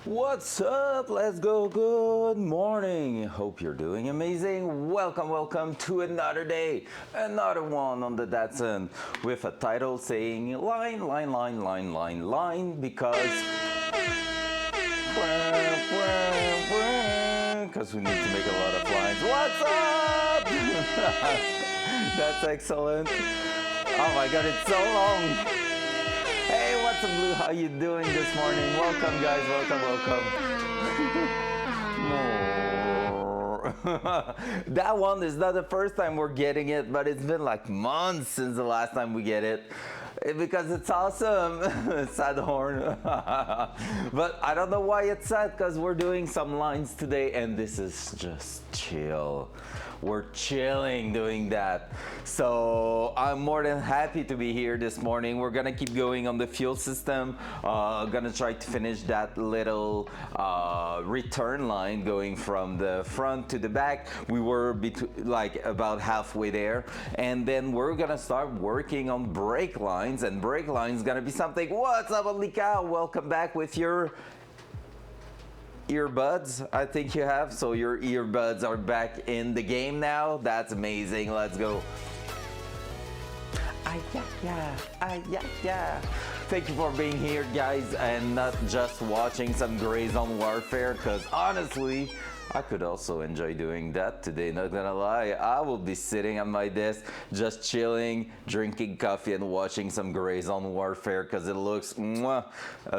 What's up? Let's go. Good morning. Hope you're doing amazing. Welcome to another day, another one on the Datsun with a title saying line, because we need to make a lot of lines. What's up? That's excellent. Oh my god, it's so long. Hey, what's up, Blue? How you doing this morning? Welcome, guys. Welcome. That one is not the first time we're getting it, but it's been like months since the last time we get it. Because it's awesome. Sad horn. But I don't know why it's sad, because we're doing some lines today and this is just chill. We're chilling doing that. So I'm more than happy to be here this morning. We're gonna keep going on the fuel system. Gonna try to finish that little return line going from the front to the back. We were like about halfway there, and then we're gonna start working on brake lines, and brake lines gonna be something. What's up, Alika? Welcome back with your earbuds, I think you have. So your earbuds are back in the game now. That's amazing. Let's go. Thank you for being here, guys, and not just watching some Grays on Warfare, because honestly, I could also enjoy doing that today, not gonna lie. I will be sitting on my desk, just chilling, drinking coffee and watching some Grays on Warfare, because it looks a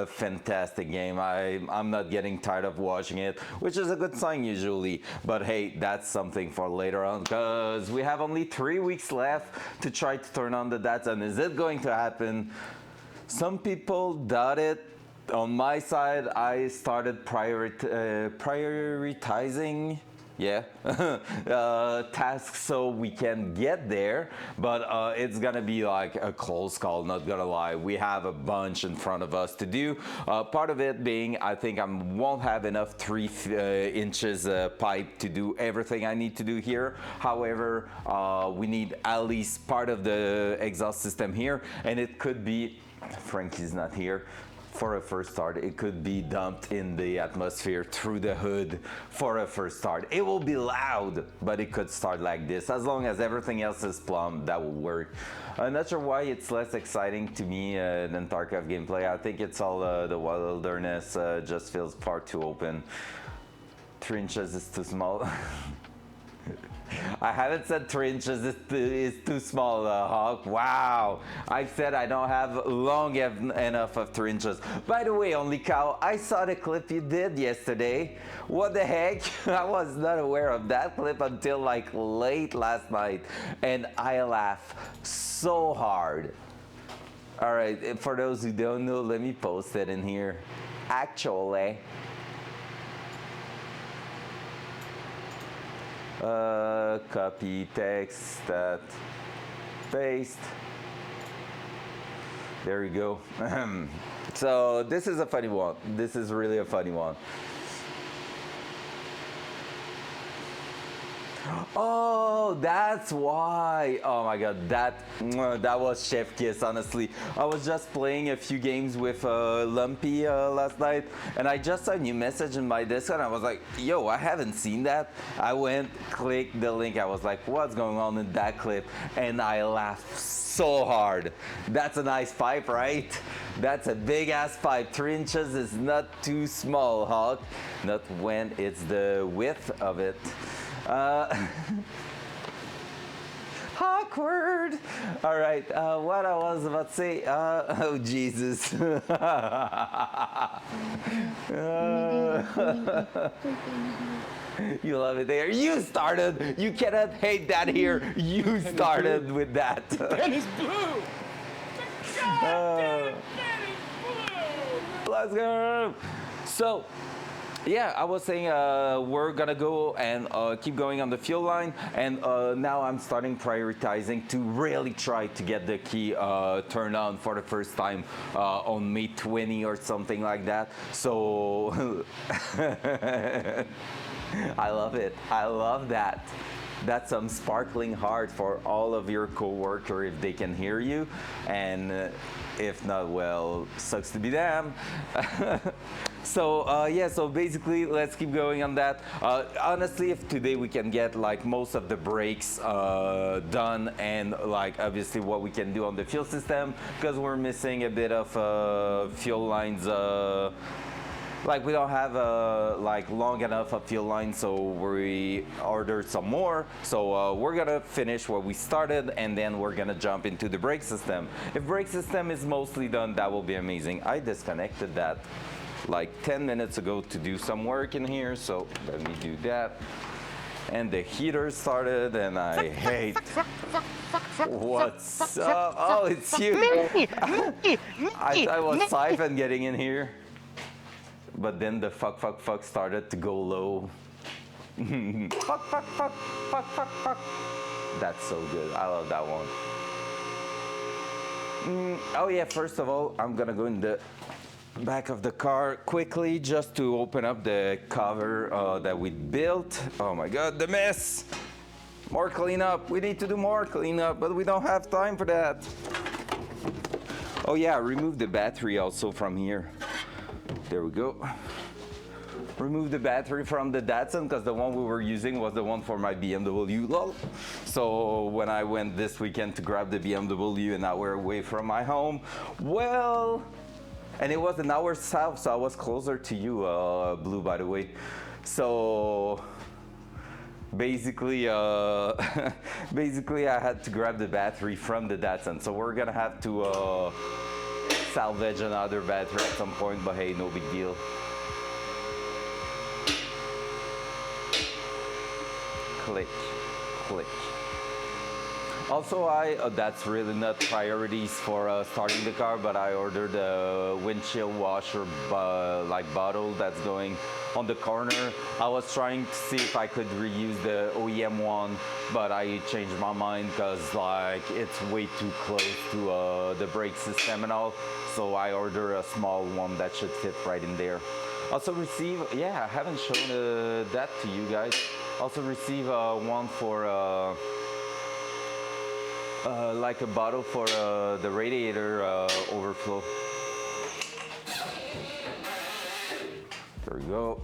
fantastic game. I'm not getting tired of watching it, which is a good sign usually. But hey, that's something for later on, because we have only 3 weeks left to try to turn on the data. And is it going to happen? Some people doubt it. On my side, I started prioritizing tasks so we can get there, but it's gonna be like a close call, not gonna lie. We have a bunch in front of us to do. Part of it being, I think I won't have enough 3 inches pipe to do everything I need to do here. However, we need at least part of the exhaust system here, and it could be, Frankie's not here. For a first start, it could be dumped in the atmosphere through the hood for a first start. It will be loud, but it could start like this. As long as everything else is plumb, that will work. I'm not sure why it's less exciting to me than Tarkov gameplay. I think it's all the wilderness just feels far too open. 3 inches is too small. I haven't said 3 inches is too small, Hawk. Wow. I said I don't have long enough of 3 inches. By the way, Only Cow, I saw the clip you did yesterday. What the heck? I was not aware of that clip until like late last night, and I laughed so hard. All right, for those who don't know, let me post it in here. Actually, copy text, that paste. There you go. So this is a funny one. This is really a funny one. Oh, that's why. Oh my god, that was chef kiss, honestly. I was just playing a few games with Lumpy last night, and I just saw a new message in my Discord, and I was like, yo, I haven't seen that. I went, clicked the link, I was like, what's going on in that clip? And I laughed so hard. That's a nice pipe, right? That's a big ass pipe. 3 inches is not too small, Hawk. Not when it's the width of it. Awkward. All right, what I was about to say, oh Jesus. You love it there. You started. You cannot hate that here. You started with that. Pen is blue. God damn it, pen is blue. Let's go. So, yeah, I was saying we're gonna go and keep going on the fuel line, and now I'm starting prioritizing to really try to get the key turned on for the first time on May 20 or something like that. So I love it. I love that. That's some sparkling heart for all of your co-worker if they can hear you, and if not, well, sucks to be them. Yeah, so basically let's keep going on that. Honestly, if today we can get like most of the brakes done, and like obviously what we can do on the fuel system, because we're missing a bit of fuel lines, like we don't have like long enough of fuel line, so we ordered some more. So we're gonna finish what we started, and then we're gonna jump into the brake system. If brake system is mostly done, that will be amazing. I disconnected that like 10 minutes ago to do some work in here, so let me do that. And the heater started, and I hate. What's up? Oh, it's you. I thought it was Siphon getting in here. But then the fuck started to go low. Fuck. That's so good. I love that one. Oh yeah, first of all, I'm gonna go in the back of the car quickly just to open up the cover that we built. Oh my god, the mess! More cleanup. We need to do more cleanup, but we don't have time for that. Oh yeah, remove the battery also from here. There we go. Remove the battery from the Datsun, because the one we were using was the one for my BMW, lol. So when I went this weekend to grab the BMW an hour away from my home, well, and it was an hour south, so I was closer to you, Blue, by the way. So basically, basically I had to grab the battery from the Datsun. So we're gonna have to salvage another battery at some point, but hey, no big deal. Click. Also, that's really not priorities for starting the car, but I ordered a windshield washer like bottle that's going on the corner. I was trying to see if I could reuse the OEM one, but I changed my mind because like it's way too close to the brake system and all. So I ordered a small one that should fit right in there. Also receive, yeah, I haven't shown that to you guys. Also receive one for like a bottle for the radiator overflow. There we go.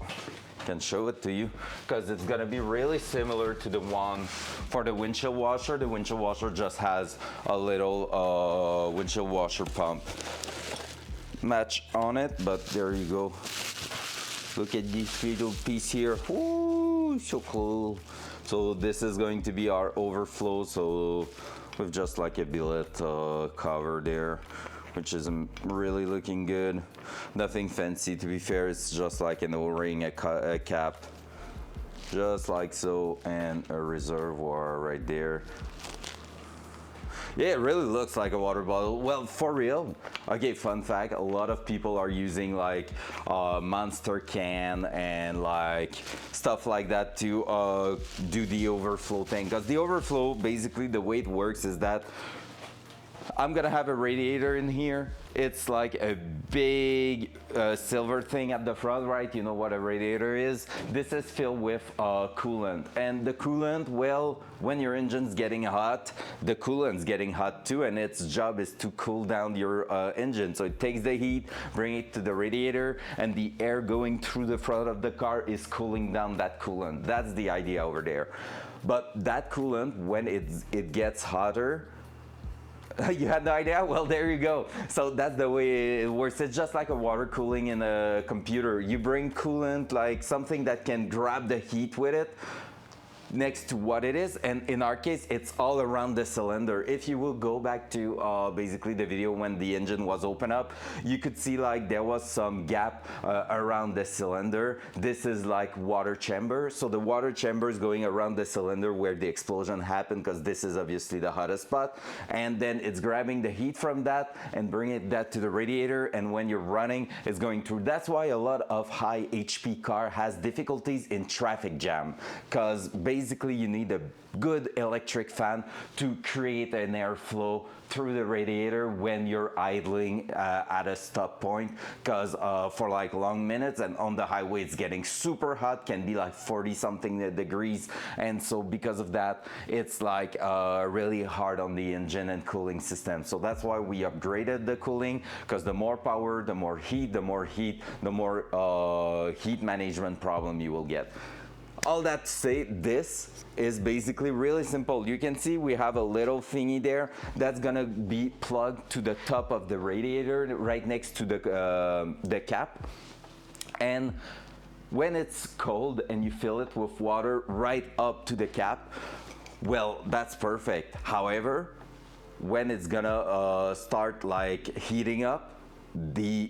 Can show it to you because it's gonna be really similar to the one for the windshield washer. The windshield washer just has a little windshield washer pump match on it, but there you go. Look at this little piece here. Ooh, so cool. So this is going to be our overflow. So with just like a billet cover there, which is really looking good. Nothing fancy, to be fair. It's just like an O-ring, a cap, just like so, and a reservoir right there. Yeah, it really looks like a water bottle. Well, for real. Okay, fun fact, a lot of people are using like Monster can and like stuff like that to do the overflow thing. Because the overflow, basically the way it works is that I'm gonna have a radiator in here. It's like a big silver thing at the front, right? You know what a radiator is. This is filled with coolant. And the coolant, well, when your engine's getting hot, the coolant's getting hot too, and its job is to cool down your engine. So it takes the heat, bring it to the radiator, and the air going through the front of the car is cooling down that coolant. That's the idea over there. But that coolant, when it gets hotter, you had no idea? Well, there you go. So that's the way it works. It's just like a water cooling in a computer. You bring coolant, like something that can grab the heat with it, next to what it is, and in our case it's all around the cylinder. If you will go back to basically the video when the engine was open up, you could see like there was some gap around the cylinder. This is like water chamber, so the water chamber is going around the cylinder where the explosion happened, because this is obviously the hottest spot, and then it's grabbing the heat from that and bringing that to the radiator, and when you're running it's going through. That's why a lot of high HP car has difficulties in traffic jam, because basically basically you need a good electric fan to create an airflow through the radiator when you're idling at a stop point, because for like long minutes and on the highway it's getting super hot, can be like 40 something degrees, and so because of that it's like really hard on the engine and cooling system. So that's why we upgraded the cooling, because the more power, the more heat, the more heat management problem you will get. All that to say, this is basically really simple. You can see we have a little thingy there that's gonna be plugged to the top of the radiator right next to the cap. And when it's cold and you fill it with water right up to the cap, well, that's perfect. However, when it's gonna start like heating up, the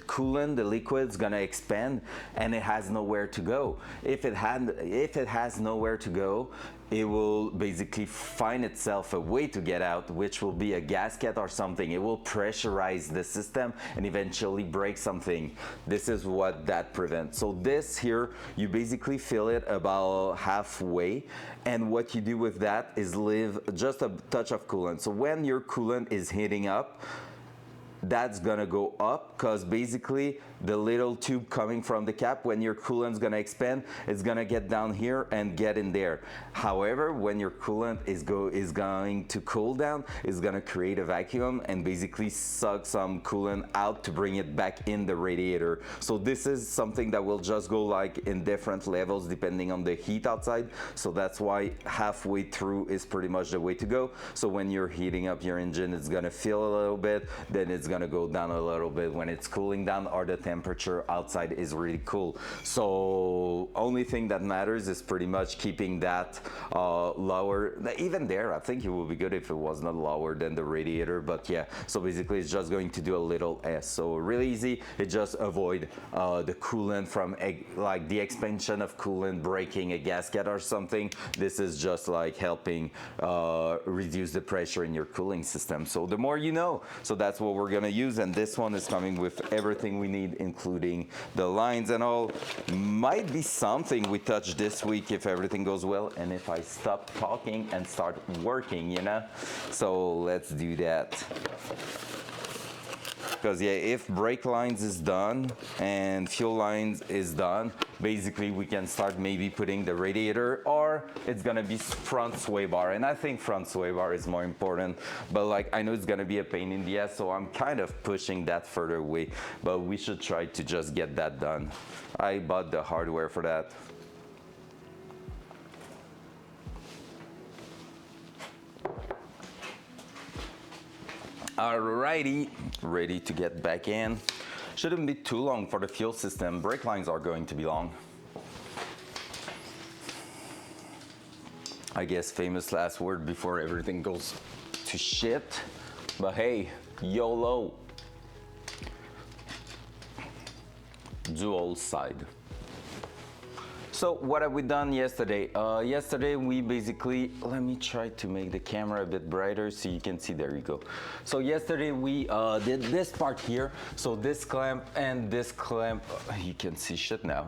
coolant, the liquid's gonna expand and it has nowhere to go. If it has nowhere to go, it will basically find itself a way to get out, which will be a gasket or something. It will pressurize the system and eventually break something. This is what that prevents. So this here, you basically fill it about halfway, and what you do with that is leave just a touch of coolant. So when your coolant is heating up, that's gonna go up, because basically the little tube coming from the cap, when your coolant's gonna expand, it's gonna get down here and get in there. However, when your coolant is going to cool down, it's gonna create a vacuum and basically suck some coolant out to bring it back in the radiator. So this is something that will just go like in different levels depending on the heat outside. So that's why halfway through is pretty much the way to go. So when you're heating up your engine, it's gonna feel a little bit, then it's gonna go down a little bit when it's cooling down or the temperature outside is really cool. So only thing that matters is pretty much keeping that lower. Even there, I think it would be good if it was not lower than the radiator, but yeah, so basically it's just going to do a little S. So really easy. It just avoid the coolant from like the expansion of coolant breaking a gasket or something. This is just like helping reduce the pressure in your cooling system. So the more you know. So that's what we're gonna use, and this one is coming with everything we need, including the lines and all. Might be something we touch this week if everything goes well and if I stop talking and start working, you know. So let's do that. Because yeah, if brake lines is done and fuel lines is done, basically we can start maybe putting the radiator, or it's gonna be front sway bar. And I think front sway bar is more important, but like I know it's gonna be a pain in the ass, so I'm kind of pushing that further away, but we should try to just get that done. I bought the hardware for that. Alrighty, ready to get back in. Shouldn't be too long for the fuel system. Brake lines are going to be long. I guess famous last word before everything goes to shit. But hey, YOLO. Dual side. So what have we done yesterday? Yesterday we basically, let me try to make the camera a bit brighter so you can see, there you go. So yesterday we did this part here. So this clamp and this clamp, you can see shit now.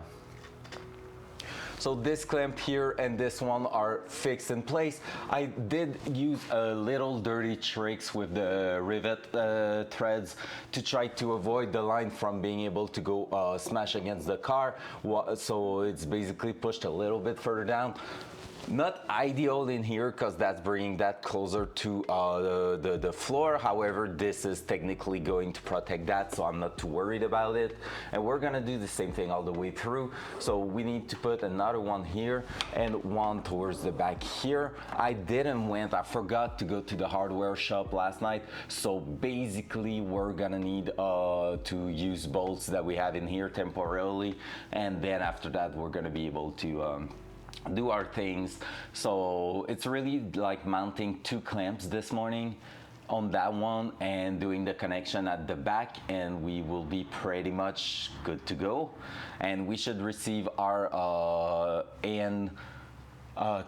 So this clamp here and this one are fixed in place. I did use a little dirty tricks with the rivet threads to try to avoid the line from being able to go smash against the car. So it's basically pushed a little bit further down. Not ideal in here because that's bringing that closer to the floor. However, this is technically going to protect that, so I'm not too worried about it. And we're gonna do the same thing all the way through. So we need to put another one here and one towards the back here. I forgot to go to the hardware shop last night. So basically we're gonna need to use bolts that we have in here temporarily. And then after that, we're gonna be able to do our things. So it's really like mounting two clamps this morning on that one and doing the connection at the back, and we will be pretty much good to go. And we should receive our AN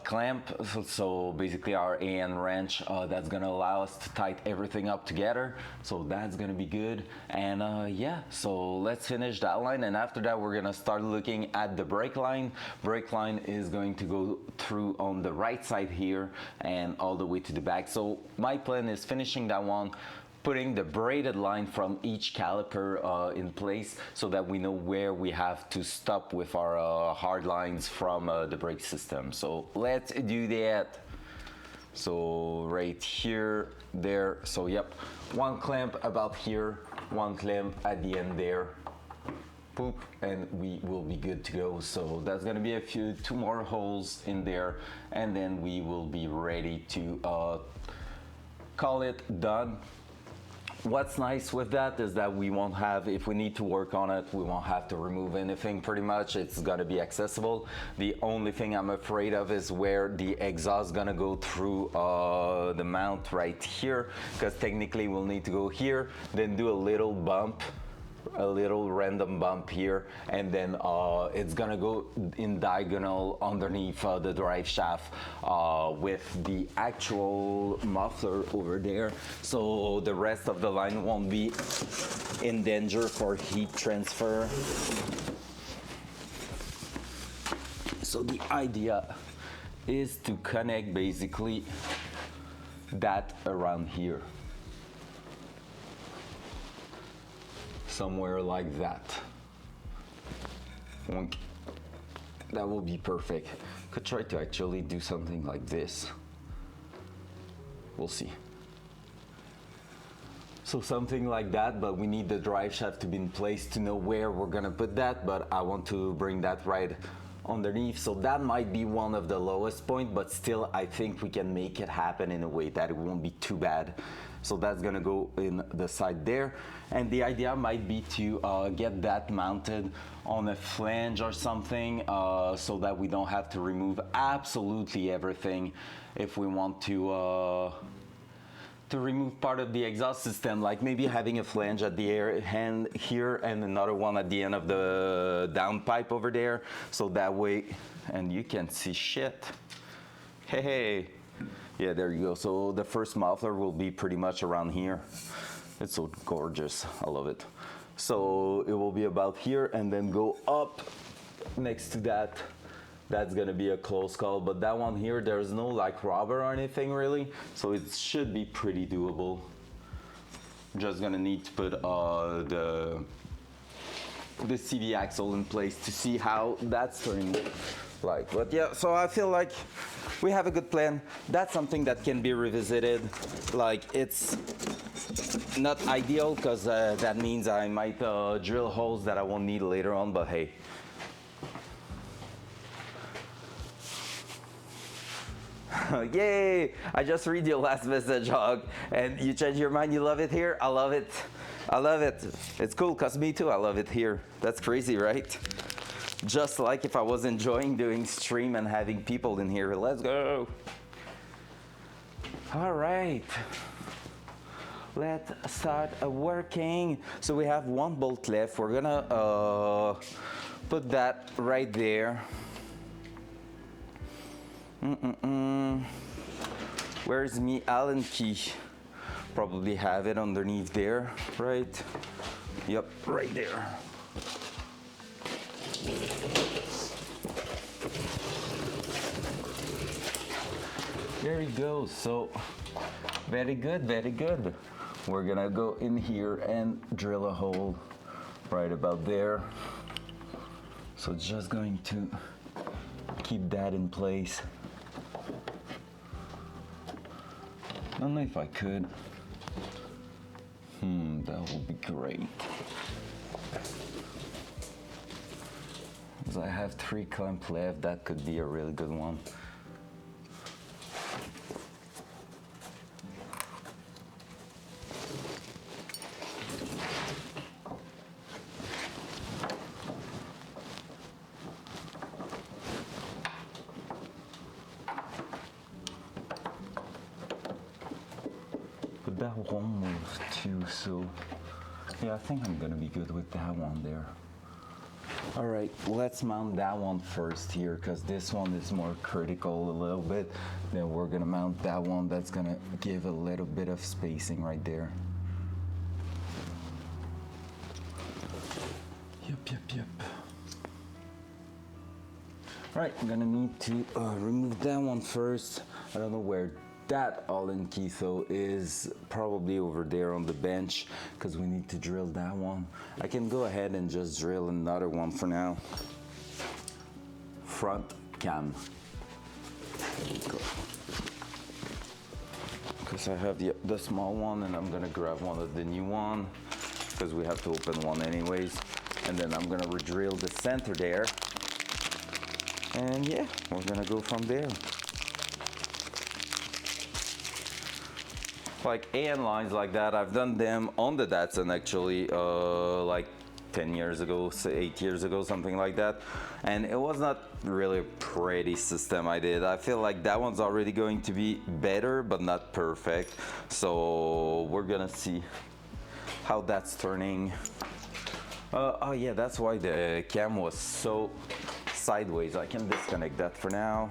clamp, so basically our AN wrench, that's gonna allow us to tighten everything up together, so that's gonna be good. And yeah, so let's finish that line, and after that we're gonna start looking at the brake line. Brake line is going to go through on the right side here and all the way to the back. So my plan is finishing that one, putting the braided line from each caliper in place so that we know where we have to stop with our hard lines from the brake system. So let's do that. So right here, there, so yep, one clamp about here, one clamp at the end there, poop, and we will be good to go. So that's gonna be two more holes in there, and then we will be ready to call it done. What's nice with that is that we won't have, if we need to work on it, we won't have to remove anything pretty much. It's gonna be accessible. The only thing I'm afraid of is where the exhaust is gonna go through the mount right here, because technically we'll need to go here, then do a little bump, a little random bump here, and then it's gonna go in diagonal underneath the drive shaft with the actual muffler over there, so the rest of the line won't be in danger for heat transfer. So the idea is to connect basically that around here, somewhere like that. That will be perfect. Could try to actually do something like this. We'll see. So something like that, but we need the drive shaft to be in place to know where we're gonna put that, but I want to bring that right underneath. So that might be one of the lowest point, but still I think we can make it happen in a way that it won't be too bad. So that's gonna go in the side there. And the idea might be to get that mounted on a flange or something, so that we don't have to remove absolutely everything if we want to remove part of the exhaust system, like maybe having a flange at the end here and another one at the end of the downpipe over there. So that way, and you can see shit. Hey. Yeah, there you go. So the first muffler will be pretty much around here. It's so gorgeous. I love it. So it will be about here and then go up next to that. That's gonna be a close call, but that one here, there's no like rubber or anything really, so it should be pretty doable. Just gonna need to put the CV axle in place to see how that's turning like. But yeah, so I feel like we have a good plan. That's something that can be revisited. Like, it's not ideal because that means I might drill holes that I won't need later on, but hey. Yay! I just read your last message, Hog, and you changed your mind. You love it here? I love it. I love it. It's cool, cause me too, I love it here. That's crazy, right? Just like if I was enjoying doing stream and having people in here. Let's go. All right. Let's start working. So we have one bolt left. We're gonna put that right there. Where's me Allen key? Probably have it underneath there, right? Yep, right there. There you go. So very good, very good. We're gonna go in here and drill a hole right about there. So just going to keep that in place. I don't know if I could. That would be great. Because I have 3 clamps left, that could be a really good one. That won't move too, so yeah, I think I'm gonna be good with that one there. All right, let's mount that one first here because this one is more critical a little bit. Then we're gonna mount that one. That's gonna give a little bit of spacing right there. Yep. All right, I'm gonna need to remove that one first. I don't know where that Allen key though is, probably over there on the bench because we need to drill that one. I can go ahead and just drill another one for now. Front cam. Because I have the small one and I'm gonna grab one of the new one because we have to open one anyways. And then I'm gonna re-drill the center there. And yeah, we're gonna go from there. Like AN lines like that, I've done them on the Datsun actually, like 10 years ago, 8 years ago, something like that. And it was not really a pretty system I did. I feel like that one's already going to be better, but not perfect. So we're gonna see how that's turning. Oh yeah, that's why the cam was so sideways. I can disconnect that for now.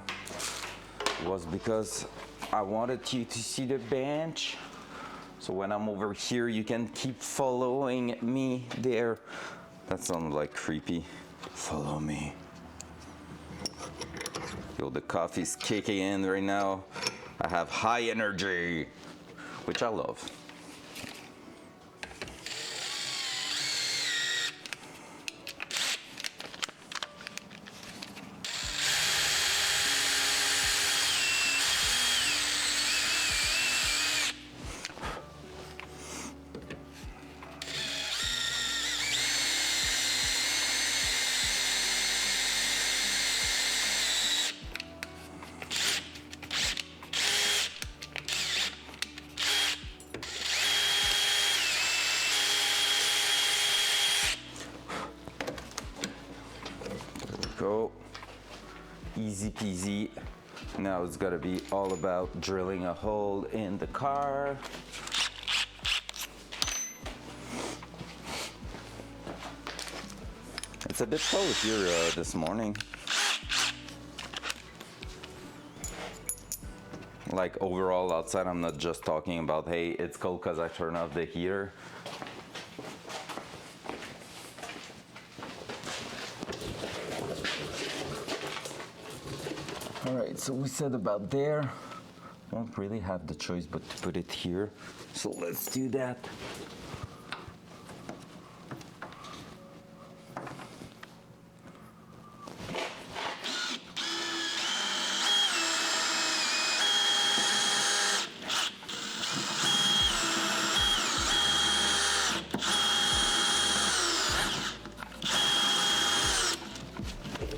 It was because I wanted you to see the bench. So when I'm over here, you can keep following me there. That sounded like creepy. Follow me. Yo, the coffee's kicking in right now. I have high energy, which I love. Go. Easy peasy. Now it's gotta be all about drilling a hole in the car. It's a bit cold here this morning. Like overall outside, I'm not just talking about, hey, it's cold because I turn off the heater. All right, so we said about there. Won't really have the choice but to put it here. So let's do that.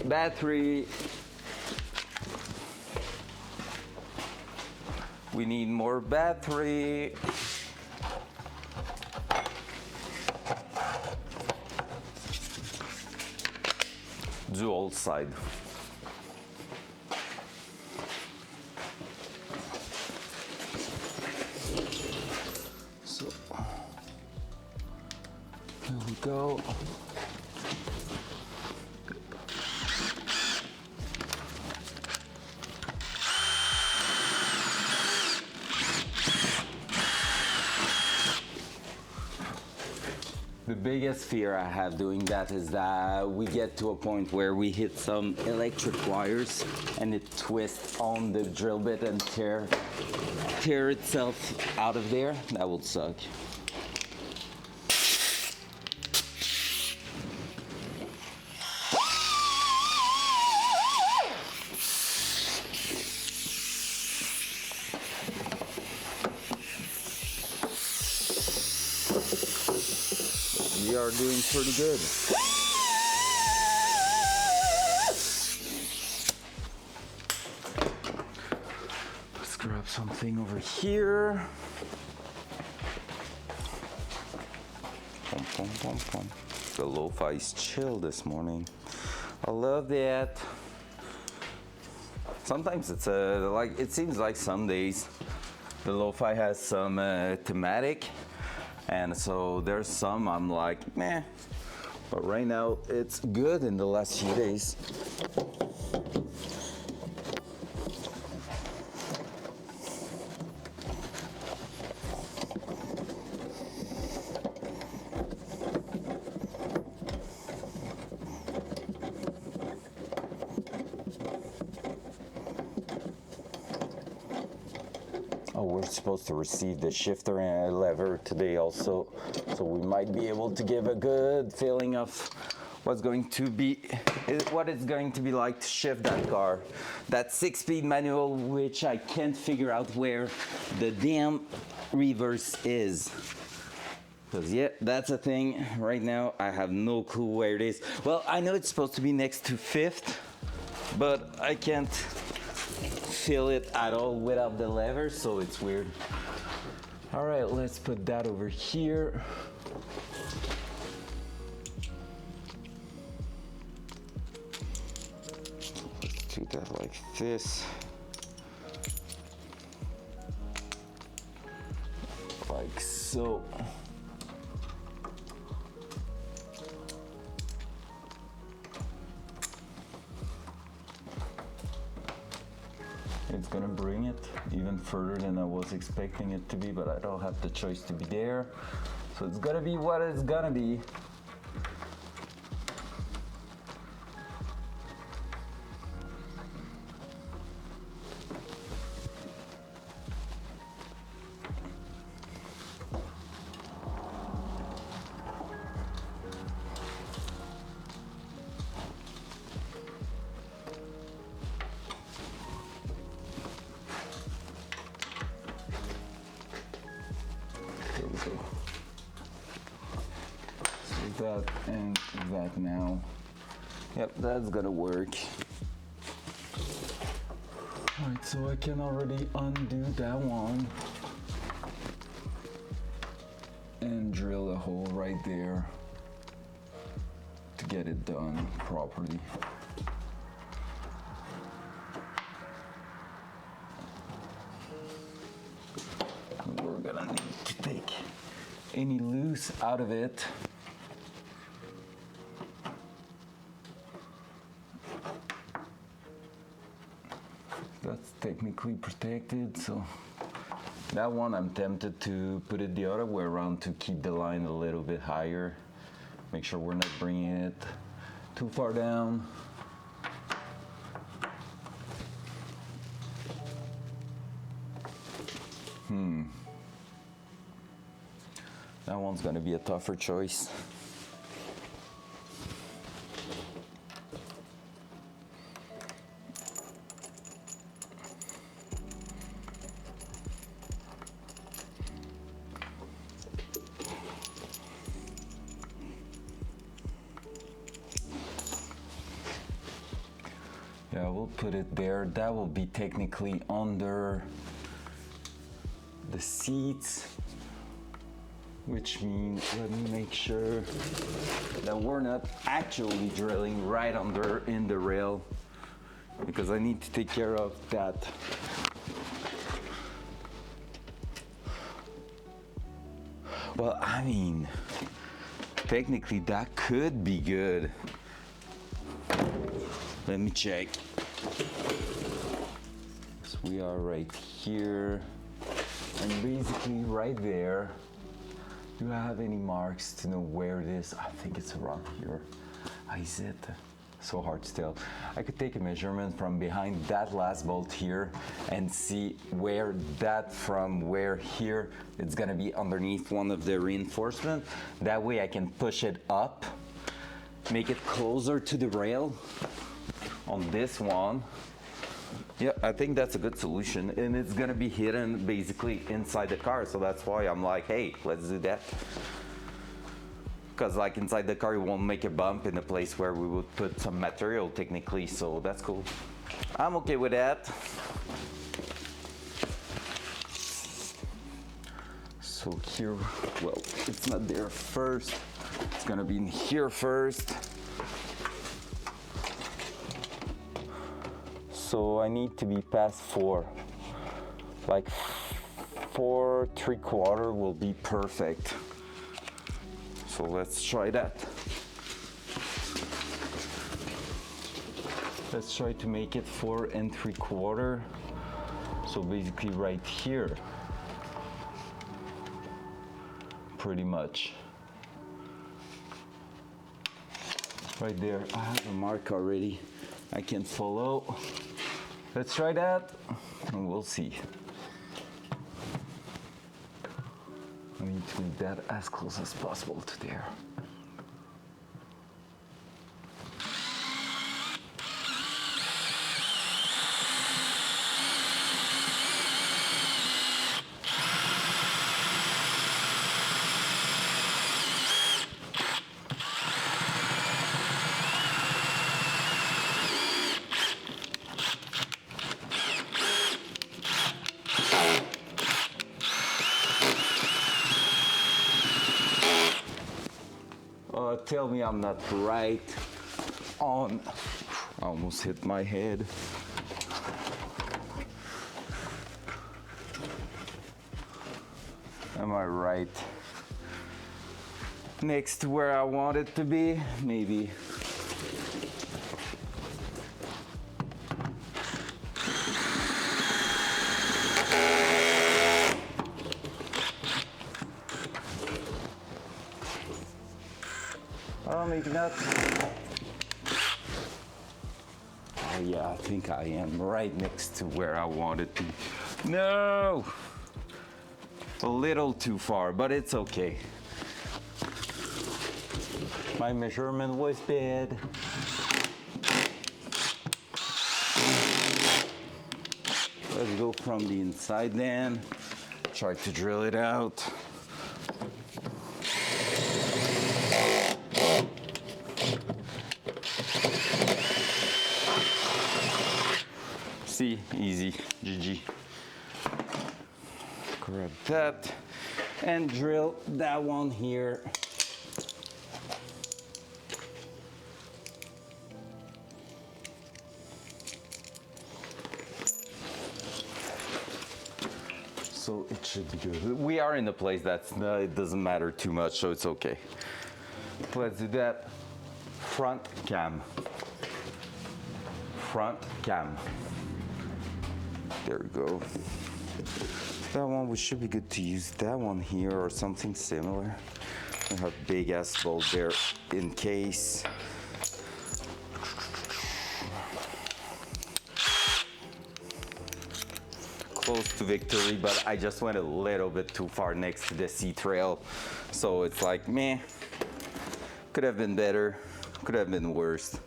Battery. We need more battery. Dual side. So here we go. The biggest fear I have doing that is that we get to a point where we hit some electric wires and it twists on the drill bit and tear itself out of there. That would suck. We are doing pretty good. Let's grab something over here. Pom, pom, pom, pom. The lo-fi is chill this morning. I love that. Sometimes it's like it seems like some days the lo-fi has some thematic. And so there's some I'm like, meh, But right now it's good in the last few days. Oh, we're supposed to receive the shifter and lever today also, so we might be able to give a good feeling of what it's going to be like to shift that car. That 6-speed manual, which I can't figure out where the damn reverse is. Because yeah, that's a thing. Right now, I have no clue where it is. Well, I know it's supposed to be next to 5th, but I can't feel it at all without the lever, so it's weird. All right, let's put that over here. Let's do that like this. Like so. It's gonna bring it even further than I was expecting it to be, but I don't have the choice to be there. So it's gonna be what it's gonna be. There we go. So that and that now. Yep, that's gonna work. Alright, so I can already undo that one and drill a hole right there to get it done properly. We're gonna need to take any loose out of it. That's technically protected, so that one I'm tempted to put it the other way around to keep the line a little bit higher. Make sure we're not bringing it too far down. That one's gonna be a tougher choice. Yeah, we'll put it there. That will be technically under the seats, which means let me make sure that we're not actually drilling right under in the rail, because I need to take care of that. Well, I mean, technically that could be good. Let me check. So we are right here, and basically right there. Do I have any marks to know where it is? I think it's around here. Is it? So hard to tell. I could take a measurement from behind that last bolt here and see where that from where here it's gonna be underneath one of the reinforcement. That way I can push it up, make it closer to the rail on this one. Yeah, I think that's a good solution, and it's gonna be hidden basically inside the car, so that's why I'm like, hey, let's do that. Because like inside the car, it won't make a bump in the place where we would put some material technically, so that's cool. I'm okay with that. So here, well, it's not there first. It's gonna be in here first. So I need to be past 4. Like 4 3/4 will be perfect. So let's try that. Let's try to make it 4 3/4. So basically right here. Pretty much. Right there, I have a mark already. I can follow. Let's try that and we'll see. I need to make that as close as possible to there. Tell me I'm not right on. I almost hit my head. Am I right next to where I want it to be? Maybe. Oh, maybe not. Oh yeah, I think I am right next to where I want it to be. No! A little too far, but it's okay. My measurement was bad. Let's go from the inside then. Try to drill it out. See, easy, GG. Grab that and drill that one here. So it should be good. We are in a place that's it doesn't matter too much, so it's okay. Let's do that. Front cam. Front cam. There we go. That one, we should be good to use that one here or something similar. I have big ass bolt there in case. Close to victory, but I just went a little bit too far next to the seat rail. So it's like, meh, could have been better, could have been worse.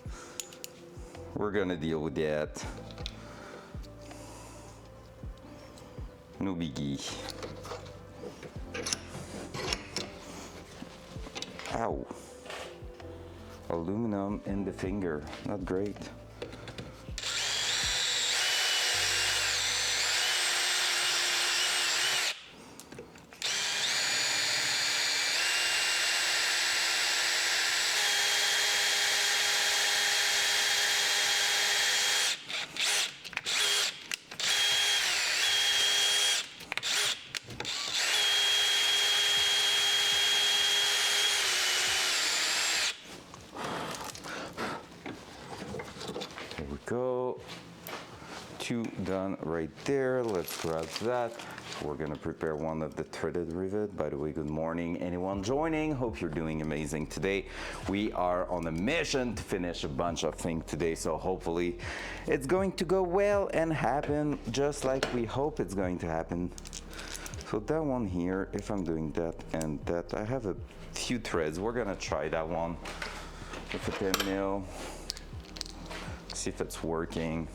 We're gonna deal with that. No biggie. Ow. Aluminum in the finger, not great. Go. 2 done right there. Let's grab that. We're gonna prepare one of the threaded rivet. By the way, good morning anyone joining. Hope you're doing amazing today. We are on a mission to finish a bunch of things today, so hopefully it's going to go well and happen just like we hope it's going to happen. So that one here, if I'm doing that and that, I have a few threads. We're gonna try that one with a 10 mil. See if it's working.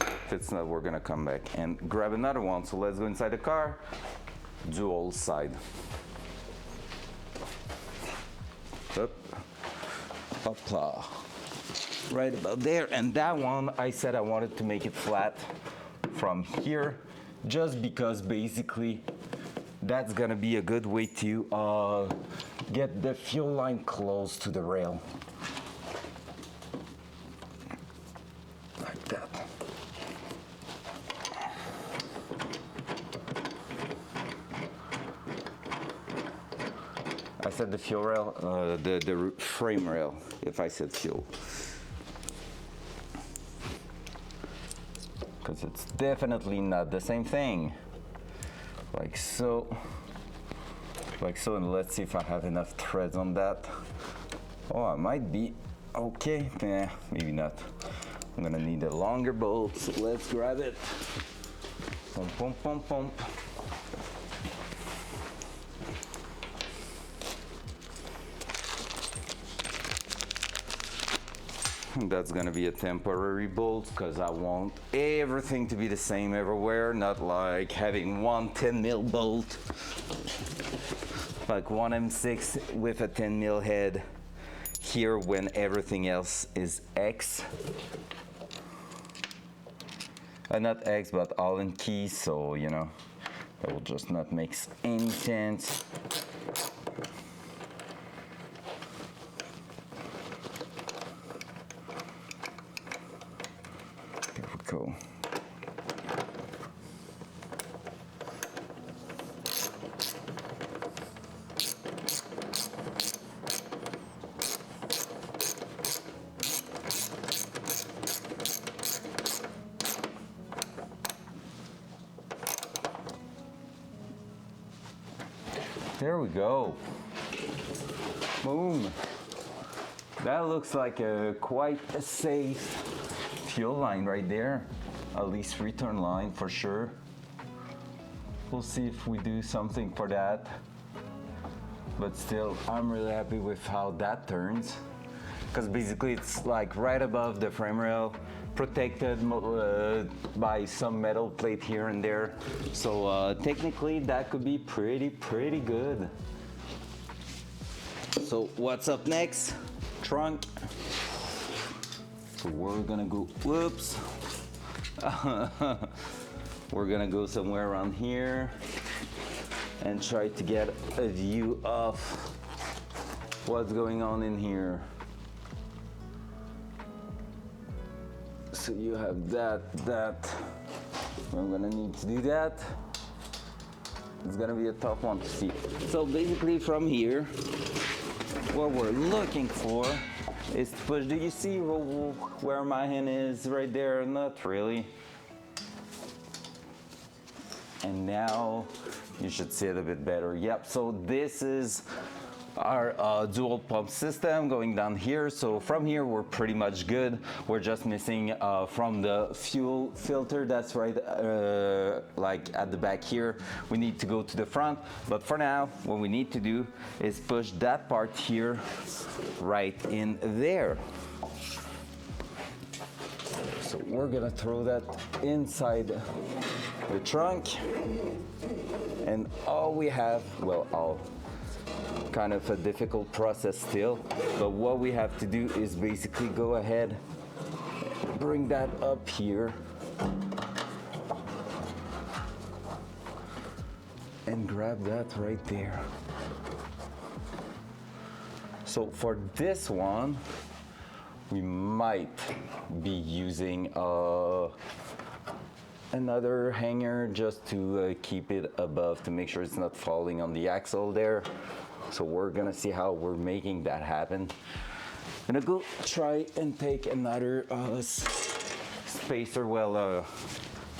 If it's not, we're gonna come back and grab another one. So let's go inside the car, dual side. Up, hopla. Right about there. And that one, I said I wanted to make it flat from here, just because basically that's gonna be a good way to get the fuel line close to the rail. That. I said the fuel rail, the frame rail, if I said fuel. because it's definitely not the same thing. Like so, and let's see if I have enough threads on that. Oh, I might be okay. Nah, maybe not. I'm gonna need a longer bolt, so let's grab it. Pump, pump, pump, pump. That's gonna be a temporary bolt because I want everything to be the same everywhere, not like having one 10 mil bolt, like one M6 with a 10 mil head here when everything else is X. Not X, but Allen keys, so you know, that will just not make any sense. Cool. There we go. Boom. That looks like quite a safe fuel line right there. At least return line for sure. We'll see if we do something for that. But still, I'm really happy with how that turns. Because basically it's like right above the frame rail, protected by some metal plate here and there. So technically that could be pretty good. So what's up next? Trunk. So we're gonna go, whoops. We're gonna go somewhere around here and try to get a view of what's going on in here. So you have that. I'm gonna need to do that. It's gonna be a tough one to see. So basically from here, what we're looking for is to push. Do you see where my hand is right there? Not really. And now you should see it a bit better. Yep, so this is our dual pump system going down here. So from here we're pretty much good. We're just missing from the fuel filter that's right like at the back here. We need to go to the front, but for now what we need to do is push that part here right in there. So we're gonna throw that inside the trunk, and all we have, well, kind of a difficult process still, but what we have to do is basically go ahead, bring that up here, and grab that right there. So for this one, we might be using another hanger just to keep it above, to make sure it's not falling on the axle there. So we're gonna see how we're making that happen. I'm gonna go try and take another spacer,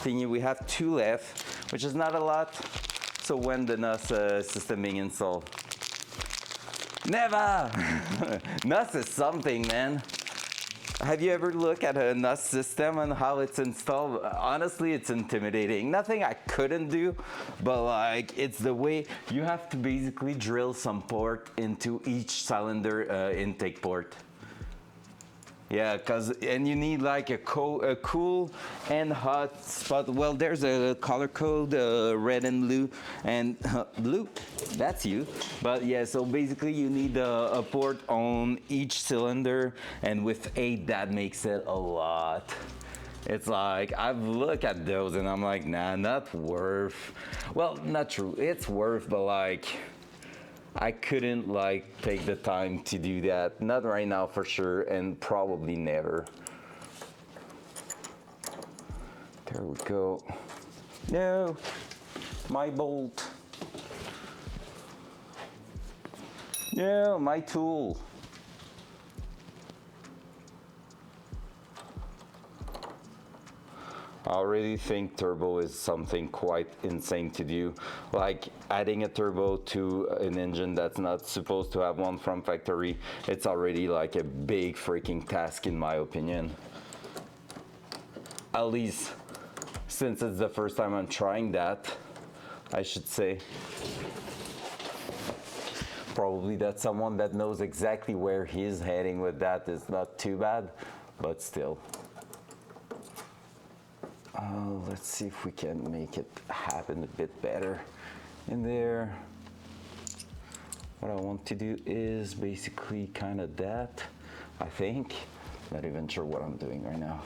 thingy. We have 2 left, which is not a lot. So when the NOS system being installed? Never! NOS is something, man. Have you ever looked at a NOS system and how it's installed? Honestly, it's intimidating. Nothing I couldn't do, but like it's the way you have to basically drill some port into each cylinder intake port. Yeah, and you need like a cool and hot spot. Well, there's a color code, red and blue, and blue, that's you. But yeah, so basically you need a port on each cylinder, and with 8, that makes it a lot. It's like, I've looked at those and I'm like, nah, not worth. Well, not true, it's worth, but like, I couldn't like take the time to do that. Not right now for sure, and probably never. There we go. No, my bolt. No, my tool. I already think turbo is something quite insane to do. Like adding a turbo to an engine that's not supposed to have one from factory, it's already like a big freaking task in my opinion. At least since it's the first time I'm trying that, I should say. Probably that someone that knows exactly where he's heading with that is not too bad, but still. Let's see if we can make it happen a bit better in there. What I want to do is basically kind of that, I think. Not even sure what I'm doing right now.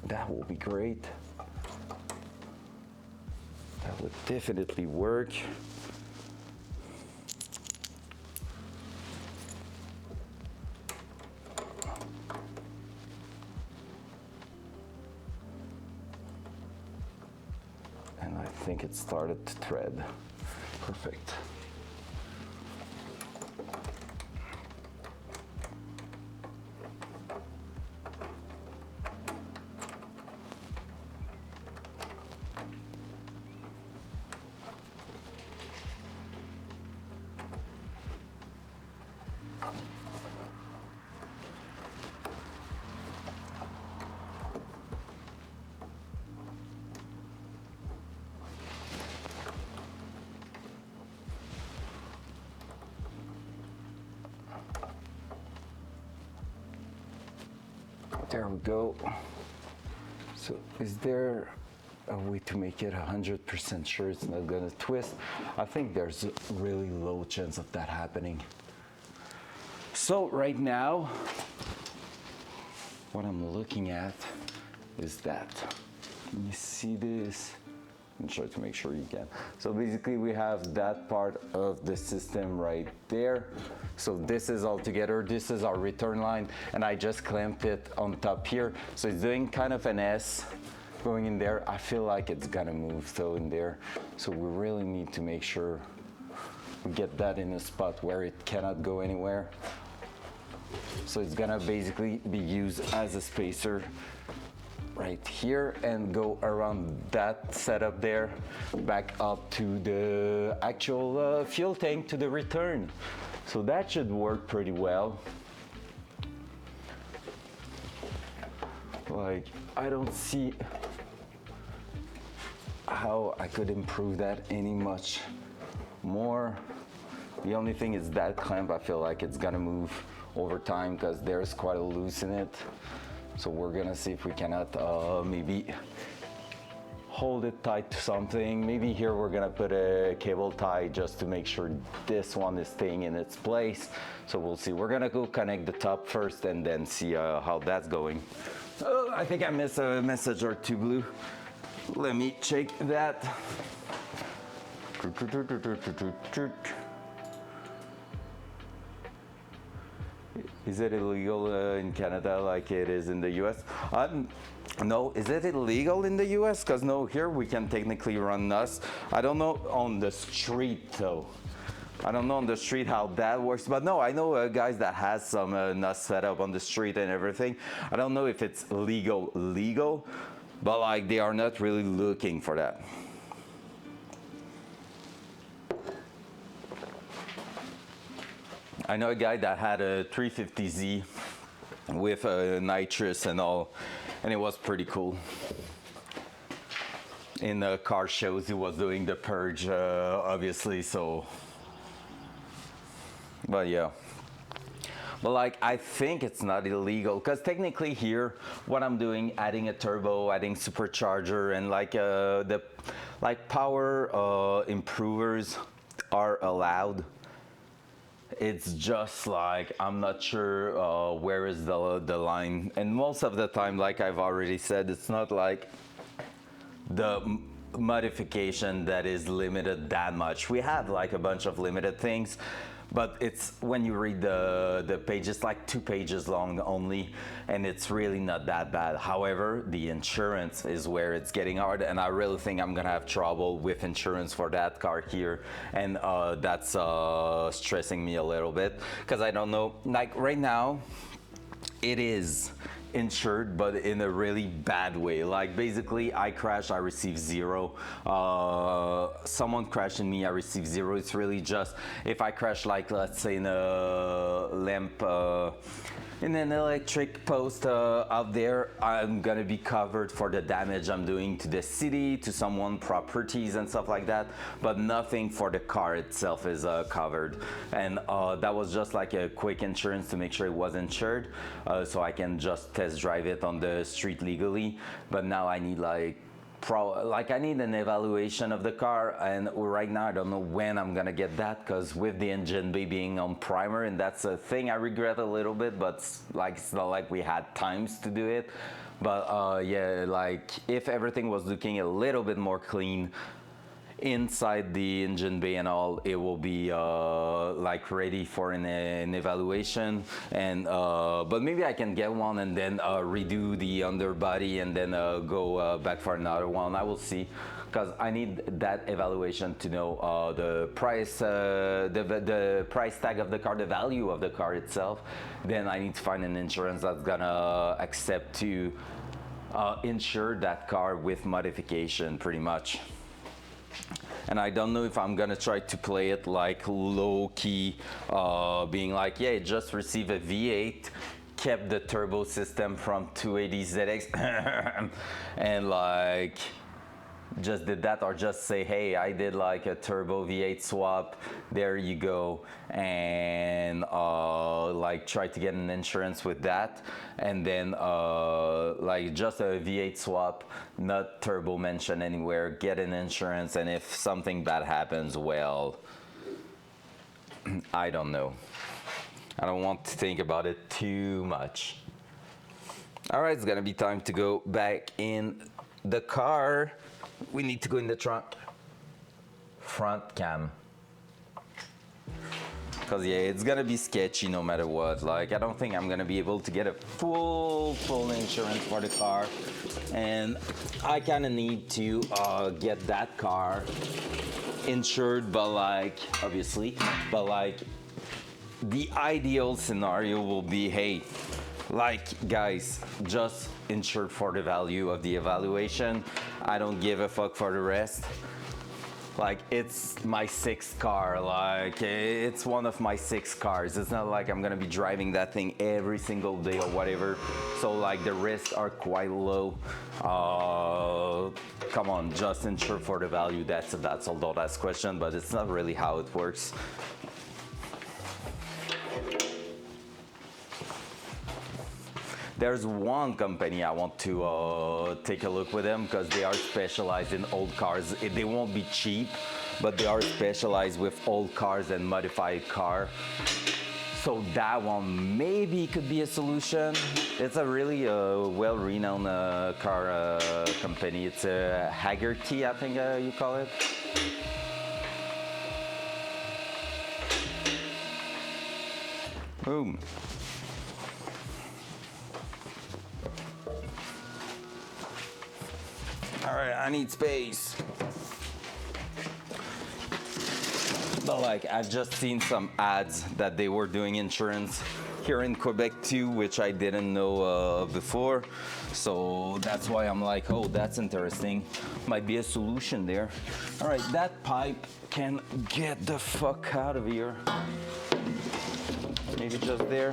That will be great. That would definitely work. And I think it started to thread. Perfect. There we go. So is there a way to make it 100% sure it's not gonna twist? I think there's a really low chance of that happening. So right now, what I'm looking at is that. Can you see this? I'm trying to make sure you can. So basically we have that part of the system right there. So this is all together, this is our return line, and I just clamped it on top here. So it's doing kind of an S going in there. I feel like it's gonna move though in there. So we really need to make sure we get that in a spot where it cannot go anywhere. So it's gonna basically be used as a spacer right here and go around that setup there back up to the actual fuel tank to the return. So that should work pretty well. Like, I don't see how I could improve that any much more. The only thing is that clamp, I feel like it's gonna move over time because there's quite a loose in it. So we're gonna see if we cannot maybe hold it tight to something. Maybe here we're gonna put a cable tie just to make sure this one is staying in its place. So we'll see. We're gonna go connect the top first and then see how that's going. I think I missed a message or two, Blue. Let me check that. Is it illegal in Canada like it is in the US? No, is it illegal in the US? Because no, here we can technically run NUS. I don't know on the street though. I don't know on the street how that works, but no, I know guys that has some NUS set up on the street and everything. I don't know if it's legal, but like they are not really looking for that. I know a guy that had a 350Z with nitrous and all, and it was pretty cool. In the car shows, he was doing the purge, obviously, so. But yeah. But like, I think it's not illegal, because technically here, what I'm doing, adding a turbo, adding supercharger, and like the power improvers are allowed. It's just like, I'm not sure where is the line. And most of the time, like I've already said, it's not like the modification that is limited that much. We have like a bunch of limited things, but it's when you read the page, it's like 2 pages long only, and it's really not that bad. However, the insurance is where it's getting hard, and I really think I'm gonna have trouble with insurance for that car here, and that's stressing me a little bit, because I don't know, like right now, it is insured, but in a really bad way. Like basically, I crash, I receive zero. Someone crashing me, I receive zero. It's really just if I crash, like let's say in a lamp. In an electric post out there, I'm gonna be covered for the damage I'm doing to the city, to someone properties and stuff like that, but nothing for the car itself is covered. And that was just like a quick insurance to make sure it was insured, so I can just test drive it on the street legally. But now I need I need an evaluation of the car, and right now I don't know when I'm gonna get that, because with the engine bay being on primer, and that's a thing I regret a little bit, but it's not like we had times to do it. But yeah, like if everything was looking a little bit more clean inside the engine bay and all, it will be like ready for an evaluation. And but maybe I can get one and then redo the underbody and then go back for another one. I will see, because I need that evaluation to know the price, the price tag of the car, the value of the car itself. Then I need to find an insurance that's gonna accept to insure that car with modification, pretty much. And I don't know if I'm gonna try to play it like low key, being like, yeah, just received a V8, kept the turbo system from 280 ZX, and like just did that, or just say, hey, I did like a turbo V8 swap, there you go, and like try to get an insurance with that, and then like just a V8 swap, not turbo mentioned anywhere, get an insurance, and if something bad happens, well, I don't know. I don't want to think about it too much. All right, it's gonna be time to go back in the car. We need to go in the trunk. Front cam. Because yeah, it's gonna be sketchy no matter what. Like, I don't think I'm gonna be able to get a full insurance for the car. And I kinda need to get that car insured, but like, obviously, but like, the ideal scenario will be, hey, like, guys, just insured for the value of the evaluation. I don't give a fuck for the rest. Like, it's my sixth car, like, it's one of my 6 cars. It's not like I'm gonna be driving that thing every single day or whatever. So like, the risks are quite low. Come on, just insure for the value. That's all. Don't ask question, but it's not really how it works. There's one company I want to take a look with them, because they are specialized in old cars. They won't be cheap, but they are specialized with old cars and modified car. So that one maybe could be a solution. It's a really well-renowned car company. It's a Haggerty, I think you call it. Boom. All right, I need space. But like, I've just seen some ads that they were doing insurance here in Quebec too, which I didn't know before. So that's why I'm like, oh, that's interesting. Might be a solution there. All right, that pipe can get the fuck out of here. Maybe just there.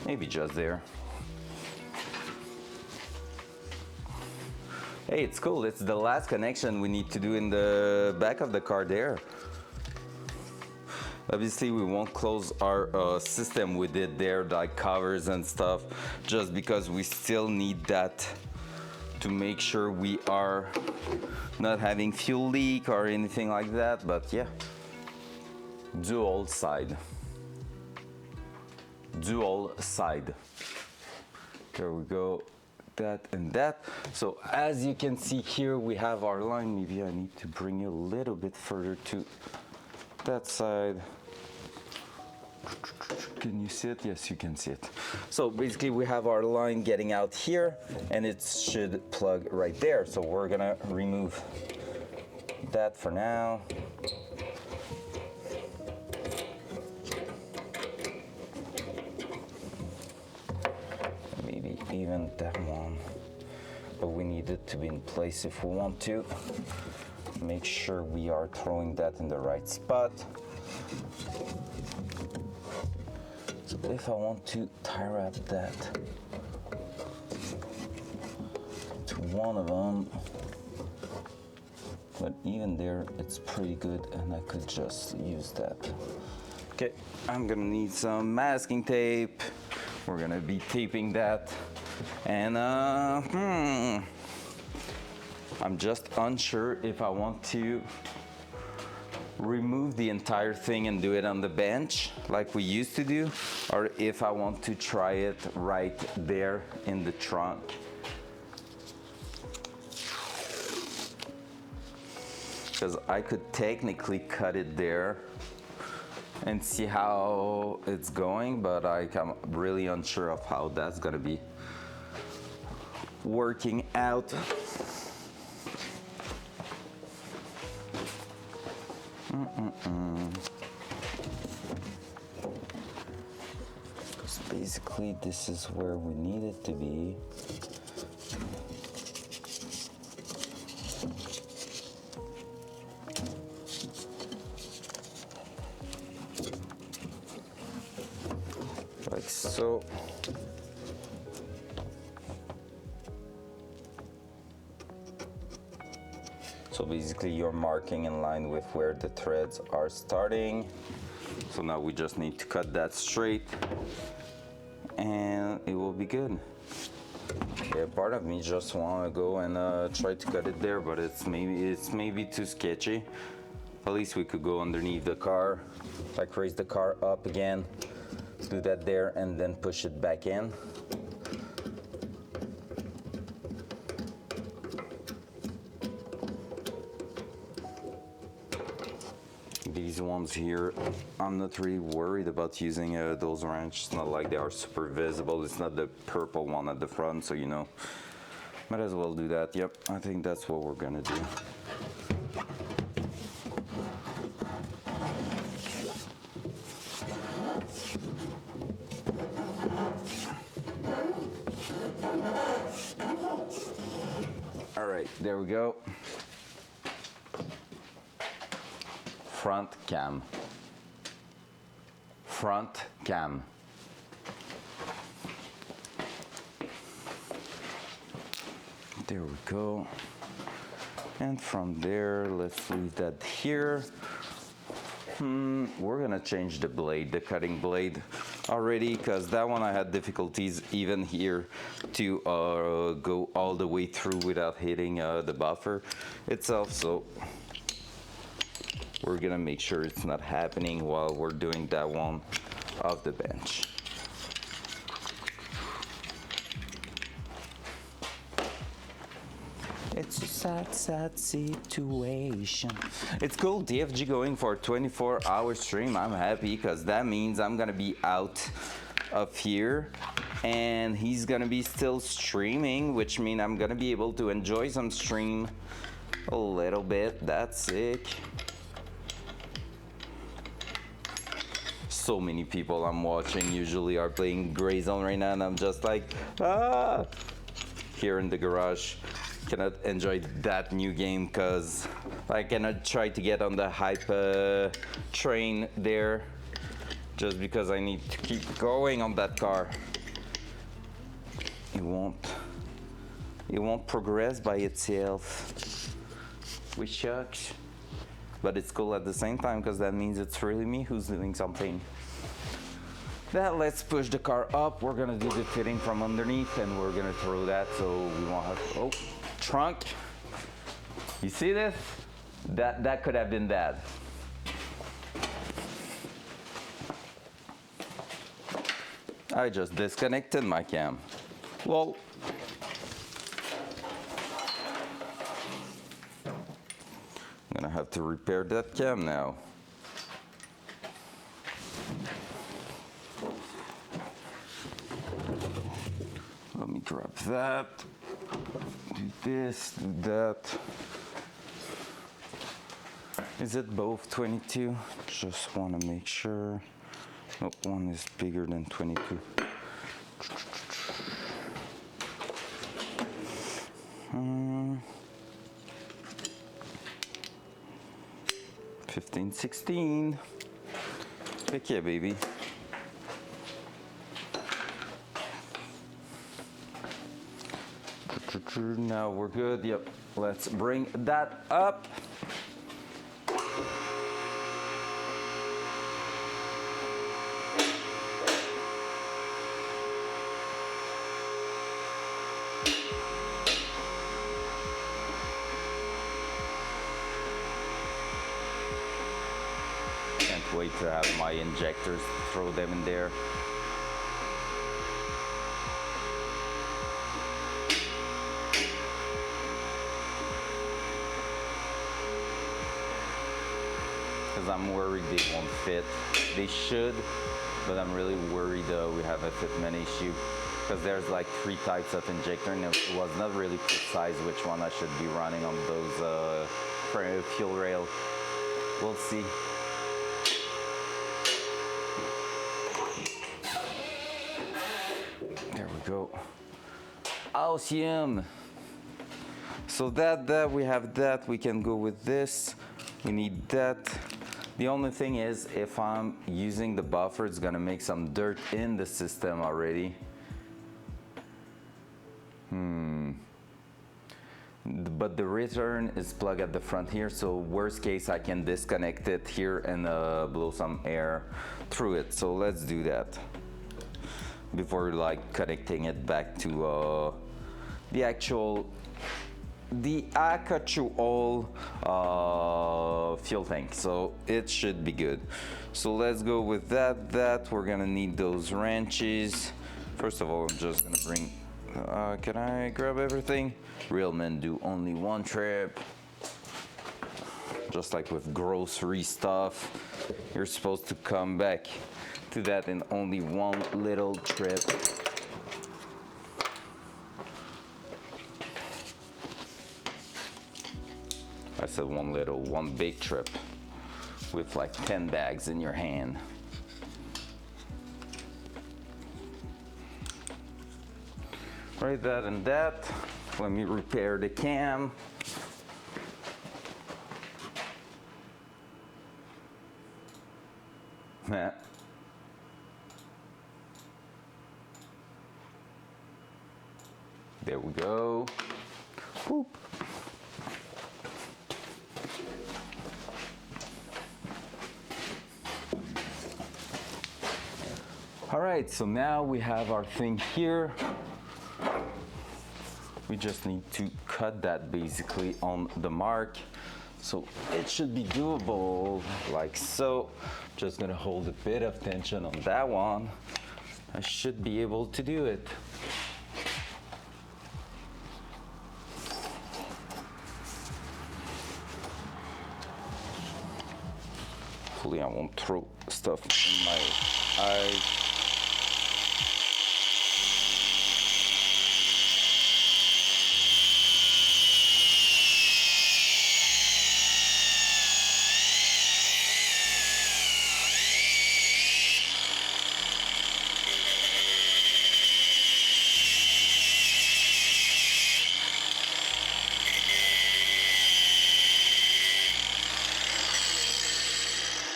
Maybe just there. Hey, it's cool. It's the last connection we need to do in the back of the car there. Obviously, we won't close our system with it there, like covers and stuff, just because we still need that to make sure we are not having fuel leak or anything like that. But yeah, dual side. Dual side. There we go. That and that. So as you can see here, we have our line. Maybe I need to bring it a little bit further to that side. Can you see it? Yes, you can see it. So basically we have our line getting out here, and it should plug right there. So we're gonna remove that for now. Maybe even even that one, but we need it to be in place if we want to. Make sure we are throwing that in the right spot. So if I want to tie wrap that to one of them, but even there it's pretty good and I could just use that. Okay, I'm gonna need some masking tape. We're gonna be taping that, and I'm just unsure if I want to remove the entire thing and do it on the bench like we used to do, or if I want to try it right there in the trunk. Because I could technically cut it there and see how it's going, but I'm really unsure of how that's gonna be working out. Because basically this is where we need it to be. Like so. So basically you're marking in line with where the threads are starting. So now we just need to cut that straight and it will be good. Yeah, part of me just want to go and try to cut it there, but it's maybe too sketchy. At least we could go underneath the car, like raise the car up again, do that there and then push it back in. These ones here, I'm not really worried about using those wrenches. It's not like they are super visible. It's not the purple one at the front, so you know, might as well do that. Yep, I think that's what we're gonna do. All right, there we go. Front cam. Front cam. There we go. And from there, let's leave that here. We're gonna change the blade, the cutting blade already, because that one I had difficulties even here to go all the way through without hitting the buffer itself. So we're gonna make sure it's not happening while we're doing that one off the bench. It's a sad, sad situation. It's cool, DFG going for a 24-hour stream. I'm happy because that means I'm gonna be out of here and he's gonna be still streaming, which means I'm gonna be able to enjoy some stream a little bit. That's sick. So many people I'm watching usually are playing Gray Zone right now and I'm just like, ah, here in the garage. Cannot enjoy that new game because I cannot try to get on the hype train there just because I need to keep going on that car. It won't progress by itself, which sucks, but it's cool at the same time because that means it's really me who's doing something. Now let's push the car up. We're gonna do the fitting from underneath and we're gonna throw that so we won't have, oh, trunk. You see this? That could have been bad. I just disconnected my cam. Lol. I'm gonna have to repair that cam now. Let me grab that. Do this, do that. Is it both 22? Just want to make sure. Nope, one is bigger than 22. 15, 16. Heck yeah, baby. Now we're good. Yep. Let's bring that up. Can't wait to have my injectors, throw them in there. Because I'm worried they won't fit. They should, but I'm really worried we have a fitment issue. Because there's like 3 types of injector, and it was not really precise which one I should be running on those fuel rail. We'll see. There we go. Awesome. So that we have that. We can go with this. We need that. The only thing is, if I'm using the buffer, it's gonna make some dirt in the system already. But the return is plugged at the front here, so worst case I can disconnect it here and blow some air through it. So let's do that before like connecting it back to the actual fuel tank. So it should be good. So let's go with that. We're gonna need those wrenches. First of all, I'm just gonna bring can I grab everything? Real men do only one trip. Just like with grocery stuff, you're supposed to come back to that in only one little trip. I said one big trip with like 10 bags in your hand. Right, that and that. Let me repair the cam. There we go. Whoop. All right, so now we have our thing here. We just need to cut that basically on the mark. So it should be doable like so. Just gonna hold a bit of tension on that one. I should be able to do it. Hopefully I won't throw stuff in my eyes.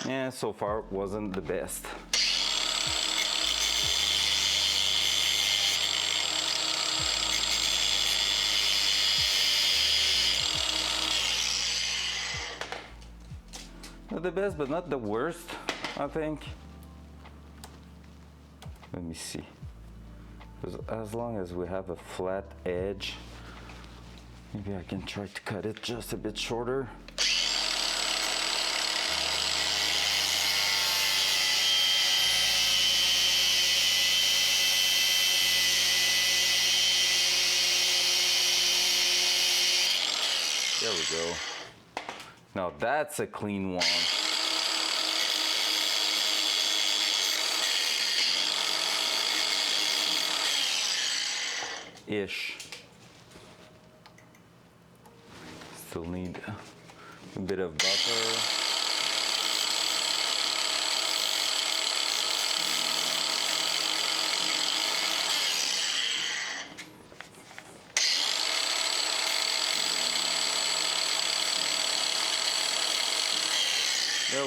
Yeah, so far wasn't the best. Not the best, but not the worst, I think. Let me see. Because as long as we have a flat edge, maybe I can try to cut it just a bit shorter. There we go. Now that's a clean one. Ish. Still need a bit of buffer.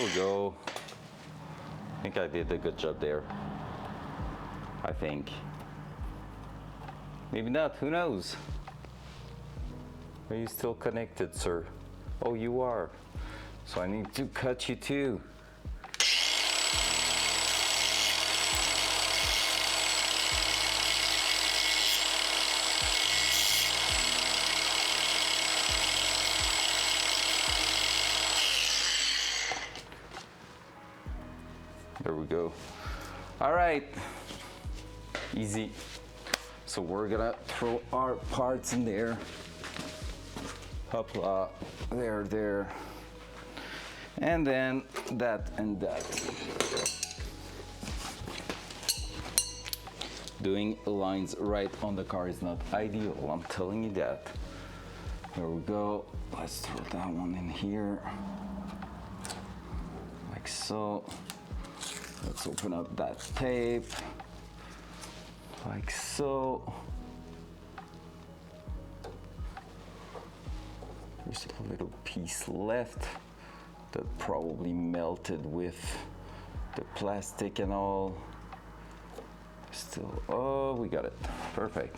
we go. I think I did a good job there. I think. Maybe not, who knows? Are you still connected, sir? Oh, you are. So I need to cut you too. There we go. All right, easy. So we're gonna throw our parts in there. Hopla, there. And then that and that. Doing lines right on the car is not ideal, I'm telling you that. There we go. Let's throw that one in here. Like so. Let's open up that tape. Like so. There's a little piece left that probably melted with the plastic and all. Still, oh, we got it. Perfect.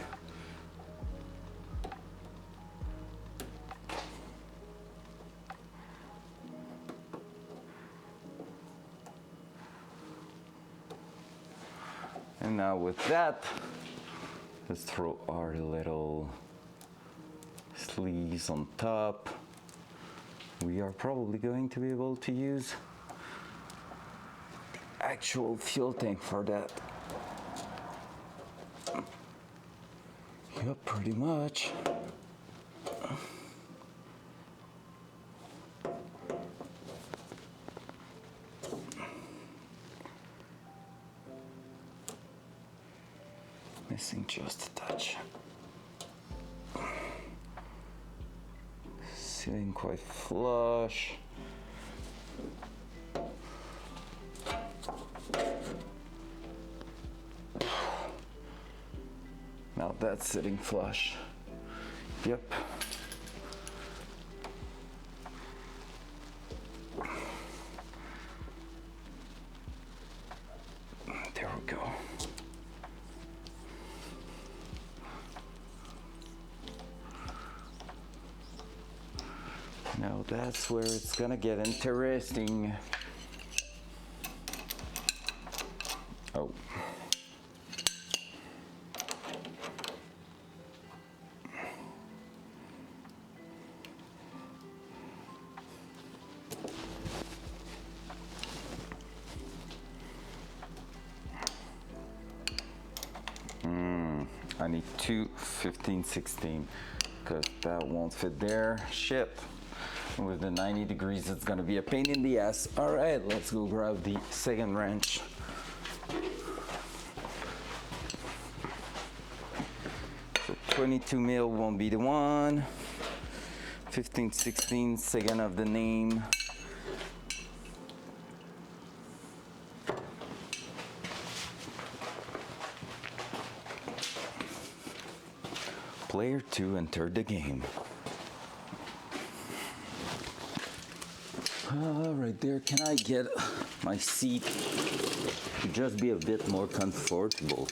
And now with that, let's throw our little sleeves on top. We are probably going to be able to use the actual fuel tank for that. Yep, pretty much. Missing just a touch. Sitting quite flush. Now that's sitting flush. Yep. There we go. Now that's where it's gonna get interesting. Oh. I need two 15-16 because that won't fit there. Shit. With the 90 degrees, it's gonna be a pain in the ass. All right, let's go grab the second wrench. So 22 mil won't be the one. 15-16, second of the name. Player 2 entered the game. Right there, can I get my seat to just be a bit more comfortable?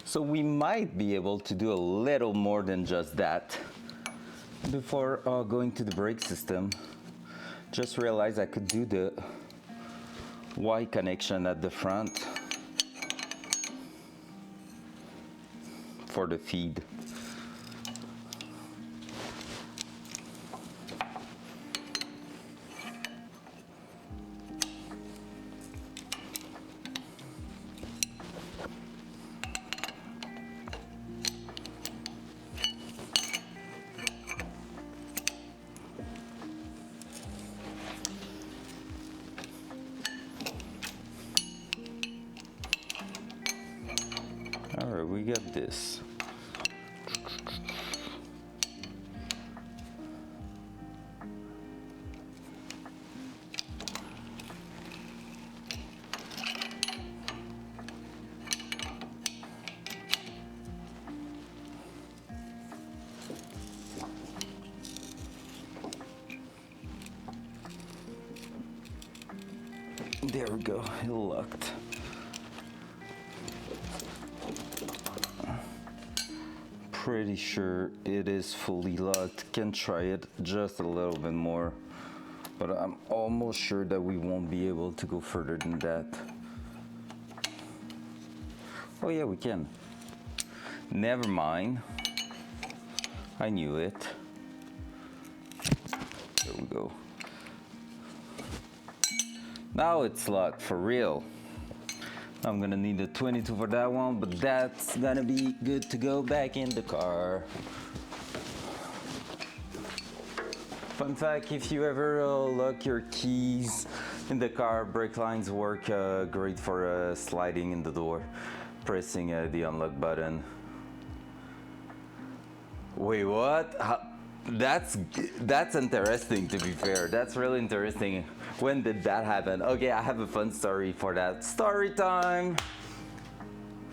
So we might be able to do a little more than just that. Before going to the brake system, just realized I could do the Y connection at the front for the feed. All right, we got this. There we go, it locked. Pretty sure it is fully locked. Can try it just a little bit more, but I'm almost sure that we won't be able to go further than that. Oh yeah, we can. Never mind. I knew it. There we go. Now it's locked for real. I'm gonna need a 22 for that one, but that's gonna be good to go back in the car. Fun fact, if you ever lock your keys in the car, brake lines work great for sliding in the door, pressing the unlock button. Wait, what? That's interesting, to be fair. That's really interesting. When did that happen? Okay, I have a fun story for that. Story time.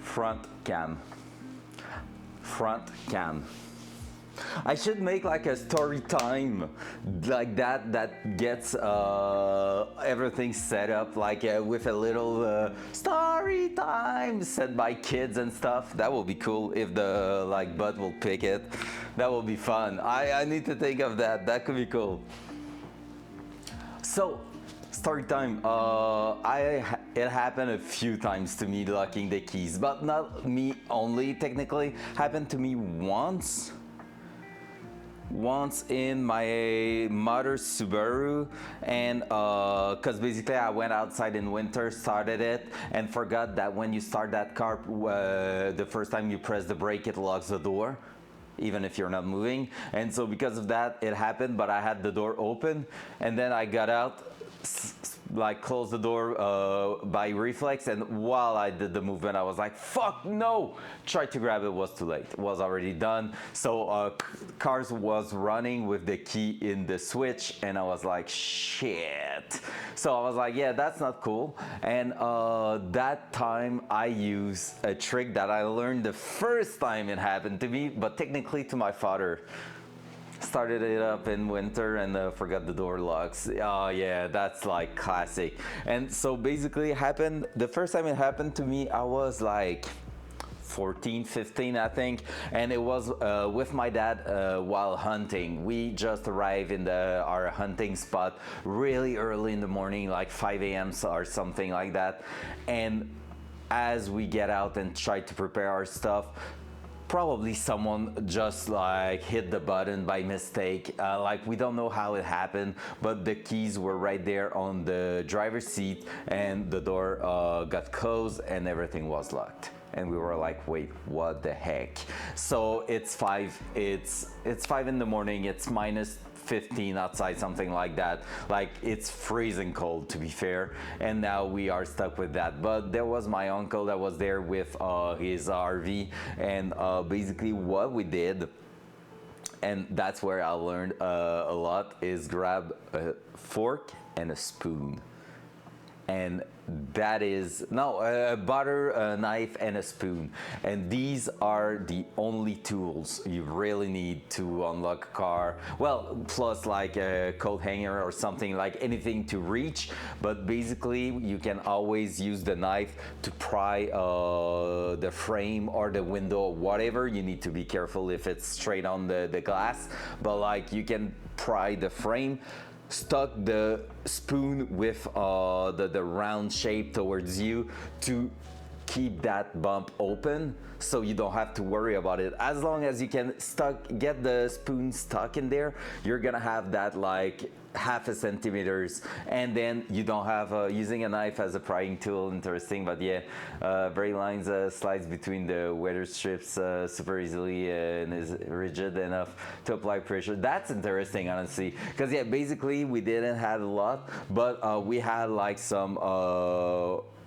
Front cam. Front cam. I should make like a story time like that gets everything set up like with a little story time set by kids and stuff. That will be cool if the like bot will pick it. That will be fun. I need to think of that. That could be cool. So story time. It happened a few times to me locking the keys, but not me only. Technically, happened to me once in my mother's Subaru, and because basically I went outside in winter, started it, and forgot that when you start that car, the first time you press the brake, it locks the door, even if you're not moving. And so because of that, it happened, but I had the door open, and then I got out, like closed the door by reflex, and while I did the movement I was like, fuck no, tried to grab it, was too late, it was already done. So cars was running with the key in the switch, and I was like, shit. So I was like, yeah, that's not cool. And that time I used a trick that I learned the first time it happened to me, but technically to my father. Started it up in winter and forgot the door locks. Oh yeah, that's like classic. And so basically it happened, the first time it happened to me, I was like 14, 15, I think, and it was with my dad while hunting. We just arrived in our hunting spot really early in the morning, like 5 a.m. or something like that. And as we get out and try to prepare our stuff, probably someone just like hit the button by mistake. Like we don't know how it happened, but the keys were right there on the driver's seat, and the door got closed and everything was locked. And we were like, wait, what the heck? So it's 5 in the morning, it's minus 15 outside, something like that. Like it's freezing cold, to be fair, and now we are stuck with that. But there was my uncle that was there with his RV, and basically what we did, and that's where I learned a lot, is grab a fork and a spoon. And that is a butter, a knife, and a spoon, and these are the only tools you really need to unlock a car. Well, plus like a coat hanger or something, like anything to reach, but basically you can always use the knife to pry the frame or the window, whatever. You need to be careful if it's straight on the glass, but like you can pry the frame, stuck the spoon with the round shape towards you to keep that bump open, so you don't have to worry about it. As long as you can get the spoon stuck in there, you're gonna have that like half a centimeters, and then you don't have using a knife as a prying tool. Interesting, but yeah, brake lines slides between the weather strips super easily and is rigid enough to apply pressure. That's interesting, honestly, because yeah, basically we didn't have a lot, but we had like some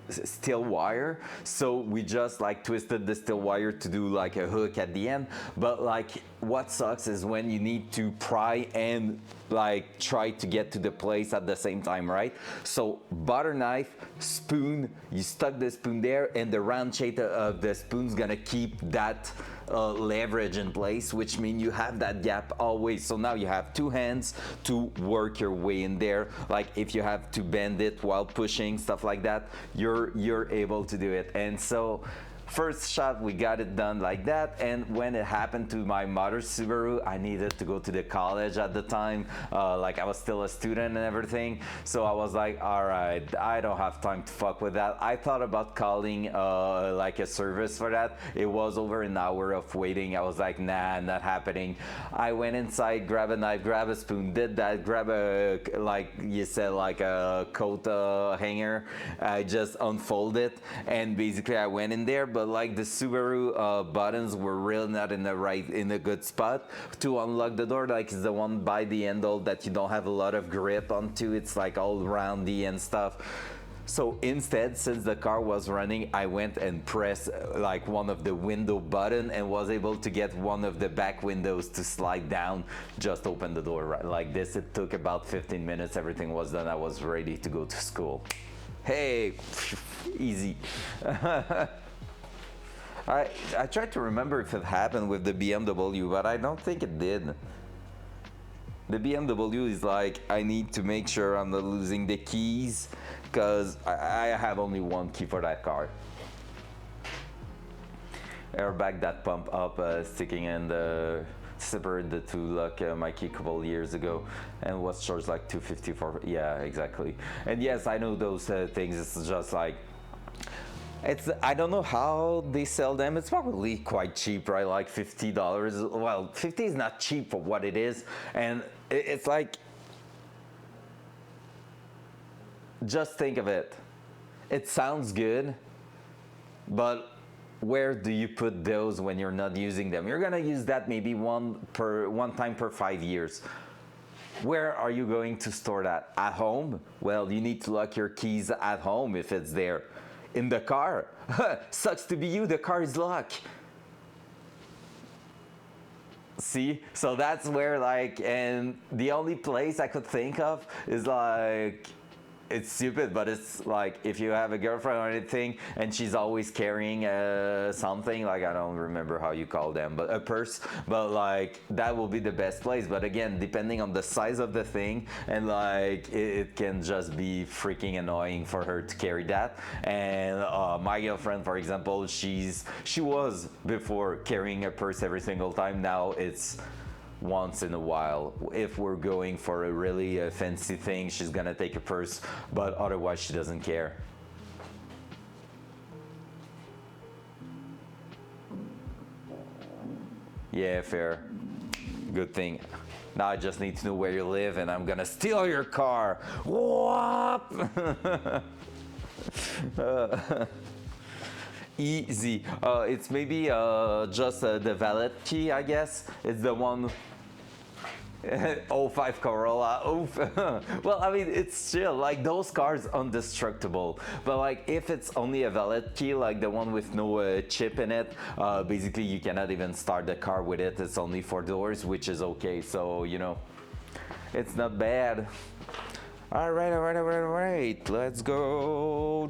steel wire, so we just like twisted the steel wire to do like a hook at the end. But like what sucks is when you need to pry and like try to get to the place at the same time, right? So butter knife, spoon, you stuck the spoon there, and the round shape of the spoon's gonna keep that leverage in place, which means you have that gap always. So now you have two hands to work your way in there. Like if you have to bend it while pushing, stuff like that, you're able to do it. And so first shot, we got it done like that. And when it happened to my mother's Subaru, I needed to go to the college at the time. Like I was still a student and everything. So I was like, all right, I don't have time to fuck with that. I thought about calling like a service for that. It was over an hour of waiting. I was like, nah, not happening. I went inside, grab a knife, grab a spoon, did that, grab a, like you said, like a coat hanger. I just unfolded it, and basically I went in there. But like the Subaru buttons were really not in a good spot to unlock the door. Like it's the one by the handle that you don't have a lot of grip onto. It's like all roundy and stuff. So instead, since the car was running, I went and pressed like one of the window button and was able to get one of the back windows to slide down, just open the door right like this. It took about 15 minutes. Everything was done. I was ready to go to school. Hey, easy. I tried to remember if it happened with the BMW, but I don't think it did. The BMW is like, I need to make sure I'm not losing the keys, because I have only one key for that car. Airbag that pump up, sticking in the separated the two lock my key a couple years ago, and was charged like $250 for, yeah, exactly. And yes, I know those things. It's just like, I don't know how they sell them. It's probably quite cheap, right? Like $50. Well, 50 is not cheap for what it is. And it's like, just think of it. It sounds good, but where do you put those when you're not using them? You're gonna use that maybe one time per 5 years. Where are you going to store that? At home? Well, you need to lock your keys at home if it's there. In the car, sucks to be you, the car is locked. See, so that's where like, and the only place I could think of is like, it's stupid, but it's like if you have a girlfriend or anything and she's always carrying something, like I don't remember how you call them, but a purse, but like that will be the best place. But again, depending on the size of the thing, and like it can just be freaking annoying for her to carry that. And my girlfriend, for example, she was before carrying a purse every single time. Now it's once in a while. If we're going for a really fancy thing, she's gonna take a purse, but otherwise she doesn't care. Yeah, fair. Good thing. Now I just need to know where you live and I'm gonna steal your car. Whoop! Easy. It's maybe just the valet key, I guess. It's the one. 05 Corolla. Oof. Well, I mean, it's still like those cars indestructible. But like if it's only a valet key, like the one with no chip in it, basically you cannot even start the car with it. It's only 4 doors, which is okay. So, you know, it's not bad. All right. Let's go.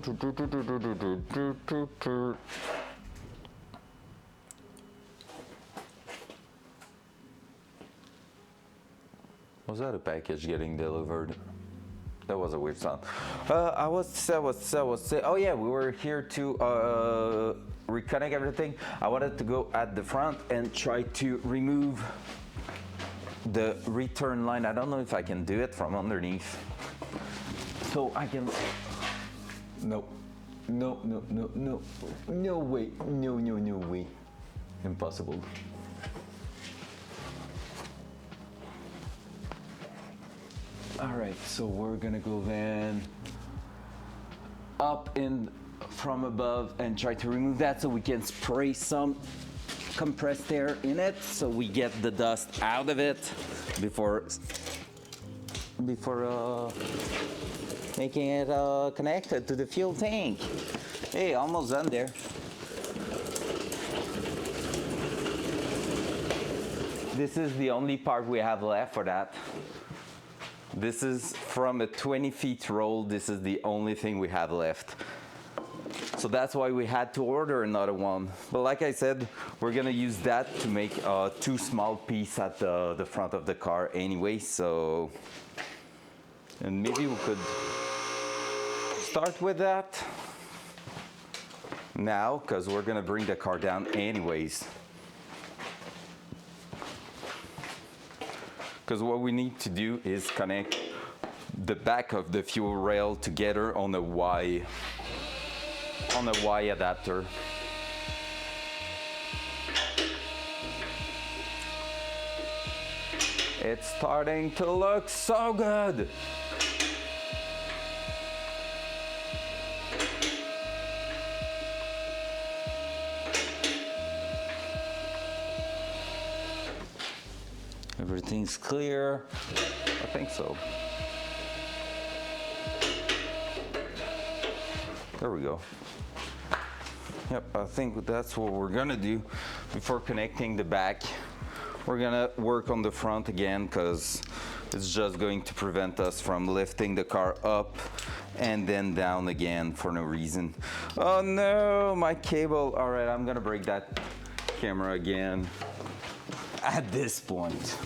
Was that a package getting delivered? That was a weird sound. I was saying, oh yeah, we were here to reconnect everything. I wanted to go at the front and try to remove the return line. I don't know if I can do it from underneath. So I can, no way, no way, impossible. All right, so we're gonna go then up in from above and try to remove that so we can spray some compressed air in it so we get the dust out of it before making it connected to the fuel tank. Hey, almost done there. This is the only part we have left for that. This is from a 20 feet roll. This is the only thing we have left. So that's why we had to order another one. But like I said, we're gonna use that to make two small pieces at the front of the car anyway. So, and maybe we could start with that now, because we're gonna bring the car down anyways. Because what we need to do is connect the back of the fuel rail together on a Y adapter. It's starting to look so good. Everything's clear. I think so. There we go. Yep, I think that's what we're gonna do before connecting the back. We're gonna work on the front again because it's just going to prevent us from lifting the car up and then down again for no reason. Oh no, my cable. All right, I'm gonna break that camera again. At this point,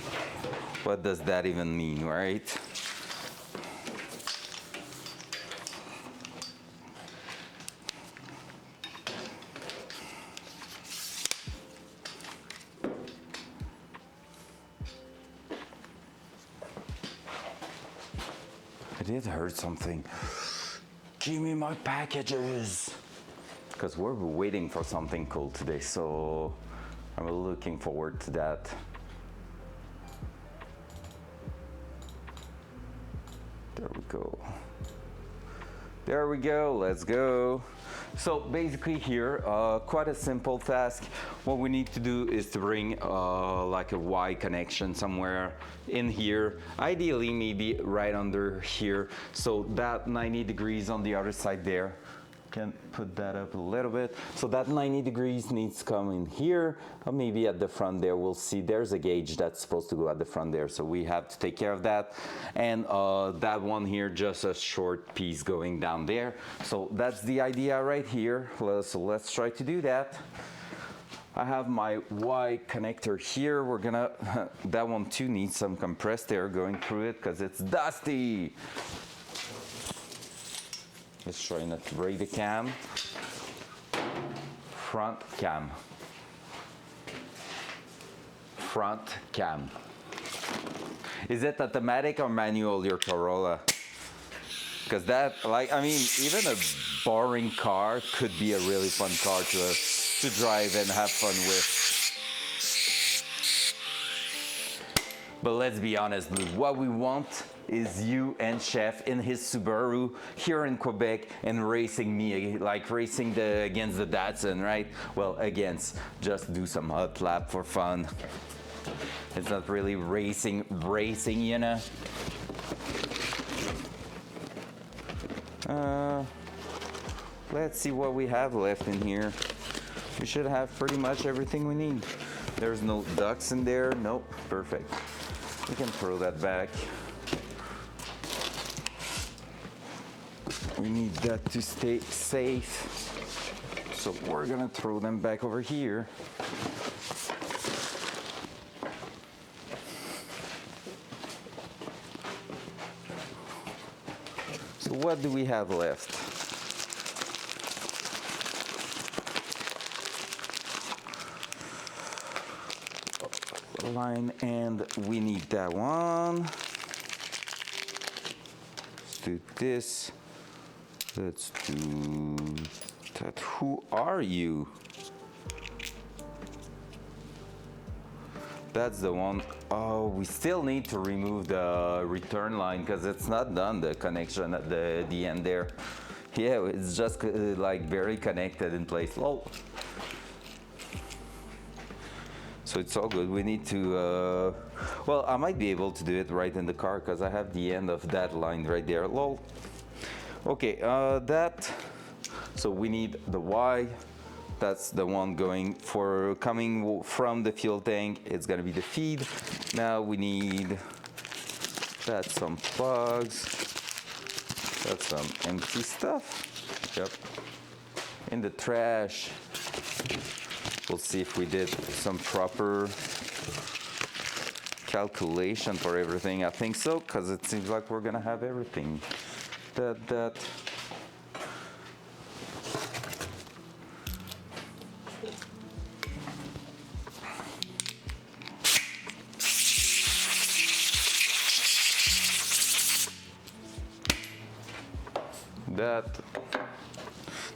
what does that even mean, right? I did heard something. Give me my packages. Because we're waiting for something cool today, so I'm looking forward to that. There we go. There we go, let's go. So basically here, quite a simple task. What we need to do is to bring like a Y connection somewhere in here. Ideally maybe right under here. So that 90 degrees on the other side there. Can put that up a little bit. So that 90 degrees needs to come in here, or maybe at the front there. We'll see there's a gauge that's supposed to go at the front there. So we have to take care of that. And that one here, just a short piece going down there. So that's the idea right here. So let's try to do that. I have my Y connector here. We're gonna, that one too needs some compressed air going through it because it's dusty. Let's try not to break the cam. Front cam. Front cam. Is it automatic or manual, your Corolla? Because that, like, I mean, even a boring car could be a really fun car to drive and have fun with. But let's be honest, Blue, what we want is you and Chef in his Subaru here in Quebec and racing me, like racing against the Datsun, right? Well, against, just do some hot lap for fun. It's not really racing, you know? Let's see what we have left in here. We should have pretty much everything we need. There's no ducks in there. Nope, perfect. We can throw that back. We need that to stay safe. So we're gonna throw them back over here. So what do we have left? Line, and we need that one. Let's do this. Let's do that. Who are you? That's the one. Oh, we still need to remove the return line because it's not done, the connection at the end there. Yeah, it's just like barely connected in place. Lol. So it's all good. We need to, well, I might be able to do it right in the car because I have the end of that line right there. Lol. Okay, that, so we need the Y, That's the one coming from the fuel tank. It's gonna be the feed. Now we need, that's some plugs. That's some empty stuff. Yep. In the trash. We'll see if we did some proper calculation for everything. I think so, because it seems like we're gonna have everything. That.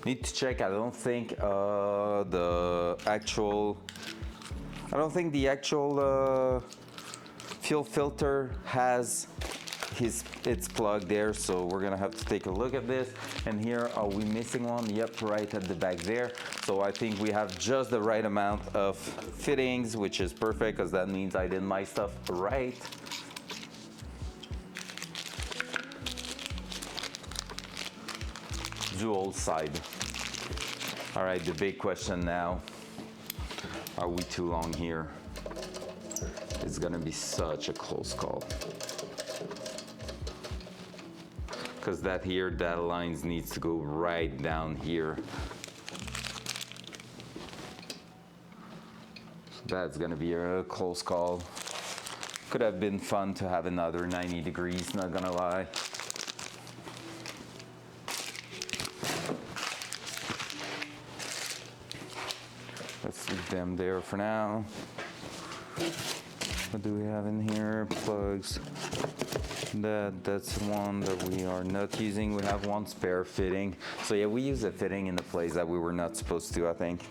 Need to check. I don't think the actual fuel filter has its plug there, so we're gonna have to take a look at this. And here, are we missing one? Yep, right at the back there. So I think we have just the right amount of fittings, which is perfect, because that means I did my stuff right. Dual side. All right, the big question now, are we too long here? It's gonna be such a close call. Because that lines needs to go right down here. So that's gonna be a close call. Could have been fun to have another 90 degrees, not gonna lie. Let's leave them there for now. What do we have in here? Plugs. That's one that we are not using. We have one spare fitting. So yeah, we use a fitting in a place that we were not supposed to, I think.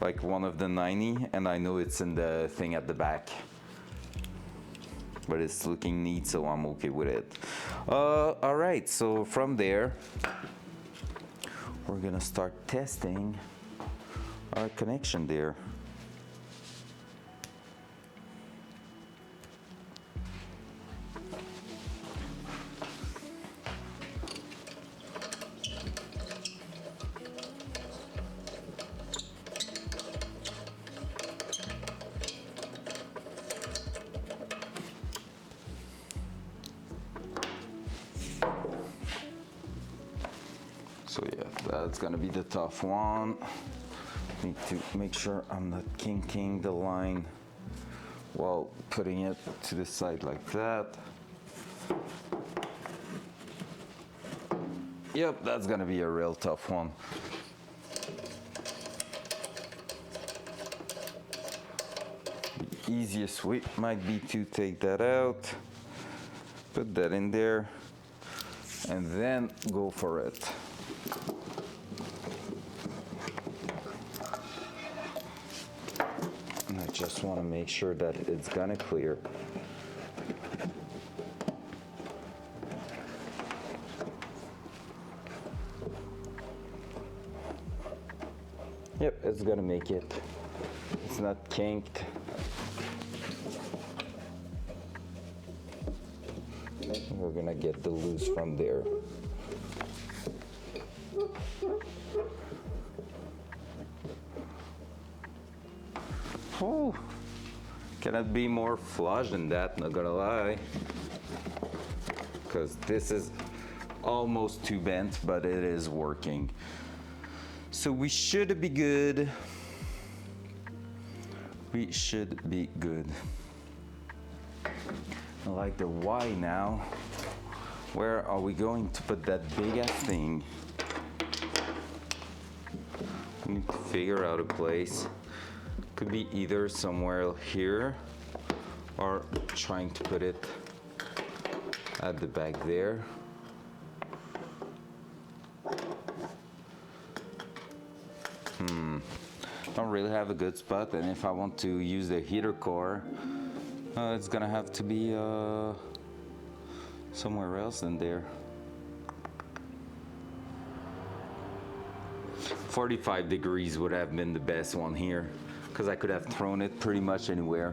Like one of the 90, and I know it's in the thing at the back. But it's looking neat, so I'm okay with it. All right, so from there, we're gonna start testing our connection there. So yeah, that's gonna be the tough one. Need to make sure I'm not kinking the line while putting it to the side like that. Yep, that's gonna be a real tough one. The easiest way might be to take that out, put that in there, and then go for it. And I just want to make sure that it's gonna clear. Yep, it's gonna make it. It's not kinked. We're gonna get the loose from there. Oh, cannot be more flush than that, not gonna lie. Because this is almost too bent, but it is working. So we should be good. We should be good. I like the Y now. Where are we going to put that big ass thing? We need to figure out a place. Could be either somewhere here or trying to put it at the back there. Don't really have a good spot, and if I want to use the heater core, it's gonna have to be somewhere else than there. 45 degrees would have been the best one here, because I could have thrown it pretty much anywhere.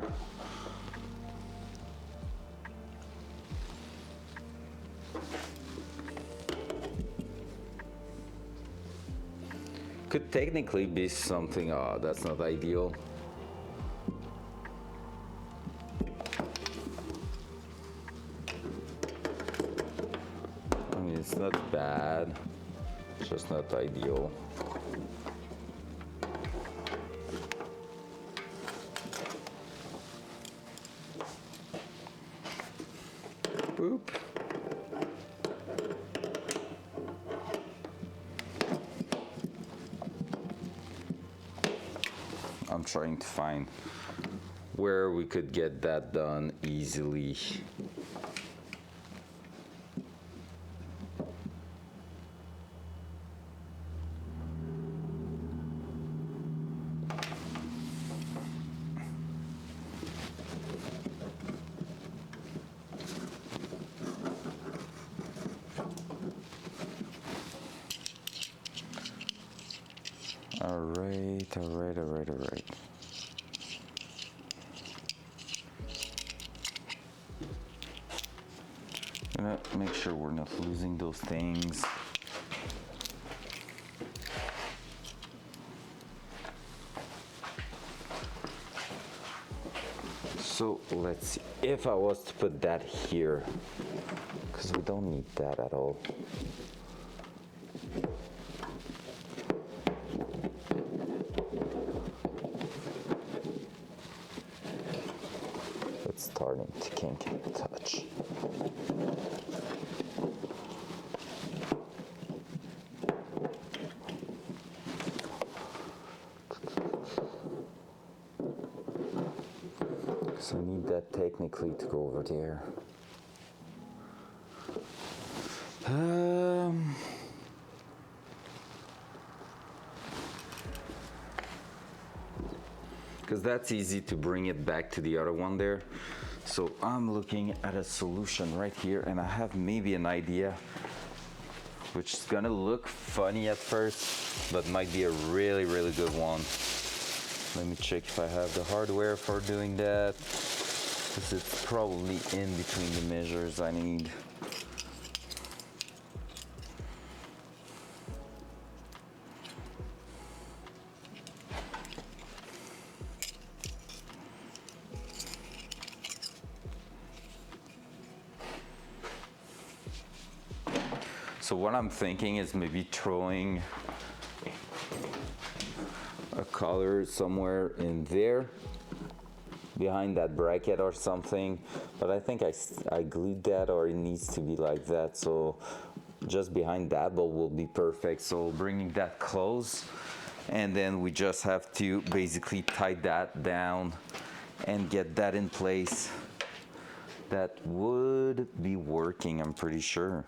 Could technically be something, that's not ideal. I mean, it's not bad, it's just not ideal. Boop. I'm trying to find where we could get that done easily. All right. Gonna make sure we're not losing those things. So let's see, if I was to put that here, because we don't need that at all. It's starting to kink a touch. So I need that technically to go over there. Because that's easy to bring it back to the other one there. So I'm looking at a solution right here, and I have maybe an idea, which is gonna look funny at first, but might be a really, really good one. Let me check if I have the hardware for doing that, because it's probably in between the measures I need. So what I'm thinking is maybe throwing a color somewhere in there behind that bracket or something, but I think I glued that, or it needs to be like that, so just behind that bulb will be perfect. So bringing that close, and then we just have to basically tie that down and get that in place. That would be working, I'm pretty sure.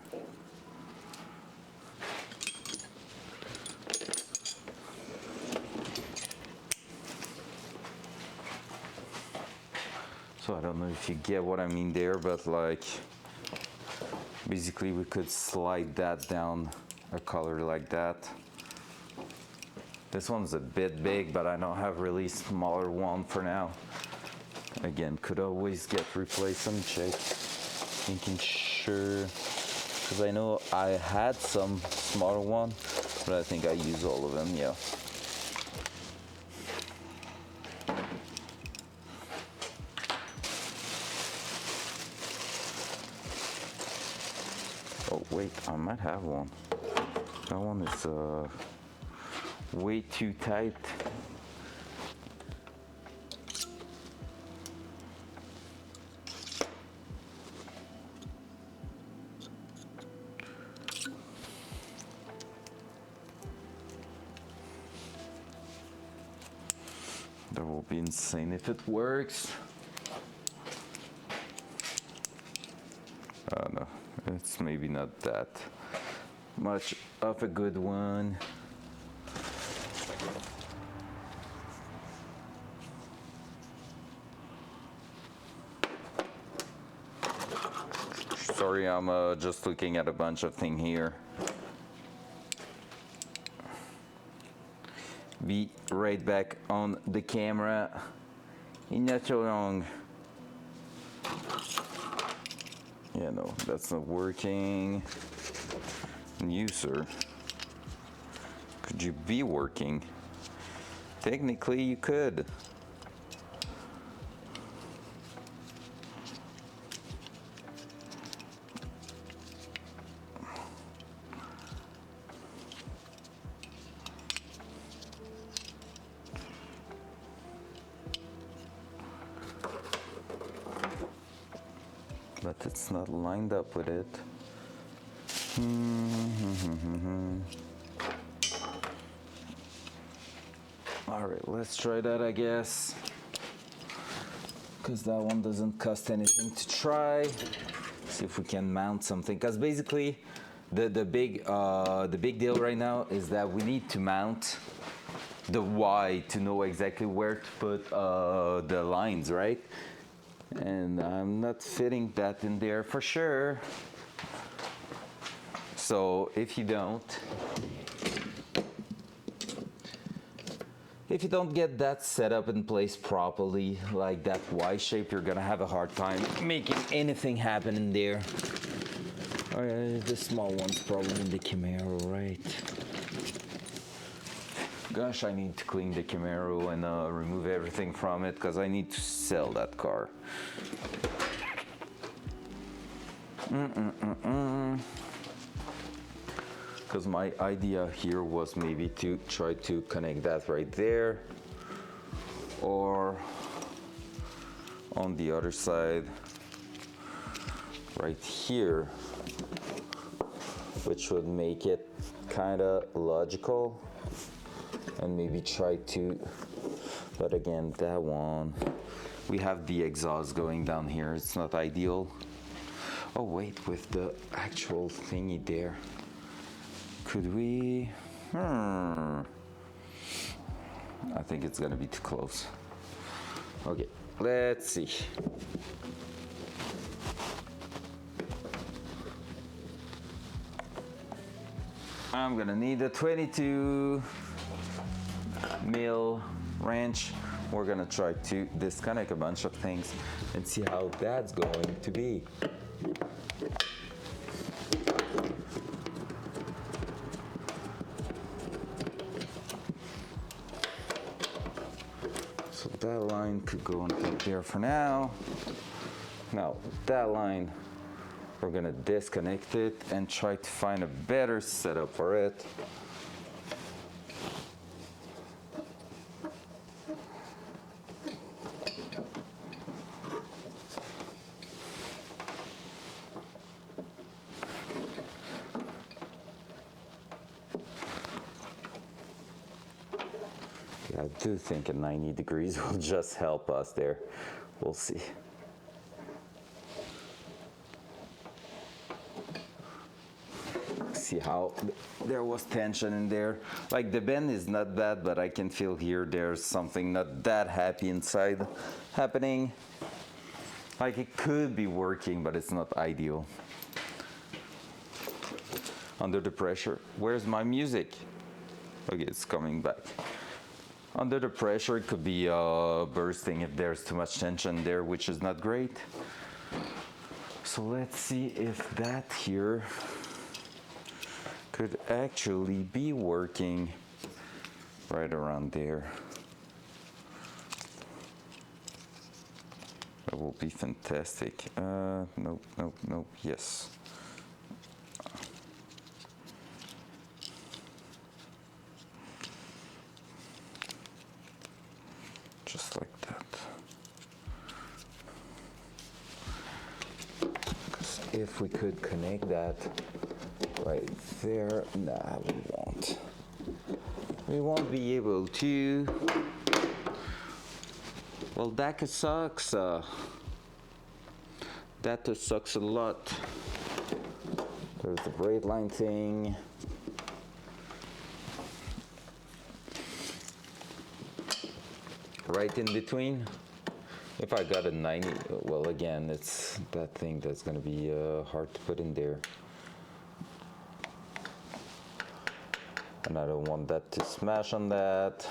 So I don't know if you get what I mean there, but like basically we could slide that down a color like that. This one's a bit big, but I don't have really smaller one for now. Again, could always get replaced. Let me check, making sure, because I know I had some smaller one, but I think I use all of them, yeah. Oh wait, I might have one. That one is way too tight. That will be insane if it works. No, it's maybe not that much of a good one. Sorry, I'm just looking at a bunch of things here. Be right back on the camera in not so long. Yeah, no, that's not working. And you, sir, Could you be working? Technically, you could. But it's not lined up with it. All right, let's try that, I guess. Because that one doesn't cost anything to try. See if we can mount something. Because basically, the big deal right now is that we need to mount the Y to know exactly where to put the lines, right? And I'm not fitting that in there for sure. So if you don't get that set up in place properly, like that Y shape, you're gonna have a hard time making anything happen in there. All right, the small one's probably in the Camaro, right? Gosh, I need to clean the Camaro and remove everything from it because I need to sell that car. Because my idea here was maybe to try to connect that right there or on the other side right here, which would make it kind of logical. And maybe try to, but again, that one, we have the exhaust going down here. It's not ideal. Oh wait, with the actual thingy there, could we? I think it's gonna be too close. Okay, let's see. I'm gonna need a 22 mil wrench. We're gonna try to disconnect a bunch of things and see how that's going to be. So that line could go on there for now. Now that line, we're gonna disconnect it and try to find a better setup for it. I do think a 90 degrees will just help us there. We'll see. See how there was tension in there. Like the bend is not bad, but I can feel here there's something not that happy inside happening. Like it could be working, but it's not ideal. Under the pressure, where's my music? Okay, it's coming back. Under the pressure, it could be bursting if there's too much tension there, which is not great. So let's see if that here could actually be working right around there. That will be fantastic. Nope, yes. Just like that. Because if we could connect that right there, nah, we won't. We won't be able to. Well, that sucks. That sucks a lot. There's the braid line thing. Right in between. If I got a 90, well, again, it's that thing that's gonna be hard to put in there. And I don't want that to smash on that.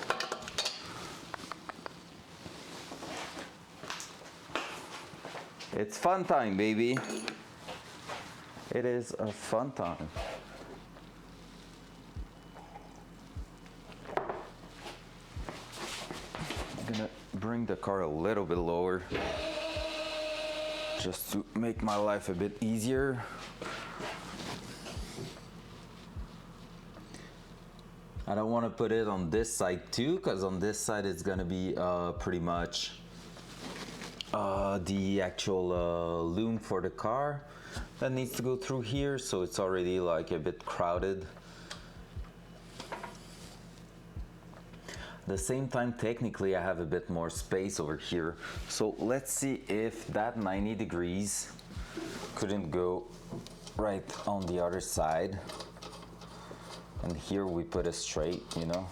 It's fun time, baby. It is a fun time. bring the car a little bit lower just to make my life a bit easier. I don't want to put it on this side too, because on this side it's gonna be pretty much the actual loom for the car that needs to go through here, so it's already like a bit crowded. At the same time, technically I have a bit more space over here, so let's see if that 90 degrees couldn't go right on the other side, and here we put it straight, you know.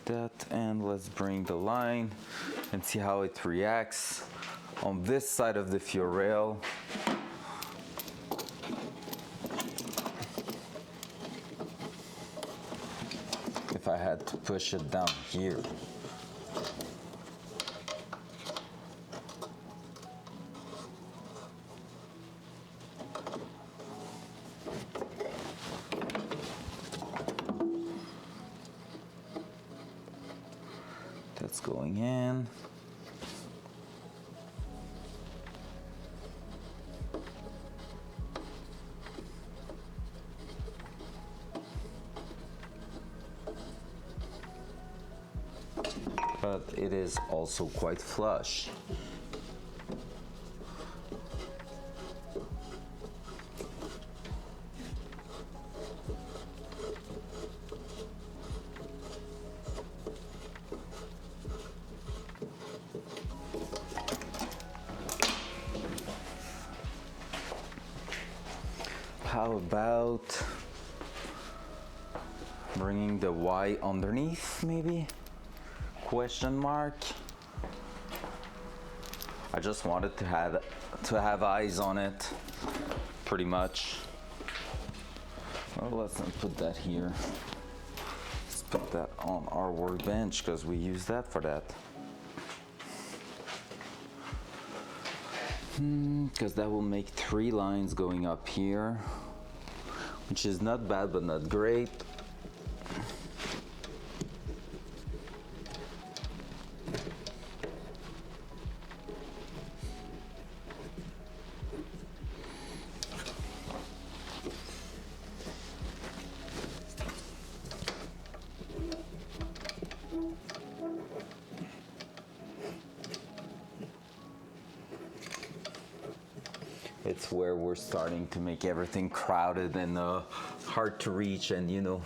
That, and let's bring the line and see how it reacts on this side of the fuel rail. If I had to push it down here. That's going in. But it is also quite flush. How about bringing the Y underneath, maybe? Question mark. I just wanted to have eyes on it, pretty much. Well, let's not put that here. Let's put that on our workbench because we use that for that. Because that will make 3 lines going up here, which is not bad but not great. It's where we're starting to make everything crowded and hard to reach, and you know,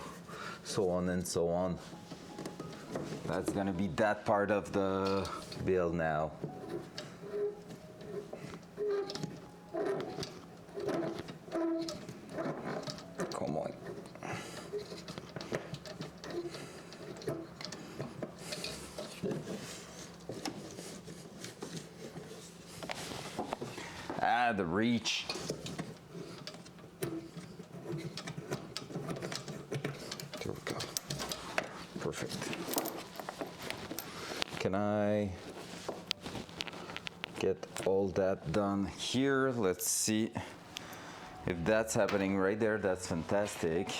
so on and so on. That's gonna be that part of the build now. Come on. The reach. There we go. Perfect. Can I get all that done here? Let's see if that's happening right there. That's fantastic.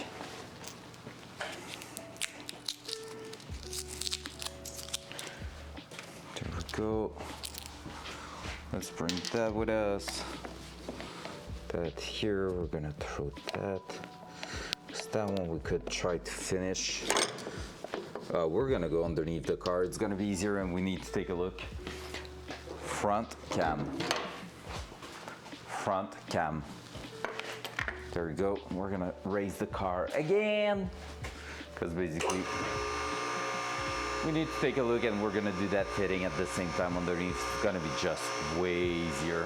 There we go. Let's bring that with us. That here, we're gonna throw that. So that one we could try to finish. We're gonna go underneath the car. It's gonna be easier, and we need to take a look. Front cam. Front cam. There we go. We're gonna raise the car again, because basically we need to take a look, and we're gonna do that fitting at the same time underneath. It's gonna be just way easier.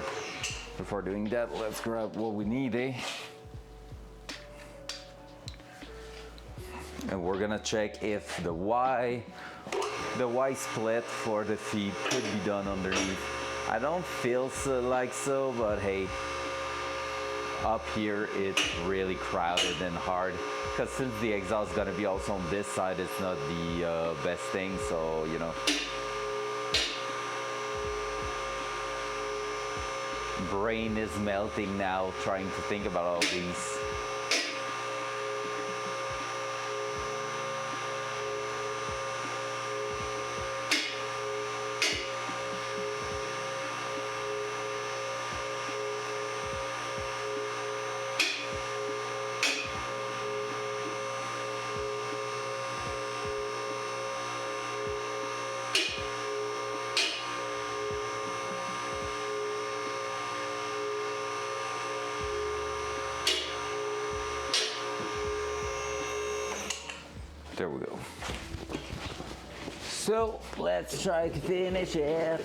Before doing that, let's grab what we need, eh? And we're gonna check if the Y split for the feet could be done underneath. I don't feel so, but hey, up here it's really crowded and hard, because since the exhaust is gonna be also on this side, it's not the best thing, so you know. Brain is melting now trying to think about all these. There we go. So let's try to finish it.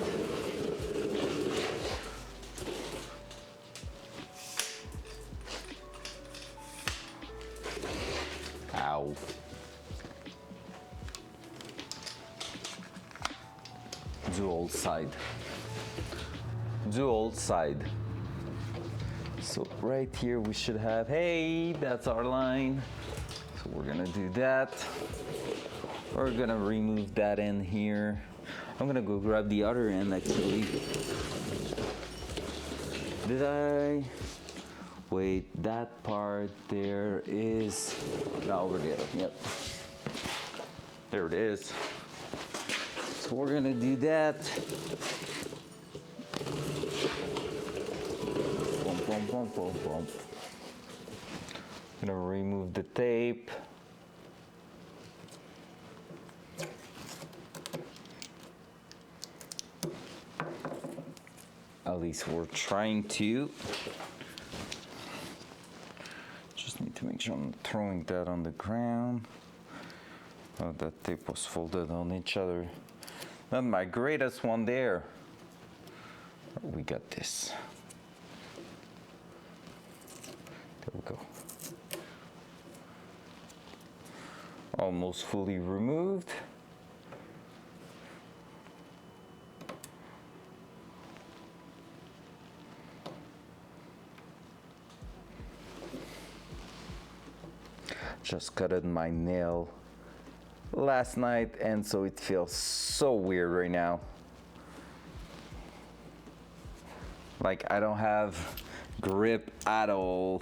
Ow. Dual side. Dual side. So right here we should have, hey, that's our line. So we're gonna do that. We're gonna remove that in here. I'm gonna go grab the other end actually. Did I? Wait, that part there is, no, over there, yep. There it is. So we're gonna do that. Boom, boom, boom, boom, boom. Gonna remove the tape. At least we're trying to. Just need to make sure I'm not throwing that on the ground. Oh, that tape was folded on each other. Not my greatest one there. We got this. There we go. Almost fully removed. Just cut my nail last night, and so it feels so weird right now. Like I don't have grip at all.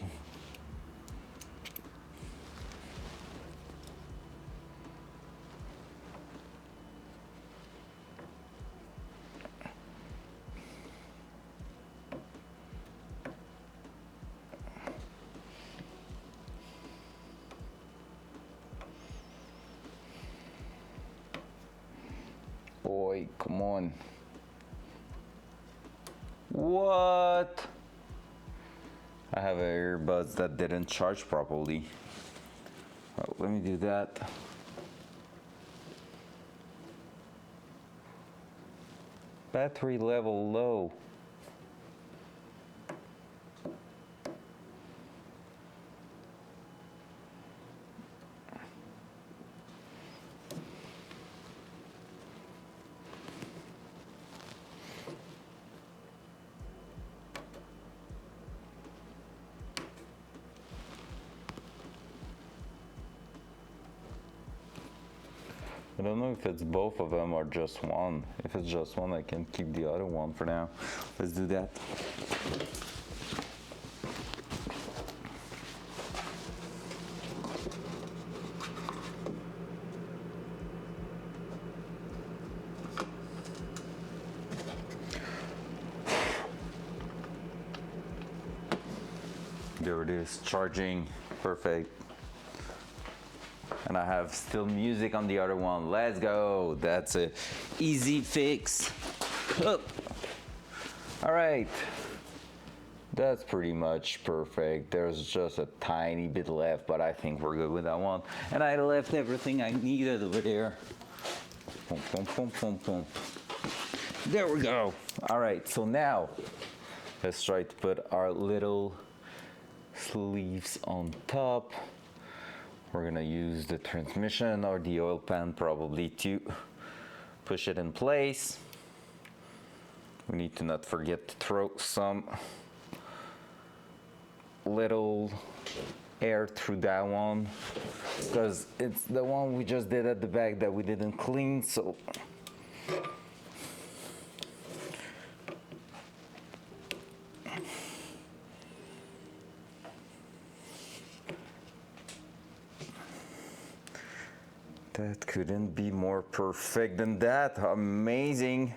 Boy, come on. What? I have earbuds that didn't charge properly. Oh, let me do that. Battery level low. I don't know if it's both of them or just one. If it's just one, I can keep the other one for now. Let's do that. There it is, charging, perfect. And I have still music on the other one. Let's go. That's a easy fix. All right. That's pretty much perfect. There's just a tiny bit left, but I think we're good with that one. And I left everything I needed over there. Boom, boom, boom, boom, boom. There we go. All right, so now let's try to put our little sleeves on top. We're gonna use the transmission or the oil pan probably to push it in place. We need to not forget to throw some little air through that one because it's the one we just did at the back that we didn't clean, so that couldn't be more perfect than that. Amazing.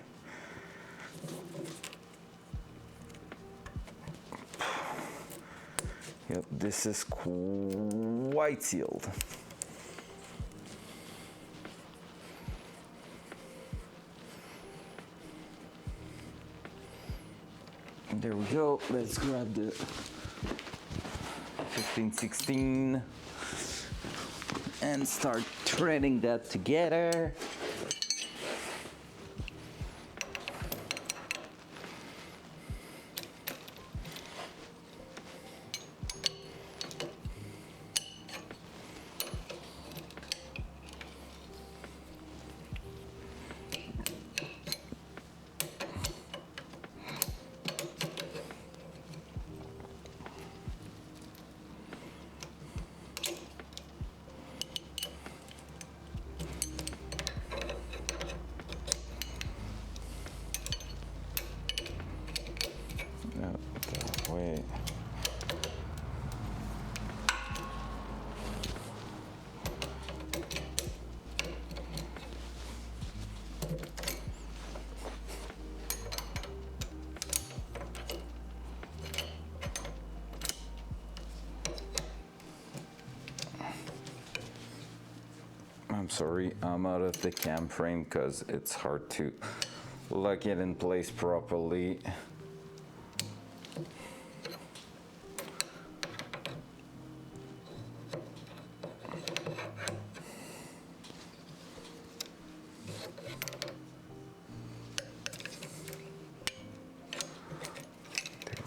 Yep, this is quite sealed. There we go. Let's grab the 15-16 and start threading that together. That way. I'm sorry, I'm out of the cam frame because it's hard to lock it in place properly.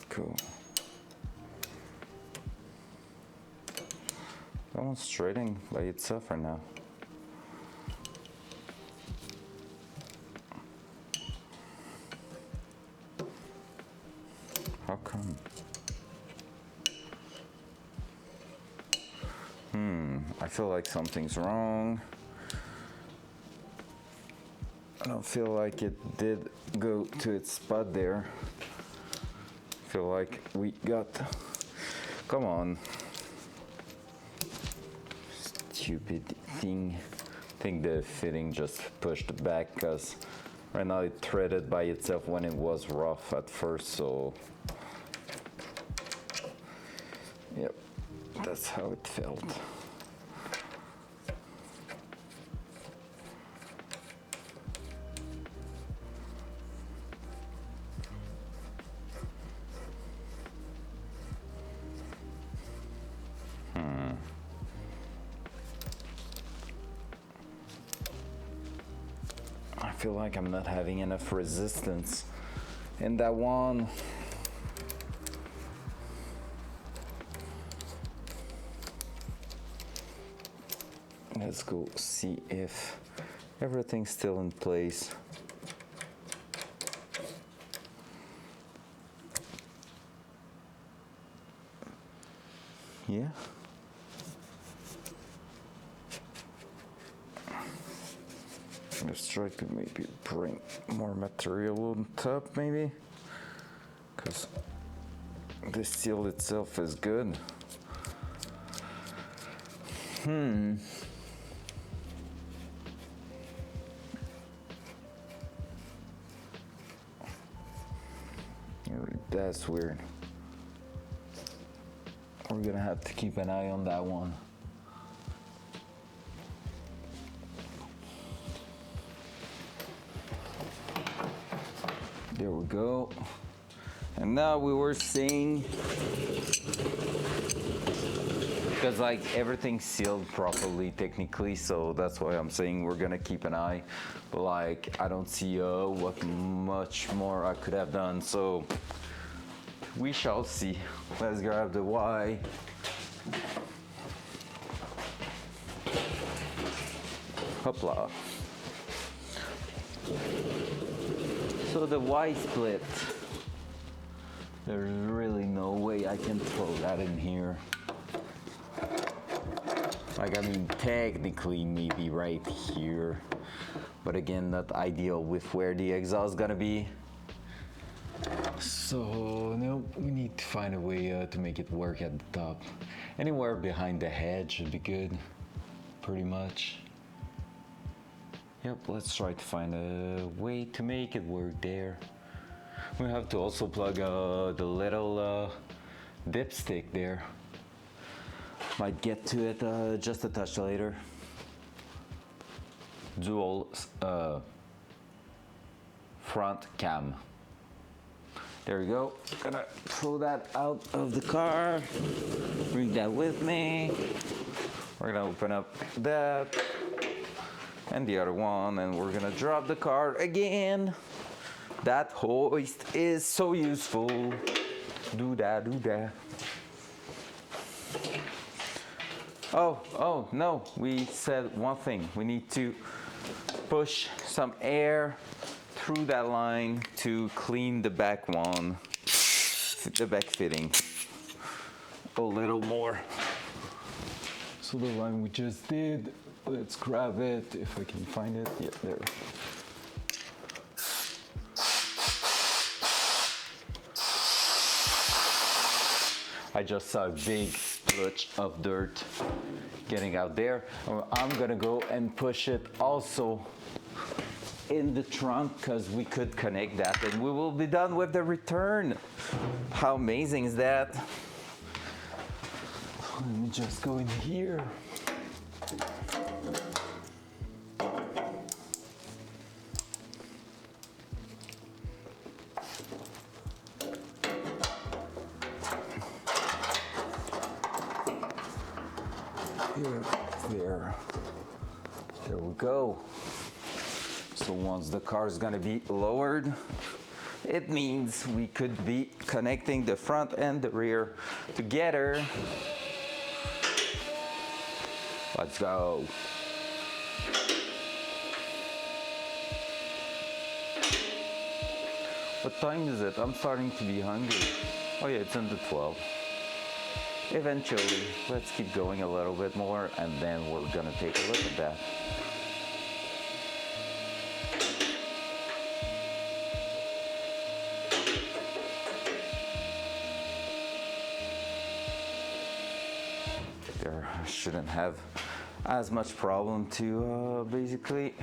Cool. That one's threading by itself right now. How come? I feel like something's wrong. I don't feel like it did go to its spot there. Feel like we got, come on, stupid thing. I think the fitting just pushed back because right now it threaded by itself when it was rough at first, so yep, that's how it felt. I feel like I'm not having enough resistance in that one. Let's go see if everything's still in place. Yeah. Let's try to maybe bring more material on top, maybe, because the seal itself is good. That's weird. We're gonna have to keep an eye on that one. There we go. And now we were seeing, because like everything's sealed properly technically, so that's why I'm saying we're gonna keep an eye. But like I don't see what much more I could have done, so we shall see. Let's grab the Y. Hopla. So the Y split. There's really no way I can throw that in here. Like, I mean, technically maybe right here, but again, not ideal with where the exhaust is gonna be. So no, we need to find a way to make it work at the top. Anywhere behind the hedge would be good, pretty much. Yep, let's try to find a way to make it work there. We have to also plug the little dipstick there. Might get to it just a touch later. Dual front cam. There we go. Gonna throw that out of the car. Bring that with me. We're gonna open up that and the other one, and we're gonna drop the car again. That hoist is so useful. Do that, do that. Oh, no, we said one thing. We need to push some air through that line to clean the back one, the back fitting a little more. So the line we just did, let's grab it if I can find it. Yeah, there. I just saw a big splotch of dirt getting out there. I'm gonna go and push it also in the trunk because we could connect that and we will be done with the return. How amazing is that? Let me just go in here. There we go. So once the car is gonna be lowered, it means we could be connecting the front and the rear together. Let's go. What time is it? I'm starting to be hungry. Oh yeah, it's into 12. Eventually, let's keep going a little bit more and then we're gonna take a look at that. There shouldn't have as much problem to basically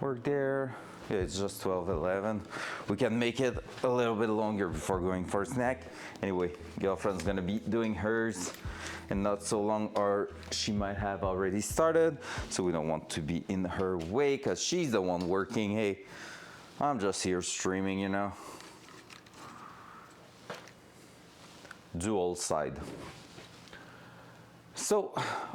work there. Yeah, it's just 12:11. We can make it a little bit longer before going for a snack. Anyway, girlfriend's gonna be doing hers and not so long, or she might have already started. So we don't want to be in her way because she's the one working. Hey, I'm just here streaming, you know. Dual side. So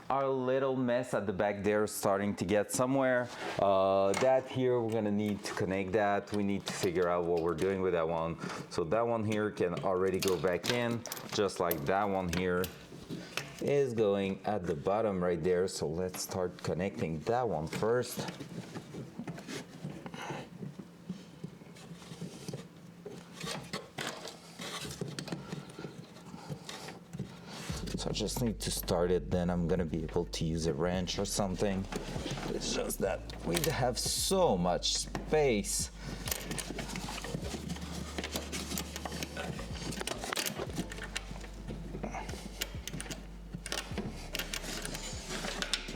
our little mess at the back there is starting to get somewhere. That here, we're gonna need to connect that. We need to figure out what we're doing with that one. So that one here can already go back in, just like that one here is going at the bottom right there. So let's start connecting that one first. So I just need to start it, then I'm gonna be able to use a wrench or something. It's just that we have so much space.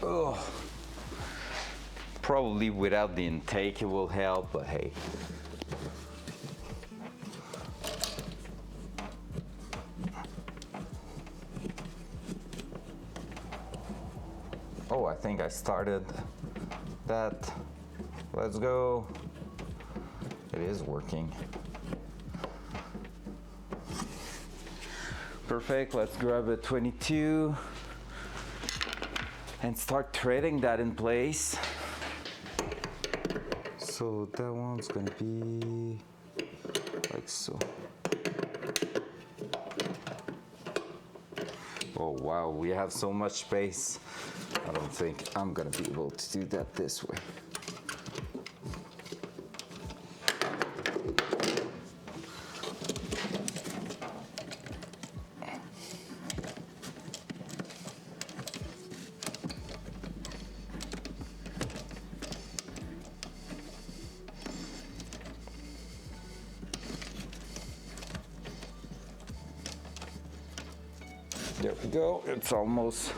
Oh, probably without the intake it will help, but hey. Oh, I think I started that. Let's go. It is working. Perfect, let's grab a 22 and start threading that in place. So that one's gonna be like so. Oh wow, we have so much space. I don't think I'm gonna be able to do that this way. There we go. It's almost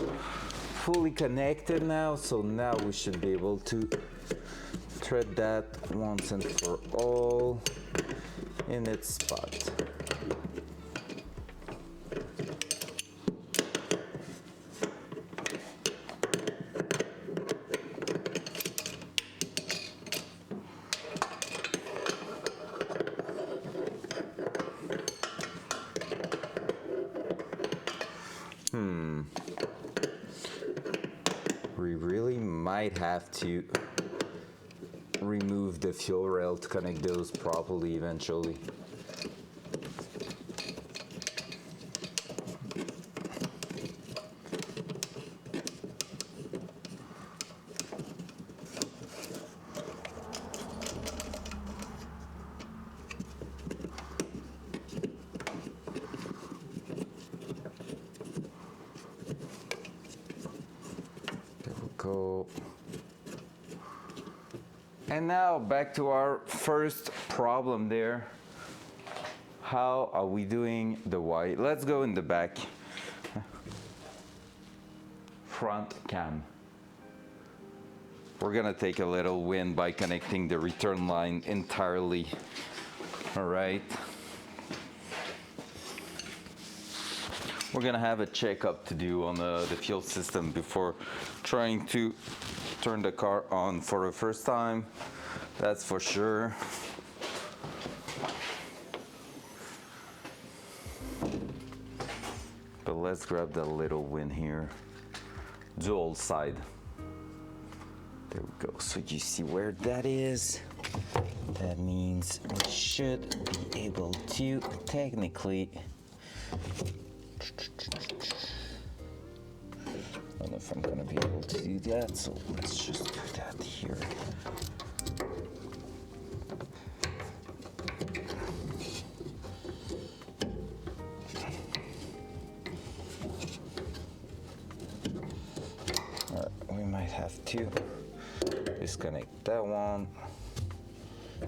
fully connected now, so now we should be able to thread that once and for all in its spot. We really might have to remove the fuel rail to connect those properly eventually. Go. And now back to our first problem there. How are we doing the white? Let's go in the back. Front cam. We're gonna take a little win by connecting the return line entirely. All right. We're gonna have a checkup to do on the fuel system before trying to turn the car on for the first time. That's for sure. But let's grab the little win here. Dual side. There we go. So you see where that is? That means we should be able to technically. I don't know if I'm gonna be able to do that, so let's just do that here. Alright, we might have to disconnect that one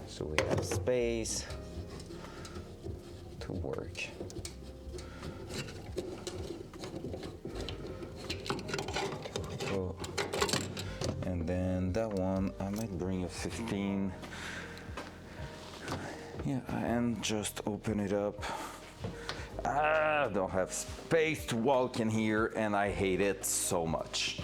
so we have space to work. And then that one, I might bring a 15. Yeah, and just open it up. I don't have space to walk in here, and I hate it so much.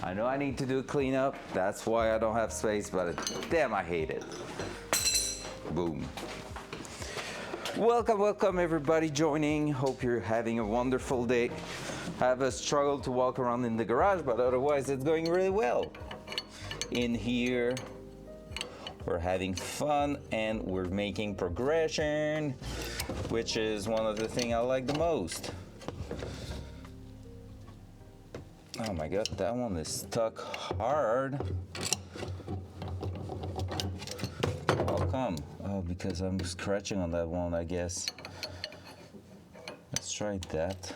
I know I need to do a cleanup. That's why I don't have space, but damn, I hate it. Boom. Welcome everybody joining. Hope you're having a wonderful day. Have a struggle to walk around in the garage, but otherwise it's going really well. In here, we're having fun and we're making progression, which is one of the things I like the most. Oh my god, that one is stuck hard. How come? Oh, because I'm scratching on that one, I guess. Let's try that.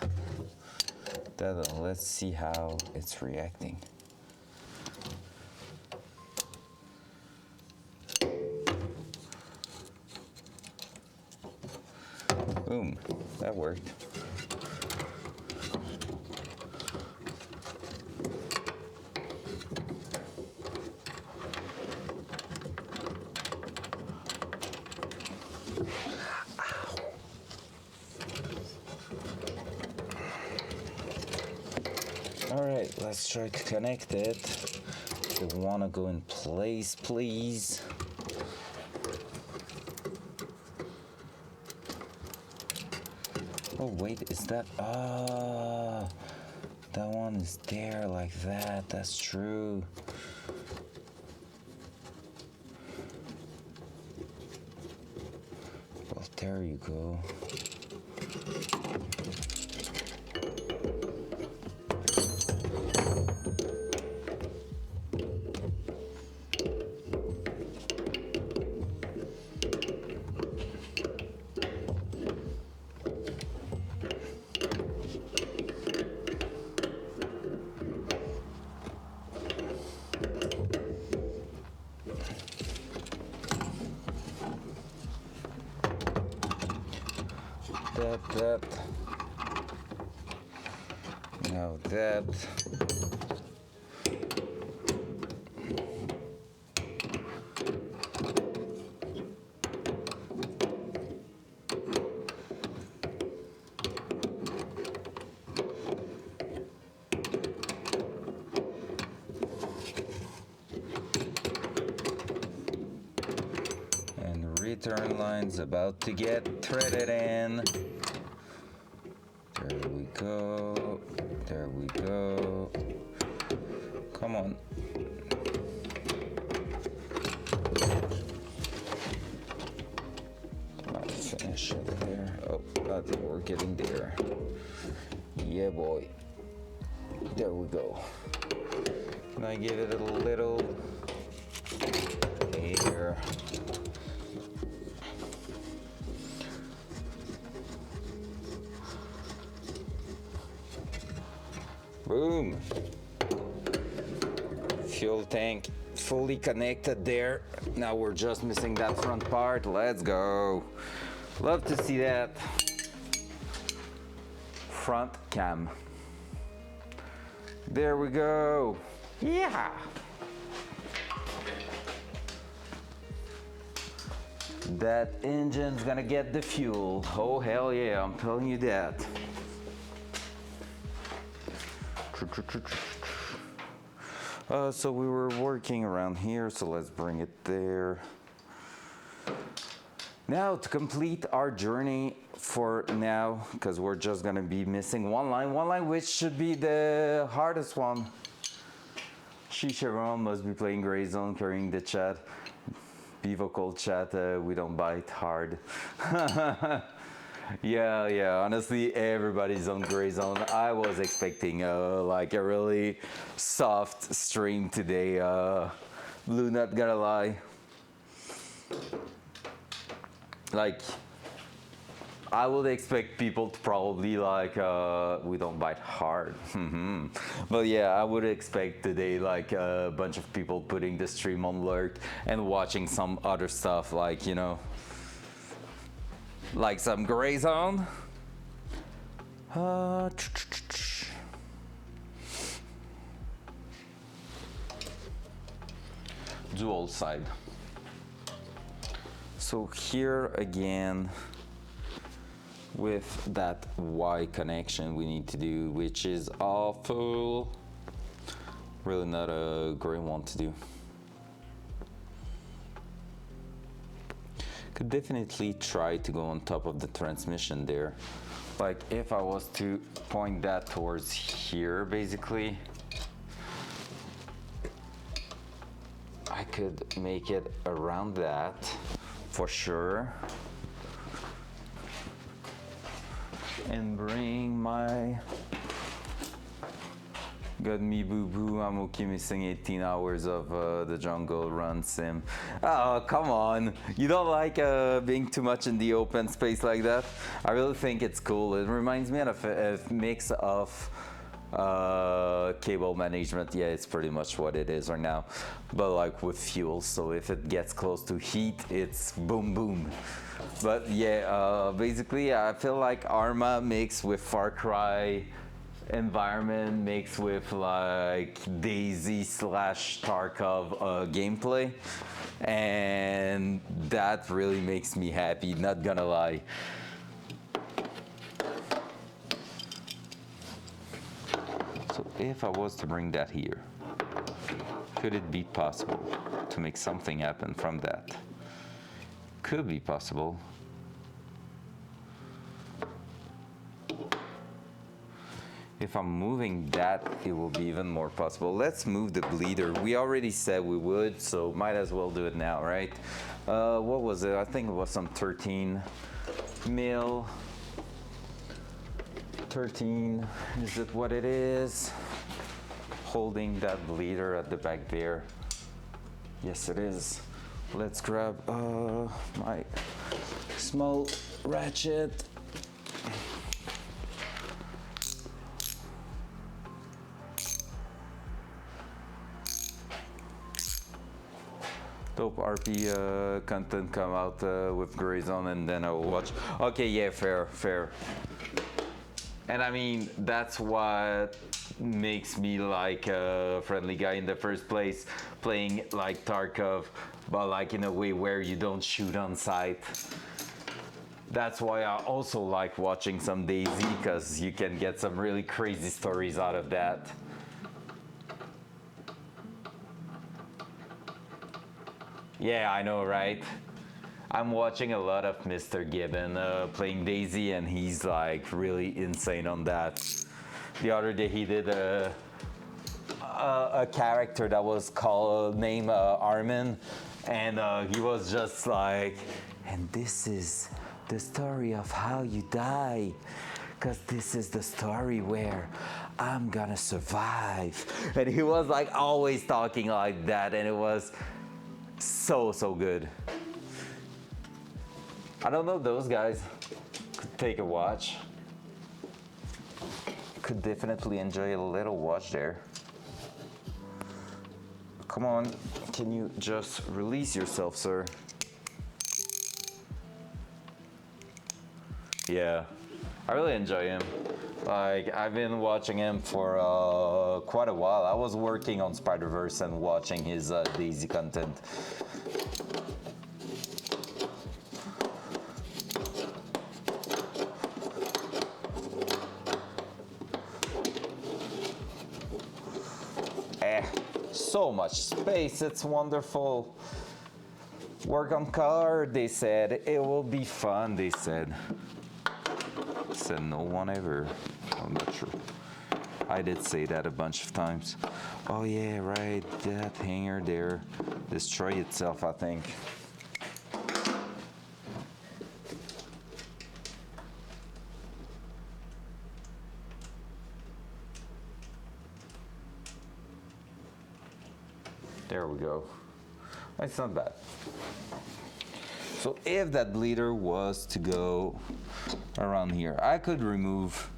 Let's see how it's reacting. Boom, that worked. All right, let's try to connect it. You wanna go in place, please? Oh wait, is that, that one is there like that, that's true. Well, there you go. That. Now that. And return line's about to get threaded in. There we go. There we go. Come on. Not finish it there. Oh, I think we're getting there. Yeah, boy. There we go. Can I give it a little air? Boom. Fuel tank fully connected there. Now we're just missing that front part. Let's go. Love to see that. Front cam. There we go. Yeah. That engine's gonna get the fuel. Oh, hell yeah, I'm telling you that. So we were working around here, so let's bring it there. Now to complete our journey for now, because we're just gonna be missing one line which should be the hardest one. Chevron must be playing Gray Zone, carrying the chat. Be vocal chat, we don't bite hard. Yeah, honestly, everybody's on Gray Zone. I was expecting like a really soft stream today. Blue, not gonna lie. Like, I would expect people to probably like, we don't bite hard. But yeah, I would expect today like a bunch of people putting the stream on lurk and watching some other stuff, like, you know, like some Gray Zone. Dual side. So here again, with that Y connection we need to do, which is awful. Really not a great one to do. Could definitely try to go on top of the transmission there. Like if I was to point that towards here, basically, I could make it around that for sure. And bring my got me boo boo. I'm okay missing 18 hours of the jungle run sim. Oh, come on. You don't like being too much in the open space like that? I really think it's cool. It reminds me of a mix of cable management. Yeah, it's pretty much what it is right now, but like with fuel. So if it gets close to heat, it's boom boom. But yeah, basically I feel like Arma mixed with Far Cry environment mixed with like Daisy / Tarkov gameplay, and that really makes me happy, not gonna lie. So if I was to bring that here, could it be possible to make something happen from that? Could be possible. If I'm moving that, it will be even more possible. Let's move the bleeder. We already said we would, so might as well do it now, right? What was it? I think it was some 13 mil. 13, is it what it is? Holding that bleeder at the back there. Yes, it is. Let's grab my small ratchet. Dope RP content come out with Gray Zone, and then I will watch. Okay, yeah, fair. And I mean, that's what makes me like a friendly guy in the first place, playing like Tarkov, but like in a way where you don't shoot on sight. That's why I also like watching some DayZ, because you can get some really crazy stories out of that. Yeah, I know, right? I'm watching a lot of Mr. Gibbon playing DayZ, and he's like really insane on that. The other day he did a character that was called named Armin, and he was just like, and this is the story of how you die, because this is the story where I'm gonna survive. And he was like always talking like that, and it was so good. I don't know, those guys could take a watch. Could definitely enjoy a little watch there. Come on, can you just release yourself, sir? Yeah, I really enjoy him. Like, I've been watching him for quite a while. I was working on Spider-Verse and watching his DayZ content. So much space, it's wonderful. Work on color, they said. It will be fun, they said. Said no one ever. I'm not sure. I did say that a bunch of times. Oh yeah, right, that hanger there. Destroy itself, I think. There we go. It's not bad. So if that bleeder was to go around here, I could remove.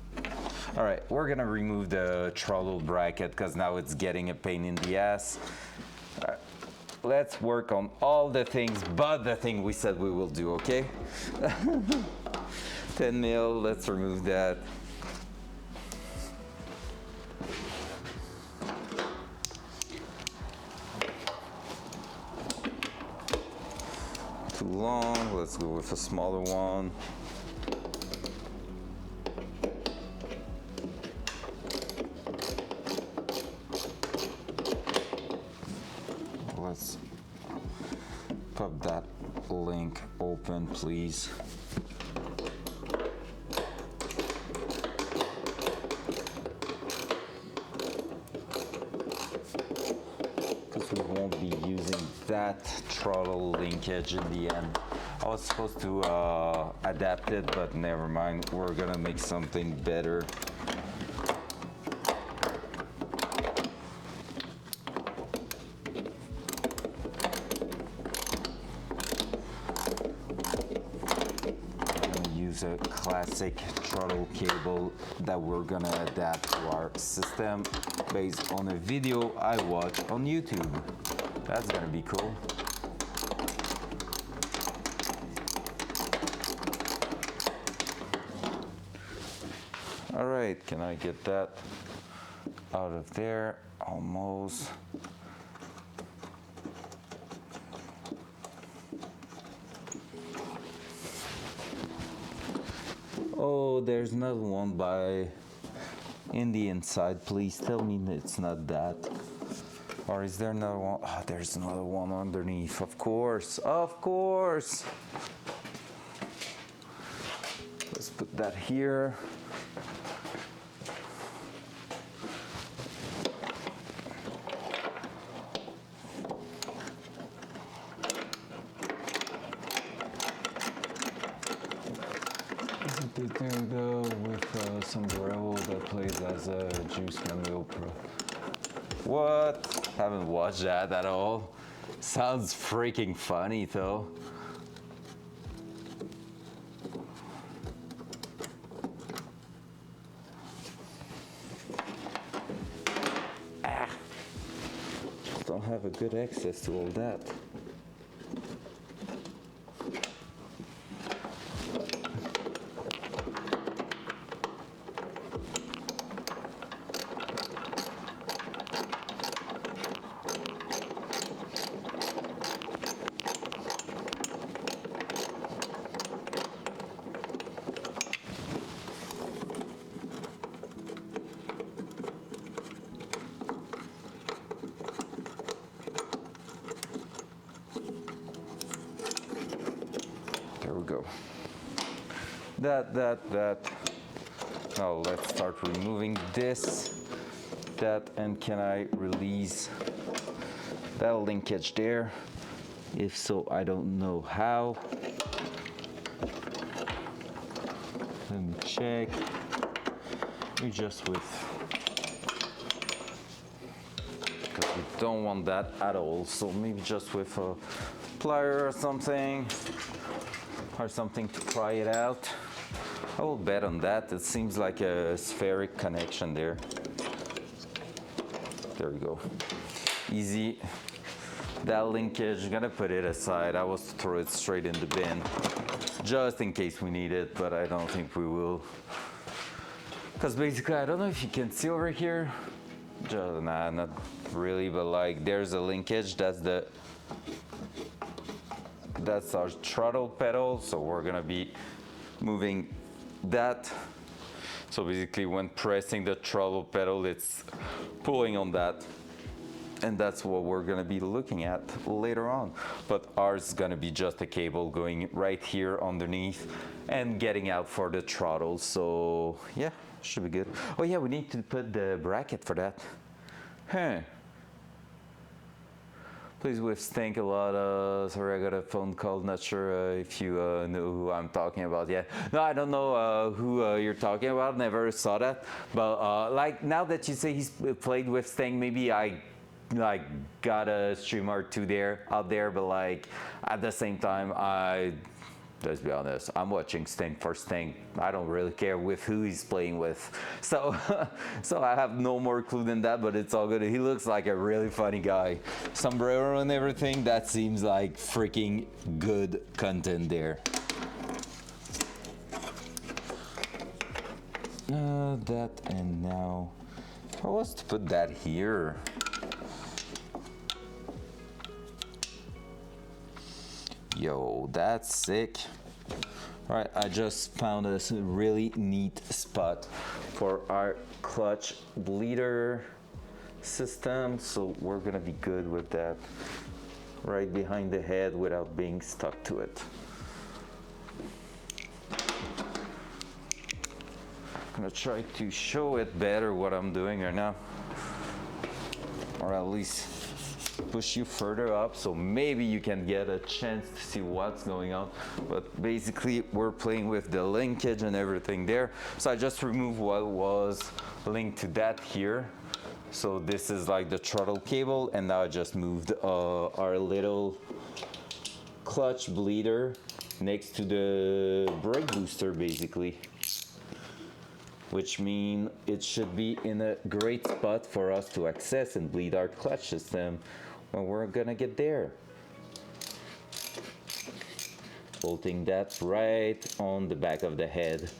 All right, we're gonna remove the throttle bracket because now it's getting a pain in the ass. All right, let's work on all the things but the thing we said we will do, okay? 10 mil, let's remove that. Too long, let's go with a smaller one. Let's pop that link open, please. Because we won't be using that throttle linkage in the end. I was supposed to adapt it, but never mind. We're gonna make something better. A classic throttle cable that we're gonna adapt to our system based on a video I watched on YouTube. That's gonna be cool. All right, can I get that out of there? Almost. Oh, there's another one by in the inside. Please tell me it's not that. Or is there another one? Oh, there's another one underneath. Of course, of course. Let's put that here. There we go with some gravel that plays as a Juice Cameo Pro. What? Haven't watched that at all. Sounds freaking funny though. Just don't have a good access to all that. There we go. That. Now let's start removing this, that, and can I release that linkage there? If so, I don't know how. Let me check. We just with, because we don't want that at all. So maybe just with a plier or something to pry it out. I will bet on that. It seems like a spheric connection there. There we go. Easy. That linkage, gonna put it aside. I was to throw it straight in the bin, just in case we need it, but I don't think we will. Because basically, I don't know if you can see over here. Nah, not really, but like there's a linkage. That's our throttle pedal. So we're gonna be moving that. So basically, when pressing the throttle pedal, it's pulling on that. And that's what we're gonna be looking at later on. But ours is gonna be just a cable going right here underneath and getting out for the throttle. So yeah, should be good. Oh yeah, we need to put the bracket for that. Huh. Please withstand a lot. Sorry, I got a phone call. Not sure if you know who I'm talking about yet. No, I don't know who you're talking about. Never saw that. But like now that you say he's played with Sting, maybe I like got a stream or two out there. But like at the same time, let's be honest, I'm watching Sting for Sting. I don't really care with who he's playing with. So, so I have no more clue than that, but it's all good. He looks like a really funny guy. Sombrero and everything, that seems like freaking good content there. That, and now, if I was to put that here, yo, that's sick. All right, I just found a really neat spot for our clutch bleeder system. So we're gonna be good with that right behind the head without being stuck to it. I'm gonna try to show it better what I'm doing right now. Or at least push you further up so maybe you can get a chance to see what's going on. But basically we're playing with the linkage and everything there. So I just removed what was linked to that here. So this is like the throttle cable, and now I just moved our little clutch bleeder next to the brake booster basically, which means it should be in a great spot for us to access and bleed our clutch system when we're gonna get there. Bolting that right on the back of the head.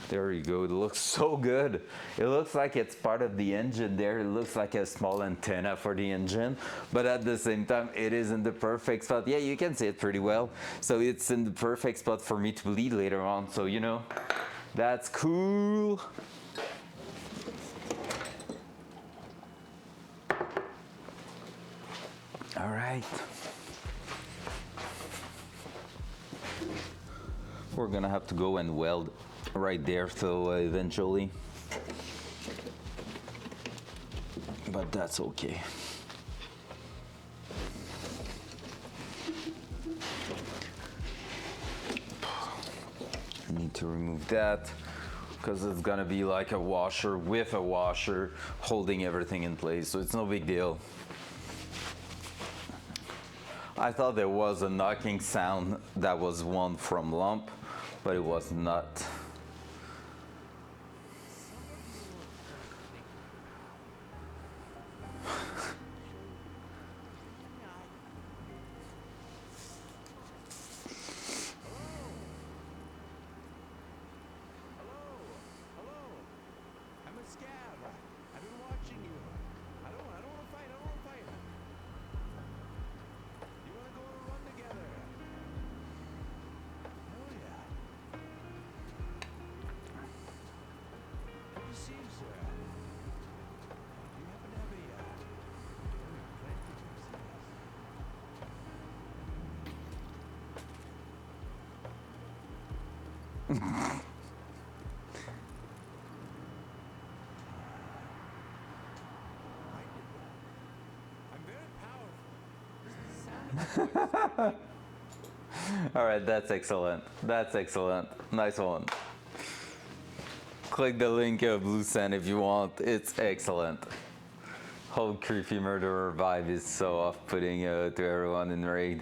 There you go, it looks so good. It looks like it's part of the engine there. It looks like a small antenna for the engine, but at the same time, it is in the perfect spot. Yeah, you can see it pretty well. So it's in the perfect spot for me to bleed later on. So, you know, that's cool. All right. We're gonna have to go and weld right there, so eventually, but that's okay. I need to remove that because it's gonna be like a washer with a washer holding everything in place, so it's no big deal. I thought there was a knocking sound that was one from lump, but it was not. All right, that's excellent. That's excellent. Nice one. Click the link of Blue Sand if you want. It's excellent. Whole creepy murderer vibe is so off-putting to everyone in raid.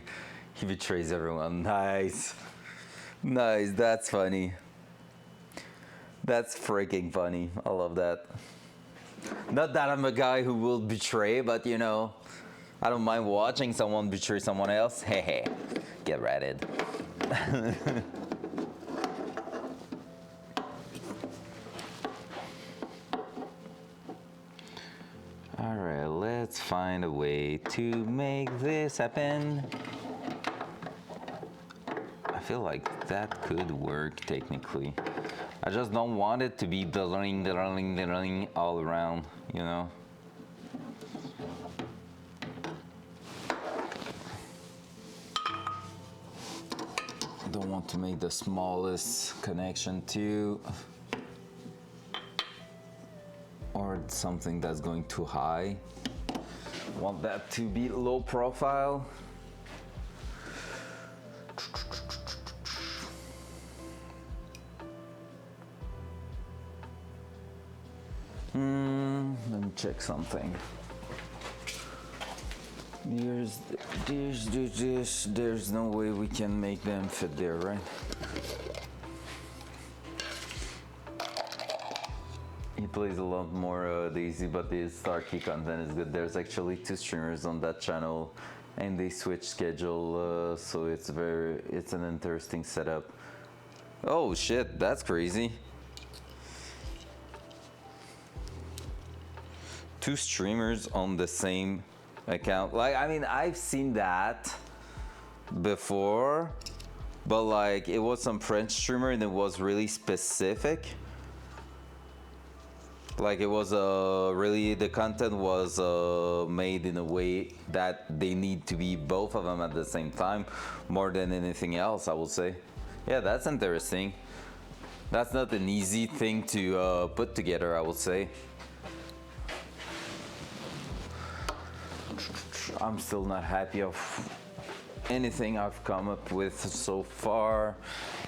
He betrays everyone. Nice. Nice, that's funny. That's freaking funny. I love that. Not that I'm a guy who will betray, but you know, I don't mind watching someone betray someone else. Hey, get ratted. All right, let's find a way to make this happen. I feel like that could work technically. I just don't want it to be drilling all around, you know? I don't want to make the smallest connection too. Or something that's going too high. Want that to be low profile. Let me check something. There's no way we can make them fit there, right? He plays a lot more Daisy, but his Starkey content is good. There's actually 2 streamers on that channel, and they switch schedule, so it's an interesting setup. Oh shit, that's crazy. 2 streamers on the same account. Like, I mean, I've seen that before, but like, it was some French streamer and it was really specific. Like, it was really, the content was made in a way that they need to be both of them at the same time, more than anything else, I will say. Yeah, that's interesting. That's not an easy thing to put together, I would say. I'm still not happy of anything I've come up with so far.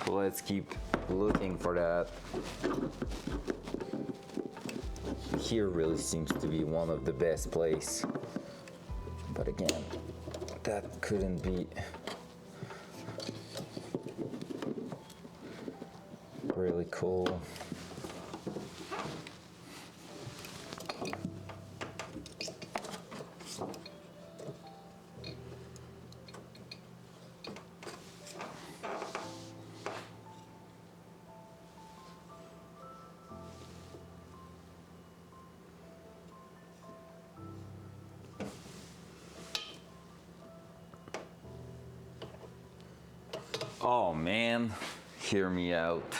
Let's keep looking for that. Here really seems to be one of the best places. But again, that couldn't be really cool. Oh man, hear me out.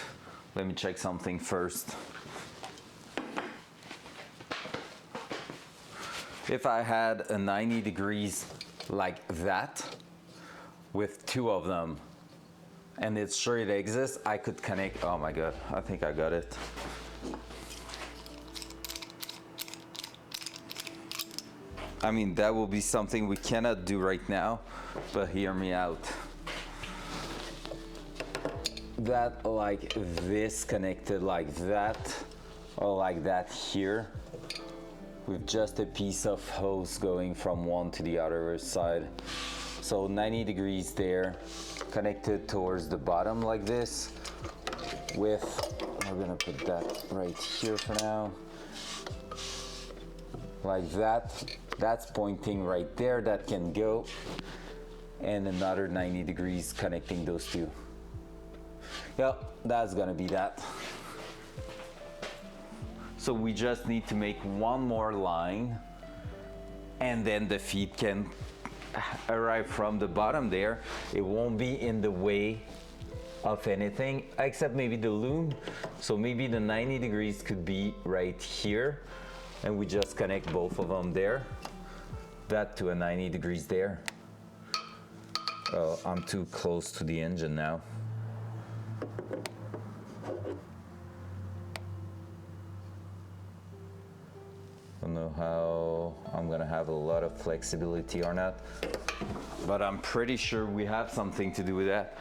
Let me check something first. If I had a 90 degrees like that, with 2 of them, and it's sure it exists, I could connect. Oh my god, I think I got it. I mean, that will be something we cannot do right now, but hear me out. That like this connected like that, or like that here, with just a piece of hose going from one to the other side. So 90 degrees there, connected towards the bottom like this, with, we're gonna put that right here for now, like that. That's pointing right there, that can go, and another 90 degrees connecting those 2. Yep, that's gonna be that. So we just need to make one more line, and then the feet can arrive from the bottom there. It won't be in the way of anything, except maybe the loom. So maybe the 90 degrees could be right here, and we just connect both of them there. That to a 90 degrees there. Oh, I'm too close to the engine now. Don't know how I'm gonna have a lot of flexibility or not, but I'm pretty sure we have something to do with that.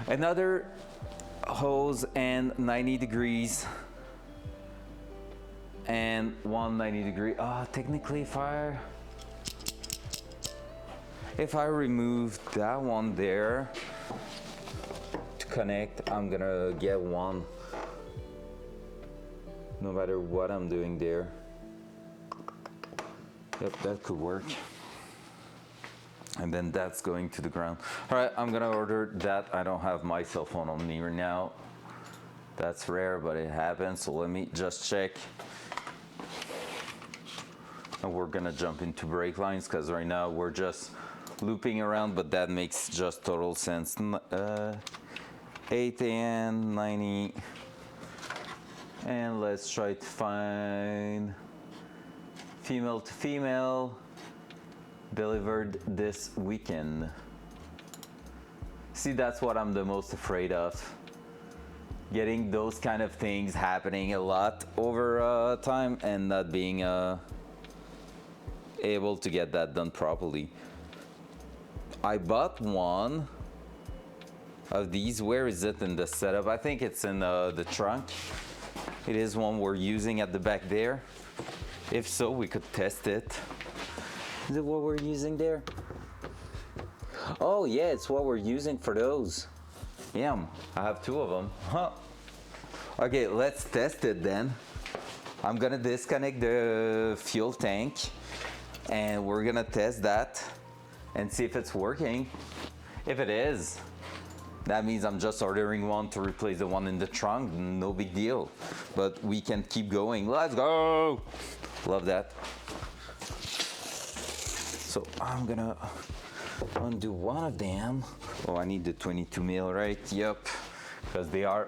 Another hose and 90 degrees and 190 degree. Technically if I remove that one there to connect, I'm gonna get one no matter what I'm doing there. Yep, that could work. And then that's going to the ground. All right, I'm gonna order that. I don't have my cell phone on me right now. That's rare, but it happens. So let me just check. And we're gonna jump into brake lines because right now we're just looping around, but that makes just total sense. 8 and 90. And let's try to find female to female, delivered this weekend. See, that's what I'm the most afraid of. Getting those kind of things happening a lot over time and not being able to get that done properly. I bought one of these. Where is it in the setup? I think it's in the trunk. It is one we're using at the back there. If so, we could test it. Is it what we're using there? Oh yeah, it's what we're using for those. Yeah, I have two of them. Huh. Okay, let's test it then. I'm gonna disconnect the fuel tank and we're gonna test that and see if it's working. If it is, that means I'm just ordering one to replace the one in the trunk. No big deal. But we can keep going. Let's go. Love that. So I'm gonna undo one of them. Oh, I need the 22 mil, right? Yep, because they are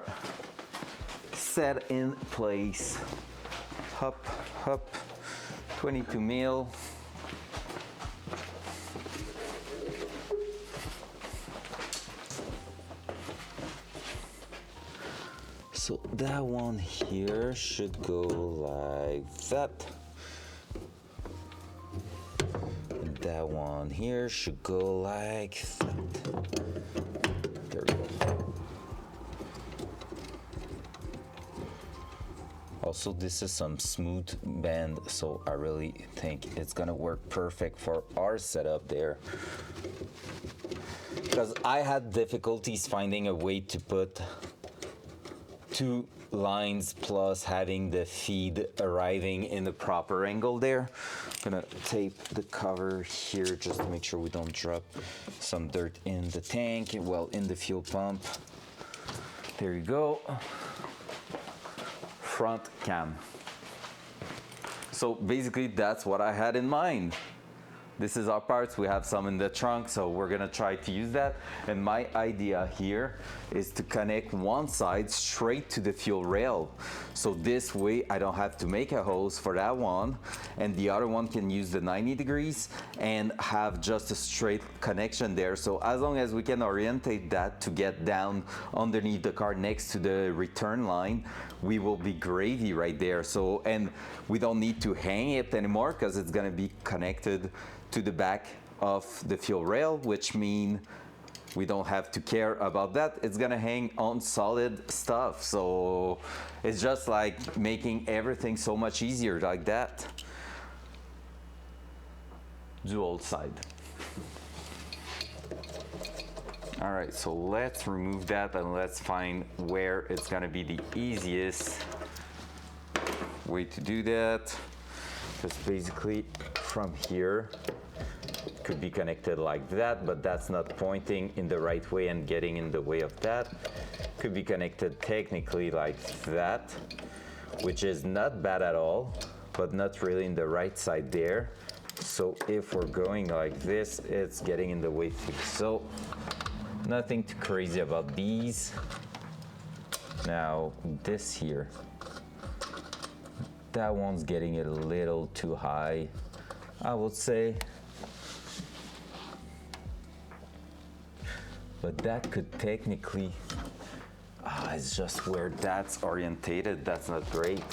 set in place. Hop, hop, 22 mil. So that one here should go like that. And that one here should go like that. There we go. Also, this is some smooth band, so I really think it's gonna work perfect for our setup there. Because I had difficulties finding a way to put two lines plus having the feed arriving in the proper angle there. I'm gonna tape the cover here just to make sure we don't drop some dirt in the tank, well, in the fuel pump. There you go. Front cam. So basically that's what I had in mind. This is our parts. We have some in the trunk, so we're gonna try to use that. And my idea here is to connect one side straight to the fuel rail. So this way I don't have to make a hose for that one, and the other one can use the 90 degrees and have just a straight connection there. So as long as we can orientate that to get down underneath the car next to the return line, we will be gravy right there. So, and we don't need to hang it anymore because it's gonna be connected to the back of the fuel rail, which means we don't have to care about that. It's gonna hang on solid stuff. So it's just like making everything so much easier like that. Dual side. All right, so let's remove that and let's find where it's gonna be the easiest way to do that. Just basically from here, it could be connected like that, but that's not pointing in the right way and getting in the way of that. Could be connected technically like that, which is not bad at all, but not really in the right side there. So if we're going like this, it's getting in the way too. So nothing too crazy about these. Now this here, that one's getting it a little too high, I would say. But that could technically, it's just where that's orientated, that's not great.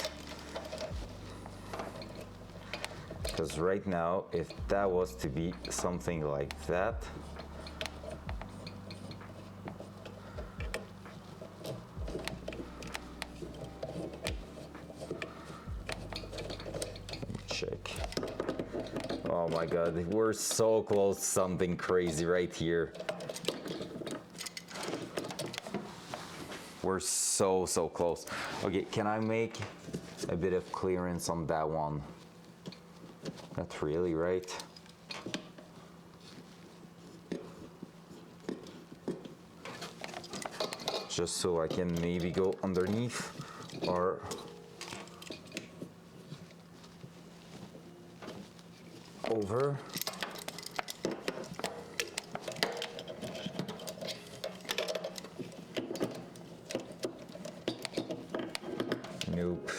Because right now, if that was to be something like that, check. Oh my God, we're so close to something crazy right here. We're so close. Okay, can I make a bit of clearance on that one? Not really, right? Just so I can maybe go underneath or over. Nope.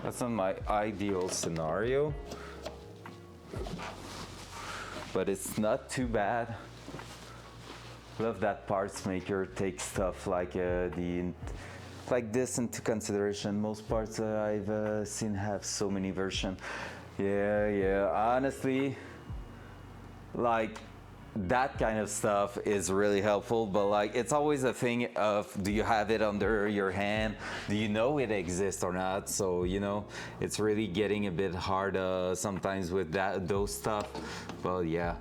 That's not my ideal scenario, but it's not too bad. Love that parts maker takes stuff like this into consideration. Most parts I've seen have so many versions. Yeah. Honestly, like that kind of stuff is really helpful, but like it's always a thing of, do you have it under your hand? Do you know it exists or not? So it's really getting a bit hard sometimes with those stuff. Well, yeah.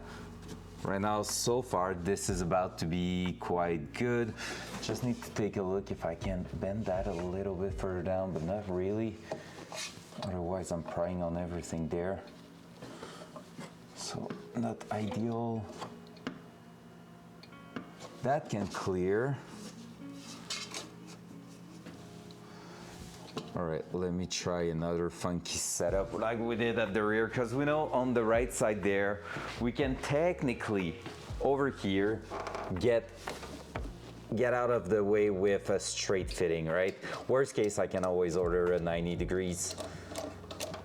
Right now, so far, this is about to be quite good. Just need to take a look if I can bend that a little bit further down, but not really. Otherwise, I'm prying on everything there. So, not ideal. That can clear. All right, let me try another funky setup like we did at the rear, because we know on the right side there, we can technically over here get out of the way with a straight fitting, right? Worst case, I can always order a 90 degrees.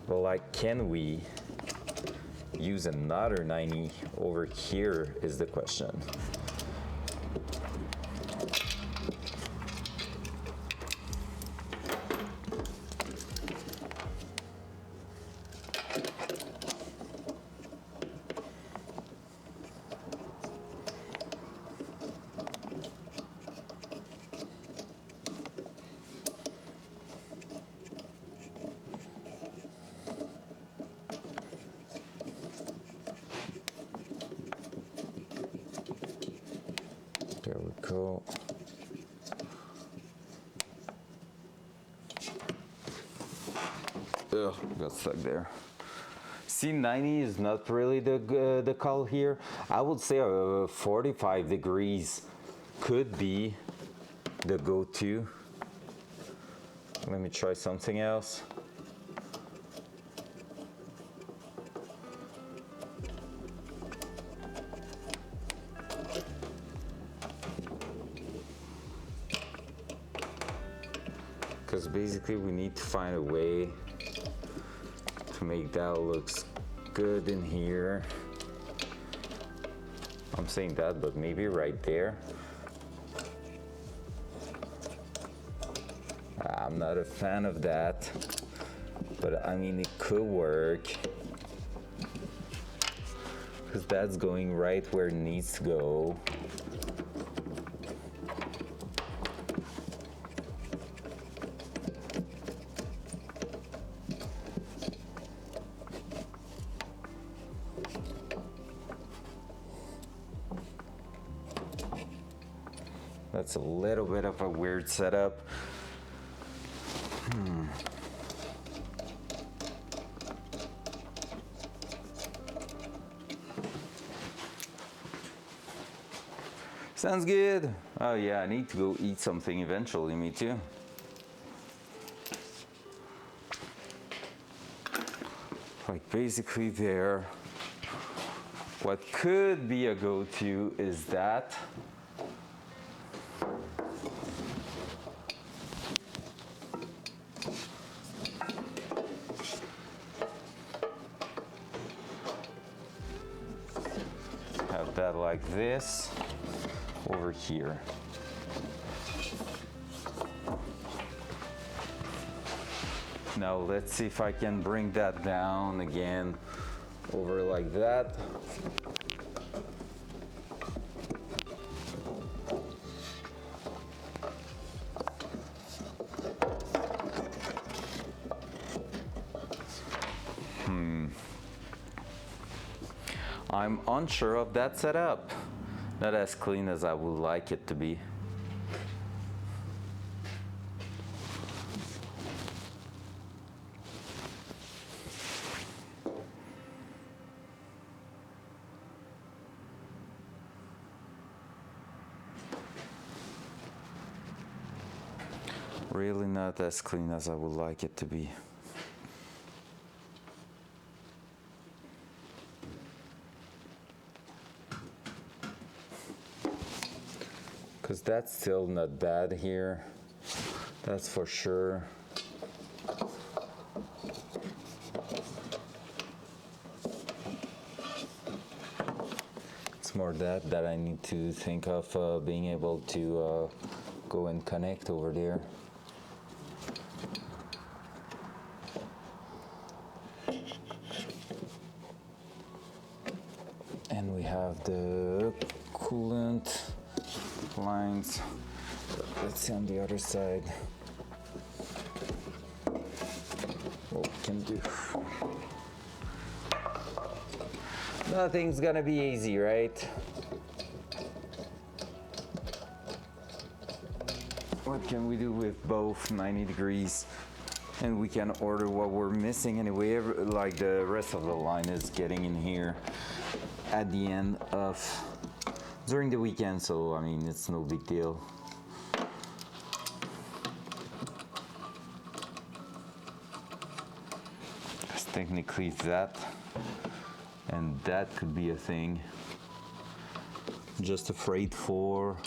But like, can we use another 90 over here is the question. There we go. Ugh, got stuck there. See, 90 is not really the call here. I would say 45 degrees could be the go-to. Let me try something else. Because basically we need to find a way to make that looks good in here. I'm saying that, but maybe right there. I'm not a fan of that, but I mean, it could work. Because that's going right where it needs to go. That's a little bit of a weird setup. Sounds good. Oh yeah, I need to go eat something eventually, me too. Like basically there. What could be a go-to is that. that like this over here. Now let's see if I can bring that down again over like that. I'm unsure of that setup. Not as clean as I would like it to be. Really not as clean as I would like it to be. Because that's still not bad here, that's for sure. It's more that I need to think of being able to go and connect over there. And we have the coolant lines. Let's see on the other side what we can do. Nothing's gonna be easy, right? What can we do with both 90 degrees? And we can order what we're missing anyway. Like the rest of the line is getting in here at the end of during the weekend, so I mean it's no big deal. Because technically that and that could be a thing. Just afraid for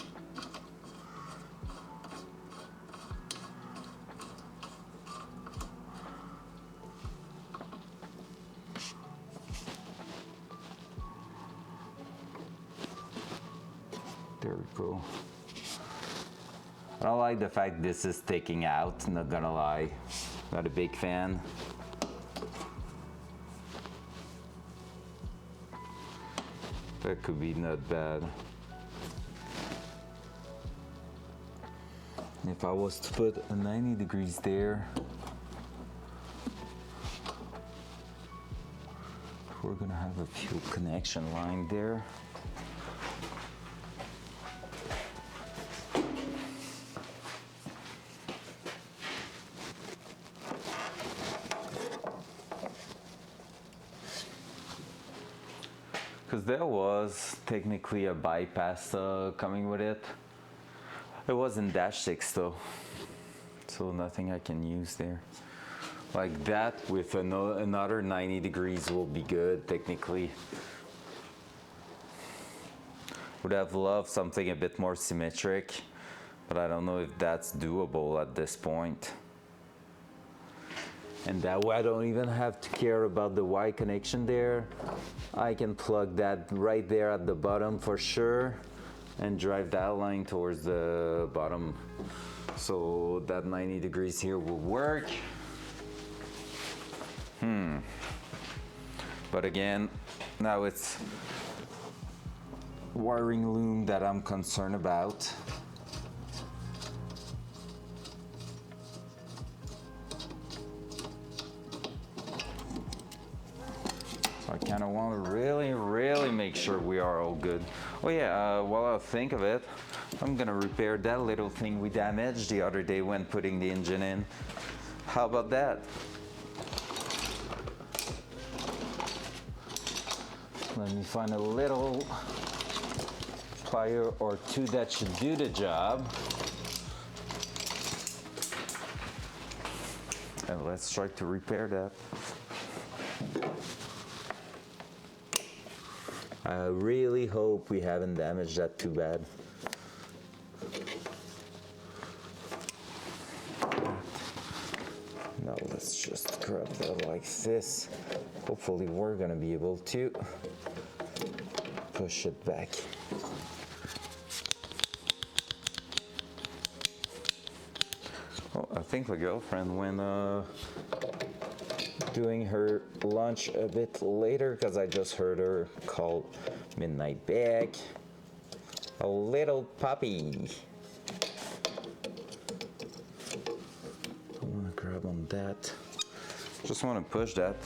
there we go. I don't like the fact this is sticking out, not gonna lie. Not a big fan. That could be not bad. If I was to put a 90 degrees there, we're gonna have a fuel connection line there. Because there was technically a bypass coming with it. It wasn't dash 6 though, so nothing I can use there. Like that with another 90 degrees will be good technically. Would have loved something a bit more symmetric, but I don't know if that's doable at this point. And that way I don't even have to care about the Y connection there. I can plug that right there at the bottom for sure and drive that line towards the bottom. So that 90 degrees here will work. But again, now it's wiring loom that I'm concerned about. I kind of want to really make sure we are all good. Oh yeah, while I think of it, I'm gonna repair that little thing we damaged the other day when putting the engine in. How about that? Let me find a little plier or two that should do the job. And let's try to repair that. I really hope we haven't damaged that too bad. Now let's just grab that like this. Hopefully we're gonna be able to push it back. Oh, I think the girlfriend went doing her lunch a bit later because I just heard her call midnight back. A little puppy. I want to grab on that. Just want to push that.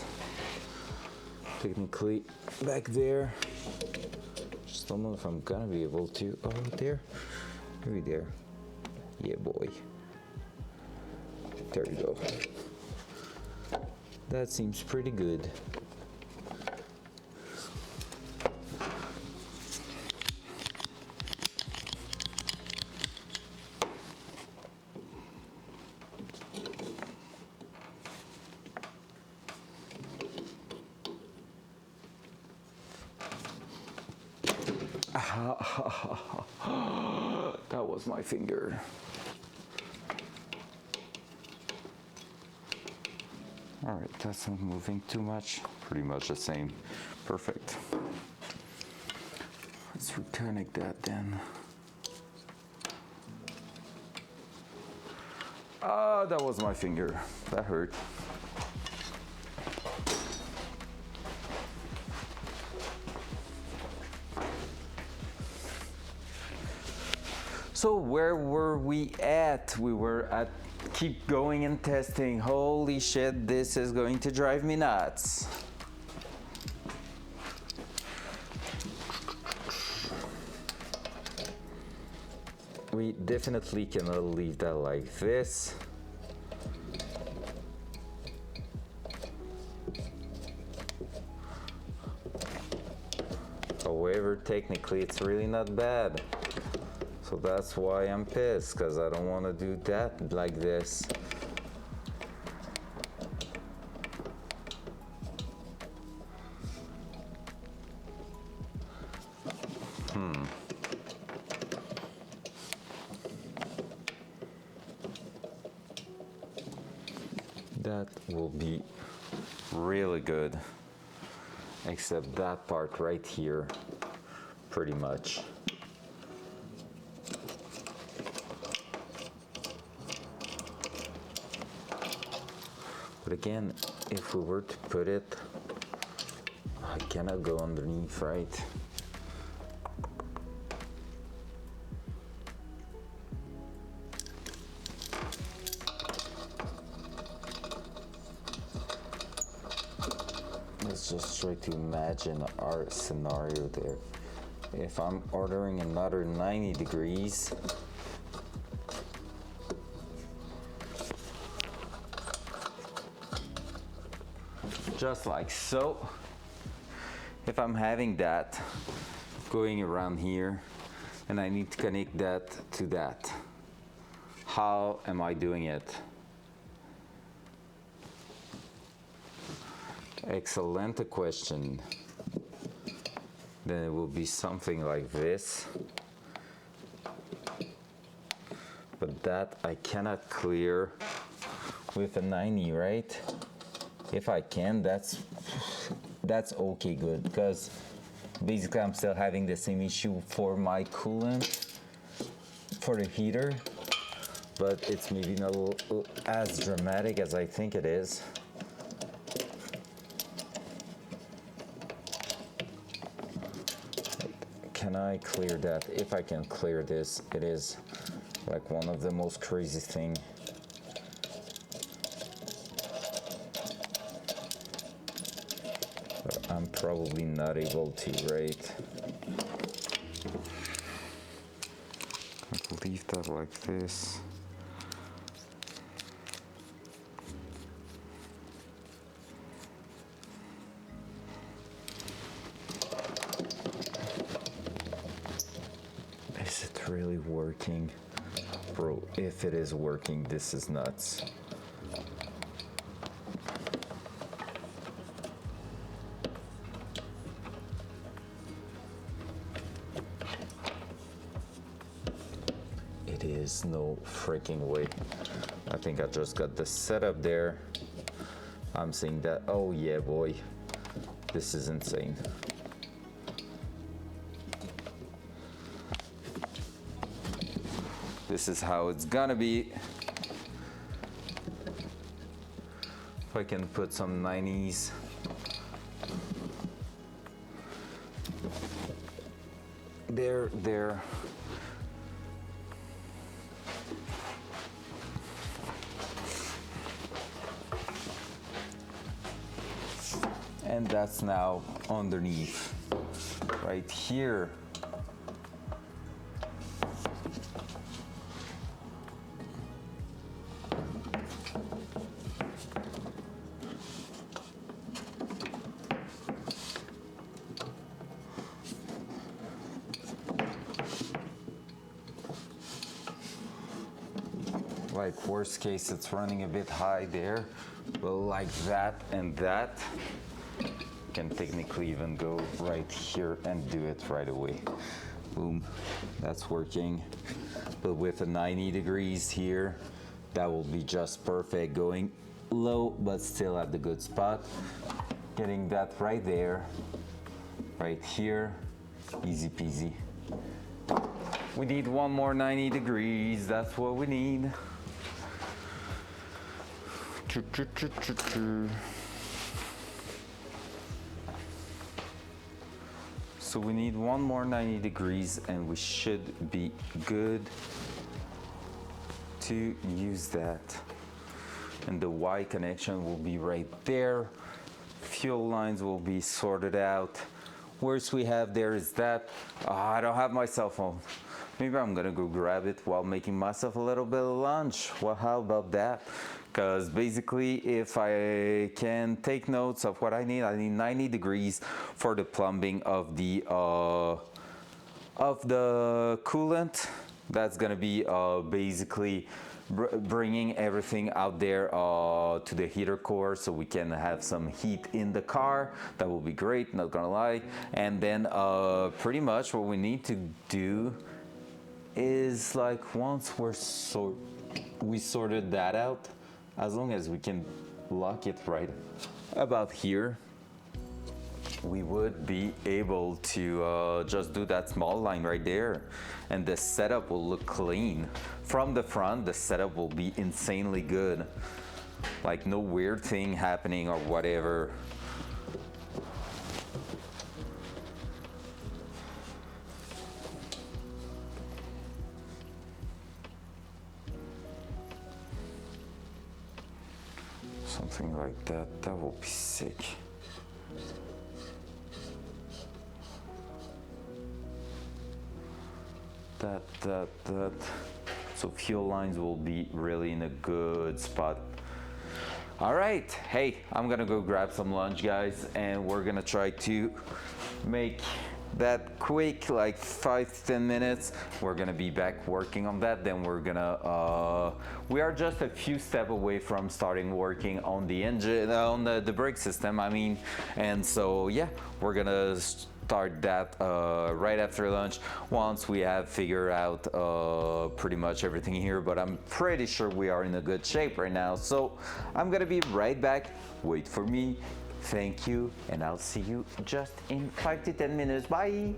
Technically back there. Just don't know if I'm gonna be able to. Oh, there. Maybe there. Yeah, boy. There you go. That seems pretty good. That was my finger. All right, that's not moving too much. Pretty much the same. Perfect. Let's reconnect that then. Ah, that was my finger. That hurt. So where were we at? We were at keep going and testing. Holy shit, this is going to drive me nuts. We definitely cannot leave that like this. However, technically it's really not bad. So that's why I'm pissed, because I don't want to do that like this. That will be really good, except that part right here, pretty much. But again, if we were to put it, I cannot go underneath, right? Let's just try to imagine our scenario there. If I'm ordering another 90 degrees, just like so. If I'm having that going around here and I need to connect that to that, how am I doing it? Excellent question. Then it will be something like this. But that I cannot clear with a 90, right? If I can, that's okay, good, because basically I'm still having the same issue for my coolant for the heater, but it's maybe not as dramatic as I think it is. Can I clear that? If I can clear this, it is like one of the most crazy things. I'm probably not able to, right? I'll leave that like this. Is it really working? Bro, if it is working, this is nuts. Is no freaking way. I think I just got the setup there. I'm seeing that. Oh yeah, boy, this is insane. this is how it's gonna be. If I can put some 90s. There. And that's now underneath, right here. Like worst case, it's running a bit high there, but like that and that. Can technically even go right here and do it right away. Boom, that's working. But with a 90 degrees here, that will be just perfect. Going low, but still at the good spot. Getting that right there, right here, easy peasy. We need one more 90 degrees, that's what we need. So we need one more 90 degrees and we should be good to use that. And the Y connection will be right there. Fuel lines will be sorted out. Worst we have there is that. I don't have my cell phone. Maybe I'm gonna go grab it while making myself a little bit of lunch. Well, how about that? Because basically, if I can take notes of what I need 90 degrees for the plumbing of the coolant. That's gonna be basically bringing everything out there to the heater core so we can have some heat in the car. That will be great, not gonna lie. And then pretty much what we need to do is like once we sorted that out, as long as we can lock it right about here, we would be able to just do that small line right there, and the setup will look clean. From the front, the setup will be insanely good. Like no weird thing happening or whatever. Something like that, that will be sick. That. So fuel lines will be really in a good spot. All right, hey, I'm gonna go grab some lunch, guys, and we're gonna try to make that quick, like 5 to 10 minutes. We're gonna be back working on that. Then we're gonna we are just a few steps away from starting working on the engine, on the brake system, I mean. And so yeah, we're gonna start that right after lunch once we have figured out pretty much everything here. But I'm pretty sure we are in a good shape right now, so I'm gonna be right back. Wait for me. Thank you, and I'll see you just in 5 to 10 minutes. Bye.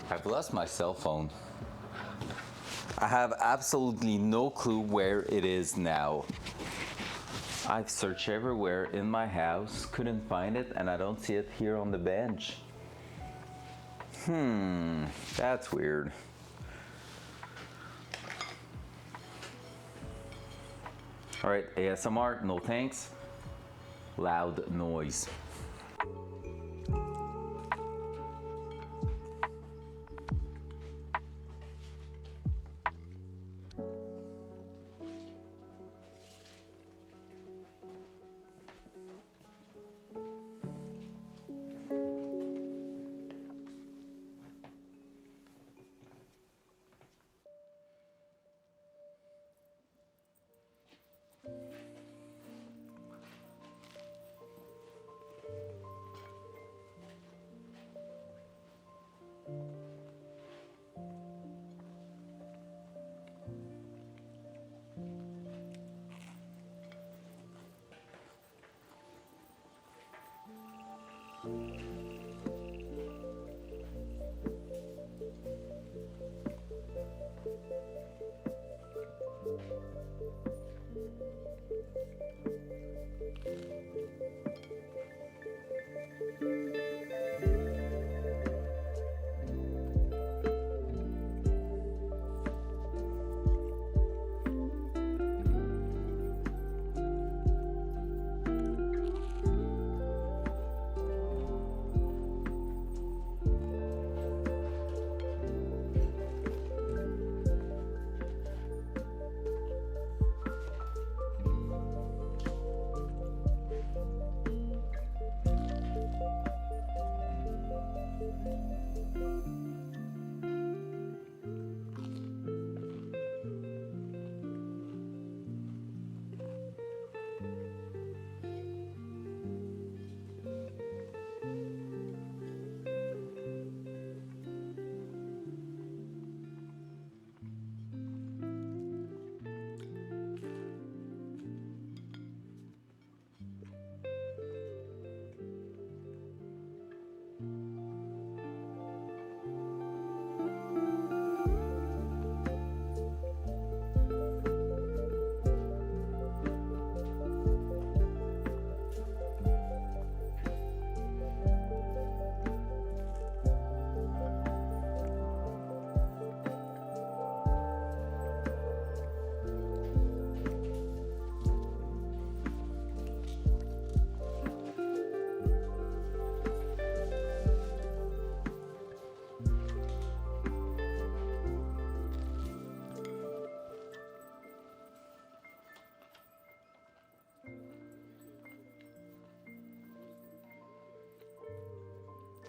I've lost my cell phone. I have absolutely no clue where it is now. I've searched everywhere in my house, couldn't find it, and I don't see it here on the bench. That's weird. All right, ASMR, no thanks. Loud noise.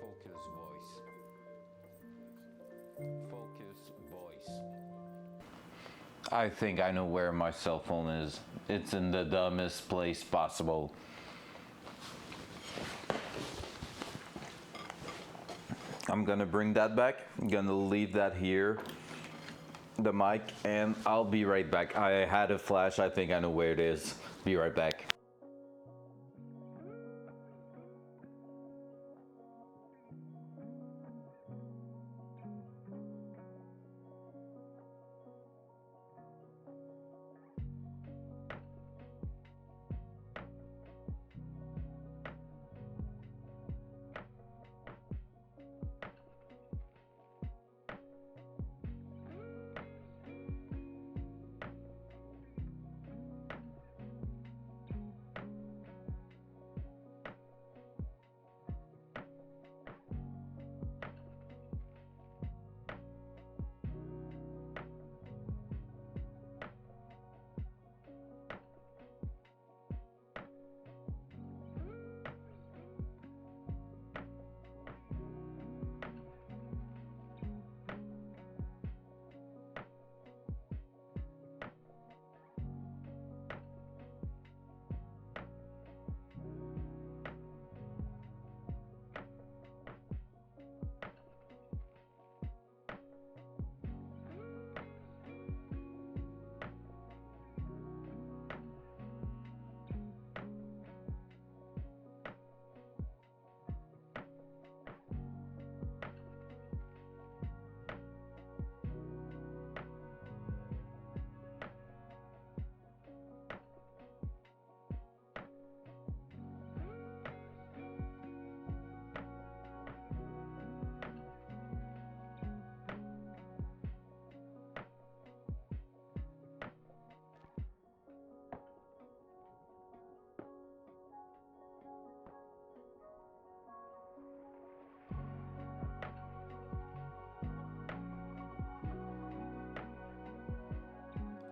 Focus, voice. Focus, voice. I think I know where my cell phone is. It's in the dumbest place possible. I'm gonna bring that back. I'm gonna leave that here, the mic, and I'll be right back. I had a flash. I think I know where it is. Be right back.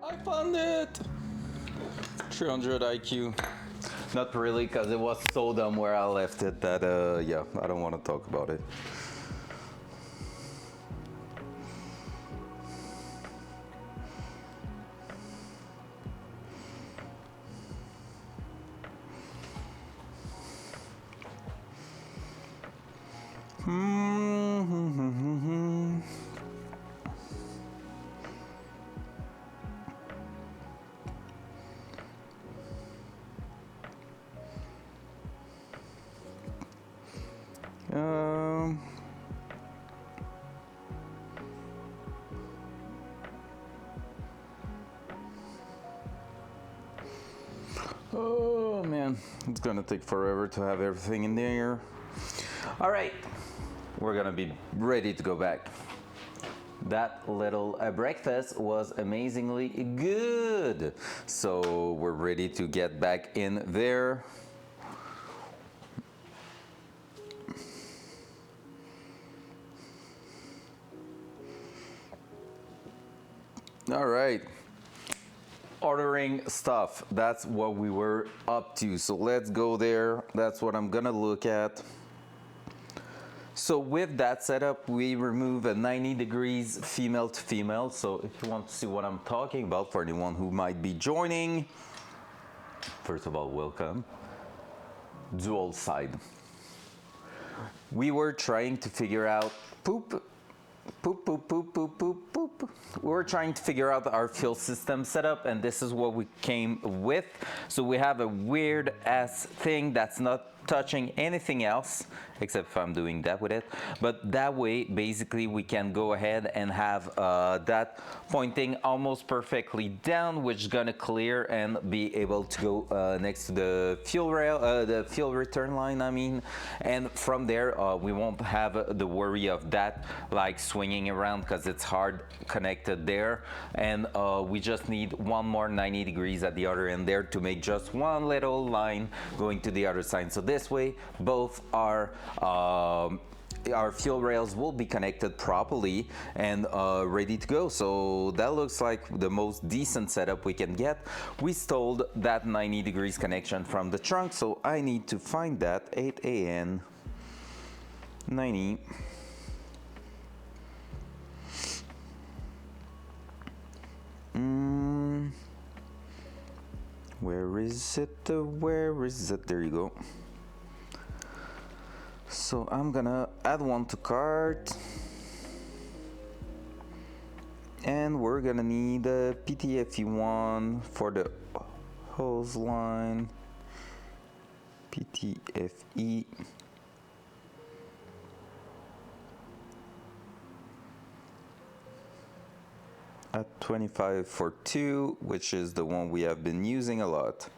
I found it! 300 IQ. Not really, because it was so dumb where I left it that, yeah, I don't want to talk about it. Oh man, it's gonna take forever to have everything in there. All right, we're gonna be ready to go back. That little breakfast was amazingly good. So we're ready to get back in there. All right. Ordering stuff, that's what we were up to. So let's go there. That's what I'm gonna look at. So with that setup, we remove a 90 degrees female to female. So if you want to see what I'm talking about for anyone who might be joining, first of all, welcome. Dual side. We were trying to figure out poop. We were trying to figure out our fuel system setup, and this is what we came with. So we have a weird ass thing that's not touching anything else, except if I'm doing that with it. But that way, basically, we can go ahead and have that pointing almost perfectly down, which is gonna clear and be able to go next to the fuel rail, the fuel return line, I mean. And from there, we won't have the worry of that like swinging around because it's hard connected there. And we just need one more 90 degrees at the other end there to make just one little line going to the other side. So this way, both our fuel rails will be connected properly and ready to go. So that looks like the most decent setup we can get. We stole that 90 degrees connection from the trunk, so I need to find that 8AN 90. Where is it? Where is it? There you go. So I'm gonna add one to cart. And we're gonna need a PTFE1 for the hose line. PTFE. At 25 for 2, which is the one we have been using a lot.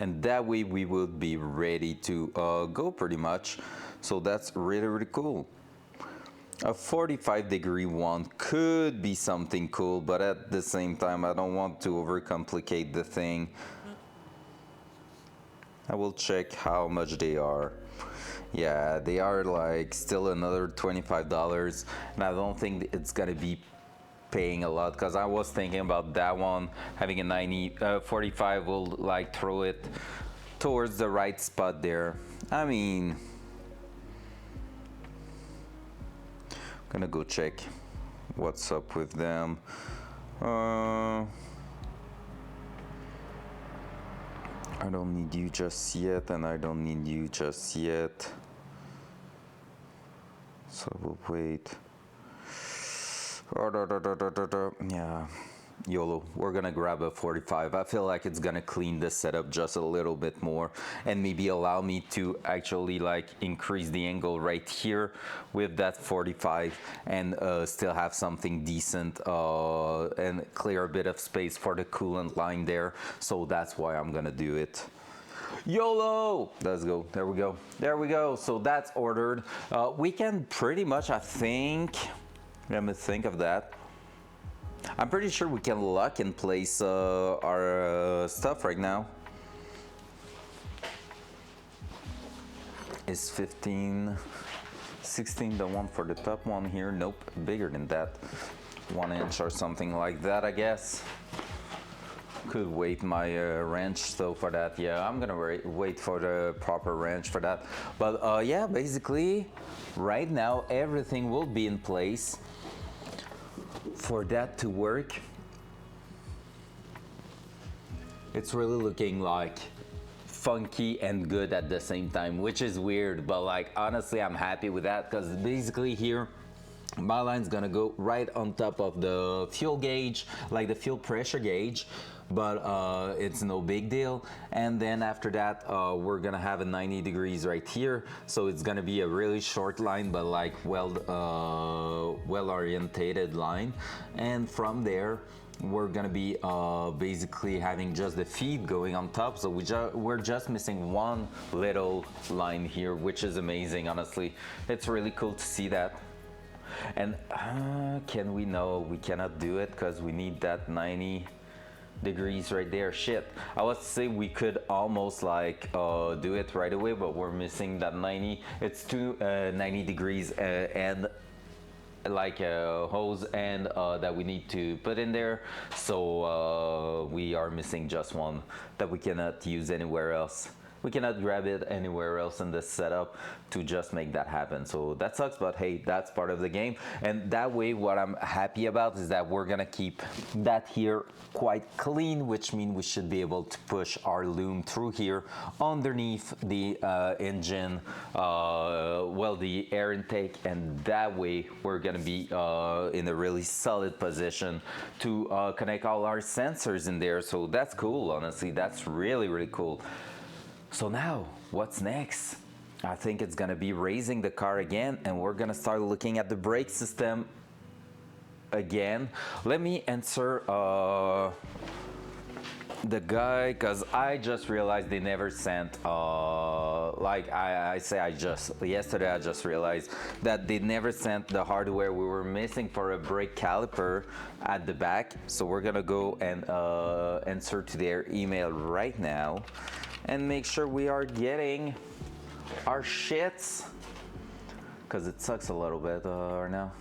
And that way we would be ready to go pretty much. So that's really, really cool. A 45-degree one could be something cool, but at the same time, I don't want to overcomplicate the thing. I will check how much they are. Yeah, they are like still another $25, and I don't think it's gonna be paying a lot because I was thinking about that one having a 45 will like throw it towards the right spot there. I mean, I'm gonna go check what's up with them. I don't need you just yet, and I don't need you just yet. So we'll wait. Yeah, YOLO. We're gonna grab a 45. I feel like it's gonna clean this setup just a little bit more and maybe allow me to actually like increase the angle right here with that 45 and still have something decent and clear a bit of space for the coolant line there. So that's why I'm gonna do it. YOLO! Let's go. There we go. There we go. So that's ordered. We can pretty much, I think, let me think of that. I'm pretty sure we can lock in place our stuff right now. Is 15, 16 the one for the top one here? Nope, bigger than that. 1 inch or something like that, I guess. Could wait my wrench though for that. Yeah, I'm gonna wait for the proper wrench for that. But yeah, basically, right now everything will be in place for that to work. It's really looking like funky and good at the same time, which is weird, but like honestly I'm happy with that because basically here my line's gonna go right on top of the fuel gauge, like the fuel pressure gauge, but it's no big deal. And then after that we're gonna have a 90 degrees right here, so it's gonna be a really short line but like well orientated line. And from there we're gonna be basically having just the feet going on top, so we're just missing one little line here, which is amazing. Honestly, it's really cool to see that. And can we? No, we cannot do it because we need that 90 degrees right there. Shit, I was to say we could almost like do it right away, but we're missing that 90. It's 90 degrees and like a hose and that we need to put in there, so we are missing just one that we cannot use anywhere else. We cannot grab it anywhere else in the setup to just make that happen. So that sucks, but hey, that's part of the game. And that way, what I'm happy about is that we're gonna keep that here quite clean, which means we should be able to push our loom through here underneath the engine, well, the air intake, and that way we're gonna be in a really solid position to connect all our sensors in there. So that's cool, honestly, that's really, really cool. So now, what's next? I think it's gonna be raising the car again, and we're gonna start looking at the brake system again. Let me answer the guy, because I just realized they never sent, like yesterday I just realized that they never sent the hardware we were missing for a brake caliper at the back. So we're gonna go and answer to their email right now and make sure we are getting our shits, because it sucks a little bit right now.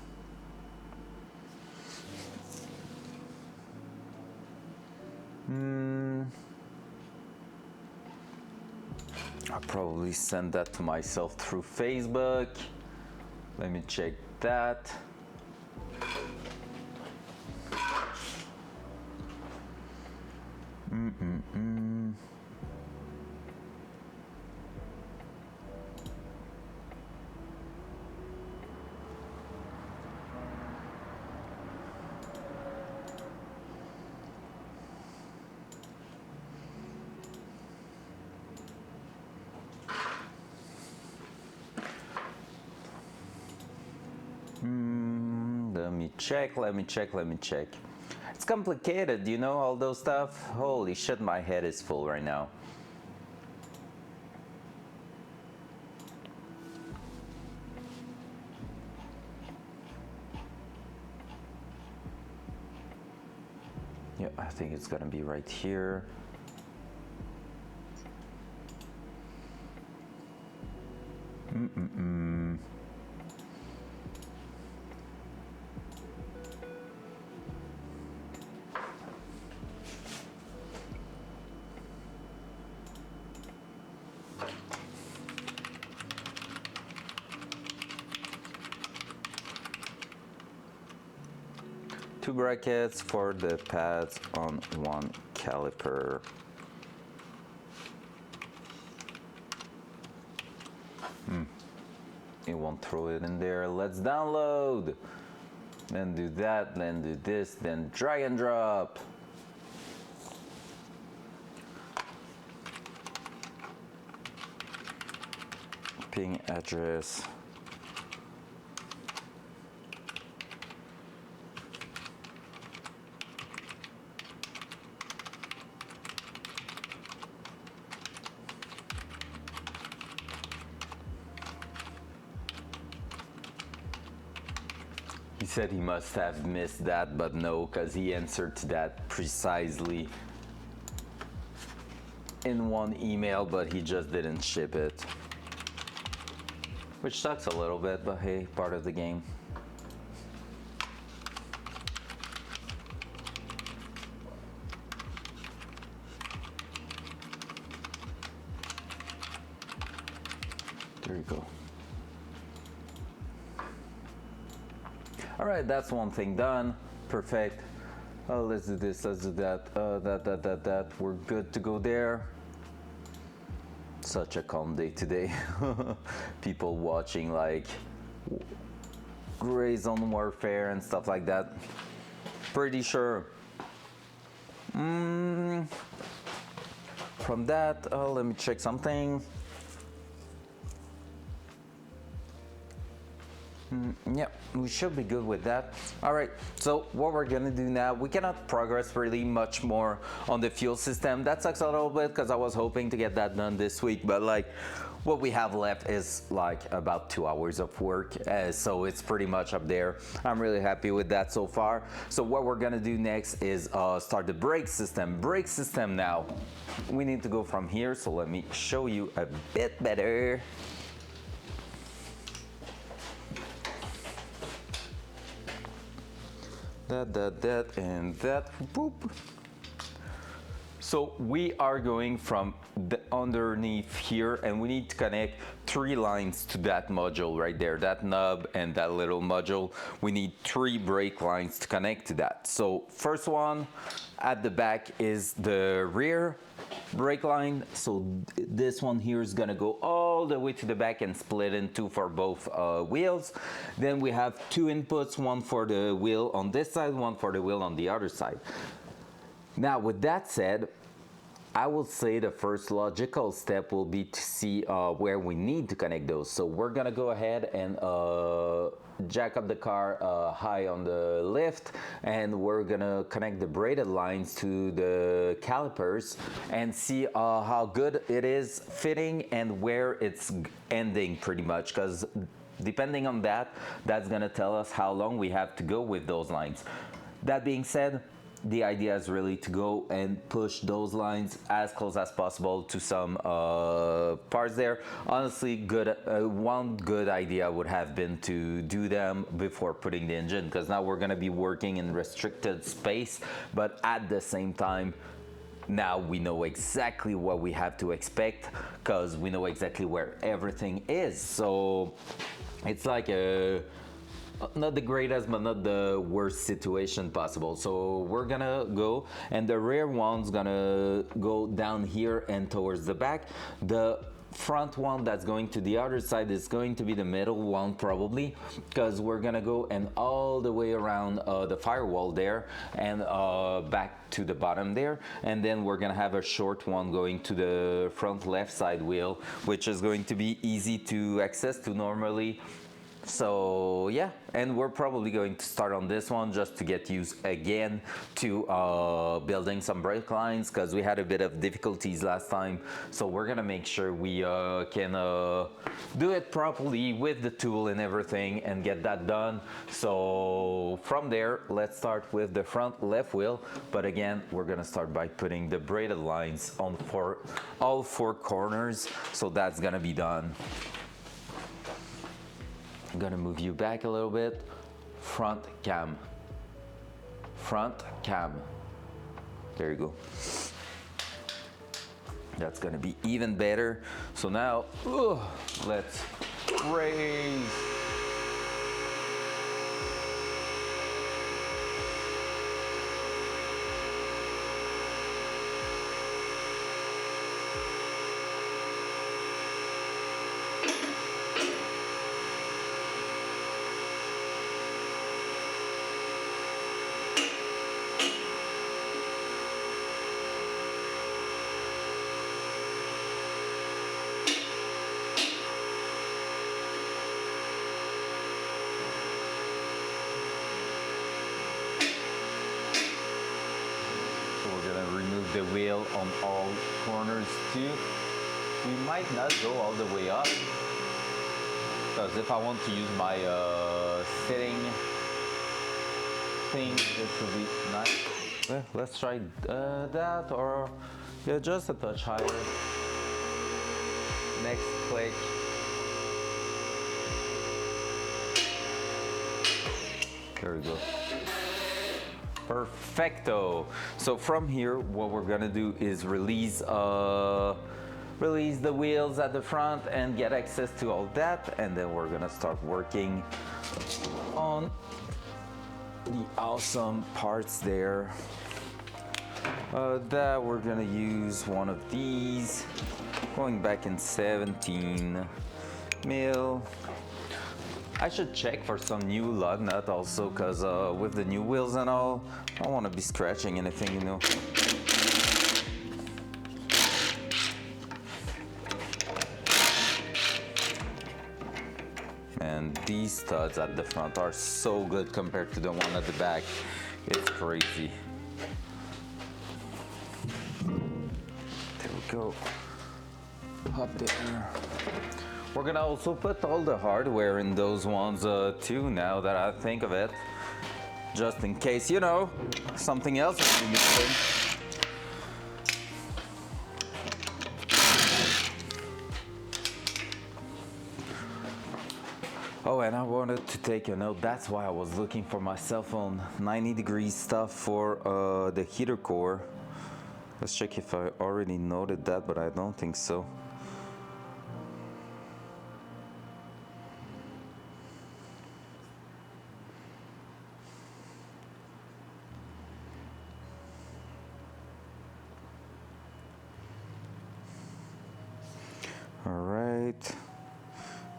I'll probably send that to myself through Facebook. Let me check that. Let me check. It's complicated, you know, all those stuff. Holy shit, my head is full right now. Yeah, I think it's gonna be right here. Two brackets for the pads on one caliper. It won't throw it in there. Let's download. Then do that, then do this, then drag and drop. Ping address. He said he must have missed that, but no, because he answered to that precisely in one email, but he just didn't ship it. Which sucks a little bit, but hey, part of the game. There you go. All right, that's one thing done. Perfect. Oh, let's do this, let's do that. That. We're good to go there. Such a calm day today. People watching like Gray Zone Warfare and stuff like that. Pretty sure. From that, let me check something. Yeah, we should be good with that. All right, so what we're gonna do now, we cannot progress really much more on the fuel system. That sucks a little bit because I was hoping to get that done this week, but like what we have left is like about 2 hours of work, so it's pretty much up there. I'm really happy with that so far. So what we're gonna do next is start the brake system. Brake system now. We need to go from here, so let me show you a bit better. That, and that, boop. So we are going from the underneath here, and we need to connect 3 lines to that module right there, that knob and that little module. We need 3 brake lines to connect to that. So first one at the back is the rear brake line. So this one here is gonna go all the way to the back and split in 2 for both wheels. Then we have 2 inputs, one for the wheel on this side, one for the wheel on the other side. Now with that said, I will say the first logical step will be to see where we need to connect those. So we're gonna go ahead and jack up the car high on the lift, and we're gonna connect the braided lines to the calipers and see how good it is fitting and where it's ending pretty much, because depending on that, that's gonna tell us how long we have to go with those lines. That being said, the idea is really to go and push those lines as close as possible to some parts there. Honestly, one good idea would have been to do them before putting the engine, because now we're going to be working in restricted space, but at the same time, now we know exactly what we have to expect, because we know exactly where everything is. So it's like not the greatest, but not the worst situation possible. So we're gonna go, and the rear one's gonna go down here and towards the back. The front one that's going to the other side is going to be the middle one probably, because we're gonna go and all the way around the firewall there and back to the bottom there, and then we're gonna have a short one going to the front left side wheel, which is going to be easy to access to normally. So yeah, and we're probably going to start on this one just to get used again to building some brake lines, because we had a bit of difficulties last time. So we're gonna make sure we can do it properly with the tool and everything and get that done. So from there, let's start with the front left wheel. But again, we're gonna start by putting the braided lines on for all 4 corners. So that's gonna be done. I'm gonna move you back a little bit. Front cam. Front cam. There you go. That's gonna be even better. So now, let's raise. The wheel on all corners too. We might not go all the way up, because if I want to use my sitting thing, it would be nice. Well, let's try that, or yeah, just a touch higher. Next click. There we go. Perfecto. So from here, what we're gonna do is release the wheels at the front and get access to all that, and then we're gonna start working on the awesome parts there. That we're gonna use one of these, going back in 17 mil. I should check for some new lug nut also, because with the new wheels and all, I don't want to be scratching anything, you know. And these studs at the front are so good compared to the one at the back. It's crazy. There we go. Up there. We're gonna also put all the hardware in those ones too, now that I think of it. Just in case, you know, something else will be missing. Oh, and I wanted to take a note. That's why I was looking for my cell phone. 90 degrees stuff for the heater core. Let's check if I already noted that, but I don't think so. All right.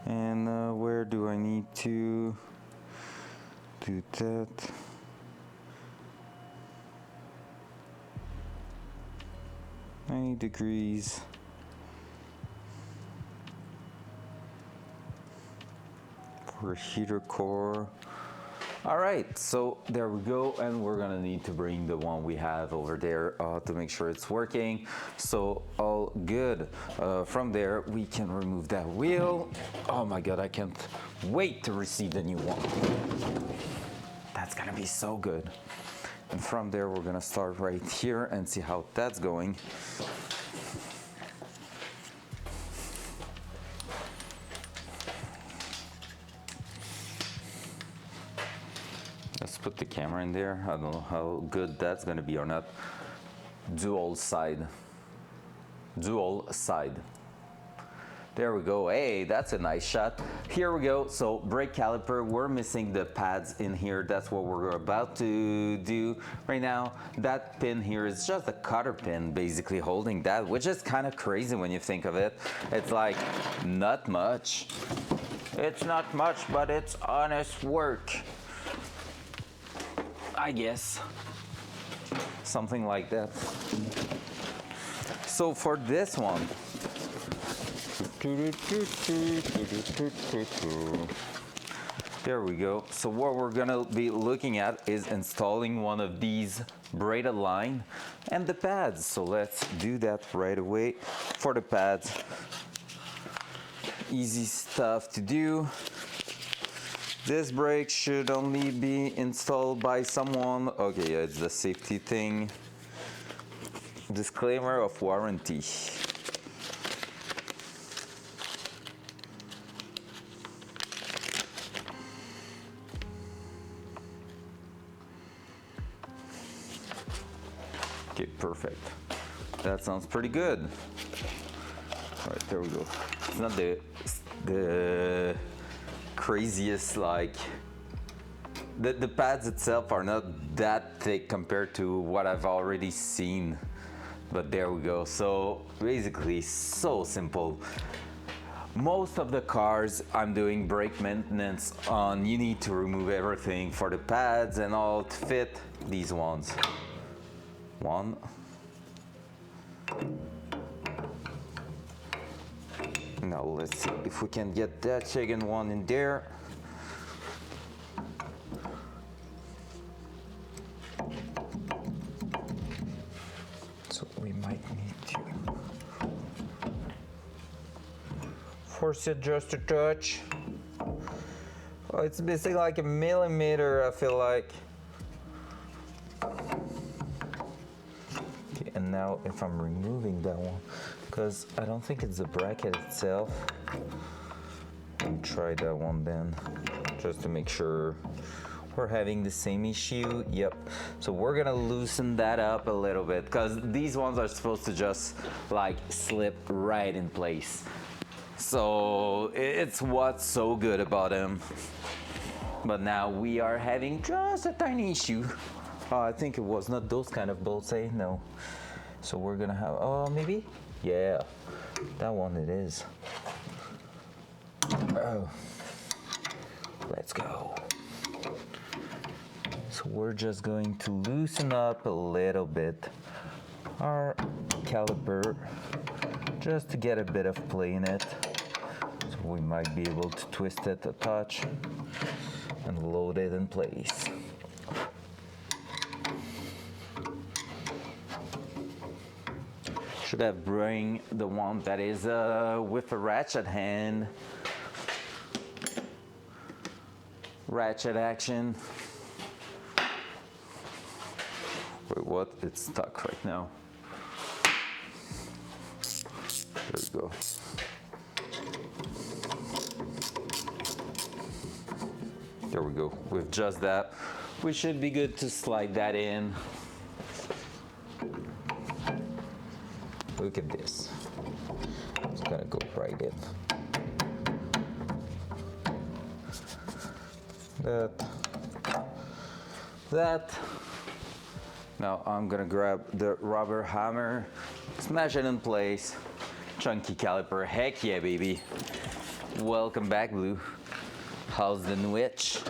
And where do I need to do that? Degrees. For heater core. All right, so there we go, and we're gonna need to bring the one we have over there to make sure it's working. So all good. From there, we can remove that wheel. Oh my God, I can't wait to receive the new one. That's gonna be so good. And from there, we're gonna start right here and see how that's going. Let's put the camera in there. I don't know how good that's gonna be or not. Dual side. There we go. Hey, that's a nice shot. Here we go. So brake caliper, we're missing the pads in here. That's what we're about to do right now. That pin here is just a cotter pin basically holding that, which is kind of crazy when you think of it. It's like not much. It's not much, but it's honest work, I guess. Something like that. So for this one, there we go. So what we're gonna be looking at is installing one of these braided line and the pads. So let's do that right away. For the pads, easy stuff to do. This brake should only be installed by someone. Okay, yeah, it's the safety thing. Disclaimer of warranty. Okay, perfect. That sounds pretty good. All right, there we go. It's not the craziest, like the pads itself are not that thick compared to what I've already seen, but there we go. So basically so simple. Most of the cars I'm doing brake maintenance on, you need to remove everything for the pads and all to fit these ones. One. Now let's see if we can get that second one in there. So we might need to force it just a touch. Oh, it's missing like a millimeter, I feel like. Okay, and now if I'm removing that one, because I don't think it's the bracket itself. Let me try that one then, just to make sure we're having the same issue. Yep. So we're gonna loosen that up a little bit, because these ones are supposed to just like slip right in place. So it's what's so good about them. But now we are having just a tiny issue. I think it was not those kind of bolts, eh? No. So we're gonna have, oh, maybe? Yeah, that one it is. Oh, let's go. So we're just going to loosen up a little bit our caliper just to get a bit of play in it. So we might be able to twist it a touch and load it in place. Should have bring the one that is with a ratchet hand. Ratchet action. Wait, what? It's stuck right now. There we go. There we go. With just that, we should be good to slide that in. Look at this. It's gonna go right in. That. Now I'm gonna grab the rubber hammer, smash it in place. Chunky caliper, heck yeah, baby. Welcome back, Blue. How's the nwitch?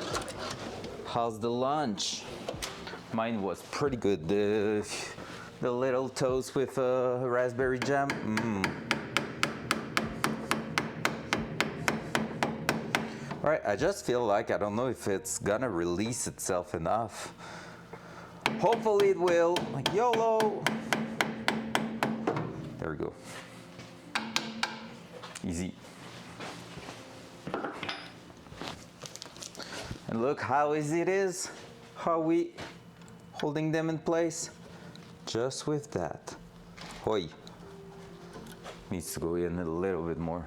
How's the lunch? Mine was pretty good. The little toast with raspberry jam. All right, I just feel like I don't know if it's gonna release itself enough. Hopefully it will. Like YOLO. There we go. Easy. And look how easy it is. How we holding them in place. Just with that. Hoi. Needs to go in a little bit more.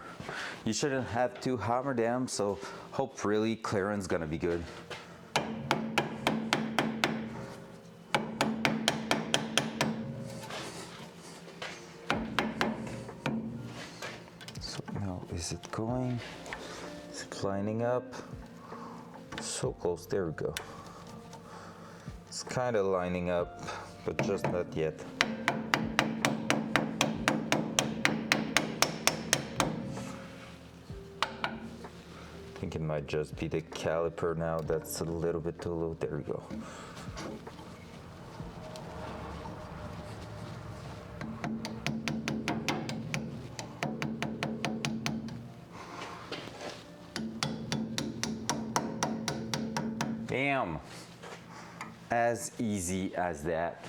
You shouldn't have to hammer them, so hope really clearance gonna be good. So now is it going? Is it lining up? So close, there we go. It's kind of lining up, but just not yet. I think it might just be the caliper now that's a little bit too low. There we go. Bam! As easy as that.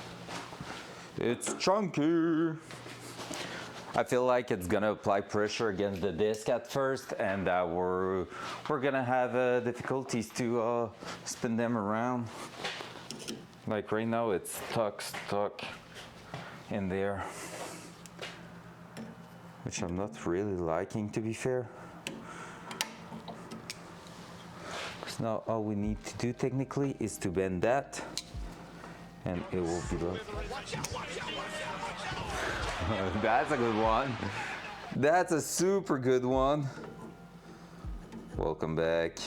It's chunky. I feel like it's gonna apply pressure against the disc at first, and we're gonna have difficulties to spin them around. Like right now, it's stuck in there, which I'm not really liking, to be fair. Now all we need to do technically is to bend that, and it will be like. That's a good one. That's a super good one. Welcome back.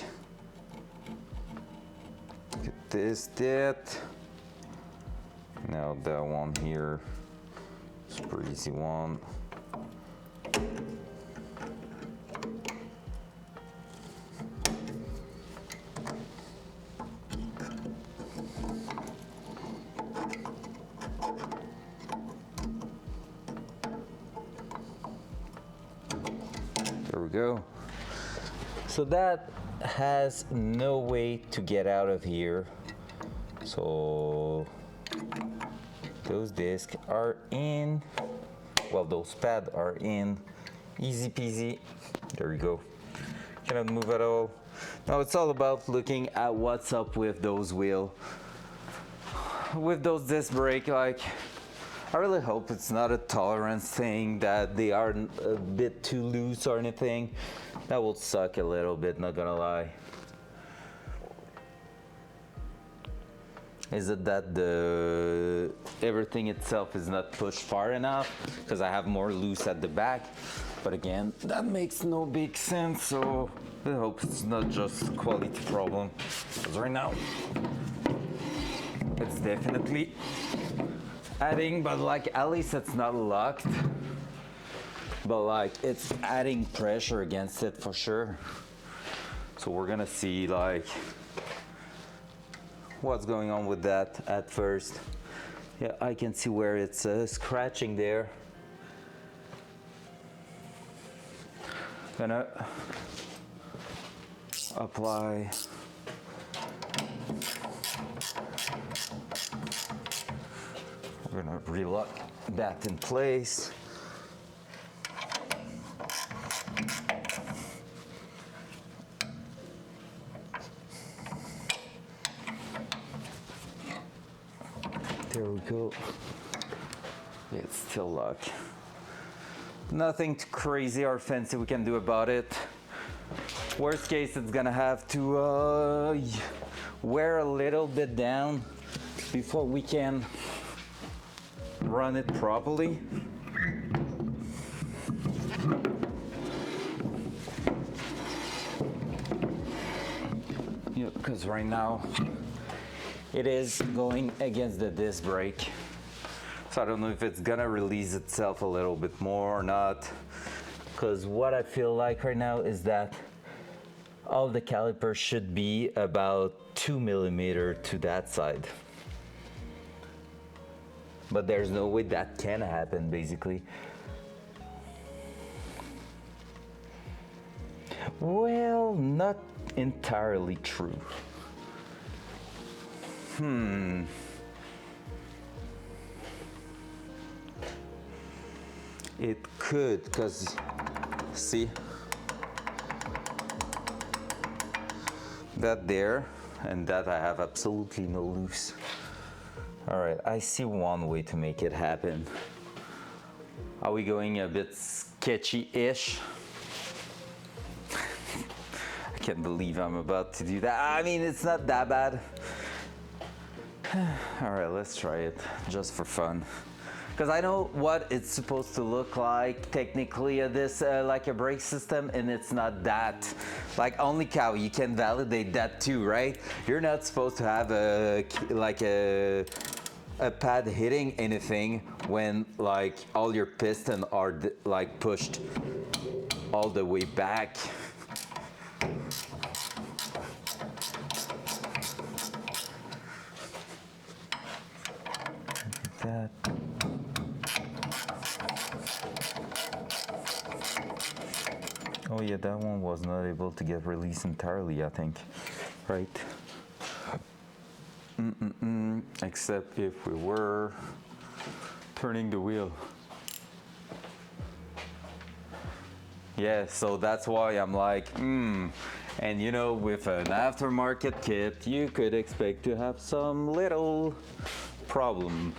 Get this, that. Now that one here, super easy one. There we go. So that has no way to get out of here. So those discs are in. Well, those pads are in. Easy peasy. There we go. Cannot move at all. Now it's all about looking at what's up with those wheels. With those disc brake, like, I really hope it's not a tolerance thing, that they are a bit too loose or anything. That will suck a little bit, not gonna lie. Is it that everything itself is not pushed far enough? Because I have more loose at the back. But again, that makes no big sense, so I hope it's not just a quality problem. Because right now, it's definitely adding, but like at least it's not locked, but like it's adding pressure against it for sure. So we're gonna see like what's going on with that at first. Yeah, I can see where it's scratching there. Gonna apply we're gonna relock that in place. There we go. It's still locked. Nothing too crazy or fancy we can do about it. Worst case, it's gonna have to wear a little bit down before we can run it properly. Yeah, because right now it is going against the disc brake. So I don't know if it's gonna release itself a little bit more or not. Because what I feel like right now is that all the calipers should be about 2 millimeters to that side. But there's no way that can happen, basically. Well, not entirely true. It could, because see that there and that I have absolutely no loose. All right, I see one way to make it happen. Are we going a bit sketchy-ish? I can't believe I'm about to do that. I mean, it's not that bad. All right, let's try it just for fun. Because I know what it's supposed to look like technically this like a brake system, and it's not that. Like only cow, you can validate that too, right? You're not supposed to have a pad hitting anything when like all your pistons are like pushed all the way back. That. Oh yeah, that one was not able to get released entirely, I think, right? Except if we were turning the wheel. Yeah, so that's why I'm like, And you know, with an aftermarket kit, you could expect to have some little problem.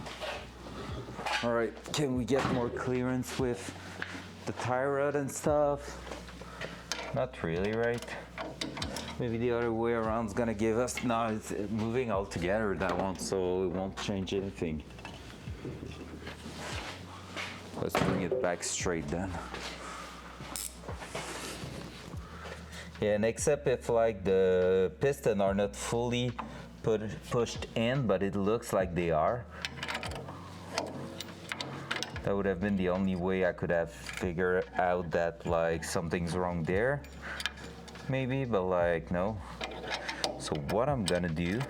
All right, can we get more clearance with the tie rod and stuff? Not really, right? Maybe the other way around is gonna give us, no, it's moving all together, that one, so it won't change anything. Let's bring it back straight then. Yeah, and except if like the piston are not fully pushed in, but it looks like they are. That would have been the only way I could have figured out that like something's wrong there. Maybe, but like no. So what I'm gonna do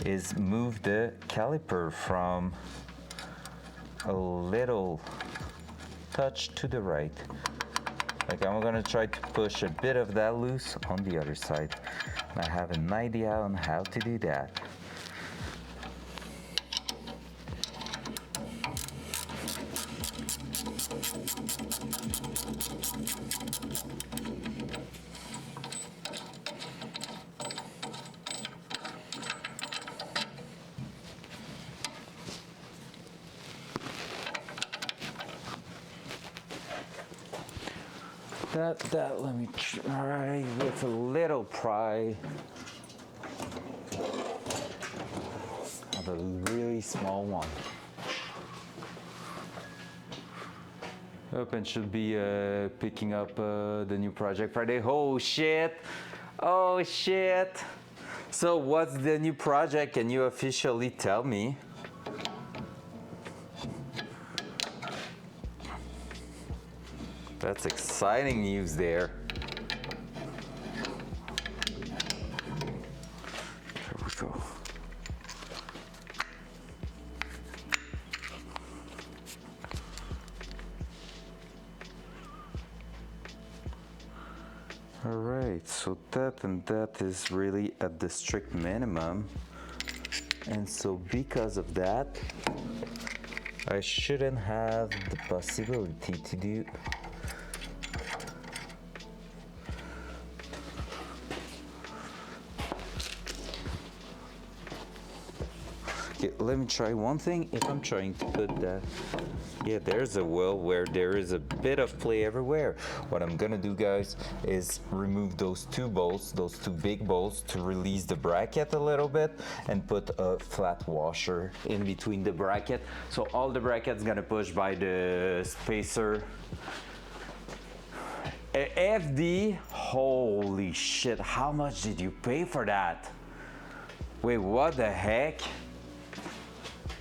is move the caliper from a little touch to the right. Like I'm gonna try to push a bit of that loose on the other side. And I have an idea on how to do that. That let me try with a little pry. Have a really small one. Open should be picking up the new project Friday. Oh shit! Oh shit! So what's the new project? Can you officially tell me? That's exciting news there. There we go. right, so that and that is really at the strict minimum. And so because of that, I shouldn't have the possibility to do. Okay, let me try one thing. If I'm trying to put that, yeah, there's a well where there is a bit of play everywhere. What I'm gonna do, guys, is remove those two bolts, those two big bolts, to release the bracket a little bit and put a flat washer in between the bracket. So all the bracket's gonna push by the spacer. FD, holy shit, how much did you pay for that? Wait, what the heck?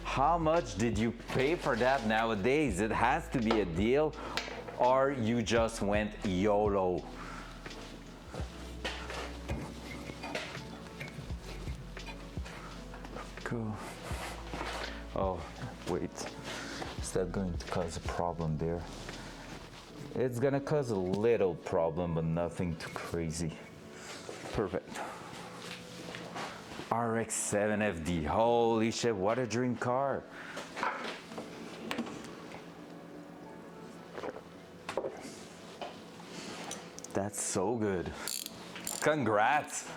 How much did you pay for that nowadays? It has to be a deal, or you just went YOLO. Cool. Oh, wait. Is that going to cause a problem there? It's gonna cause a little problem, but nothing too crazy. Perfect. RX-7 FD, holy shit, what a dream car. That's so good. Congrats.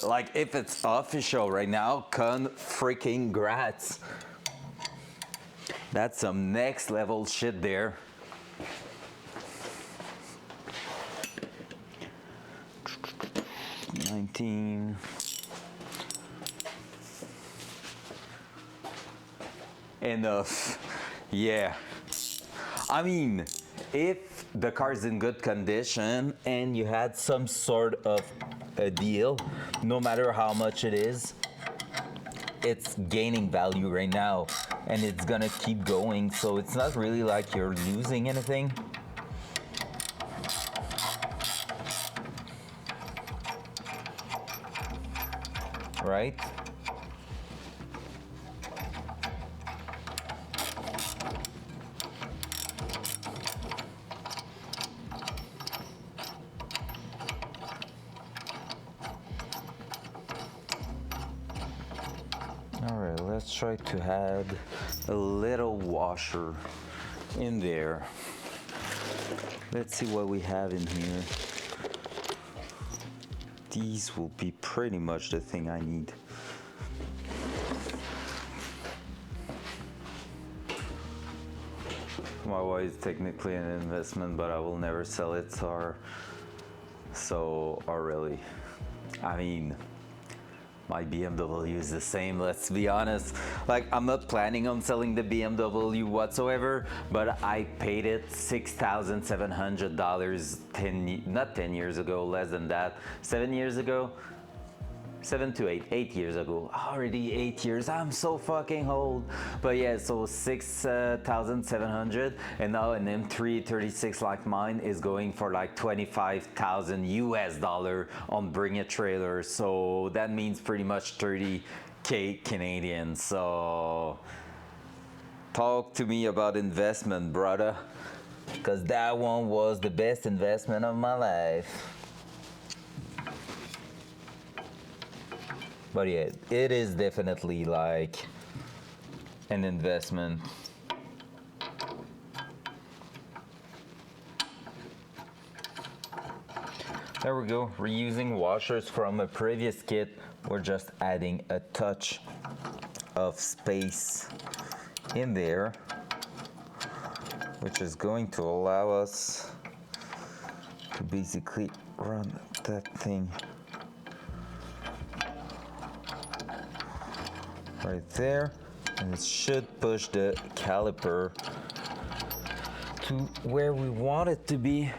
Like, if it's official right now, freaking grats. That's some next level shit there. $19. Enough. Yeah. I mean, if the car's in good condition and you had some sort of a deal, no matter how much it is, it's gaining value right now and it's gonna keep going. So it's not really like you're losing anything. Right? Alright, let's try to add a little washer in there. Let's see what we have in here. These will be pretty much the thing I need. My wife is technically an investment, but I will never sell it, so really. I mean, my BMW is the same, let's be honest. Like, I'm not planning on selling the BMW whatsoever, but I paid it $6,700 not 10 years ago, less than that, 7 years ago. 7 to 8 years ago. Already 8 years. I'm so fucking old. But yeah, so 6,700, and now an M3 36 like mine is going for like 25,000 US dollar on Bring It trailer. So that means pretty much 30K Canadian. So talk to me about investment, brother, because that one was the best investment of my life. But yeah, it is definitely like an investment. There we go, reusing washers from a previous kit. We're just adding a touch of space in there, which is going to allow us to basically run that thing right there, and it should push the caliper to where we want it to be.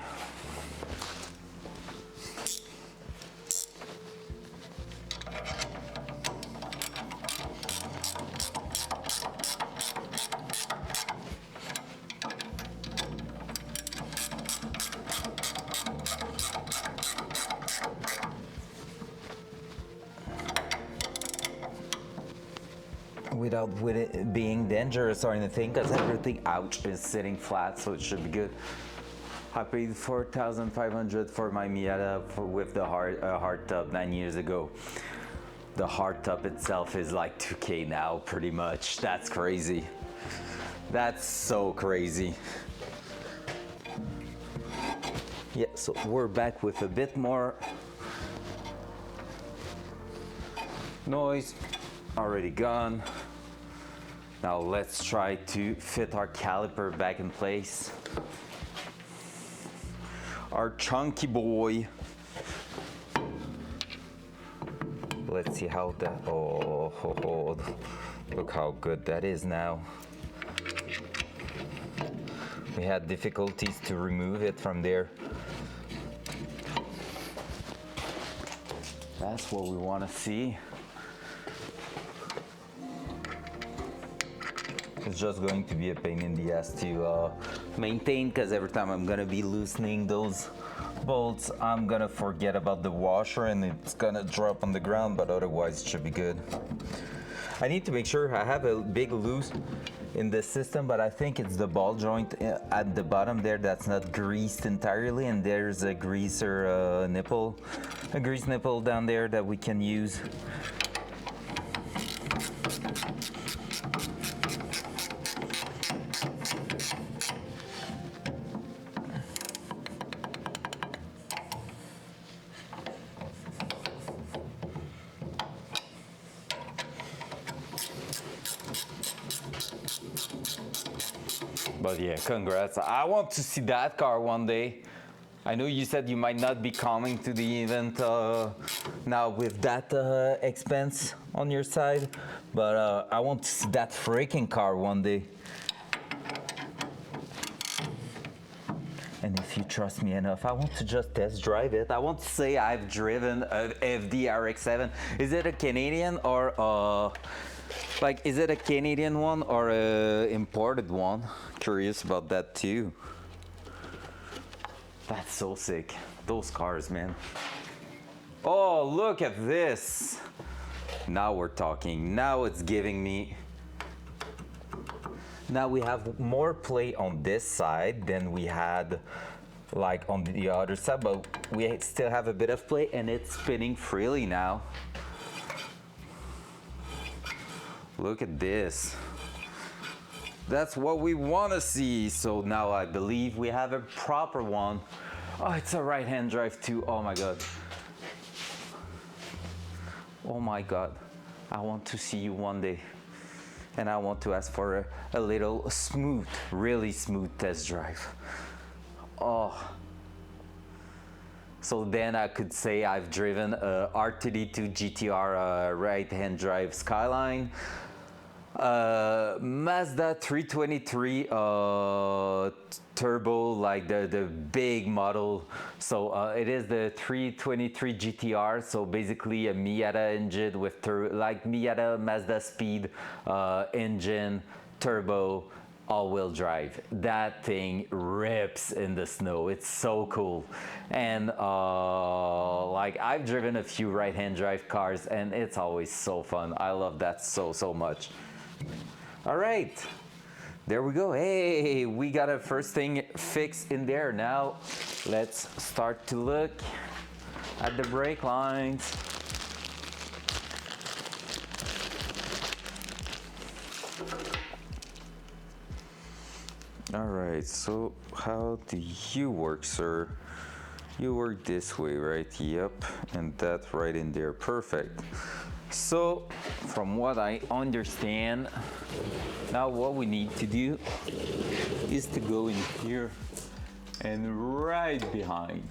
Without it being dangerous or anything, because everything, ouch, is sitting flat, so it should be good. I paid 4,500 for my Miata with the hard top 9 years ago. The hard top itself is like 2K now, pretty much. That's crazy. That's so crazy. Yeah, so we're back with a bit more noise. Already gone. Now let's try to fit our caliper back in place. Our chunky boy. Let's see how that, oh, look how good that is now. We had difficulties to remove it from there. That's what we want to see. It's just going to be a pain in the ass to maintain, because every time I'm gonna be loosening those bolts, I'm gonna forget about the washer and it's gonna drop on the ground, but otherwise it should be good. I need to make sure I have a big loose in the system, but I think it's the ball joint at the bottom there that's not greased entirely, and there's a greaser nipple, a grease nipple down there that we can use. But yeah, congrats. I want to see that car one day. I know you said you might not be coming to the event now with that expense on your side, but I want to see that freaking car one day. And if you trust me enough, I want to just test drive it. I want to say I've driven a FD RX-7. Is it a Canadian or like, is it a Canadian one or a imported one? Curious about that too. That's so sick. Those cars, man. Oh, look at this. Now we're talking. Now it's giving me. Now we have more play on this side than we had like on the other side, but we still have a bit of play and it's spinning freely now. Look at this. That's what we want to see. So now I believe we have a proper one. Oh, it's a right-hand drive too. Oh my God. Oh my God. I want to see you one day. And I want to ask for a little smooth, really smooth test drive. Oh. So then I could say I've driven a R32 GTR right-hand drive Skyline, Mazda 323 turbo, like the big model. So it is the 323 GTR, so basically a Miata engine with like Miata Mazda Speed engine, turbo, all-wheel drive. That thing rips in the snow. It's so cool. And like I've driven a few right-hand drive cars and it's always so fun. I love that so much. All right, there we go. Hey, we got a first thing fixed in there. Now let's start to look at the brake lines. All right, so how do you work, sir? You work this way, right? Yep, and that right in there. Perfect. So from what I understand, now what we need to do is to go in here and right behind.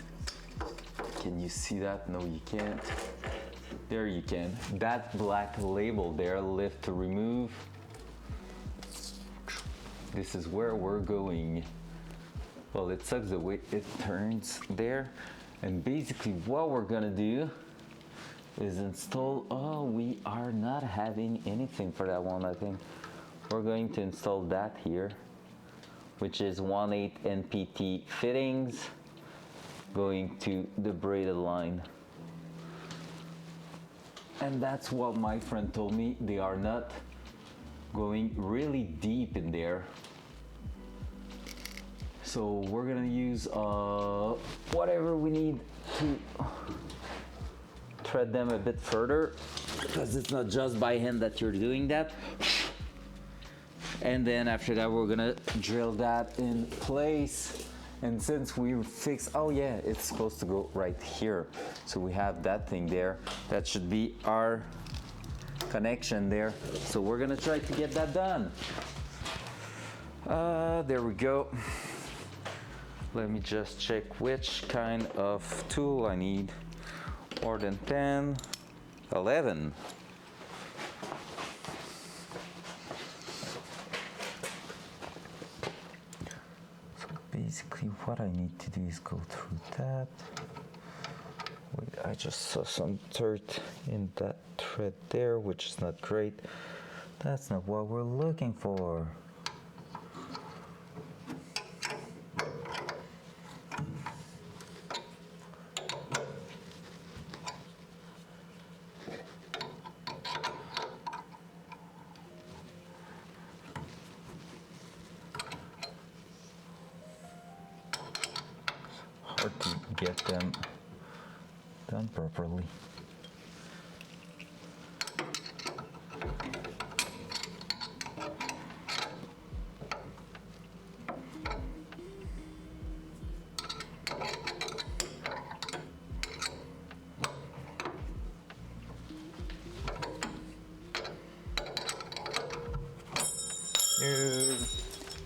Can you see that? No, you can't. There you can. That black label there, lift to remove. This is where we're going. Well, it sucks the way it turns there. And basically what we're gonna do is install, oh, we are not having anything for that one, I think. We're going to install that here, which is 1/8 NPT fittings going to the braided line. And that's what my friend told me. They are not going really deep in there. So we're gonna use whatever we need to thread them a bit further, because it's not just by hand that you're doing that. And then after that, we're gonna drill that in place. And since we fixed, oh yeah, it's supposed to go right here. So we have that thing there. That should be our connection there. So we're gonna try to get that done. There we go. Let me just check which kind of tool I need. More than 10, 11. So basically what I need to do is go through that. Wait, I just saw some dirt in that thread there, which is not great. That's not what we're looking for. Hard to get them done properly.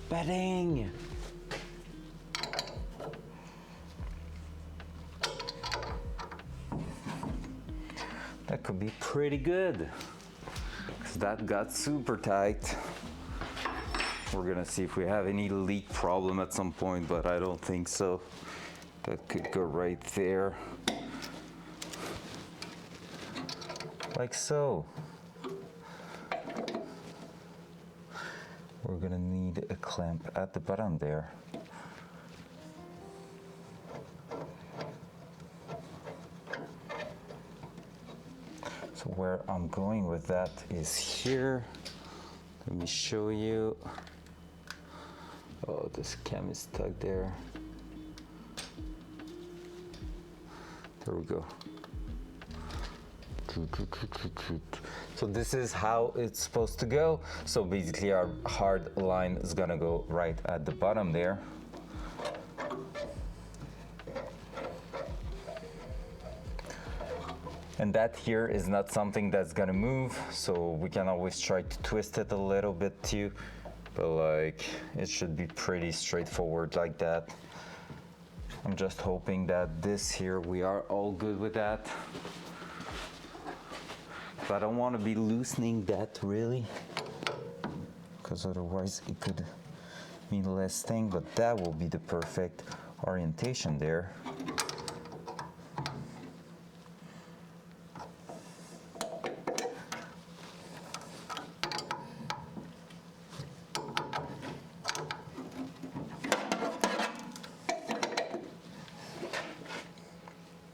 Batting! That could be pretty good, because that got super tight. We're gonna see if we have any leak problem at some point, but I don't think so. That could go right there. Like so. We're gonna need a clamp at the bottom there. So where I'm going with that is here. Let me show you. Oh, this cam is stuck there. There we go. So this is how it's supposed to go. So basically our hard line is gonna go right at the bottom there. And that here is not something that's gonna move, so we can always try to twist it a little bit too, but like it should be pretty straightforward like that. I'm just hoping that this here, we are all good with that. But I don't want to be loosening that really, because otherwise it could mean less thing, but that will be the perfect orientation there.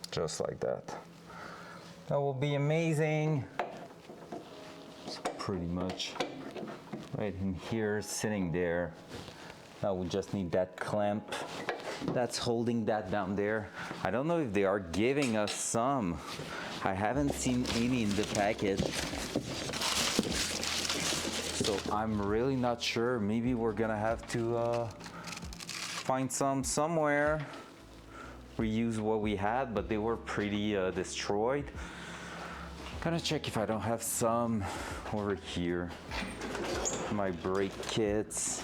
Just like that. That will be amazing. So pretty much right in here, sitting there. Now we just need that clamp that's holding that down there. I don't know if they are giving us some. I haven't seen any in the package. So I'm really not sure. Maybe we're gonna have to find some somewhere. Reuse what we had, but they were pretty destroyed. Gonna check if I don't have some over here. My brake kits.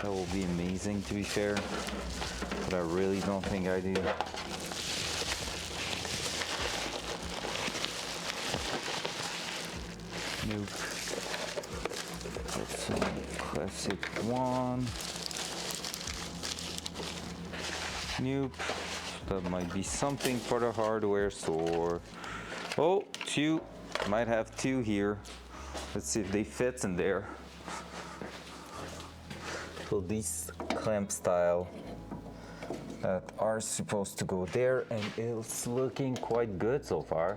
That will be amazing, to be fair, but I really don't think I do. Nope. That's a classic one. Nope. That might be something for the hardware store. Oh, two. Might have two here. Let's see if they fit in there. So these clamp style that are supposed to go there, and it's looking quite good so far.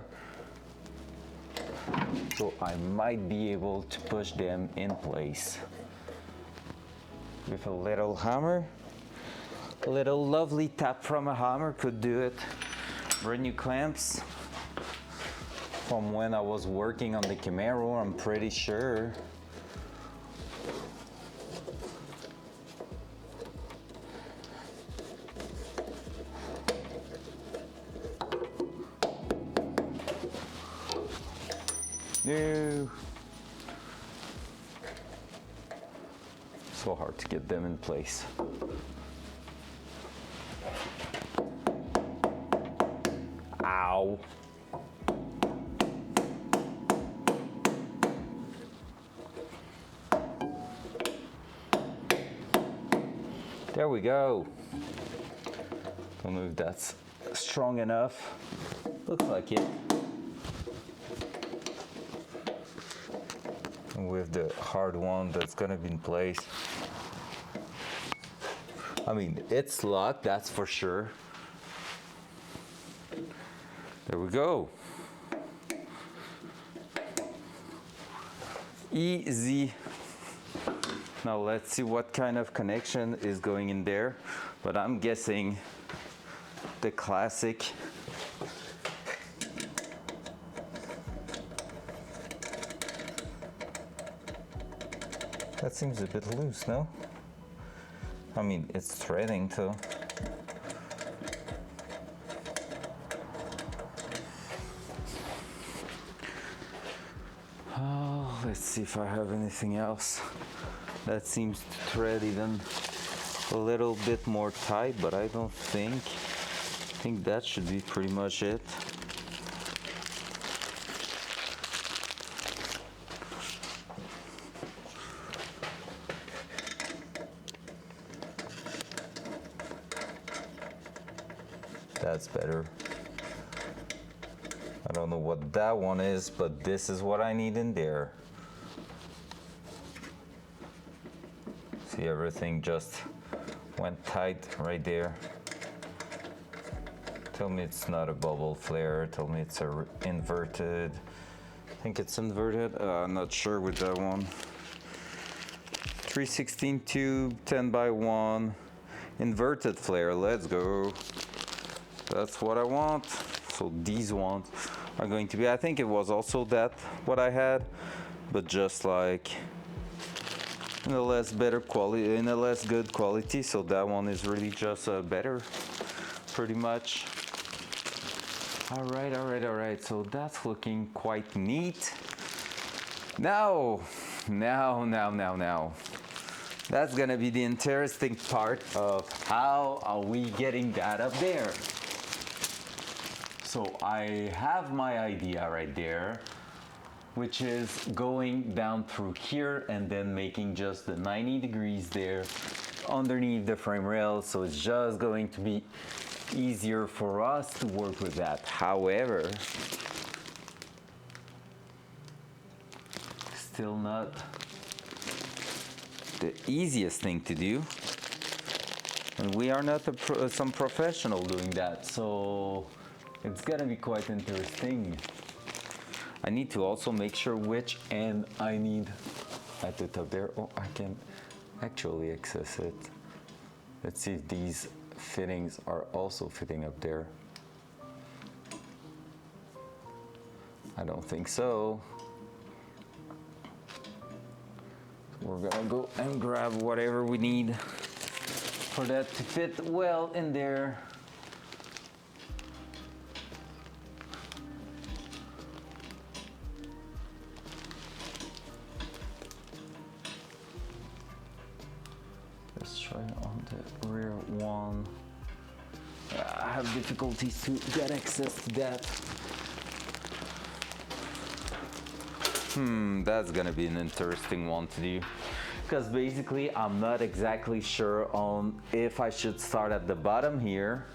So I might be able to push them in place. with a little hammer. A little lovely tap from a hammer could do it. Brand new clamps from when I was working on the Camaro, I'm pretty sure. No. So hard to get them in place. Ow. There we go. Don't know if that's strong enough. Looks like it. And with the hard one that's gonna be in place. I mean, it's luck, that's for sure. There we go. Easy. Now let's see what kind of connection is going in there, but I'm guessing the classic that seems a bit loose, no? I mean, it's threading too. Oh, let's see if I have anything else. That seems to thread even a little bit more tight, but I don't think. I think that should be pretty much it. That's better. I don't know what that one is, but this is what I need in there. See, everything just went tight right there. Tell me it's not a bubble flare. Tell me it's a inverted. I think it's inverted. I'm not sure with that one. 316 tube, 10 by 1. Inverted flare, let's go. That's what I want. So these ones are going to be, I think it was also that what I had, but just like in a less better quality, in a less good quality. So that one is really just better, pretty much. All right. So that's looking quite neat. Now. That's gonna be the interesting part of how are we getting that up there. So I have my idea right there, which is going down through here and then making just the 90 degrees there underneath the frame rail. So it's just going to be easier for us to work with that. However, still not the easiest thing to do. And we are not some professional doing that. So it's gonna be quite interesting. I need to also make sure which end I need at the top there. Oh, I can actually access it. Let's see if these fittings are also fitting up there. I don't think so. We're gonna go and grab whatever we need for that to fit well in there. Let's try on the rear one. I have difficulties to get access to that. That's gonna be an interesting one to do. Because basically I'm not exactly sure on if I should start at the bottom here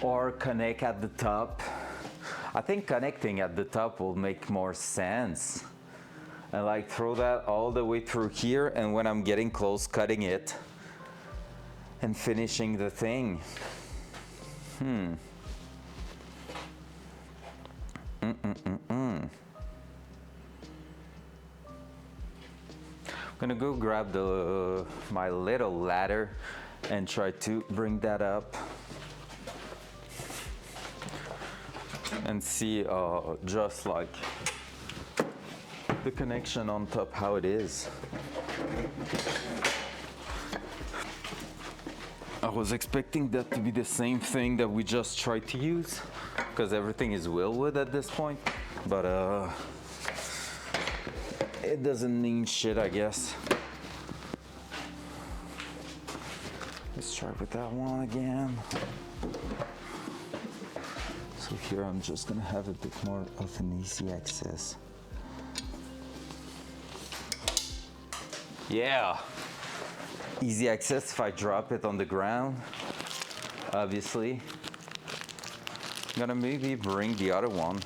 or connect at the top. I think connecting at the top will make more sense. And like throw that all the way through here, and when I'm getting close, cutting it and finishing the thing. gonna go grab my little ladder and try to bring that up and see just like the connection on top, how it is. I was expecting that to be the same thing that we just tried to use, because everything is Wilwood at this point, but it doesn't mean shit, I guess. Let's try with that one again. So here I'm just gonna have a bit more of an easy access. Yeah, easy access if I drop it on the ground, obviously. I'm gonna maybe bring the other one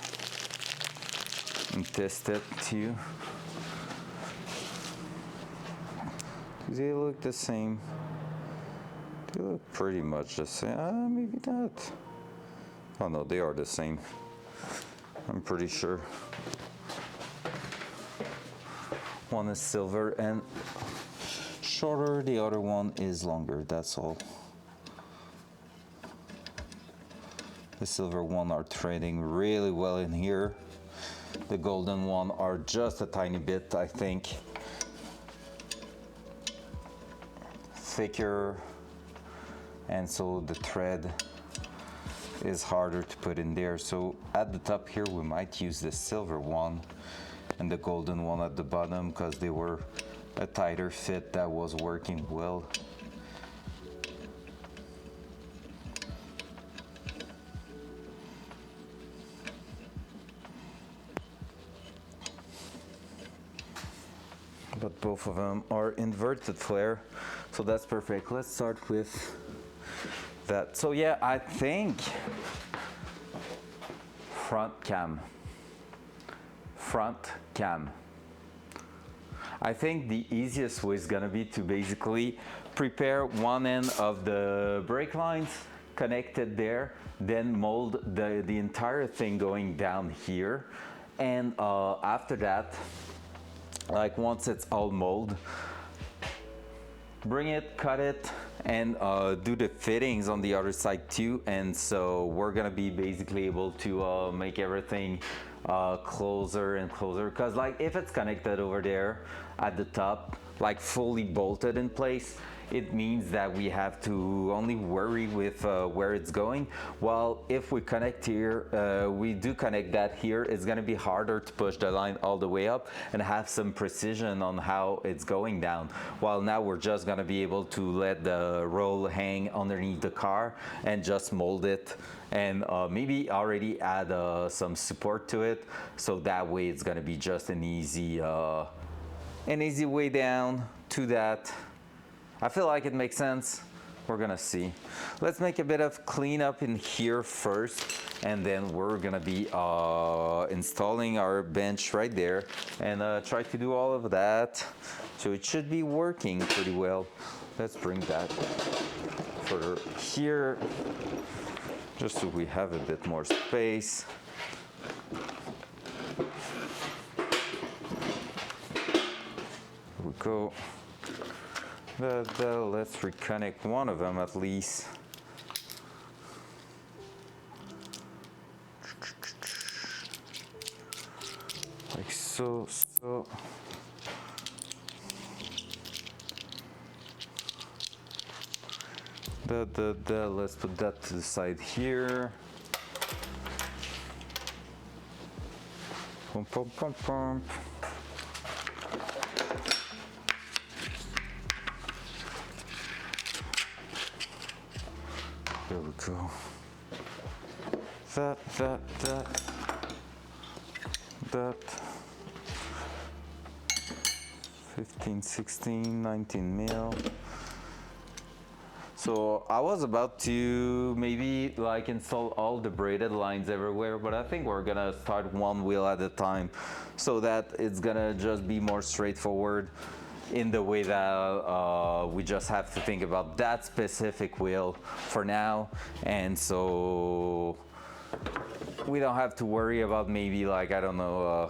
and test it too. Do they look the same? They look pretty much the same. Maybe not. Oh no, they are the same. I'm pretty sure. One is silver and shorter, the other one is longer, that's all. The silver one are trading really well in here. The golden one are just a tiny bit, I think, thicker, and so the thread is harder to put in there. So at the top here we might use the silver one and the golden one at the bottom, because they were a tighter fit that was working well. But both of them are inverted flare, so that's perfect. Let's start with that. So yeah, I think front cam. I think the easiest way is gonna be to basically prepare one end of the brake lines, connect it there, then mold the entire thing going down here. And after that, like once it's all molded, bring it, cut it, and do the fittings on the other side too. And so we're gonna be basically able to make everything closer and closer, because like if it's connected over there at the top, like fully bolted in place, it means that we have to only worry with where it's going. While if we connect here, we do connect that here, it's gonna be harder to push the line all the way up and have some precision on how it's going down. While now we're just gonna be able to let the roll hang underneath the car and just mold it, and maybe already add some support to it, so that way it's gonna be just an easy way down to that. I feel like it makes sense. We're gonna see. Let's make a bit of cleanup in here first, and then we're gonna be installing our bench right there and try to do all of that. So it should be working pretty well. Let's bring that further here, just so we have a bit more space. Here we go. Let's reconnect one of them at least. Like so. Let's put that to the side here. Pump, pump, pump, pump. There we go. That. 15, 16, 19 mil. So I was about to maybe like install all the braided lines everywhere, but I think we're gonna start one wheel at a time, so that it's gonna just be more straightforward in the way that we just have to think about that specific wheel for now. And so we don't have to worry about maybe like, I don't know,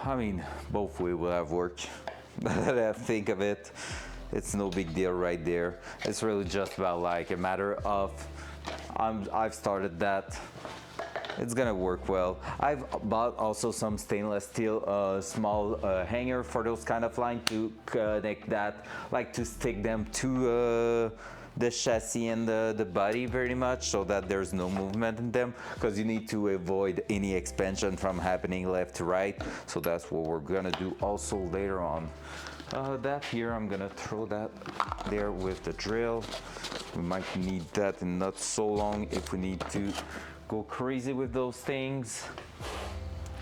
I mean, both way will have worked. That I think of it, it's no big deal right there. It's really just about like a matter of I've started that. It's gonna work well. I've bought also some stainless steel small hanger for those kind of line to connect that, like to stick them to the chassis and the body very much, so that there's no movement in them, because you need to avoid any expansion from happening left to right. So that's what we're gonna do also later on. That here, I'm gonna throw that there with the drill. We might need that in not so long if we need to go crazy with those things.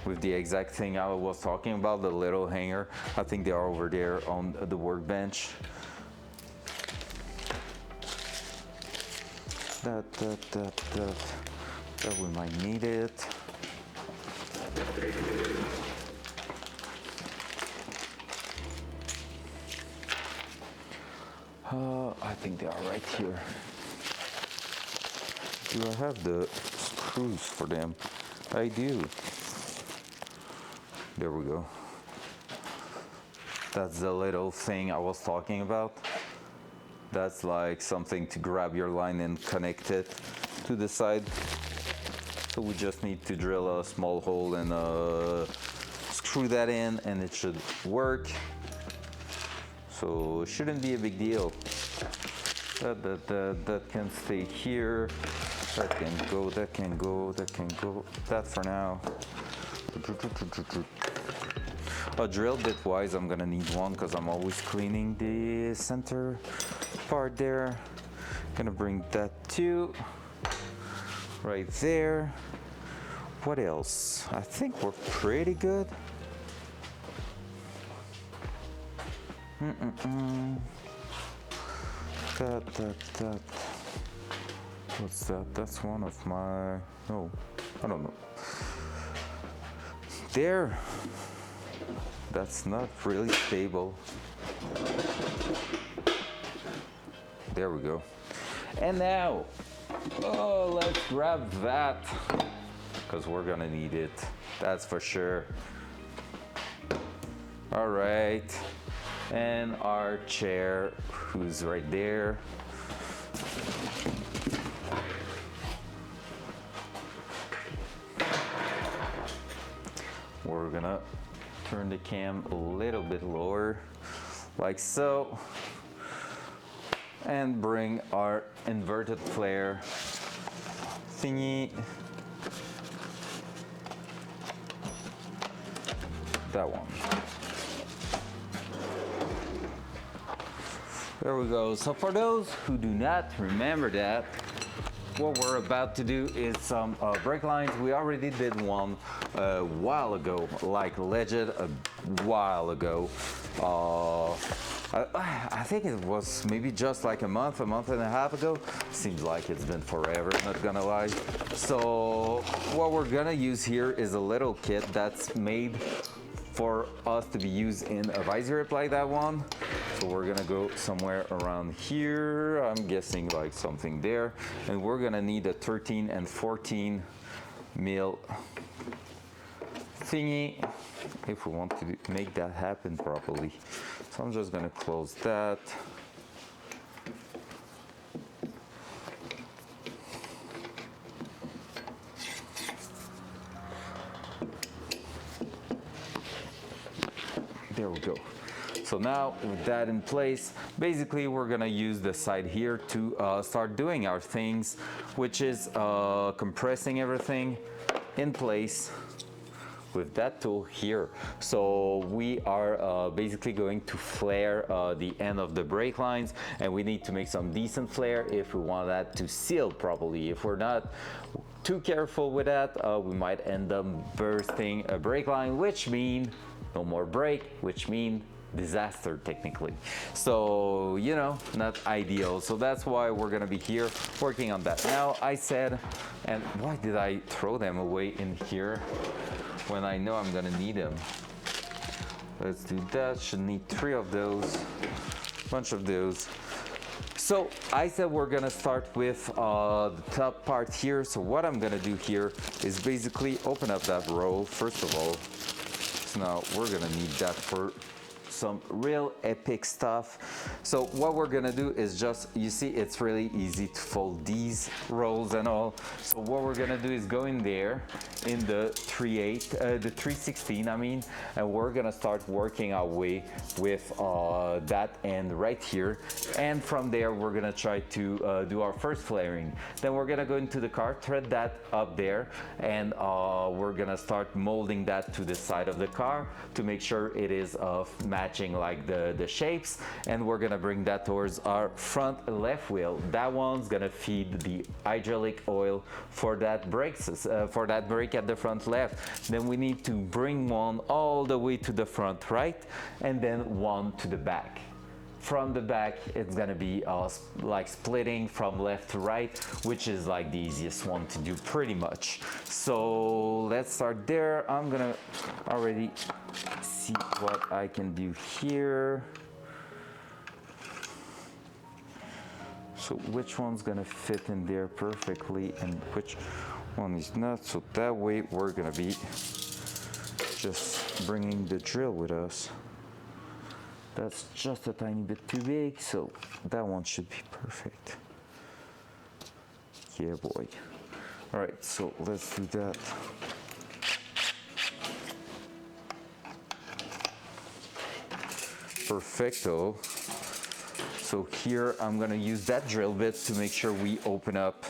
With the exact thing I was talking about, the little hanger. I think they are over there on the workbench. That we might need it. I think they are right here. Do I have the screws for them? I do. There we go. That's the little thing I was talking about. That's like something to grab your line and connect it to the side. So we just need to drill a small hole and screw that in, and it should work. So it shouldn't be a big deal. That can stay here. That can go, that can go, that can go. That for now. A drill bit wise, I'm gonna need one because I'm always cleaning the center part there. Gonna bring that too. Right there. What else? I think we're pretty good. That. What's that? That's one of my, no, I don't know. There. That's not really stable. There we go. And now, let's grab that, because we're gonna need it. That's for sure. All right. And our chair, who's right there. We're gonna turn the cam a little bit lower, like so, and bring our inverted flare thingy. That one. There we go. So for those who do not remember that, what we're about to do is some brake lines. We already did one a while ago, like legit a while ago. I think it was maybe just like a month and a half ago. Seems like it's been forever, not gonna lie. So what we're gonna use here is a little kit that's made for us to be used in a visor rip like that one. So we're gonna go somewhere around here. I'm guessing like something there. And we're gonna need a 13 and 14 mil thingy if we want to make that happen properly. So I'm just gonna close that. There we go. So now with that in place, basically we're gonna use the side here to start doing our things, which is compressing everything in place with that tool here. So we are basically going to flare the end of the brake lines, and we need to make some decent flare if we want that to seal properly. If we're not too careful with that, we might end up bursting a brake line, which means no more brake, which means disaster technically. So, you know, not ideal. So that's why we're gonna be here working on that. Now I said, and why did I throw them away in here when I know I'm gonna need them? Let's do that. Should need 3 of those, bunch of those. So I said we're gonna start with the top part here. So what I'm gonna do here is basically open up that roll first of all. So now we're gonna need that for some real epic stuff. So what we're gonna do is just, you see, it's really easy to fold these rolls and all. So what we're gonna do is go in there in the 3/8, the 3/16, I mean, and we're gonna start working our way with that end right here. And from there, we're gonna try to do our first flaring. Then we're gonna go into the car, thread that up there, and we're gonna start molding that to the side of the car to make sure it is matching like the shapes. And we're gonna bring that towards our front left wheel. That one's gonna feed the hydraulic oil for that brake at the front left. Then we need to bring one all the way to the front right, and then one to the back. From the back, it's gonna be like splitting from left to right, which is like the easiest one to do pretty much. So let's start there. I'm gonna already see what I can do here. So which one's gonna fit in there perfectly and which one is not. So that way we're gonna be just bringing the drill with us. That's just a tiny bit too big, so that one should be perfect. Yeah, boy. All right, so let's do that. Perfecto. So here I'm gonna use that drill bit to make sure we open up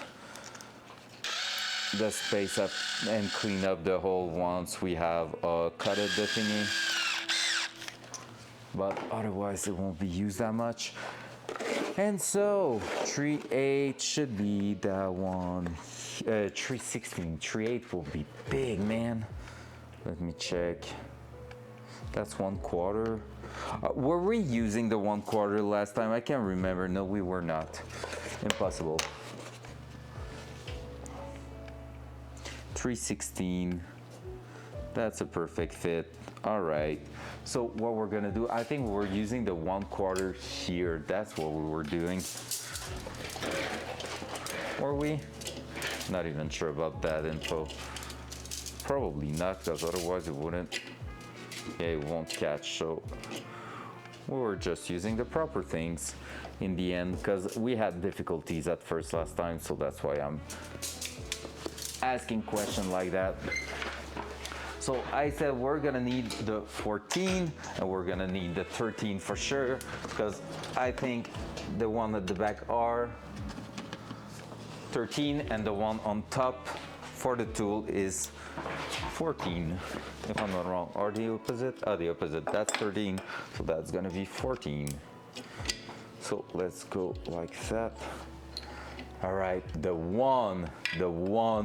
the space up and clean up the hole once we have cut it, the thingy. But otherwise it won't be used that much. And so 3/8 should be that one. 3/16, 3/8 will be big, man. Let me check. That's 1/4. Were we using the 1/4 last time? I can't remember. No, we were not. Impossible. 3/16. That's a perfect fit. All right. So what we're gonna do, I think we're using the 1/4 here. That's what we were doing. Were we? Not even sure about that info. Probably not, because otherwise it wouldn't. Yeah, it won't catch. So we were just using the proper things in the end, because we had difficulties at first last time. So that's why I'm asking questions like that. So I said we're gonna need the 14 and we're gonna need the 13 for sure, because I think the one at the back are 13 and the one on top for the tool is 14, if I'm not wrong. Or the opposite? Oh, the opposite. That's 13, so that's gonna be 14. So let's go like that. All right, the one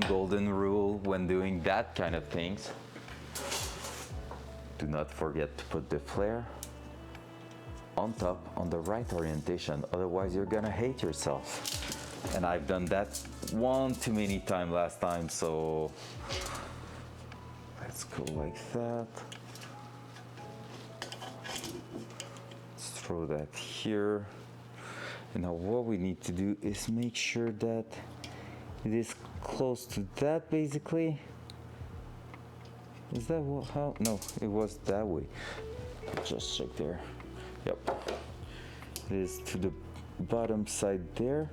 golden rule when doing that kind of things. Do not forget to put the flare on top on the right orientation, otherwise you're gonna hate yourself. And I've done that one too many times last time, so let's go like that. Let's throw that here. And now what we need to do is make sure that it is close to that basically. Is that how? No, it was that way. Just check there. Yep. It is to the bottom side there.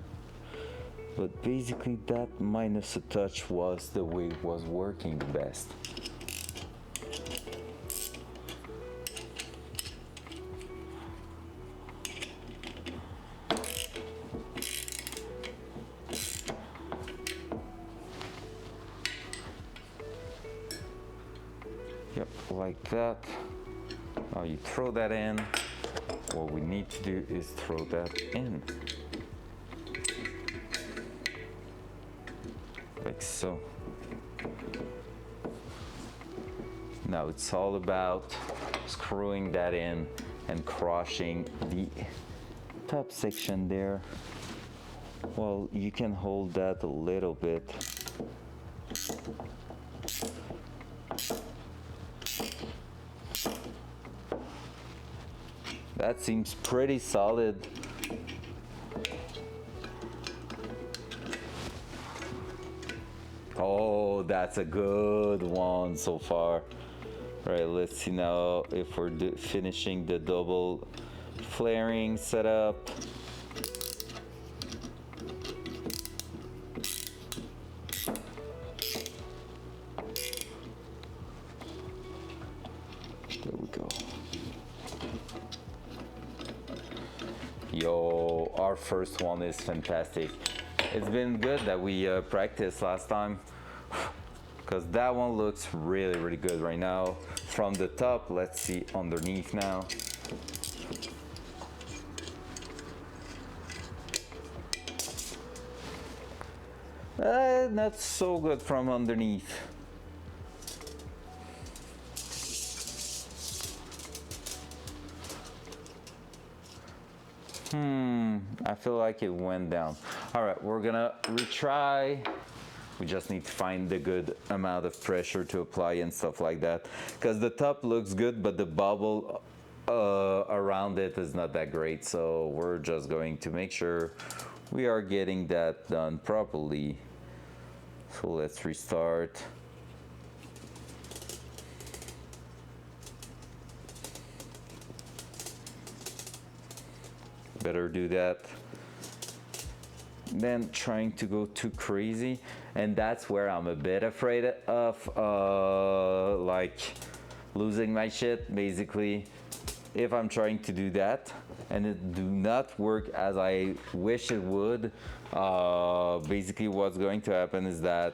But basically that minus a touch was the way it was working the best. Yep, like that. Now you throw that in. What we need to do is throw that in. Like so. Now it's all about screwing that in and crushing the top section there. Well, you can hold that a little bit. That seems pretty solid. Oh, that's a good one so far. All right, let's see now if we're finishing the double flaring setup. There we go. Yo, our first one is fantastic. It's been good that we practiced last time, because that one looks really, really good right now. From the top, let's see underneath now. Not so good from underneath. I feel like it went down. All right, we're gonna retry. We just need to find the good amount of pressure to apply and stuff like that. Because the top looks good, but the bubble around it is not that great. So we're just going to make sure we are getting that done properly. So let's restart. Better do that than trying to go too crazy, and that's where I'm a bit afraid of like losing my shit. Basically, if I'm trying to do that and it do not work as I wish it would, basically what's going to happen is that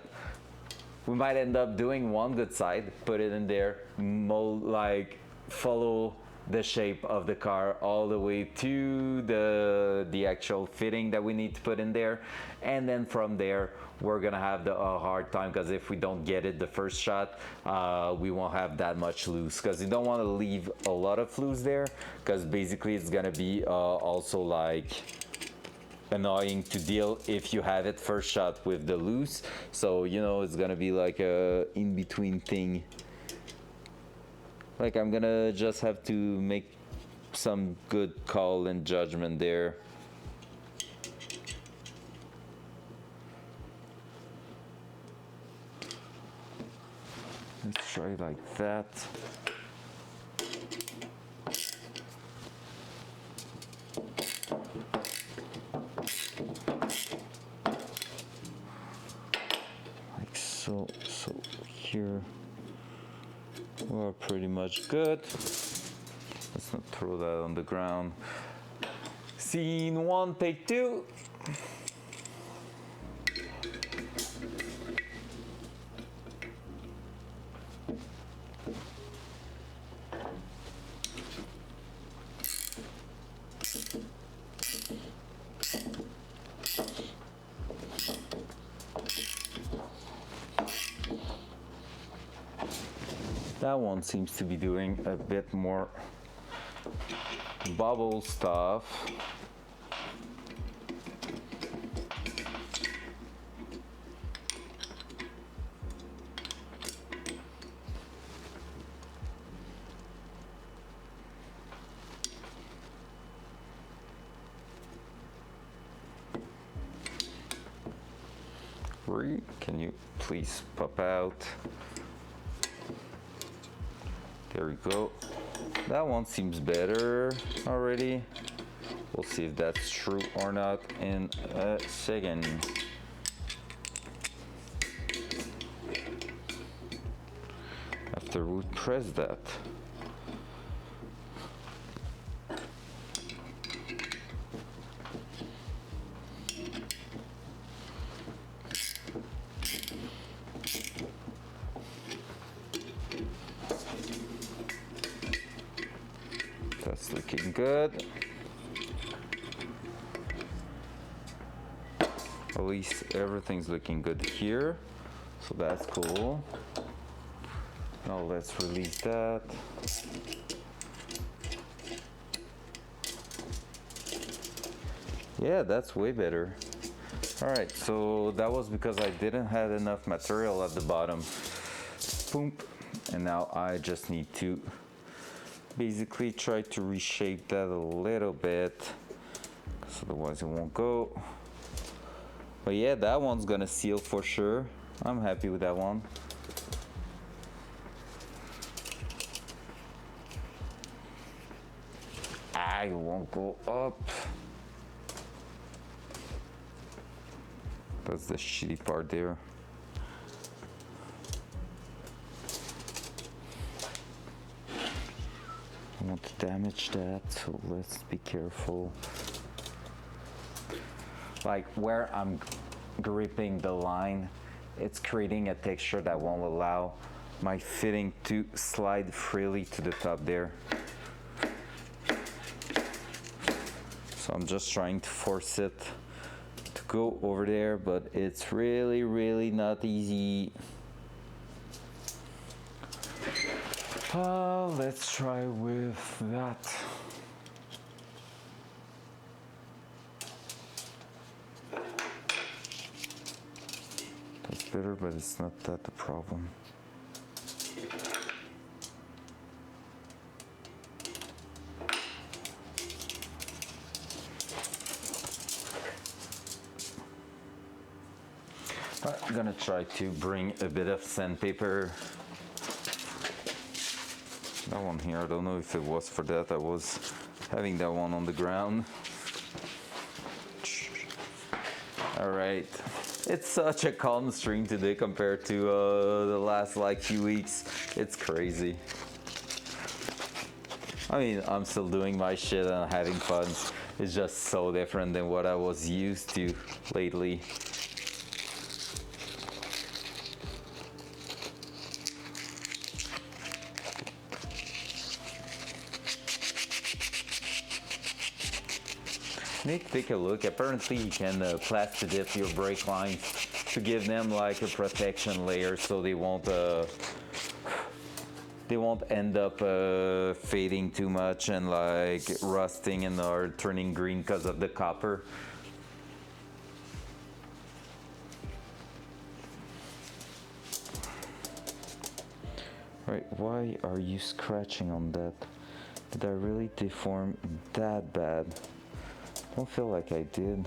we might end up doing one good side, put it in there, like follow the shape of the car all the way to the actual fitting that we need to put in there, and then from there we're gonna have the hard time, because if we don't get it the first shot, we won't have that much loose, because you don't want to leave a lot of loose there, because basically it's gonna be also like annoying to deal if you have it first shot with the loose. So you know, it's gonna be like a in-between thing. Like I'm gonna just have to make some good call and judgment there. Let's try like that. Like so, so here. We're pretty much good. Let's not throw that on the ground. Scene one, take two. That one seems to be doing a bit more bubble stuff. Can you please pop out? There we go. That one seems better already. We'll see if that's true or not in a second. After we press that. That's looking good. At least everything's looking good here, so that's cool. Now let's release that. Yeah, that's way better. All right, so that was because I didn't have enough material at the bottom. Boom. And now I just need to basically try to reshape that a little bit, because otherwise it won't go. But yeah, that one's gonna seal for sure. I'm happy with that one. It won't go up. That's the shitty part there. I want to damage that, so let's be careful. Like where I'm gripping the line, it's creating a texture that won't allow my fitting to slide freely to the top there. So I'm just trying to force it to go over there, but it's really, really not easy. Let's try with that. That's better, but it's not that the problem. I'm gonna try to bring a bit of sandpaper. That one here, I don't know if it was for that. I was having that one on the ground. All right. It's such a calm stream today compared to the last like few weeks. It's crazy. I mean, I'm still doing my shit and having fun. It's just so different than what I was used to lately. Nick, take a look. Apparently you can plastic dip your brake lines to give them like a protection layer so they won't end up fading too much and like rusting and or turning green because of the copper. Right, why are you scratching on that? Did I really deform that bad? I don't feel like I did.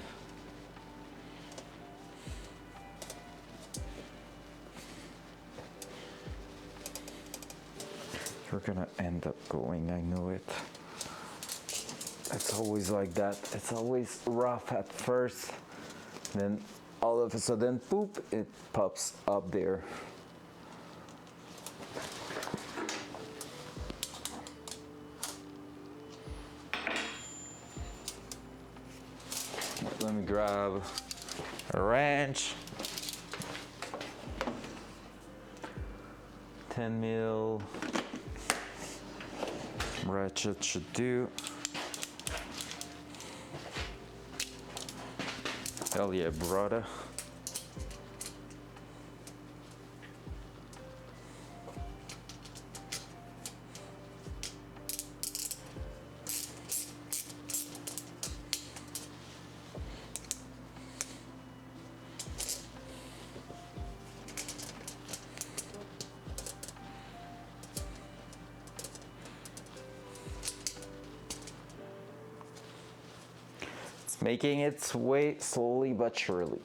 You're gonna end up going, I know it. It's always like that. It's always rough at first. Then all of a sudden, boop, it pops up there. Let me grab a wrench. 10 mil ratchet should do. Hell yeah, brother. Making its way slowly but surely.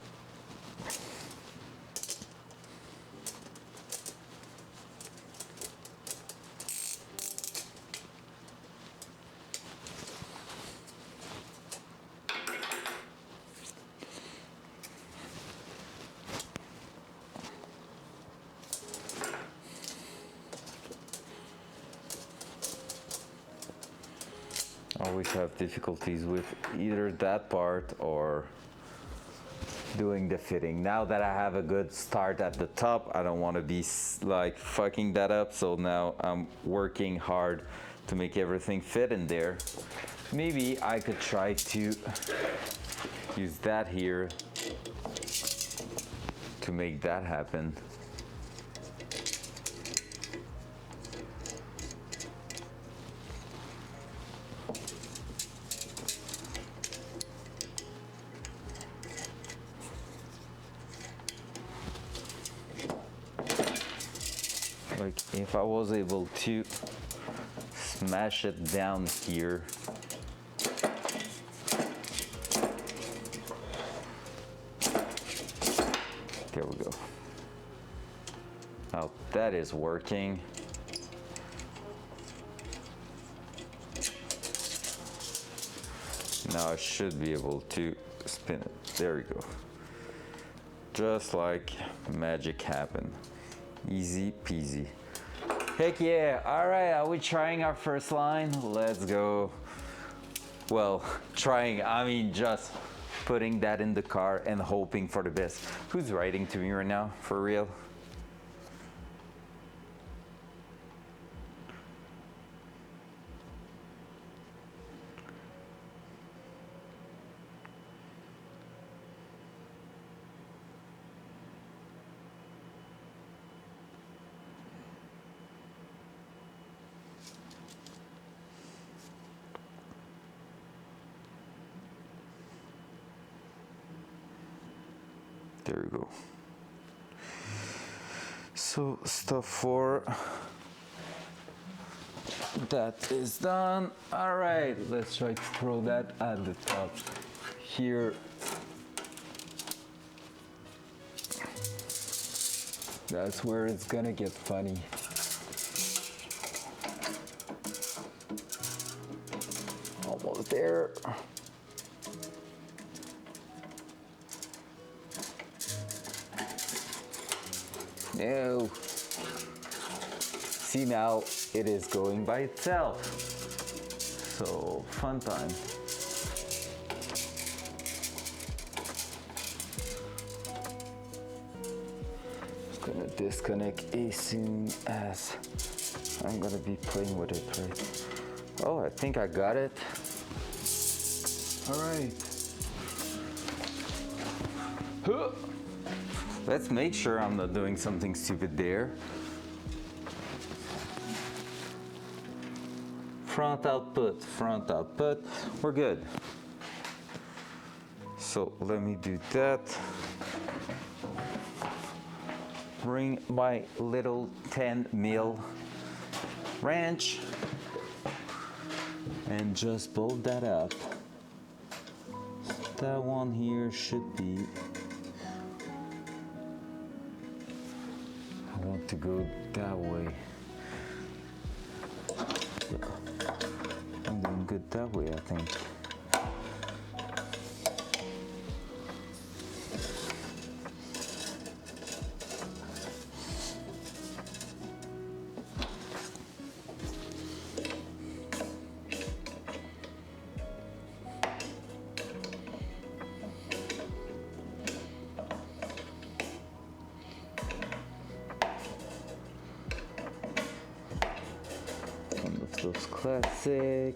Always have difficulties with either that part or doing the fitting. Now that I have a good start at the top, I don't want to be like fucking that up, so now I'm working hard to make everything fit in there. Maybe I could try to use that here to make that happen. Like if I was able to smash it down here, there we go. Now that is working. Now I should be able to spin it. There we go. Just like magic happened. Easy peasy. Heck yeah. All right, are we trying our first line? Let's go. Well, trying, I mean just putting that in the car and hoping for the best. Who's writing to me right now, for real? There we go. So stuff 4, that is done. All right, let's try to throw that at the top here. That's where it's gonna get funny. Almost there. No. See, now it is going by itself. So fun time. Just gonna disconnect as soon as I'm gonna be playing with it, right? Oh, I think I got it. All right. Huh. Let's make sure I'm not doing something stupid there. Front output, we're good. So let me do that. Bring my little 10 mil wrench and just bolt that up. That one here should be, I want to go that way. I'm doing good that way, I think. Those classic.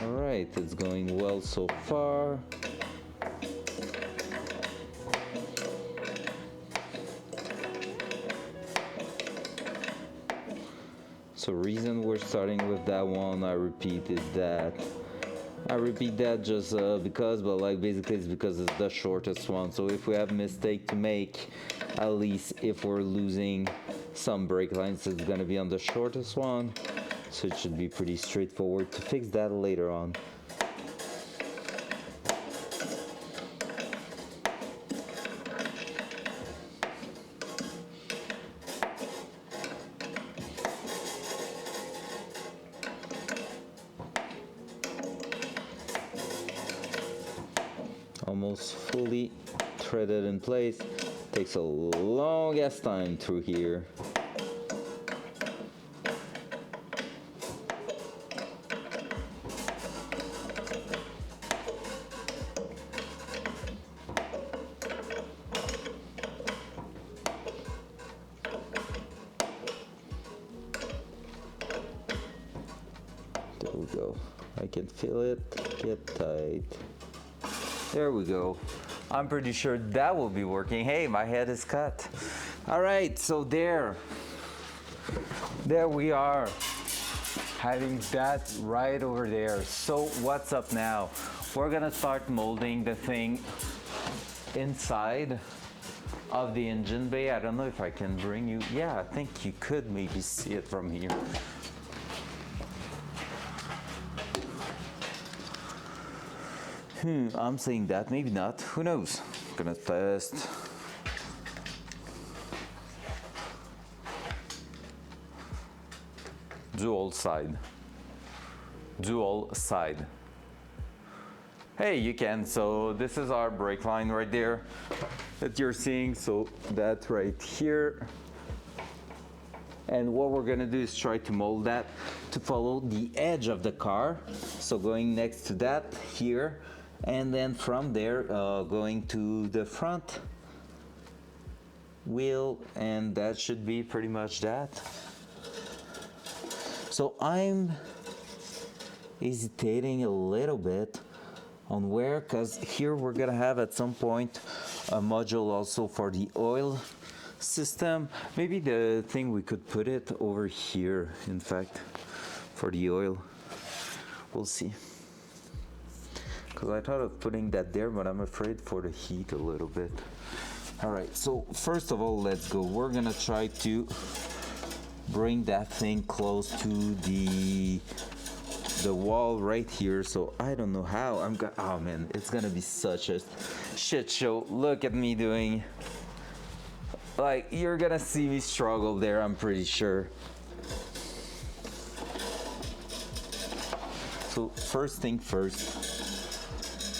All right, it's going well so far. So reason we're starting with that one, I repeat that just because, but like basically it's because it's the shortest one. So if we have a mistake to make, at least if we're losing some brake lines, it's gonna be on the shortest one. So it should be pretty straightforward to fix that later on. Almost fully threaded in place. Takes a long ass time through here. There we go. I can feel it get tight. There we go. I'm pretty sure that will be working. Hey, my head is cut. All right, so there we are, having that right over there. So what's up now? We're gonna start molding the thing inside of the engine bay. I don't know if I can bring you. Yeah, I think you could maybe see it from here. I'm saying that, maybe not. Who knows? Gonna test. Dual side. Dual side. Hey, you can. So this is our brake line right there that you're seeing. So that right here. And what we're gonna do is try to mold that to follow the edge of the car. So going next to that here, and then from there going to the front wheel, and that should be pretty much that. So I'm hesitating a little bit on where, because here we're gonna have at some point a module also for the oil system. Maybe the thing we could put it over here, in fact, for the oil. We'll see. Because I thought of putting that there, but I'm afraid for the heat a little bit. All right, so first of all, let's go. We're gonna try to bring that thing close to the wall right here. So I don't know how I'm gonna, oh man, it's gonna be such a shit show. Look at me doing, like, you're gonna see me struggle there, I'm pretty sure. So first thing first,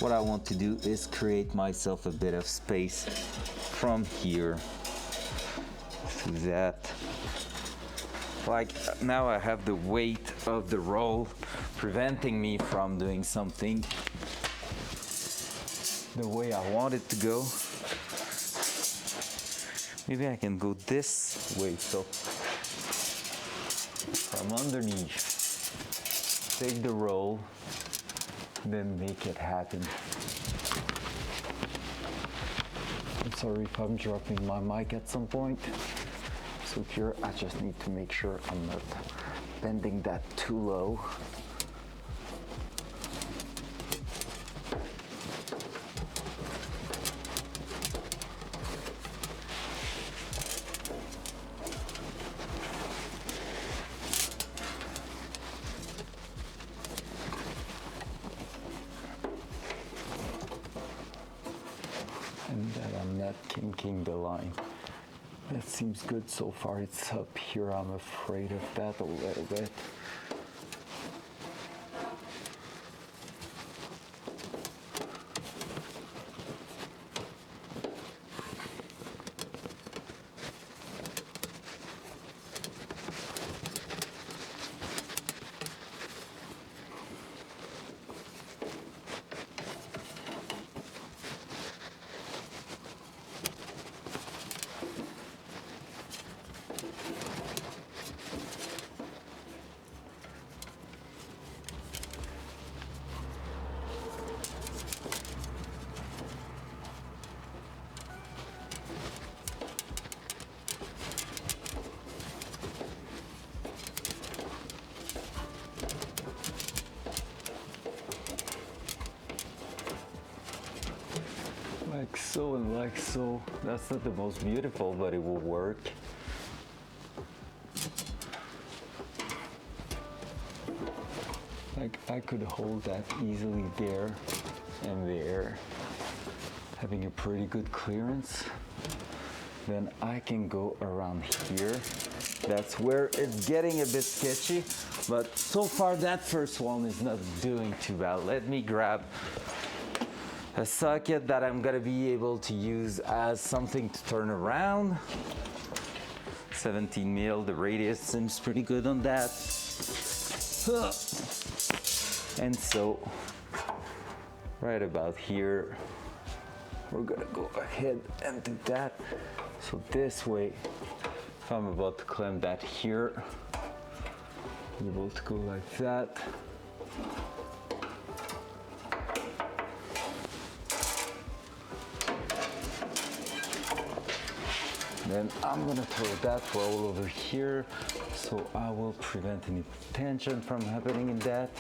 what I want to do is create myself a bit of space from here to that. Like, now I have the weight of the roll preventing me from doing something the way I want it to go. Maybe I can go this way, so from underneath, take the roll, then make it happen. I'm sorry if I'm dropping my mic at some point. So here, I just need to make sure I'm not bending that too low. And that I'm not kinking the line. That seems good so far. It's up here. I'm afraid of that a little bit. Like so and like so. That's not the most beautiful, but it will work. Like, I could hold that easily there and there, having a pretty good clearance. Then I can go around here. That's where it's getting a bit sketchy, but so far that first one is not doing too bad. Let me grab a socket that I'm gonna be able to use as something to turn around. 17 mil, the radius seems pretty good on that. And so, right about here, we're gonna go ahead and do that. So this way, if I'm about to clamp that here, I'm able to go like that. Then I'm gonna throw that roll over here, so I will prevent any tension from happening in that.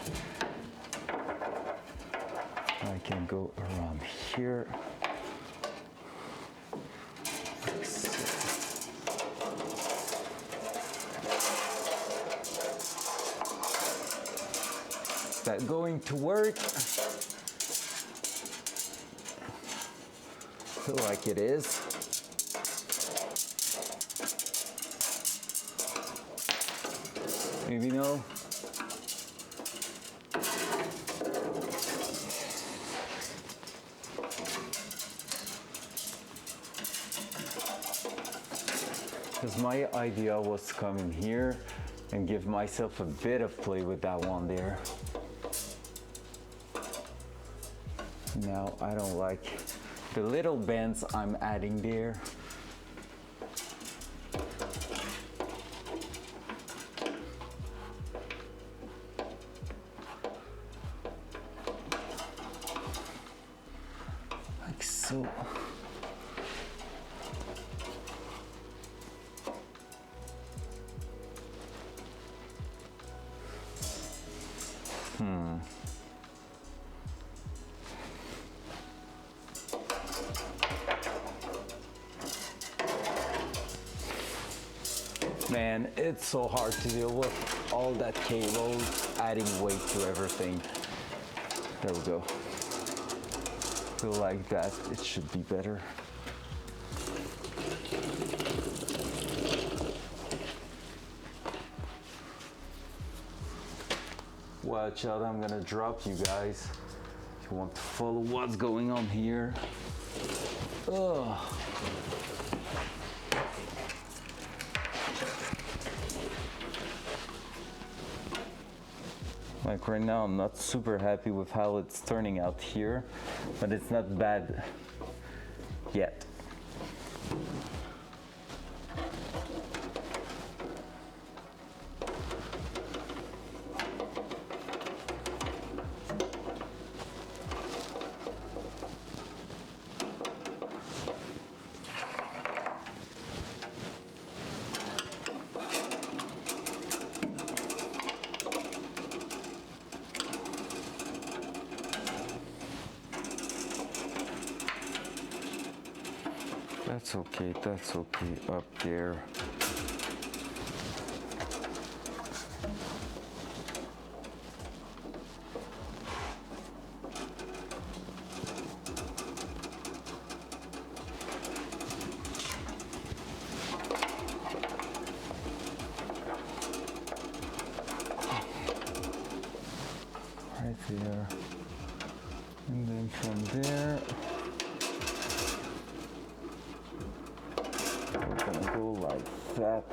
I can go around here. Like so. Is that going to work? feel like it is. Maybe no. Because my idea was to come in here and give myself a bit of play with that one there. Now I don't like the little bends I'm adding there. Like so. Man, it's so hard to deal with all that cable, adding weight to everything. There we go. Feel like that, it should be better. Watch out, I'm gonna drop you guys. If you want to follow what's going on here. Ugh. Like right now, I'm not super happy with how it's turning out here, but it's not bad yet. That's okay up there. Right there. And then from there, go like that.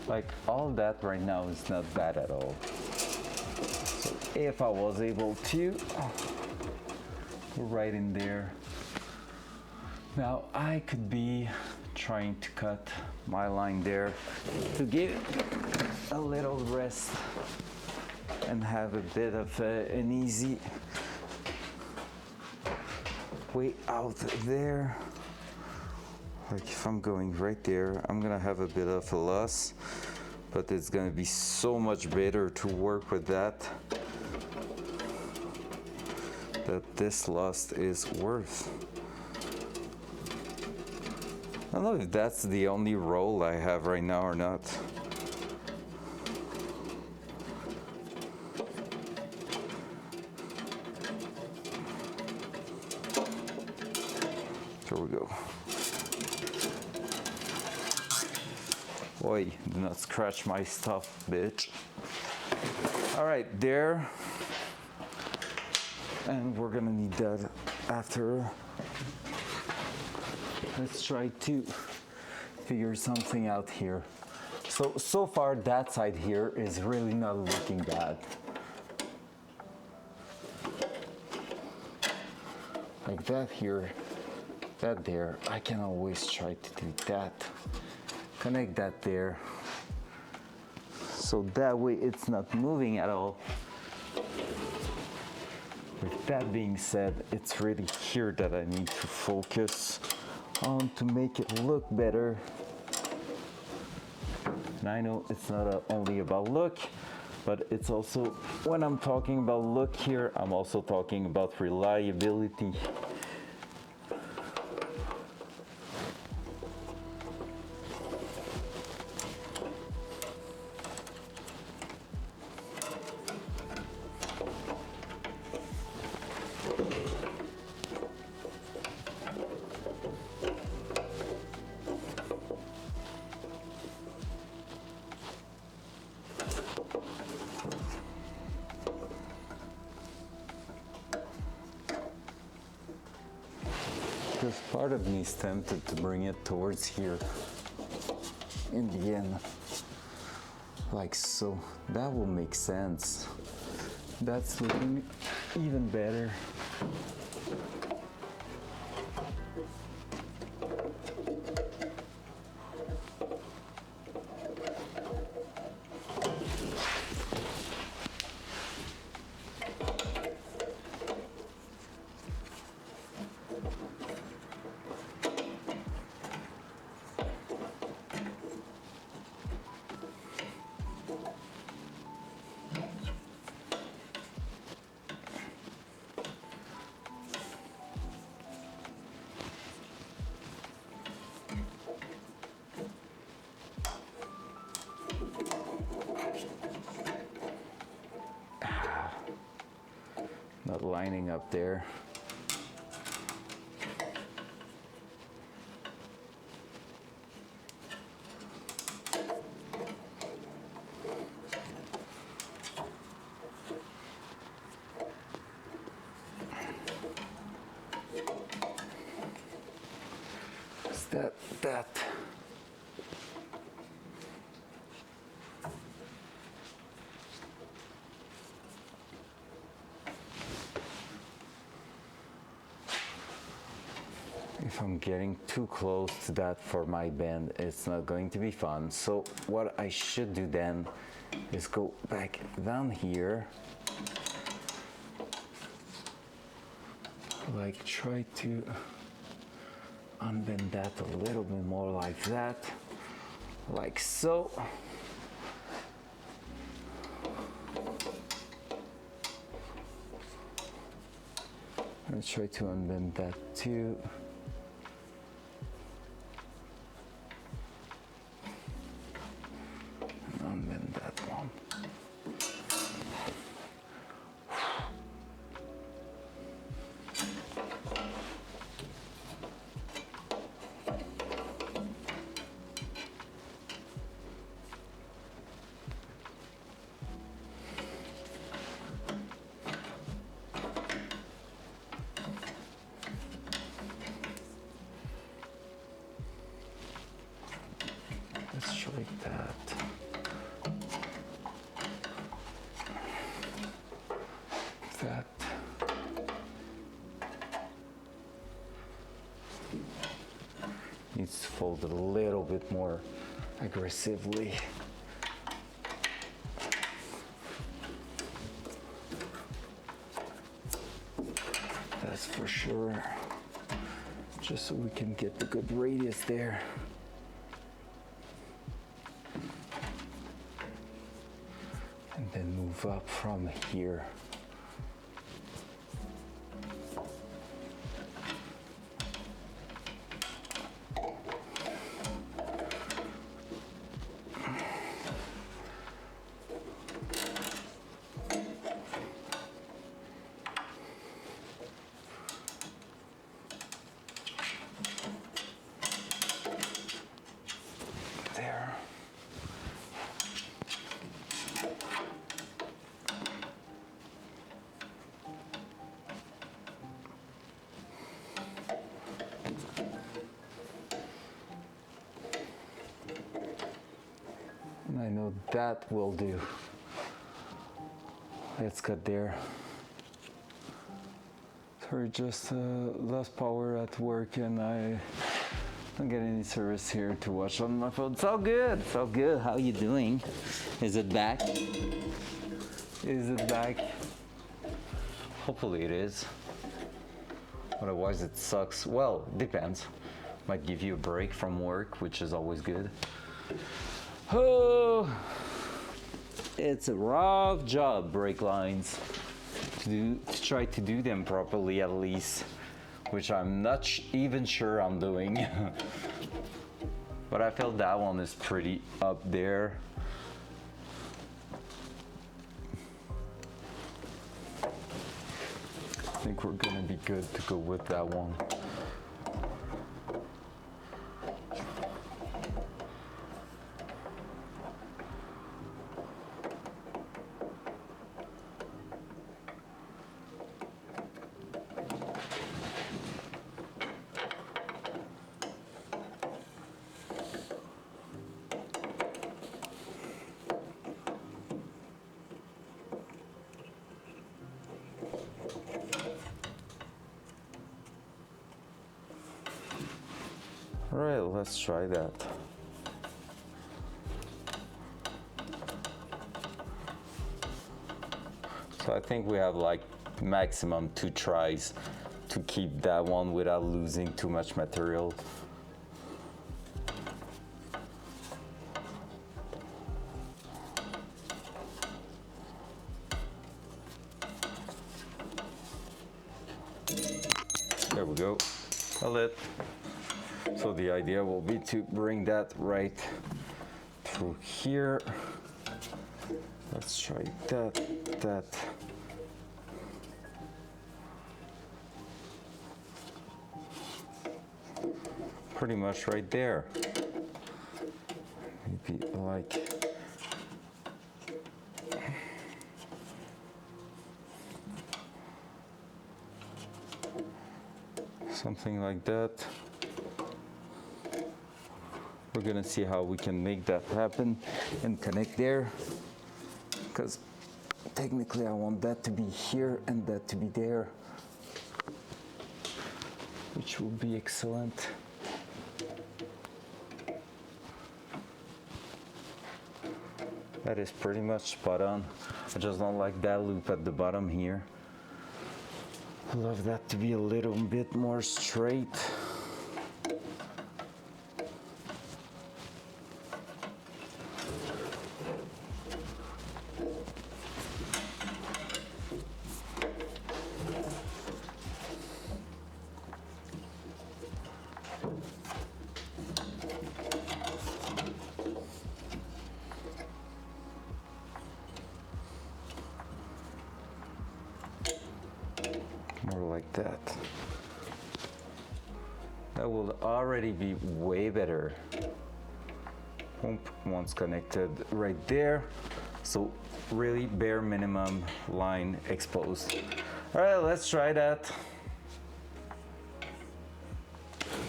Like all that right now is not bad at all. So if I was able to go right in there. Now I could be trying to cut my line there to give a little rest and have a bit of an easy way out there. Like if I'm going right there, I'm gonna have a bit of a loss, but it's gonna be so much better to work with that this loss is worth. I don't know if that's the only roll I have right now or not. There we go. Boy, do not scratch my stuff, bitch. All right, there. And we're gonna need that after. Let's try to figure something out here. So far that side here is really not looking bad. like that here, that there. I can always try to do that. Connect that there. So that way it's not moving at all. With that being said, it's really here that I need to focus on to make it look better. And I know it's not only about look, but it's also, when I'm talking about look here, I'm also talking about reliability. Because part of me is tempted to bring it towards here in the end, like so. That will make sense. That's looking even better. Not lining up there. Is that? If I'm getting too close to that for my bend, it's not going to be fun. So what I should do then is go back down here, like try to unbend that a little bit more like that, like so. And try to unbend that too. Unbend that one. Let's try that. That. Needs to fold a little bit more aggressively. That's for sure. Just so we can get the good radius there. And then move up from here. There. And I know that will do. Let's cut there. Sorry, just lost power at work and I don't get any service here to watch on my phone. It's all good. It's all good. How you doing? Is it back? Is it back? Hopefully it is. Otherwise it sucks. Well, depends. Might give you a break from work, which is always good. Oh, it's a rough job, brake lines. To try to do them properly at least, which I'm not even sure I'm doing. But I felt that one is pretty up there. I think we're gonna be good to go with that one. All right, let's try that. So I think we have like maximum 2 tries to keep that one without losing too much material. There we go. A lit. So the idea will be to bring that right through here. Let's try that. Pretty much right there. Maybe like something like that. We're gonna see how we can make that happen and connect there, because technically I want that to be here and that to be there, which will be excellent. That is pretty much spot on. I just don't like that loop at the bottom here. I love that to be a little bit more straight. More like that. That will already be way better. Once connected right there. So really bare minimum line exposed. All right, let's try that.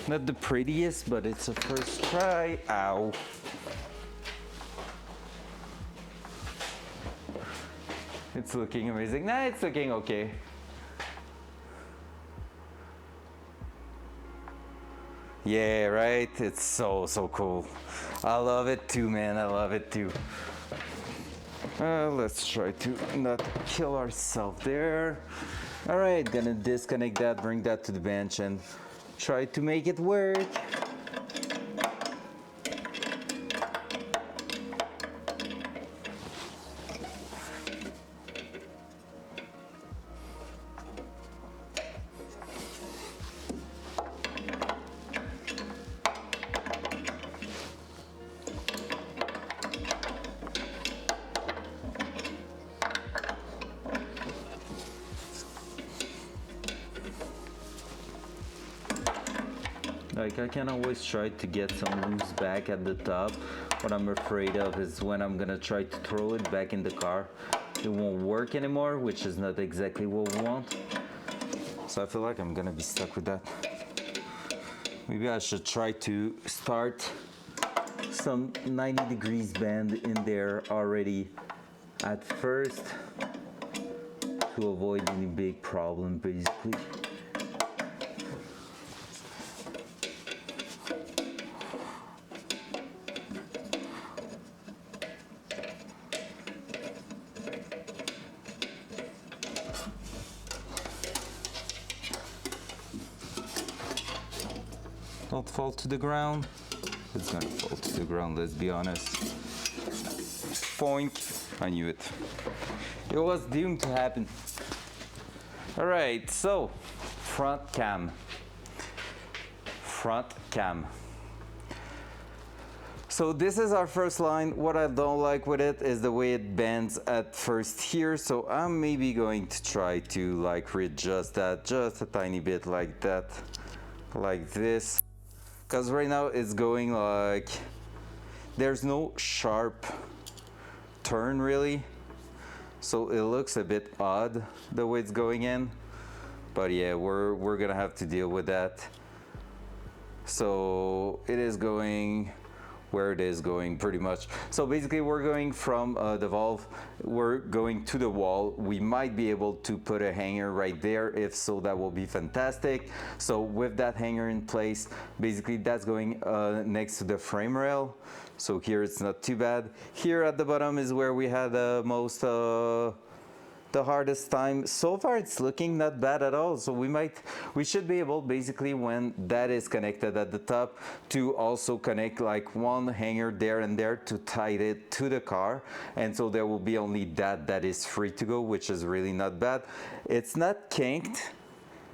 Not the prettiest, but it's a first try. Ow. It's looking amazing. Nah, it's looking okay. Yeah, right? It's so cool. I love it too, man. I love it too. Let's try to not kill ourselves there. All right, gonna disconnect that, bring that to the bench and try to make it work. Like I can always try to get some loose back at the top. What I'm afraid of is when I'm gonna try to throw it back in the car, it won't work anymore, which is not exactly what we want. So I feel like I'm gonna be stuck with that. Maybe I should try to start some 90 degrees bend in there already at first to avoid any big problem basically. Don't fall to the ground. It's gonna fall to the ground, let's be honest. Point. I knew it. It was doomed to happen. All right, so front cam. Front cam. So this is our first line. What I don't like with it is the way it bends at first here. So I'm maybe going to try to like readjust that just a tiny bit like that, like this. Because right now it's going like, there's no sharp turn really. So it looks a bit odd the way it's going in. But yeah, we're gonna have to deal with that. So it is going where it is going pretty much. So basically we're going from the valve, we're going to the wall. We might be able to put a hanger right there. If so, that will be fantastic. So with that hanger in place, basically that's going next to the frame rail. So here it's not too bad. Here at the bottom is where we had the most the hardest time. So far it's looking not bad at all. So we should be able basically when that is connected at the top to also connect like one hanger there and there to tie it to the car. And so there will be only that is free to go, which is really not bad. It's not kinked.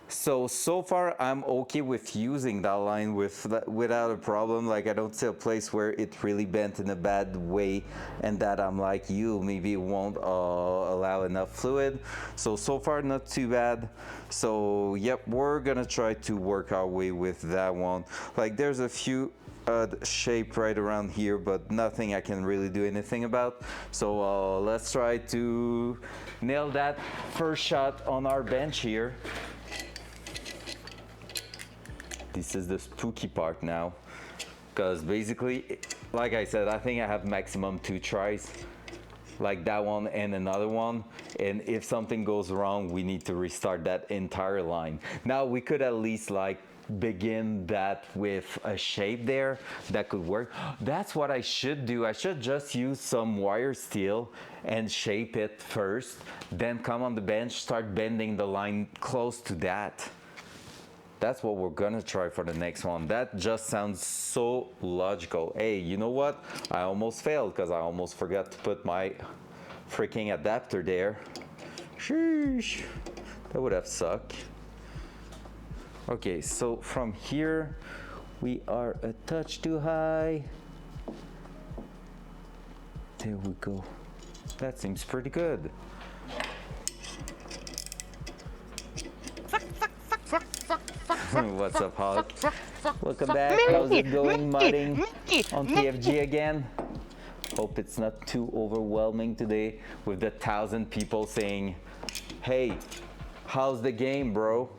So far I'm okay with using that line without a problem. Like I don't see a place where it really bent in a bad way and that I'm like, maybe it won't allow enough fluid. So far not too bad. So yep, we're gonna try to work our way with that one. Like there's a few shape right around here, but nothing I can really do anything about. So let's try to nail that first shot on our bench here. This is the spooky part now, because basically, like I said, I think I have maximum 2 tries, like that one and another one, and if something goes wrong, we need to restart that entire line. Now we could at least like begin that with a shape there that could work. That's what I should do. I should just use some wire steel and shape it first, then come on the bench, start bending the line close to that. That's what we're gonna try for the next one. That just sounds so logical. Hey, you know what? I almost failed because I almost forgot to put my freaking adapter there. Sheesh, that would have sucked. Okay, so from here, we are a touch too high. There we go. That seems pretty good. What's up, Hulk? Welcome back. How's it going, mudding on TFG again? Hope it's not too overwhelming today with the 1,000 people saying, hey, how's the game, bro?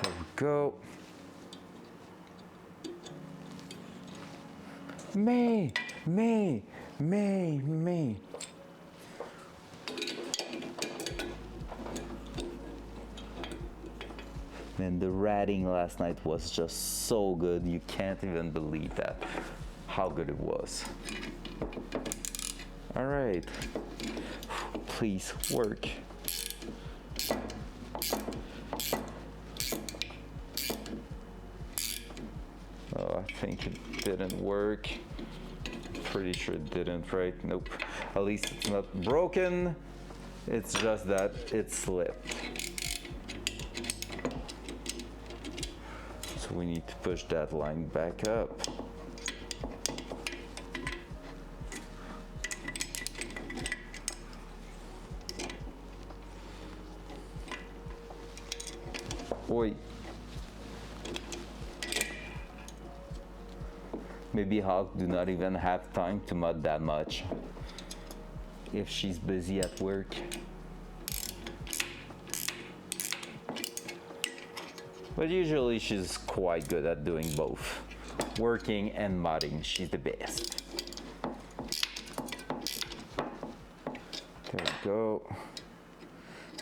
There we go. May. Man, the ratting last night was just so good. You can't even believe that, how good it was. All right, please work. Oh, I think it didn't work. Pretty sure it didn't, right? Nope. At least it's not broken. It's just that it slipped. So we need to push that line back up. Oi. Maybe Hulk do not even have time to mud that much if she's busy at work. But usually she's quite good at doing both. Working and modding, she's the best. There we go.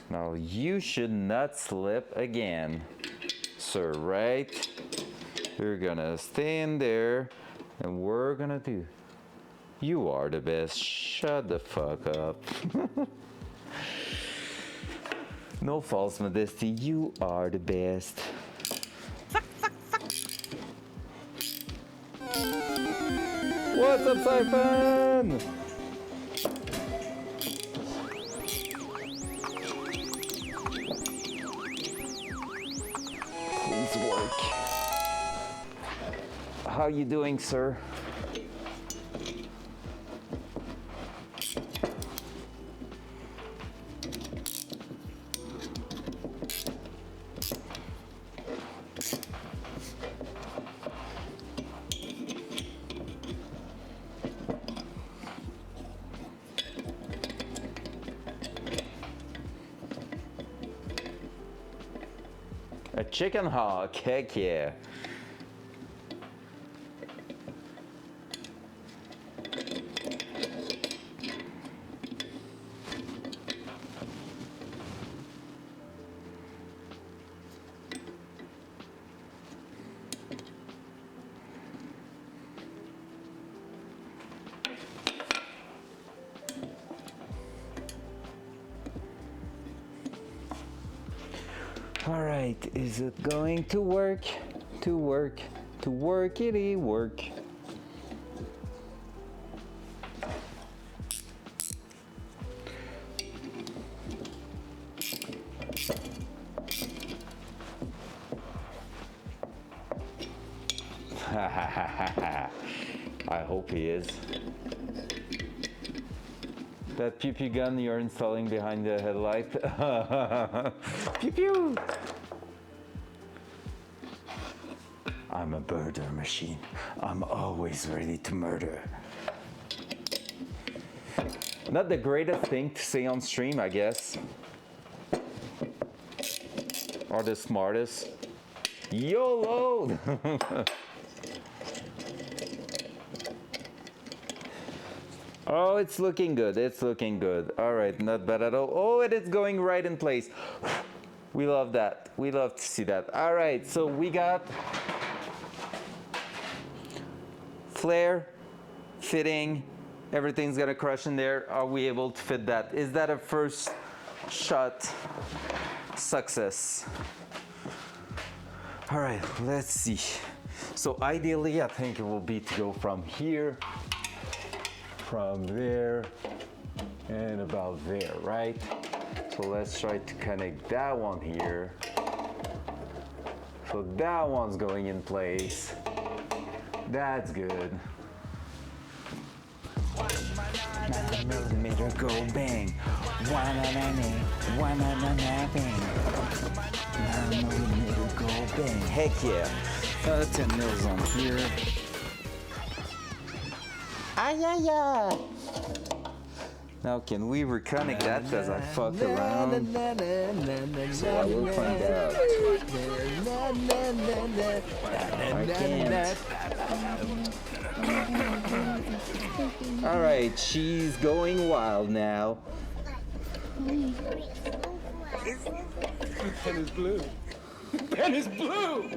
Now you should not slip again, sir, right? You're gonna stay in there and we're gonna do. You are the best, shut the fuck up. No false modesty, you are the best. What's up, Siphon? Please work. How you doing, sir? A chicken hawk, heck yeah. All right, is it going to work? To work, to workity work. I hope he is. That pew pew gun you're installing behind the headlight. Pew pew! I'm a murder machine. I'm always ready to murder. Not the greatest thing to say on stream, I guess. Or the smartest. YOLO! Oh, it's looking good. It's looking good. All right, not bad at all. Oh, it is going right in place. We love that. We love to see that. All right, so we got flare, fitting, everything's gonna crush in there. Are we able to fit that? Is that a first shot success? All right, let's see. So ideally, I think it will be to go from here, from there, and about there, right? So let's try to connect that one here. So that one's going in place. That's good. 9mm go bang. 1-na-na-na, bang. 9mm go bang. Heck yeah. 10 mils on here. Ay, ay, ay. Now can we reconnect that because I fucked around? So I will find out. I can't. Alright, she's going wild now. Pen is blue. Pen is blue!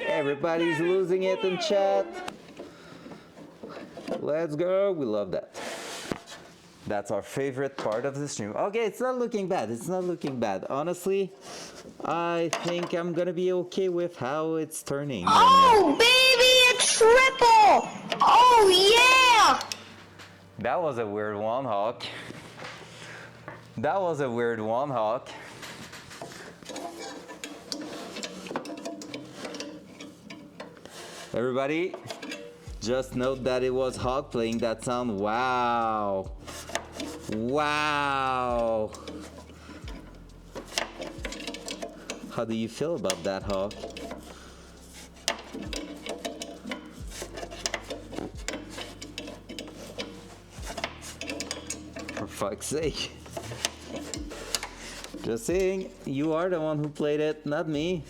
Everybody's losing it in chat. Let's go. We love that. That's our favorite part of the stream. Okay, it's not looking bad. It's not looking bad. Honestly, I think I'm gonna be okay with how it's turning. Oh, baby, a triple! Oh, yeah! That was a weird one, Hawk. That was a weird one, Hawk. Everybody, just note that it was Hawk playing that sound. Wow. Wow. How do you feel about that, Hawk? For fuck's sake. Just saying, you are the one who played it, not me.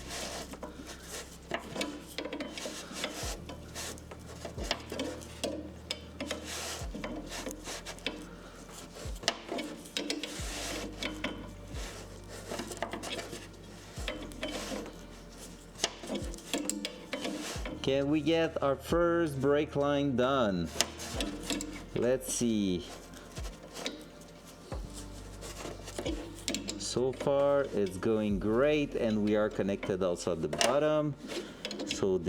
Can we get our first brake line done? Let's see. So so far it's going great, and we are connected also at the bottom. So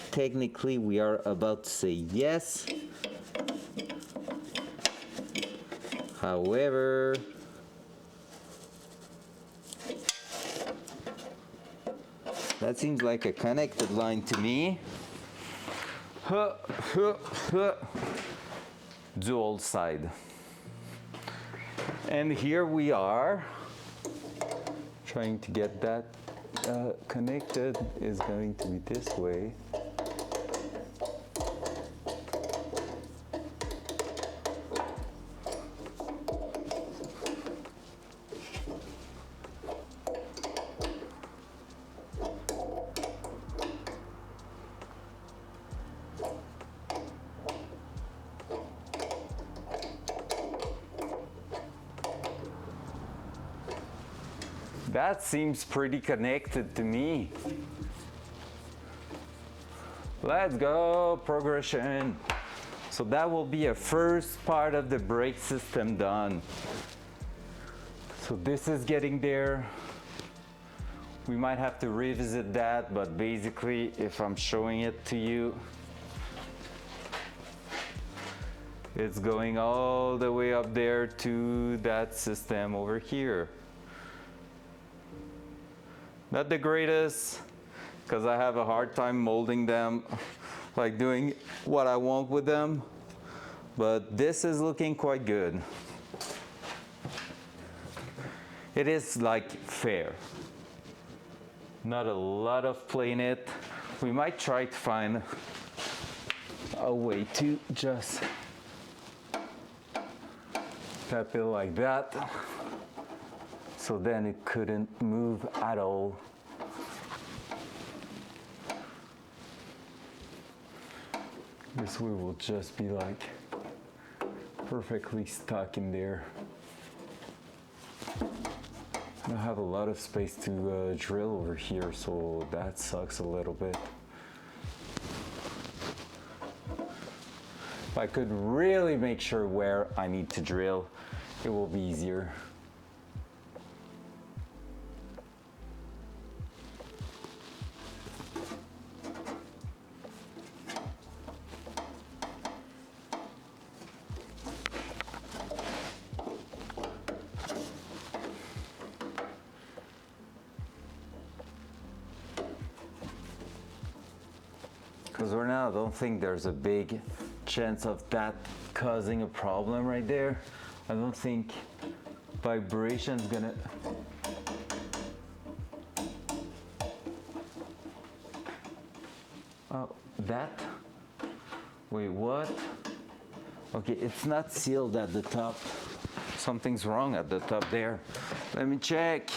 technically we are about to say yes. However, that seems like a connected line to me. Dual side. And here we are trying to get that connected. Is going to be this way. That seems pretty connected to me. Let's go, progression. So that will be a first part of the brake system done. So this is getting there. We might have to revisit that, but basically, if I'm showing it to you, it's going all the way up there to that system over here. Not the greatest, because I have a hard time molding them, like doing what I want with them, but this is looking quite good. It is like fair. Not a lot of play in it. We might try to find a way to just tap it like that, so then it couldn't move at all. This way will just be like perfectly stuck in there. I don't have a lot of space to drill over here, so that sucks a little bit. If I could really make sure where I need to drill, it will be easier. Because right now I don't think there's a big chance of that causing a problem right there. I don't think vibration's gonna... Oh, that? Wait, what? Okay, it's not sealed at the top. Something's wrong at the top there. Let me check.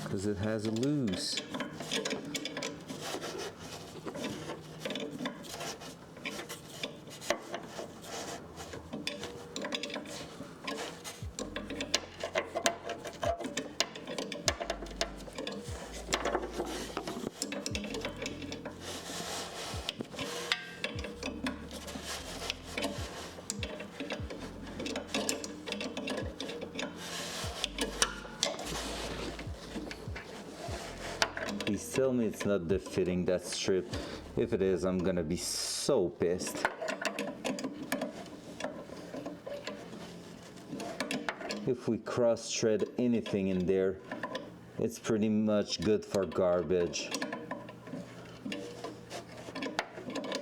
Because it has a loose. Please tell me it's not the fitting that's stripped. If it is, I'm gonna be so pissed. If we cross-thread anything in there, it's pretty much good for garbage.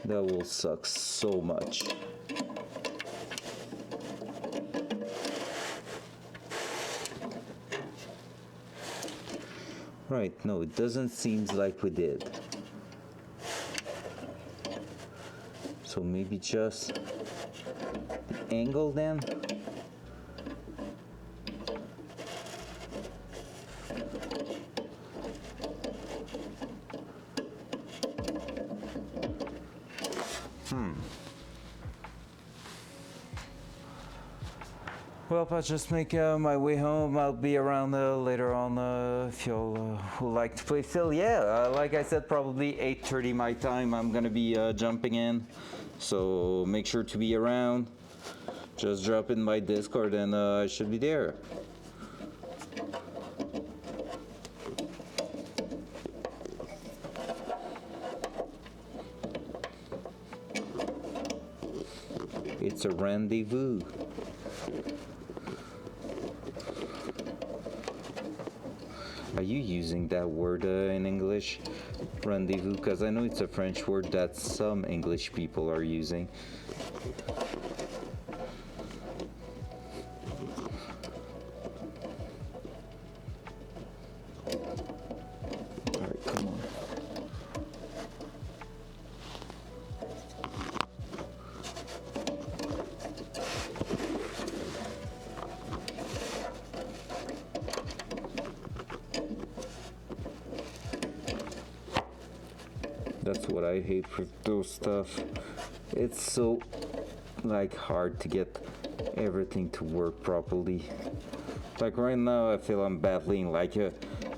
That will suck so much. Right, no, it doesn't seem like we did. So maybe just the angle then? Well, if I just make my way home, I'll be around later on if y'all would like to play still. Yeah, like I said, probably 8:30 my time, I'm gonna be jumping in. So make sure to be around. Just drop in my Discord and I should be there. It's a rendezvous. Are you using that word in English? Rendezvous? Because I know it's a French word that some English people are using. Alright, come on. That's what I hate for those stuff. It's so like hard to get everything to work properly. Like right now I feel I'm battling like a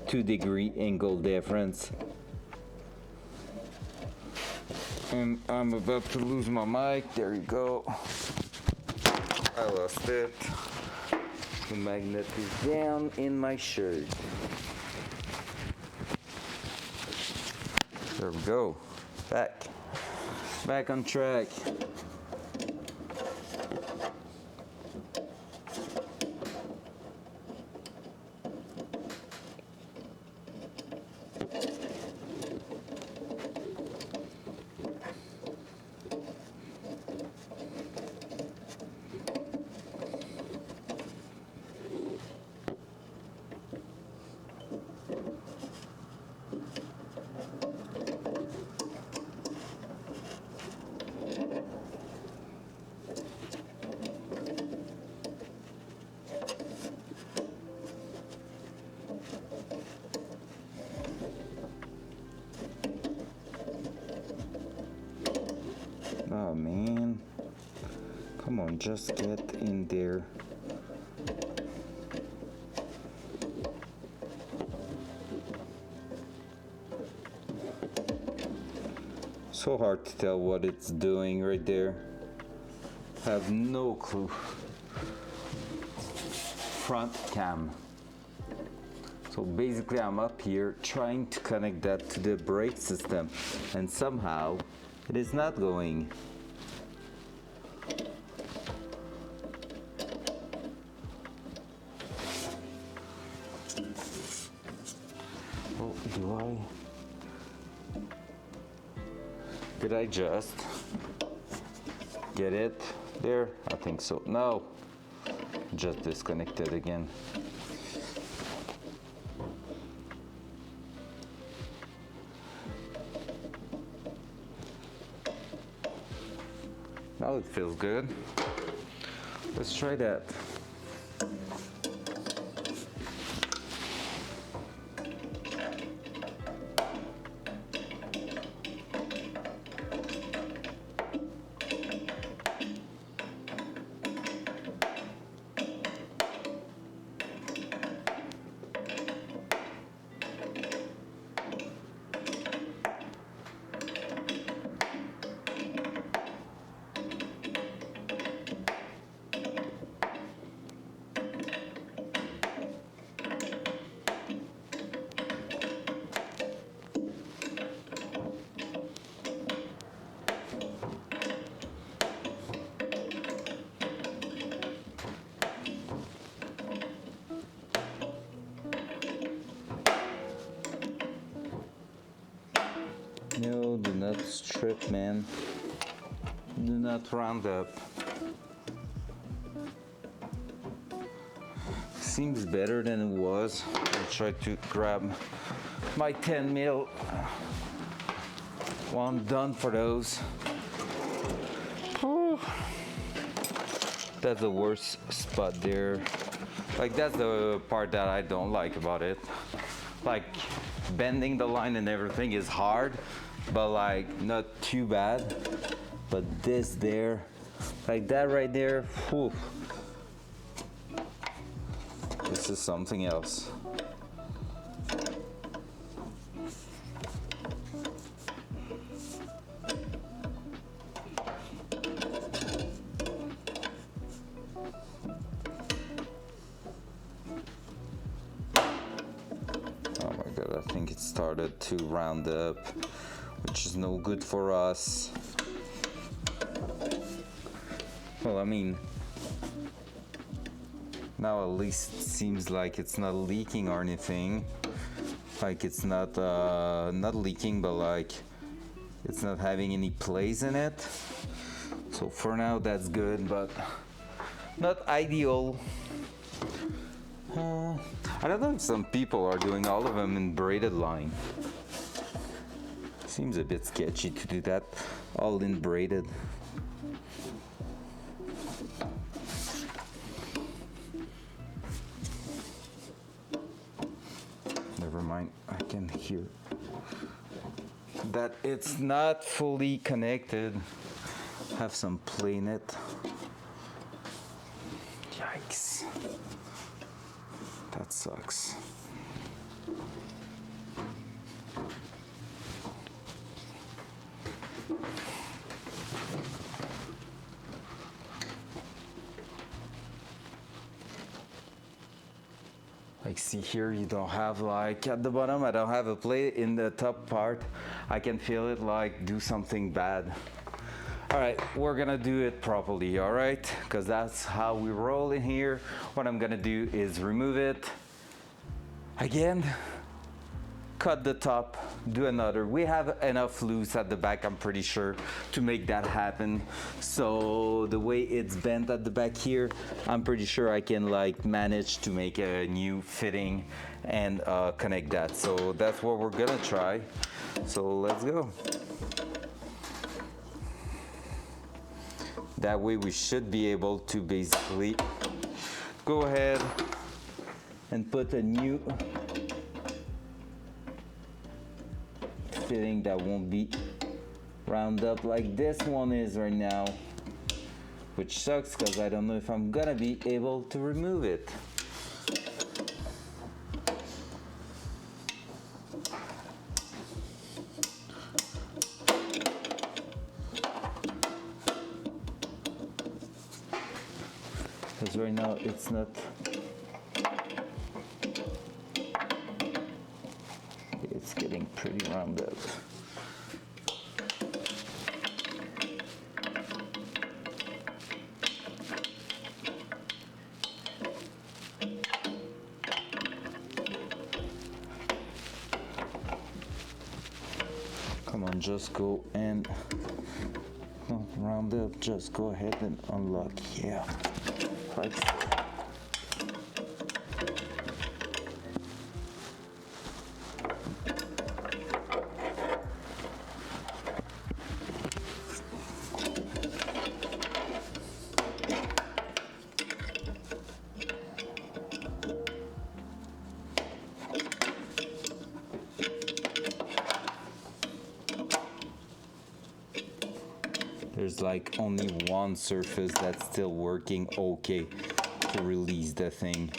2-degree angle difference. And I'm about to lose my mic. There you go. I lost it. The magnet is down in my shirt. There we go. Back on track. Oh man, come on, just get in there. So hard to tell what it's doing right there. Have no clue. Front cam. So basically I'm up here trying to connect that to the brake system and somehow it is not going. Oh, did I just get it there? I think so. No, just disconnected again. Now it feels good. Let's try that. No, do not strip, man. Do not round up. Seems better than it was. I tried to grab my 10 mil. Well, I'm done for those. Whew. That's the worst spot there. Like, that's the part that I don't like about it. Like, bending the line and everything is hard, but like not too bad. But this there, like that right there, whew, this is something else. started to round up, which is no good for us. Well, I mean, now at least it seems like it's not leaking or anything. Like it's not leaking, but like it's not having any plays in it. So for now that's good, but not ideal. I don't know if some people are doing all of them in braided line. Seems a bit sketchy to do that all in braided. Never mind, I can hear that it's not fully connected. Have some play in it. Yikes. That sucks. Like, see here, you don't have like at the bottom, I don't have a plate. In the top part, I can feel it like do something bad. All right, we're gonna do it properly, all right? Because that's how we roll in here. What I'm gonna do is remove it again, cut the top, do another. We have enough loose at the back, I'm pretty sure, to make that happen. So the way it's bent at the back here, I'm pretty sure I can like manage to make a new fitting and connect that. So that's what we're gonna try. So let's go. That way we should be able to basically go ahead and put a new fitting that won't be round up like this one is right now, which sucks because I don't know if I'm gonna be able to remove it. Because right now it's not. It's getting pretty round up. Come on, just go and round up. Just go ahead and unlock. Yeah. Like so. There's like only one surface that's still working okay to release the thing.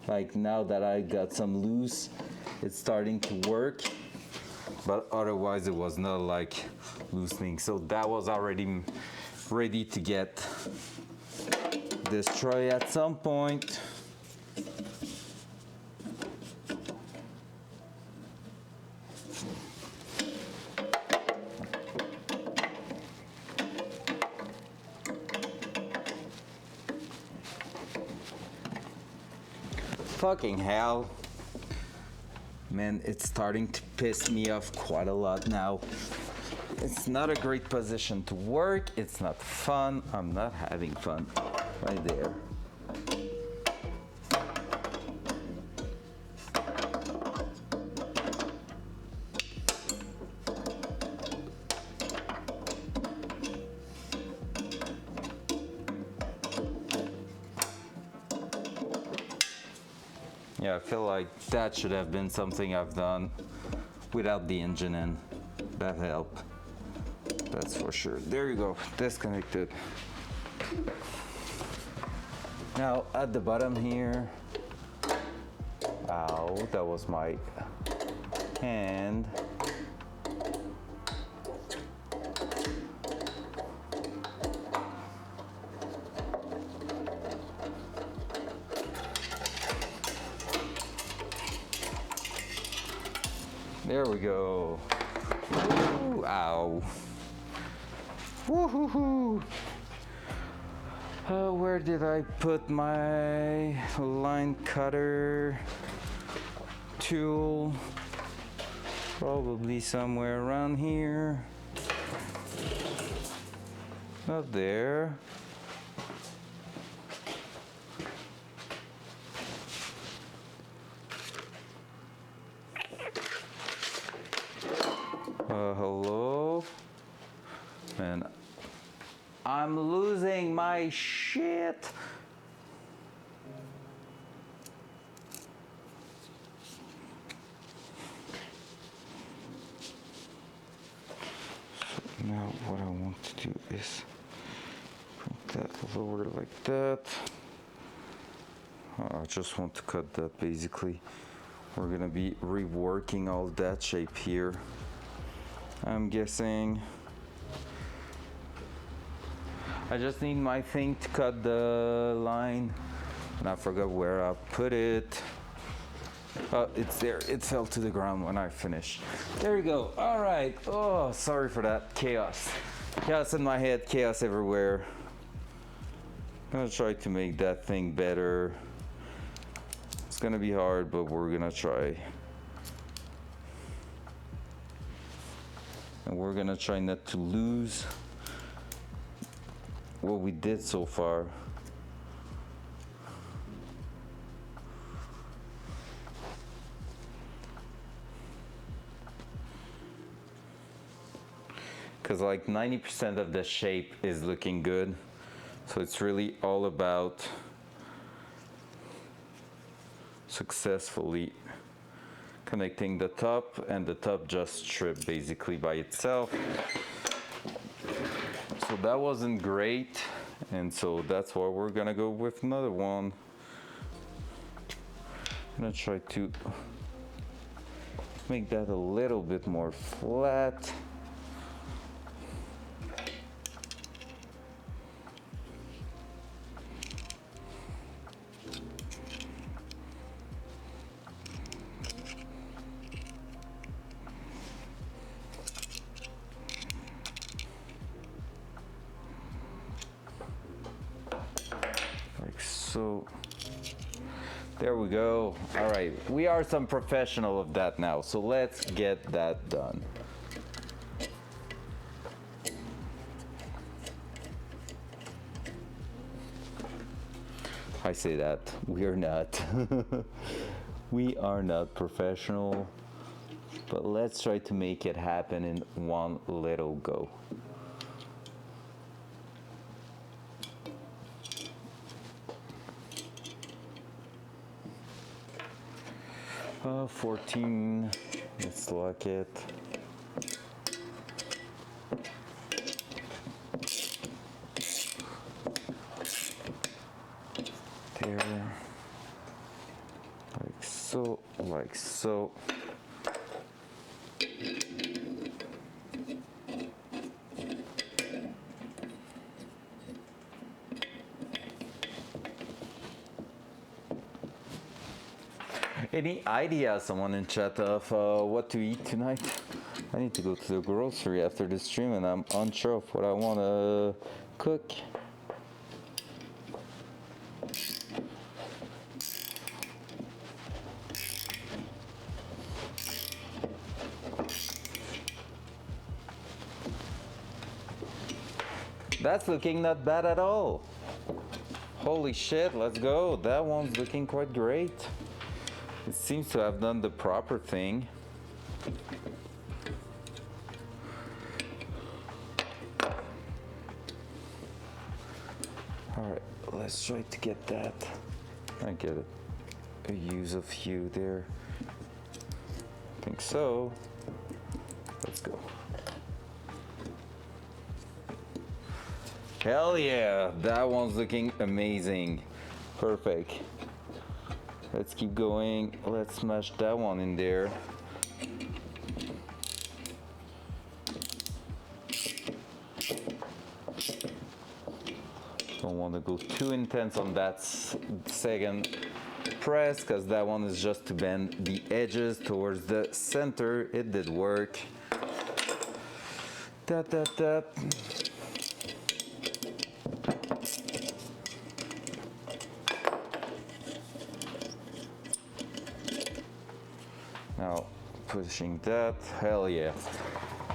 Like now that I got some loose, it's starting to work, but otherwise it was not like loosening. So that was already ready to get destroyed at some point. Fucking hell. Man, it's starting to piss me off quite a lot now. It's not a great position to work. It's not fun. I'm not having fun. Right there. Yeah, I feel like that should have been something I've done without the engine in. That helped. That's for sure. There you go, disconnected. Now at the bottom here, ow, that was my hand. There we go. Ooh, ow. Woo-hoo-hoo. Where did I put my line cutter tool? Probably somewhere around here. Not there. Hello? And I'm losing my shit. So now what I want to do is put that lower like that. I just want to cut that basically. We're gonna be reworking all that shape here, I'm guessing. I just need my thing to cut the line, and I forgot where I put it. Oh, it's there. It fell to the ground when I finished. There you go. All right. Oh, sorry for that. Chaos. Chaos in my head, chaos everywhere. I'm gonna try to make that thing better. It's gonna be hard, but we're gonna try. And we're gonna try not to lose what we did so far. Because like 90% of the shape is looking good. So it's really all about successfully connecting the top, and the top just stripped basically by itself. So that wasn't great, and so that's why we're gonna go with another one. I'm gonna try to make that a little bit more flat. So there we go. All right, we are some professional of that now, so let's get that done. I say that, we are not. We are not professional, but let's try to make it happen in one little go. 14, let's lock it. There, like so, like so. Any idea, someone in chat, of what to eat tonight? I need to go to the grocery after the stream, and I'm unsure of what I want to cook. That's looking not bad at all. Holy shit, let's go. That one's looking quite great. It seems to have done the proper thing. All right, let's try to get that. I get it. A use of hue there. I think so. Let's go. Hell yeah, that one's looking amazing. Perfect. Let's keep going. Let's smash that one in there. Don't want to go too intense on that second. press, because that one is just to bend the edges towards the center. It did work. Tap, tap, tap. Now pushing that, hell yeah.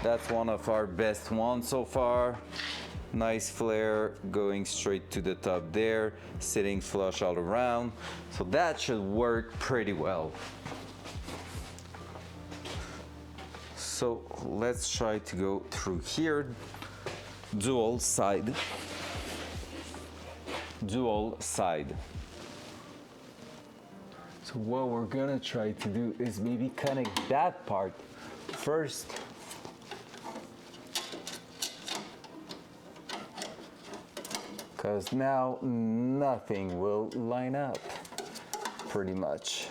That's one of our best ones so far. Nice flare going straight to the top there, sitting flush all around. So that should work pretty well. So let's try to go through here. Dual side. Dual side. So what we're gonna try to do is maybe connect that part first. Because now nothing will line up, pretty much.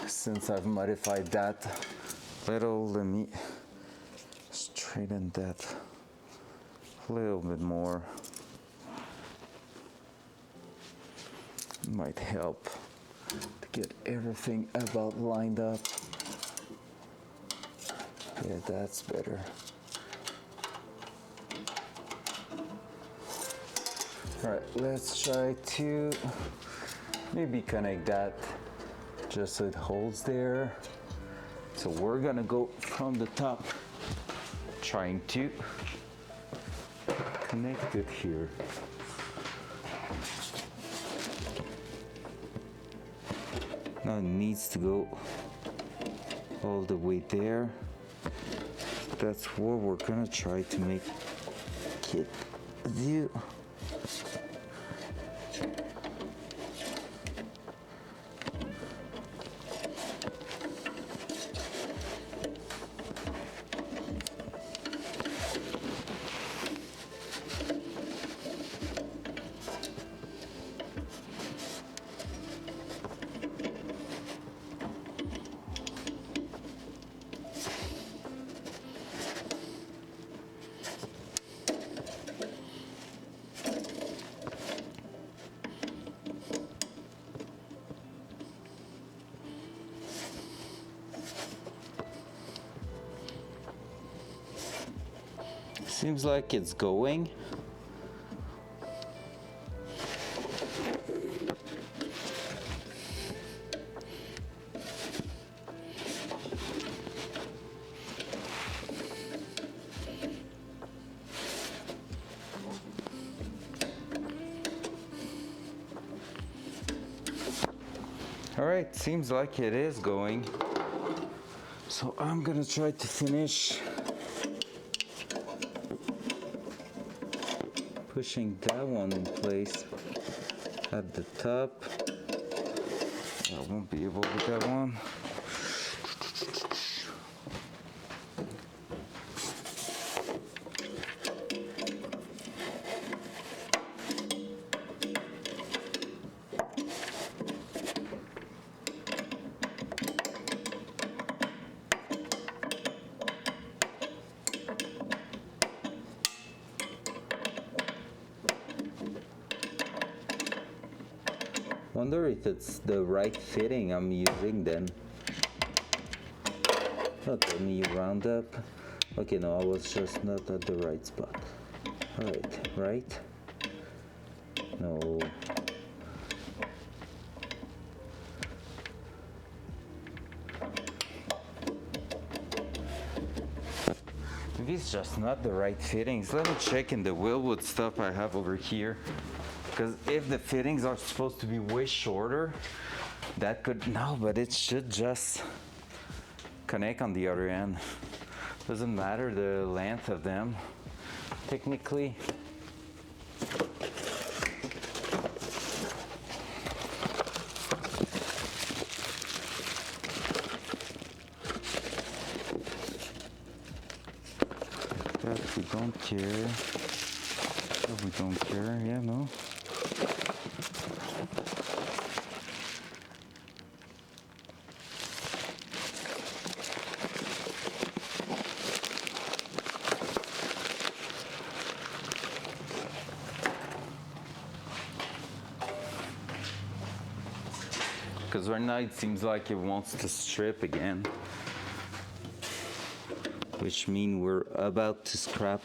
Since I've modified that little, let me straighten that a little bit more. Might help to get everything about lined up. Yeah, that's better. All right, let's try to maybe connect that just so it holds there. So we're gonna go from the top, trying to connect it here. Now it needs to go all the way there. That's what we're gonna try to make it do. Seems like it's going. All right, seems like it is going. So I'm gonna try to finish pushing that one in place at the top. I won't be able with that one. Wonder if it's the right fitting I'm using then. Not let me round up. Okay, no, I was just not at the right spot. Alright, right? No. Maybe it's just not the right fittings. Let me check in the Willwood stuff I have over here. Because if the fittings are supposed to be way shorter, that could, no, but it should just connect on the other end. Doesn't matter the length of them, technically. That we don't care. That we don't care, yeah, no. because right now it seems like it wants to strip again, which means we're about to scrap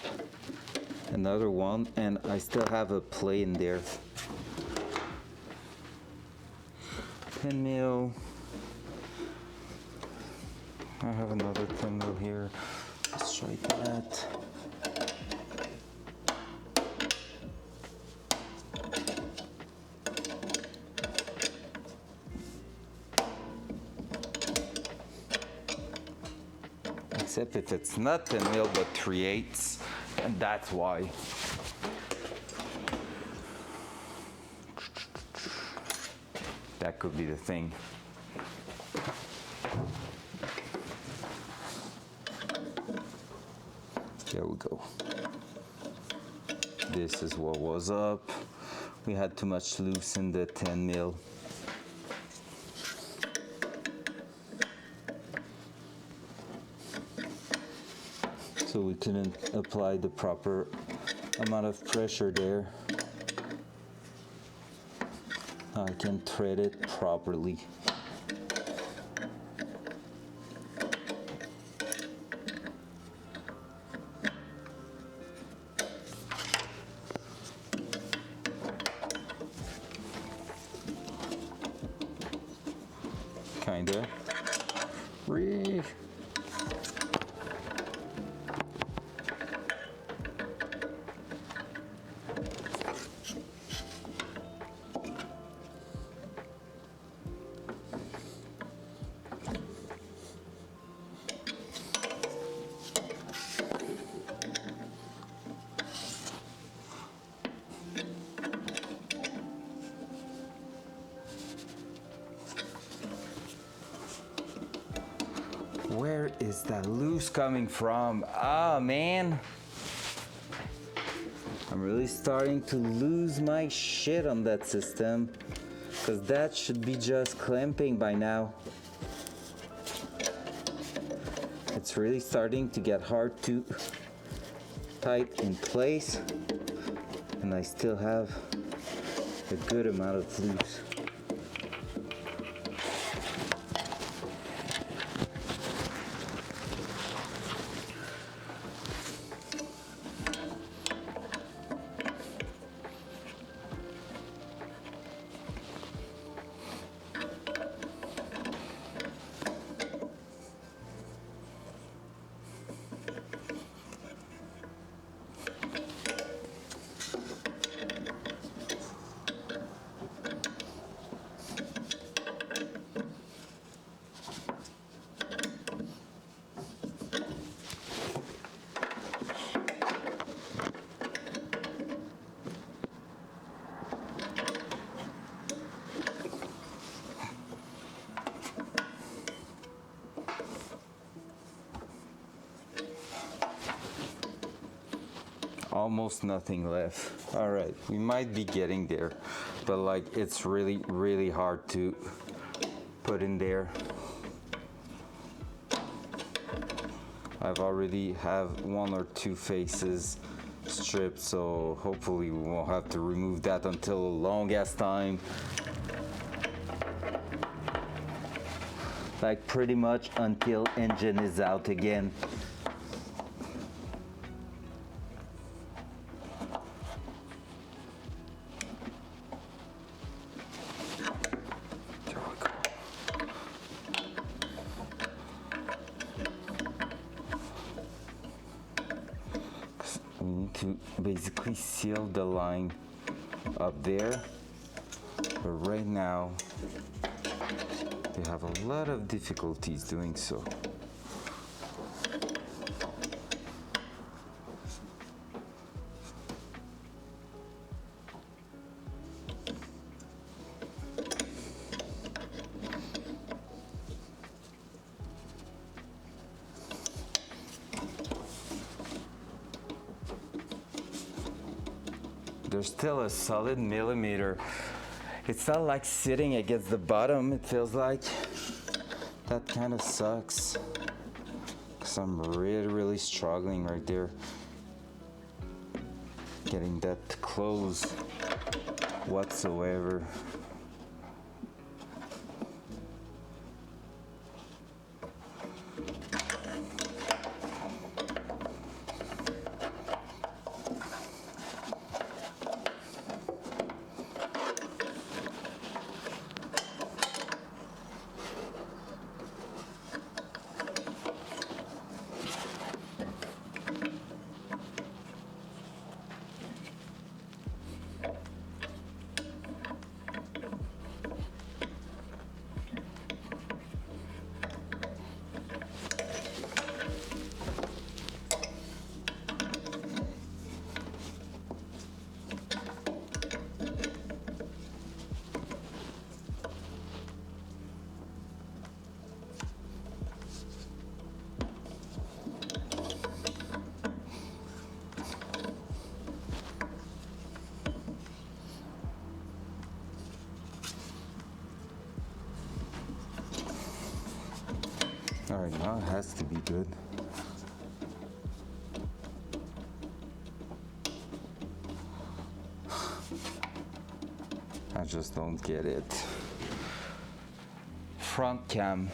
another one, and I still have a play in there. 10 mil. I have another 10 mil here. Let's try that. Except if it's not 10 mil but 3/8, and that's why. That could be the thing. There we go. This is what was up. We had too much loose in the 10 mil. So we couldn't apply the proper amount of pressure there. Now I can thread it properly. Kinda. Where is that loose coming from? Ah, man. I'm really starting to lose my shit on that system, because that should be just clamping by now. It's really starting to get hard to tight in place, and I still have a good amount of loose. Almost nothing left. All right, we might be getting there, but like it's really hard to put in there. I've already have 1 or 2 faces stripped, so hopefully we won't have to remove that until a long ass time. Like pretty much until engine is out again. We need to basically seal the line up there, but right now we have a lot of difficulties doing so. There's still a solid millimeter. It's not like sitting against the bottom. It feels like that kind of sucks, because I'm really struggling right there getting that to close whatsoever. All right, now it has to be good. I just don't get it. Front cam.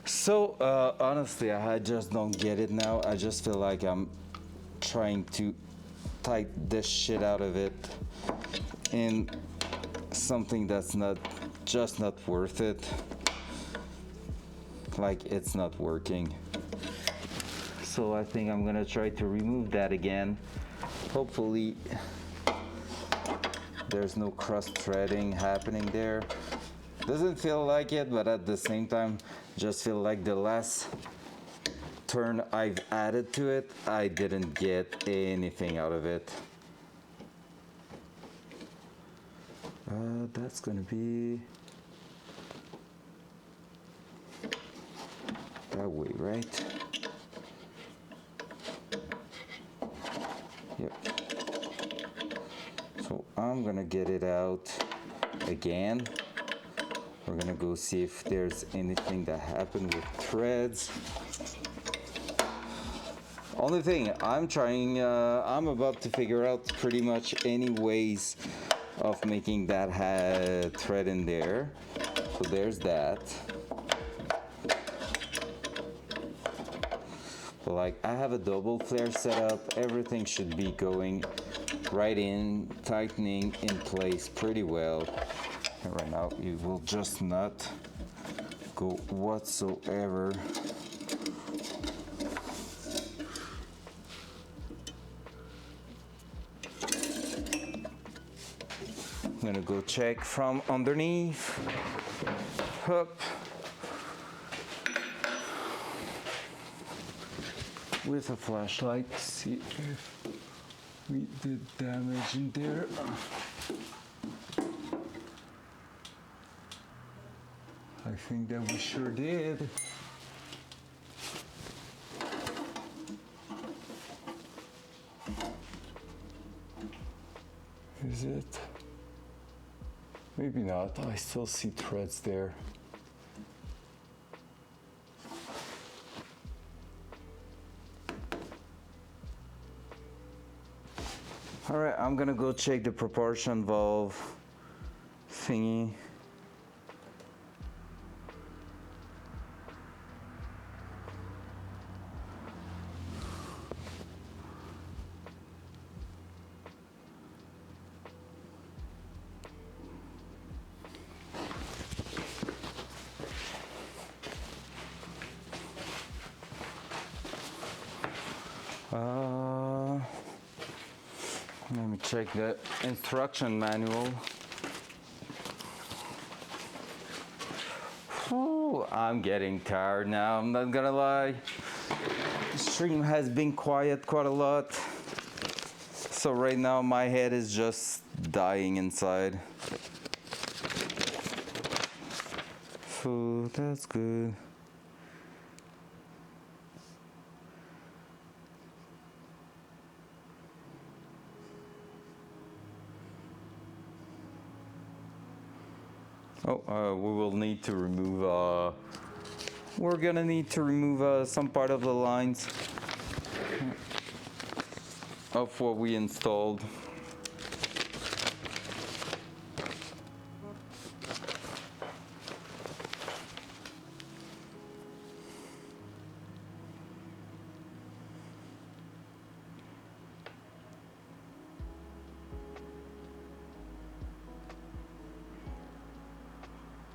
So honestly, I just don't get it now. I just feel like I'm trying to tighten this shit out of it in something that's not worth it. Like, it's not working. So I think I'm gonna try to remove that again. Hopefully there's no cross threading happening there. Doesn't feel like it, but at the same time just feel like the last turn I've added to it, I didn't get anything out of it. That's gonna be that way, right? Yep. So I'm gonna get it out again. We're gonna go see if there's anything that happened with threads. Only thing I'm about to figure out pretty much any ways of making that thread in there. So there's that. But like, I have a double flare set up. Everything should be going right in, tightening in place pretty well. And right now it will just not go whatsoever. I'm gonna go check from underneath. Up. With a flashlight, see if we did damage in there. I think that we sure did. Is it? Maybe not. I still see threads there. All right, I'm gonna go check the proportion valve thingy. Let me check the instruction manual. Ooh, I'm getting tired now, I'm not gonna lie. The stream has been quiet quite a lot. So right now my head is just dying inside. So that's good. We will need to remove, we're gonna need to remove some part of the lines of what we installed.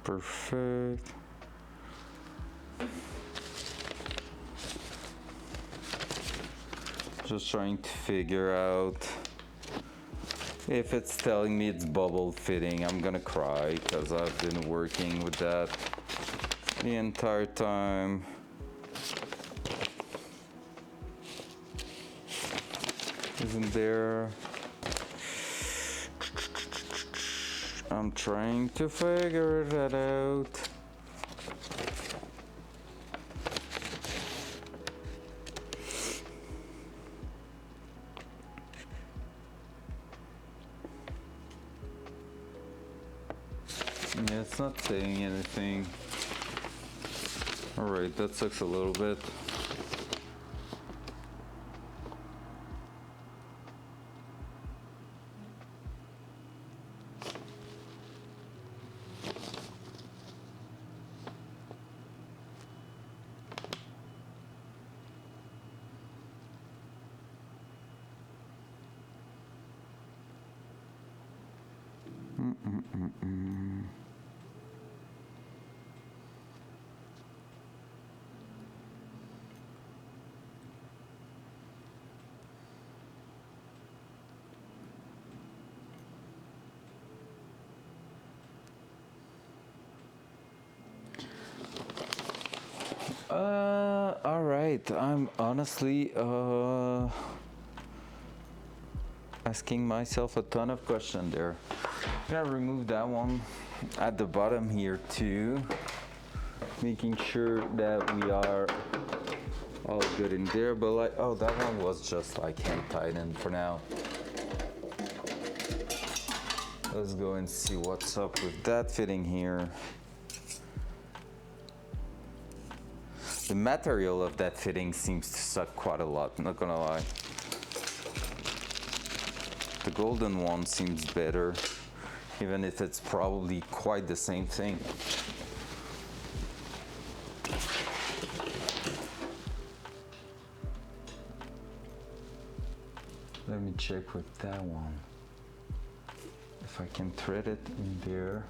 Perfect. Just trying to figure out if it's telling me it's bubble fitting. I'm gonna cry because I've been working with that the entire time. Isn't there? I'm trying to figure that out. Yeah, it's not saying anything. All right, that sucks a little bit. All right. I'm honestly asking myself a ton of questions there. I'm gonna remove that one at the bottom here too, making sure that we are all good in there. But like, oh, that one was just like hand tightened for now. Let's go and see what's up with that fitting here. The material of that fitting seems to suck quite a lot, not gonna lie. The golden one seems better, even if it's probably quite the same thing. Let me check with that one. If I can thread it in there.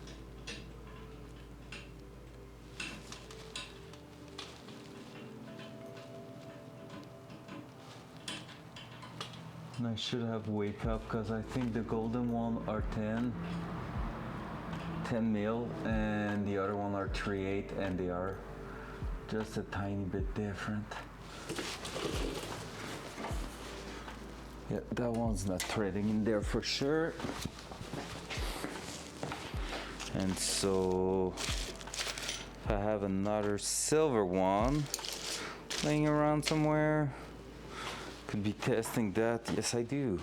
And I should have wake up because I think the golden one are 10 mil and the other one are 3/8 and they are just a tiny bit different. Yeah, that one's not threading in there for sure. And so if I have another silver one laying around somewhere, could be testing that. Yes, I do.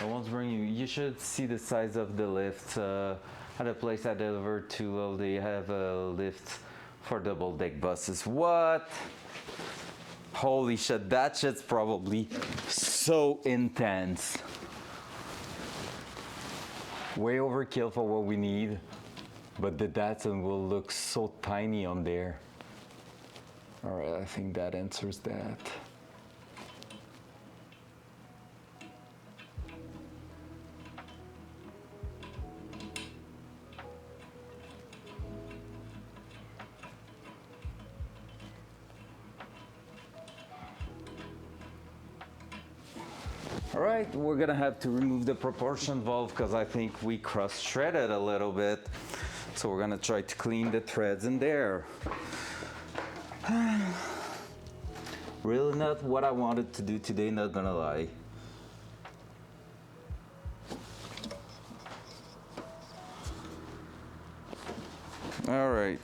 I won't bring you. You should see the size of the lift. At a place I delivered to, they have a lift for double deck buses. What? Holy shit, that shit's probably so intense. Way overkill for what we need, but the Datsun will look so tiny on there. All right, I think that answers that. All right, we're gonna have to remove the proportion valve because I think we cross-threaded a little bit. So we're gonna try to clean the threads in there. Really not what I wanted to do today, not gonna lie. All right,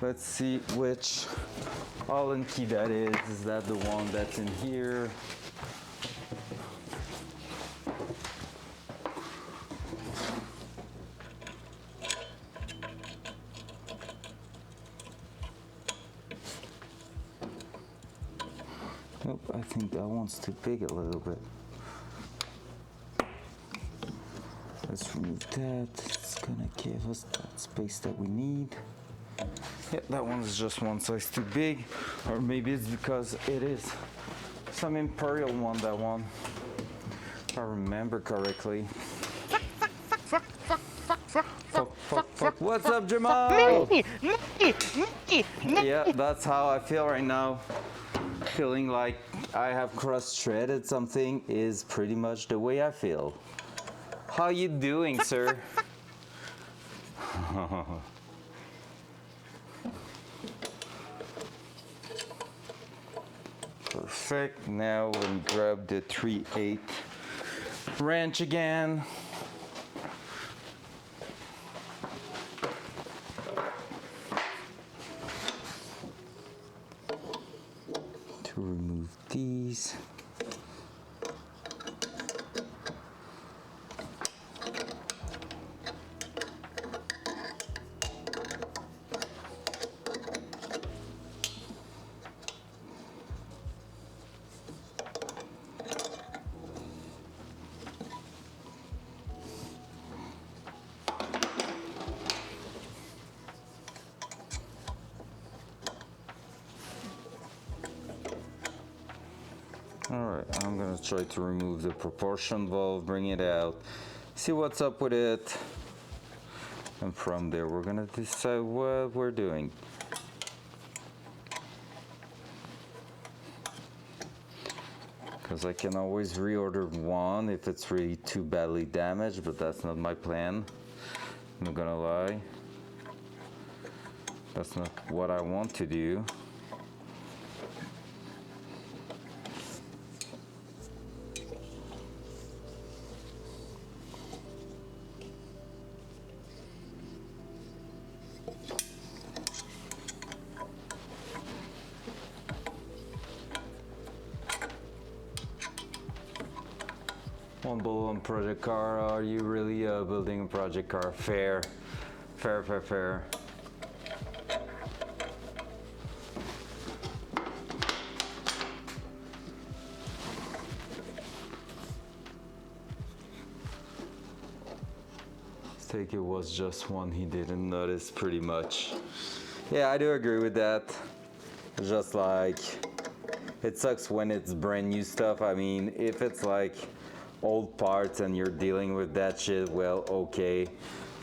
let's see which Allen key that is. Is that the one that's in here? Nope, I think that one's too big a little bit. Let's remove that. It's gonna give us that space that we need. Yeah, that one's just one size too big. Or maybe it's because it is some Imperial one, that one. If I remember correctly. Fuck. What's up, Jamal? Yeah, that's how I feel right now. Feeling like I have cross-threaded something is pretty much the way I feel. How you doing, sir? Perfect. Now let me grab the 3/8 wrench again. To remove these. Alright, I'm gonna try to remove the proportion valve, bring it out, see what's up with it, and from there we're gonna decide what we're doing. Because I can always reorder one if it's really too badly damaged, but that's not my plan. I'm not gonna lie. That's not what I want to do. One bullet on project car. Are you really building a project car? Fair. Fair, fair, fair. Let's take it was just one he didn't notice pretty much. Yeah, I do agree with that. Just like, it sucks when it's brand new stuff. I mean, if it's like old parts and you're dealing with that shit, well, okay.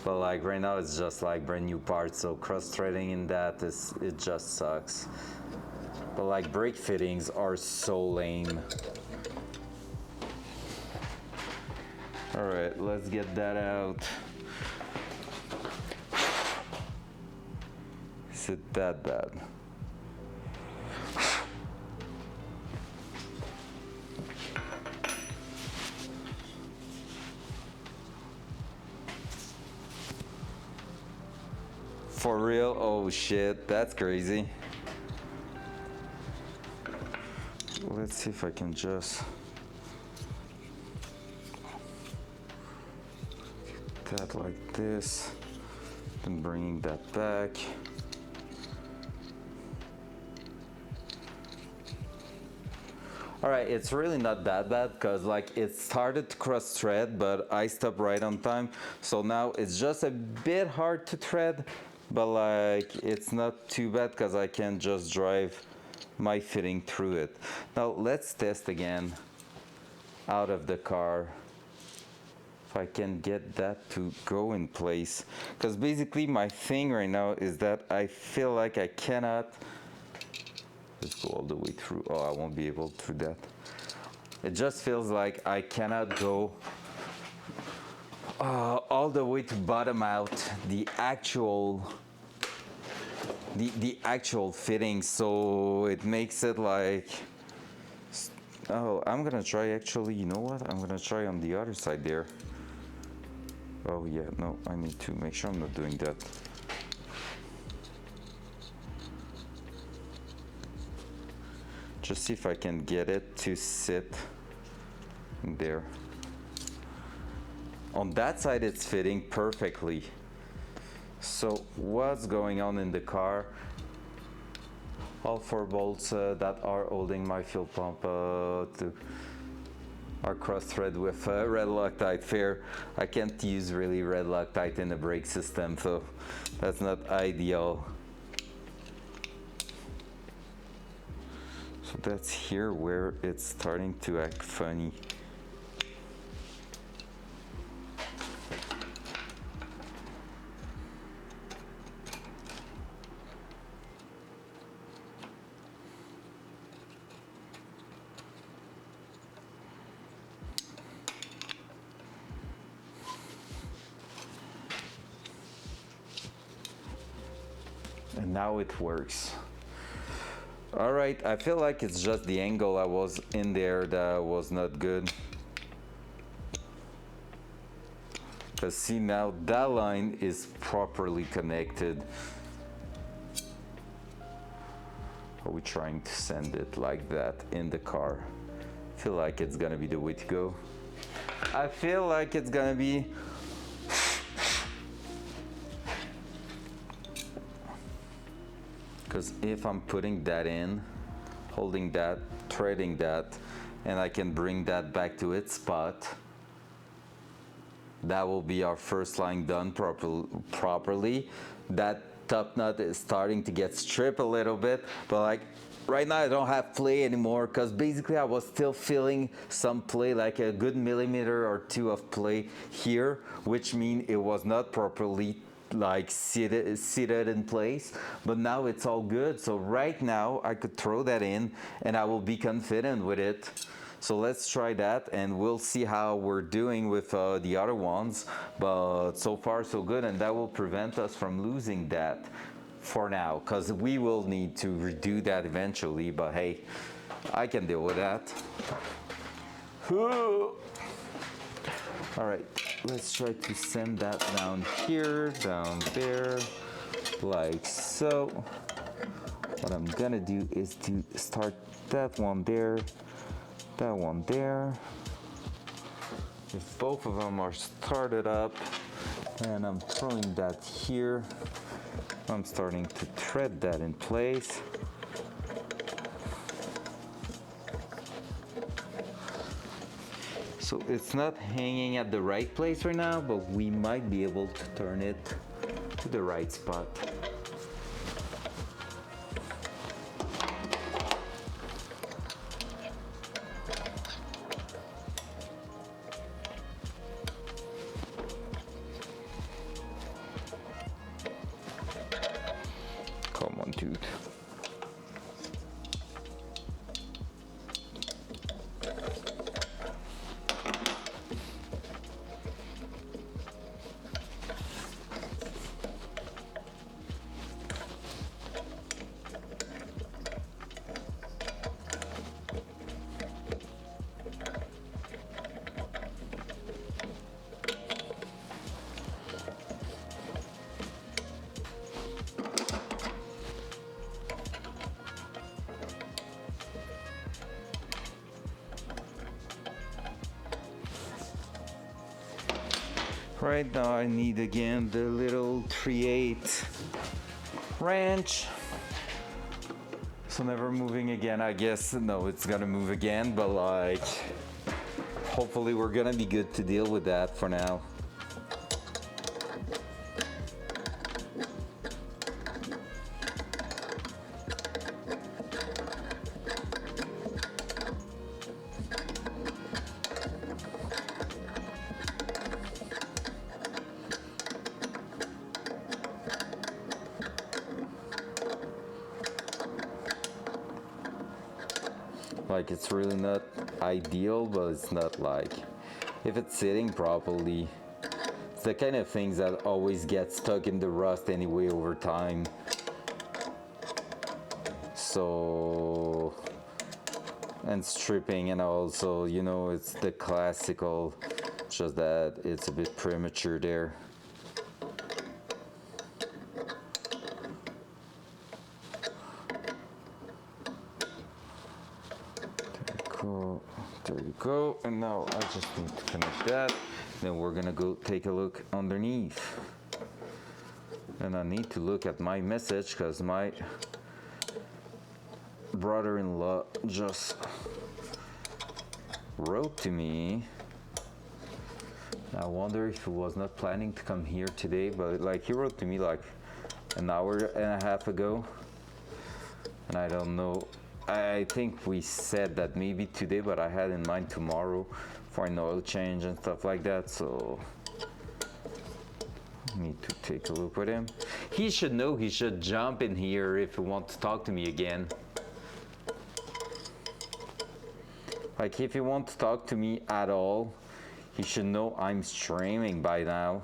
But like right now it's just like brand new parts, so cross-threading in that it just sucks. But like brake fittings are so lame. All right, let's get that out. Is it that bad? For real? Oh shit, that's crazy. Let's see if I can just get that like this, then bringing that back. All right, it's really not that bad because like it started to cross thread, but I stopped right on time. So now it's just a bit hard to thread, but like it's not too bad because I can just drive my fitting through it. Now let's test again out of the car if I can get that to go in place, because basically my thing right now is that I feel like I cannot just go all the way through. Oh, I won't be able to do that. It just feels like I cannot go all the way to bottom out the actual fitting, so it makes it like, oh, I'm gonna try actually, you know what, I'm gonna try on the other side there. Oh yeah, no, I need to make sure I'm not doing that. Just see if I can get it to sit there. On that side it's fitting perfectly. So what's going on in the car? All 4 bolts that are holding my fuel pump are cross-thread with red Loctite. Fair. I can't use really red Loctite in the brake system, so that's not ideal. So that's here where it's starting to act funny. And now it works. All right, I feel like it's just the angle I was in there that was not good. Because see, now that line is properly connected. Are we trying to send it like that in the car? I feel like it's gonna be the way to go. I feel like it's gonna be. Because if I'm putting that in, holding that, threading that, and I can bring that back to its spot, that will be our first line done properly. That top knot is starting to get stripped a little bit, but like right now I don't have play anymore because basically I was still feeling some play, like a good millimeter or two of play here, which means it was not properly like seated in place, but now it's all good. So right now I could throw that in and I will be confident with it. So let's try that and we'll see how we're doing with the other ones, but so far so good, and that will prevent us from losing that for now, because we will need to redo that eventually, but hey, I can deal with that. All right, let's try to send that down here, down there, like so. What I'm gonna do is to start that one there, that one there. If both of them are started up, and I'm throwing that here, I'm starting to thread that in place. So it's not hanging at the right place right now, but we might be able to turn it to the right spot. Come on, dude. Right now I need again the little 3/8 wrench. So never moving again, I guess. No, it's gonna move again, but like hopefully we're gonna be good to deal with that for now. Like it's really not ideal, but it's not like, if it's sitting properly, it's the kind of things that always get stuck in the rust anyway over time. So, and stripping, and also, you know, it's the classical, just that it's a bit premature there. There you go, and now I just need to finish that. Then we're gonna go take a look underneath, and I need to look at my message because my brother-in-law just wrote to me. I wonder if he was not planning to come here today, but like he wrote to me like an hour and a half ago, and I don't know. I think we said that maybe today, but I had in mind tomorrow for an oil change and stuff like that, so I need to take a look with him. He should know, he should jump in here if he wants to talk to me again. Like if he wants to talk to me at all, he should know I'm streaming by now.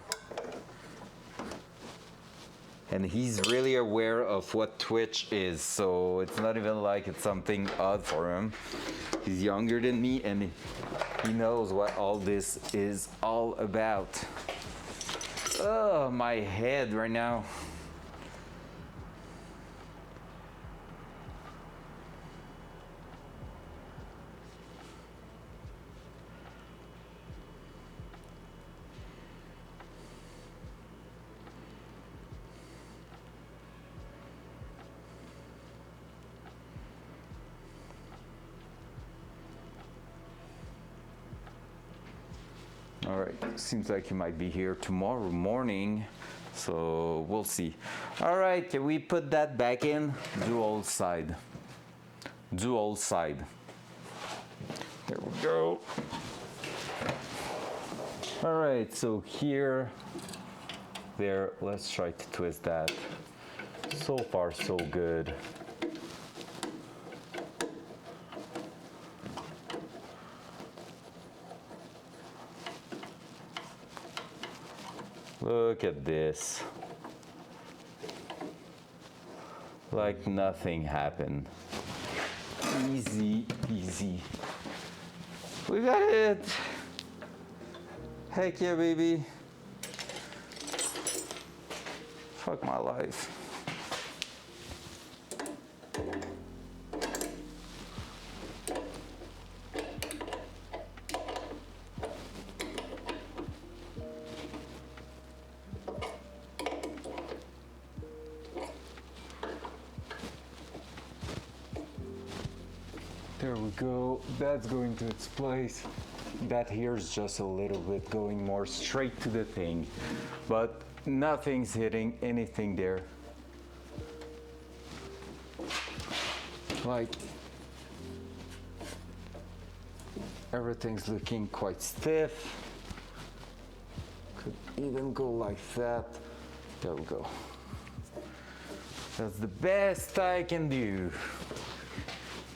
And he's really aware of what Twitch is, so it's not even like it's something odd for him. He's younger than me and he knows what all this is all about. Oh, my head right now. All right, seems like he might be here tomorrow morning So we'll see. All right, can we put that back in? Dual side. Dual side. There we go. All right, so here, there, let's try to twist that. So far, so good. Look at this. Like nothing happened. Easy, easy. We got it. Heck yeah, baby. Fuck my life. There we go. That's going to its place. That here's just a little bit going more straight to the thing, but nothing's hitting anything there. Like everything's looking quite stiff. Could even go like that. There we go. That's the best I can do.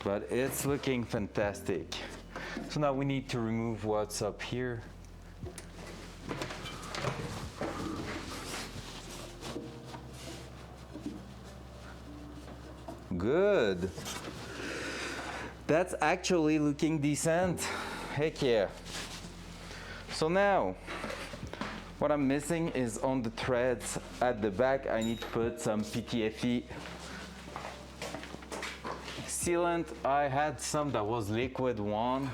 But it's looking fantastic. So now we need to remove what's up here. Good. That's actually looking decent. Heck yeah. So now, what I'm missing is on the threads at the back, I need to put some PTFE sealant. I had some that was liquid one,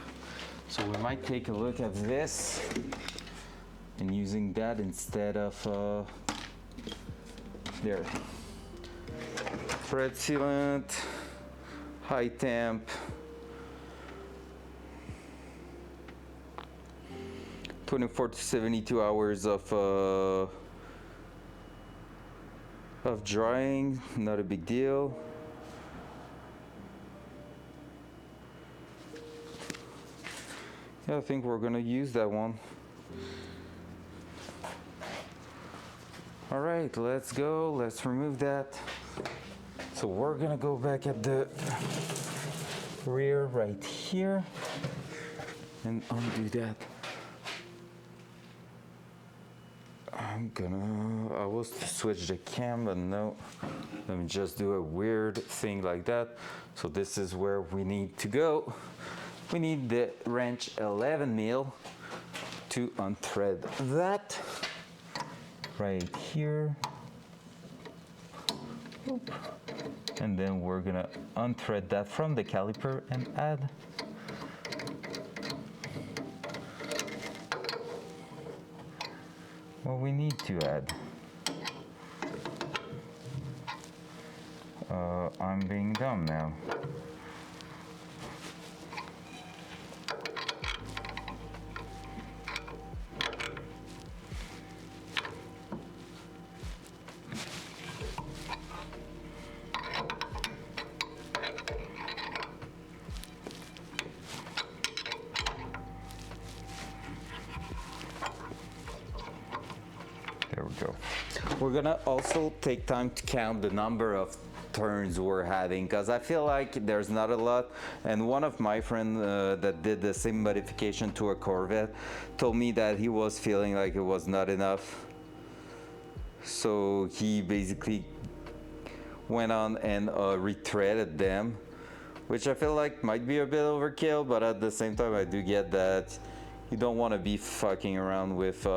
so we might take a look at this and using that instead of there. Thread sealant, high temp, 24 to 72 hours of drying, not a big deal. Yeah, I think we're gonna use that one. All right, let's go. Let's remove that. So we're gonna go back at the rear right here and undo that. I was to switch the cam, but no. Let me just do a weird thing like that. So this is where we need to go. We need the wrench 11 mil to unthread that right here. Oop. And then we're gonna unthread that from the caliper and add what we need to add. I'm being dumb now. There we go. We're gonna also take time to count the number of turns we're having, because I feel like there's not a lot. And one of my friends that did the same modification to a Corvette told me that he was feeling like it was not enough. So he basically went on and rethreaded them, which I feel like might be a bit overkill, but at the same time I do get that you don't want to be fucking around with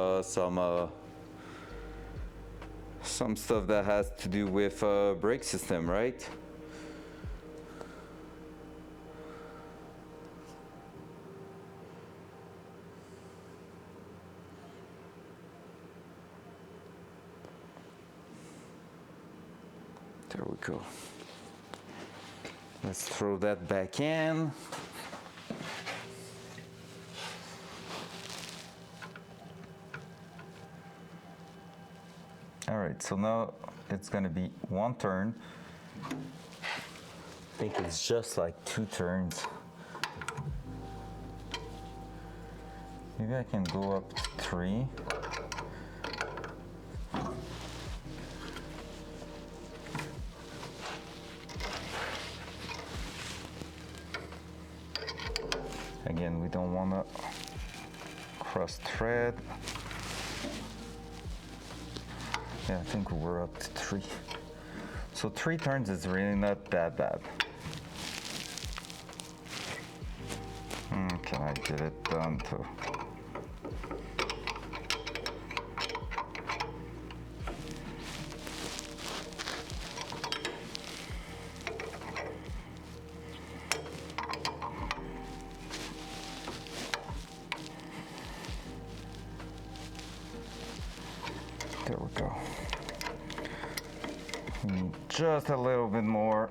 some stuff that has to do with brake system, right? There we go. Let's throw that back in. All right. right, so now it's gonna be one turn. I think it's just like 2 turns. Maybe I can go up to 3. Again, we don't want to cross thread. Yeah, I think we're up to 3. So 3 turns is really not that bad. Can I get it done too? There we go. We need just a little bit more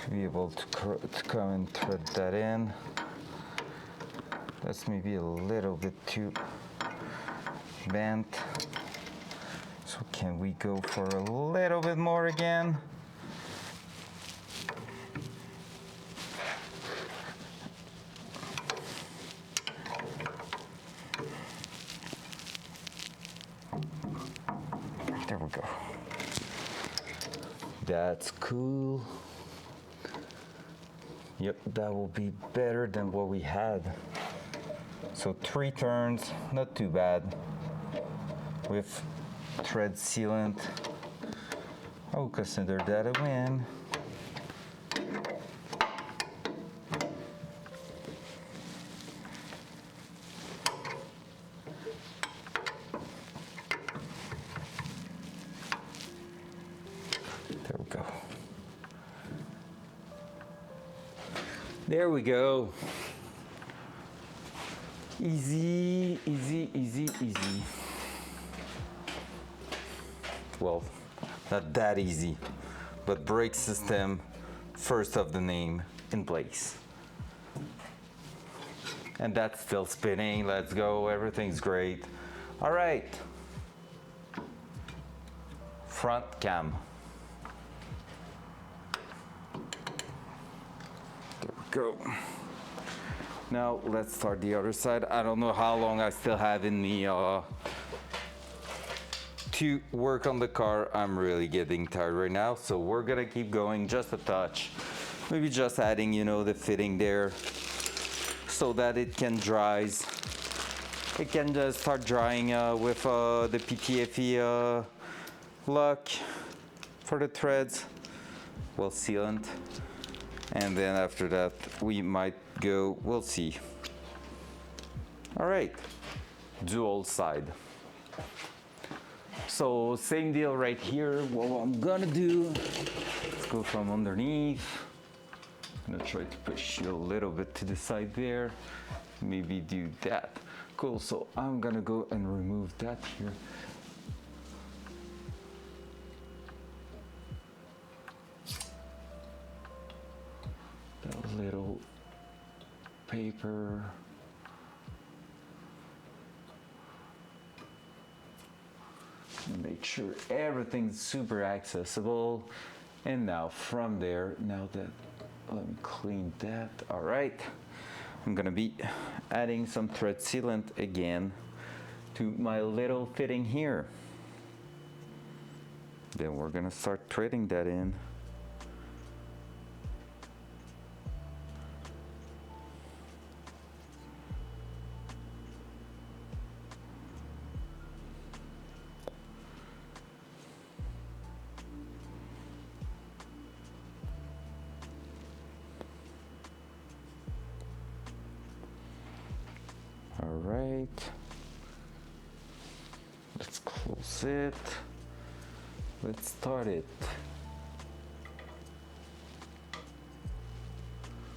to be able to come and thread that in. That's maybe a little bit too bent. So can we go for a little bit more again? There we go. That's cool. Yep, that will be better than what we had. So 3 turns, not too bad. With thread sealant, I would consider that a win. There we go. There we go. Easy, easy, easy, easy. Well, not that easy, but brake system, first of the name, in place. And that's still spinning. Let's go. Everything's great. All right. Front cam. There we go. Now let's start the other side. I don't know how long I still have in me to work on the car. I'm really getting tired right now, so we're gonna keep going just a touch. Maybe just adding, you know, the fitting there so that it can dries. It can just start drying with the PTFE lock for the threads, well, sealant. And then after that, we might go, we'll see. All right, dual side. So same deal right here. What I'm gonna do, let's go from underneath. I'm gonna try to push you a little bit to the side there. Maybe do that. Cool, so I'm gonna go and remove that here. That little paper. Make sure everything's super accessible. And now from there, let me clean that. All right. I'm gonna be adding some thread sealant again to my little fitting here. Then we're gonna start threading that in. All right, let's close it. Let's start it.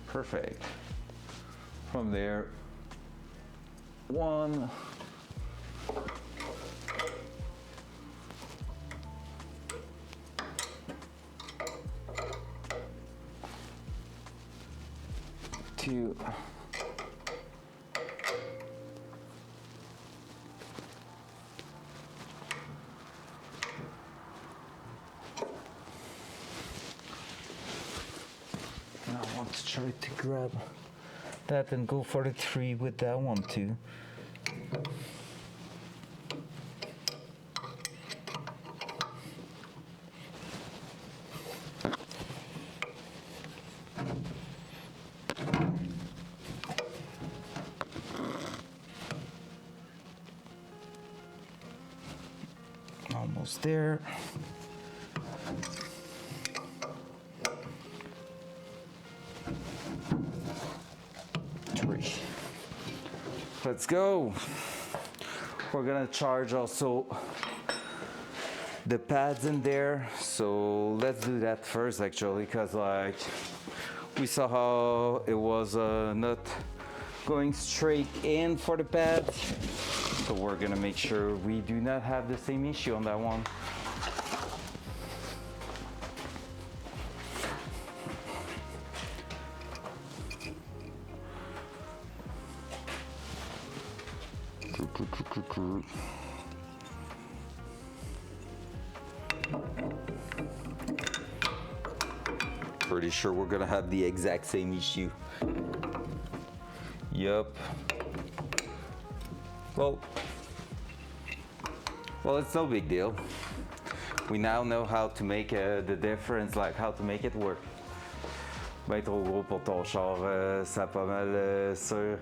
Perfect. From there, 1, 2, 3, try to grab that and go for the 3 with that one too. Almost there. Let's go. We're gonna charge also the pads in there. So let's do that first actually, because like we saw how it was not going straight in for the pads. So we're gonna make sure we do not have the same issue on that one. Pretty sure we're gonna have the exact same issue. Yup. Well, it's no big deal. We now know how to make the difference, like how to make it work. Ben trop gros pour ton char, ça pas mal sûr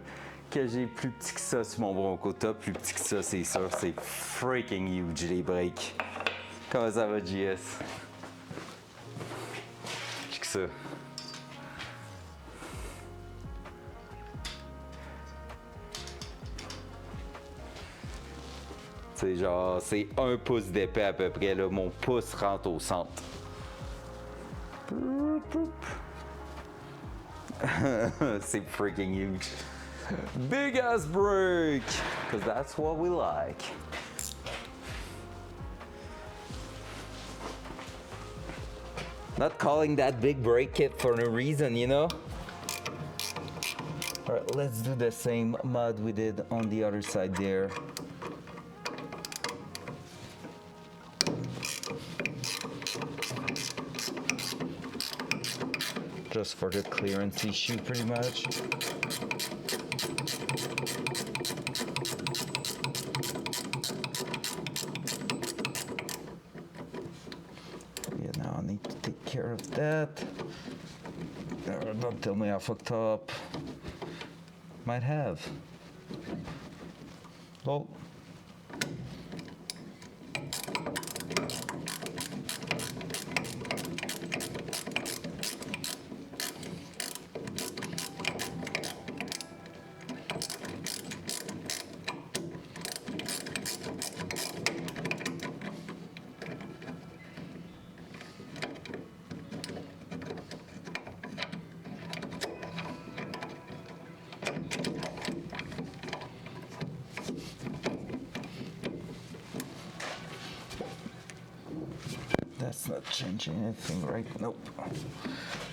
que j'ai plus petit que ça sur mon Bronco Top, plus petit que ça, c'est sûr, c'est freaking huge les breaks. Comment ça va, JS? Plus que ça. C'est genre, c'est 1 pouce d'épais à peu près, là. Mon pouce rentre au centre. C'est freaking huge. Big ass brake, because that's what we like. Not calling that big brake kit for no reason, you know? All right, let's do the same mod we did on the other side there. Just for the clearance issue, pretty much. Yeah, now I need to take care of that. Don't tell me I fucked up. Might have. Well. That's not changing anything, right? Nope.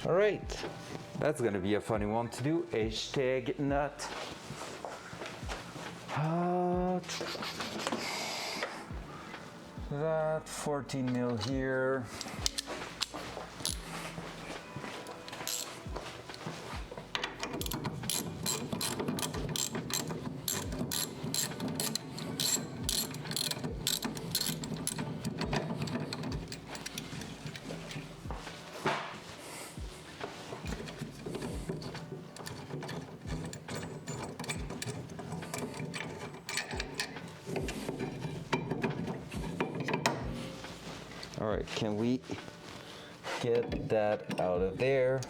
All right. That's gonna be a funny one to do. Hashtag nut. That 14 mil here. All right, can we get that out of there?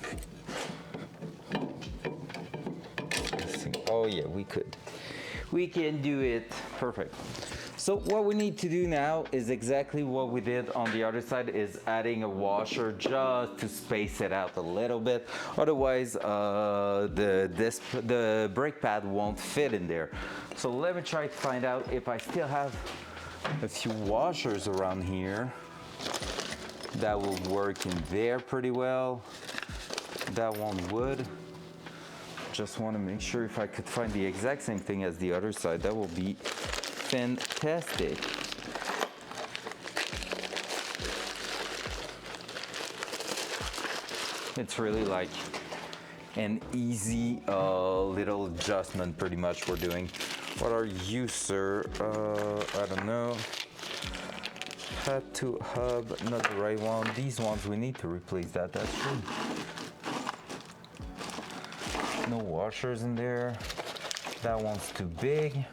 Oh yeah, we could. We can do it. Perfect. So what we need to do now is exactly what we did on the other side, is adding a washer just to space it out a little bit. Otherwise, the brake pad won't fit in there. So let me try to find out if I still have a few washers around here. That will work in there pretty well. That one would. Just want to make sure if I could find the exact same thing as the other side, that will be fantastic. It's really like an easy little adjustment pretty much we're doing. What are you, sir? I don't know. Head to hub, not the right one. These ones we need to replace that, that's true. No washers in there. That one's too big.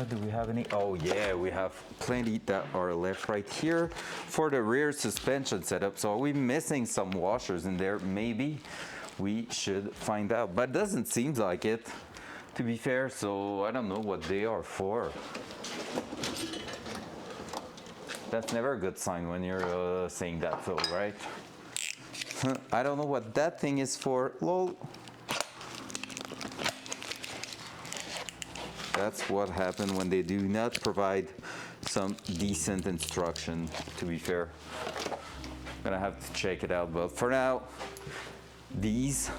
Do we have any? Oh yeah, we have plenty that are left right here for the rear suspension setup. So are we missing some washers in there? Maybe we should find out, but it doesn't seem like it, to be fair. So I don't know what they are for. That's never a good sign when you're saying that though, right? I don't know what that thing is for, lol. That's what happened when they do not provide some decent instruction, to be fair. I'm gonna have to check it out, but for now, these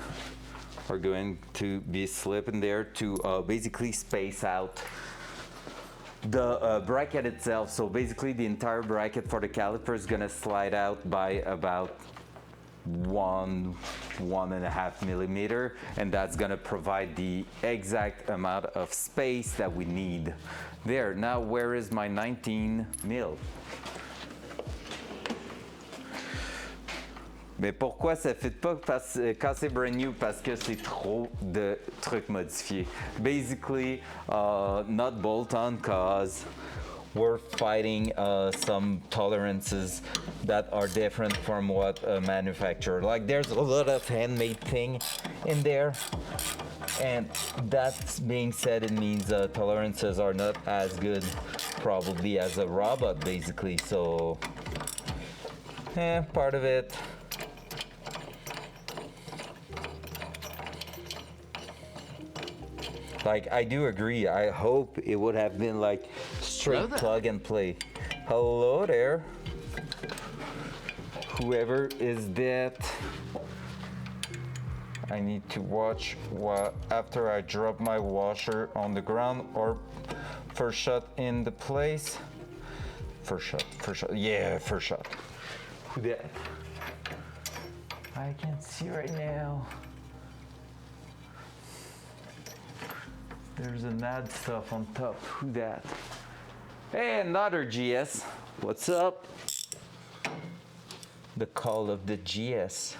are going to be slipping there to basically space out the bracket itself. So basically the entire bracket for the caliper is gonna slide out by about 1.5 millimeter, and that's gonna provide the exact amount of space that we need there. Now where is my 19 mil? Mais pourquoi ça fit pas quand c'est brand new? Parce que c'est trop de trucs modifiés. Basically, not bolt-on cause we're fighting some tolerances that are different from what a manufacturer. Like there's a lot of handmade thing in there, and that being said, it means tolerances are not as good probably as a robot basically. So part of it. Like, I do agree. I hope it would have been like straight plug and play. Hello there. Whoever is that. I need to watch what after I drop my washer on the ground or first shot in the place. First shot. Yeah, first shot. Who that? I can't see right now. There's a mad stuff on top. Who that? Hey, another GS. What's up? The call of the GS.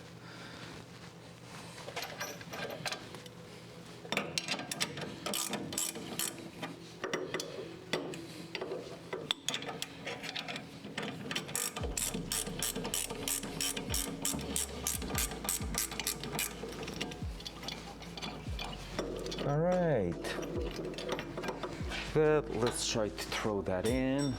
All right. But let's try to throw that in.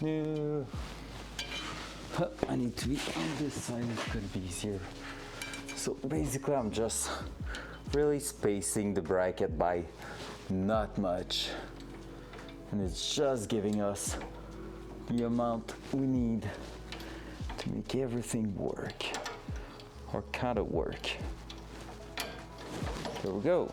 No. I need to be on this side, it's gonna be easier. So basically I'm just really spacing the bracket by not much. And it's just giving us the amount we need to make everything work, or kind of work. There we go.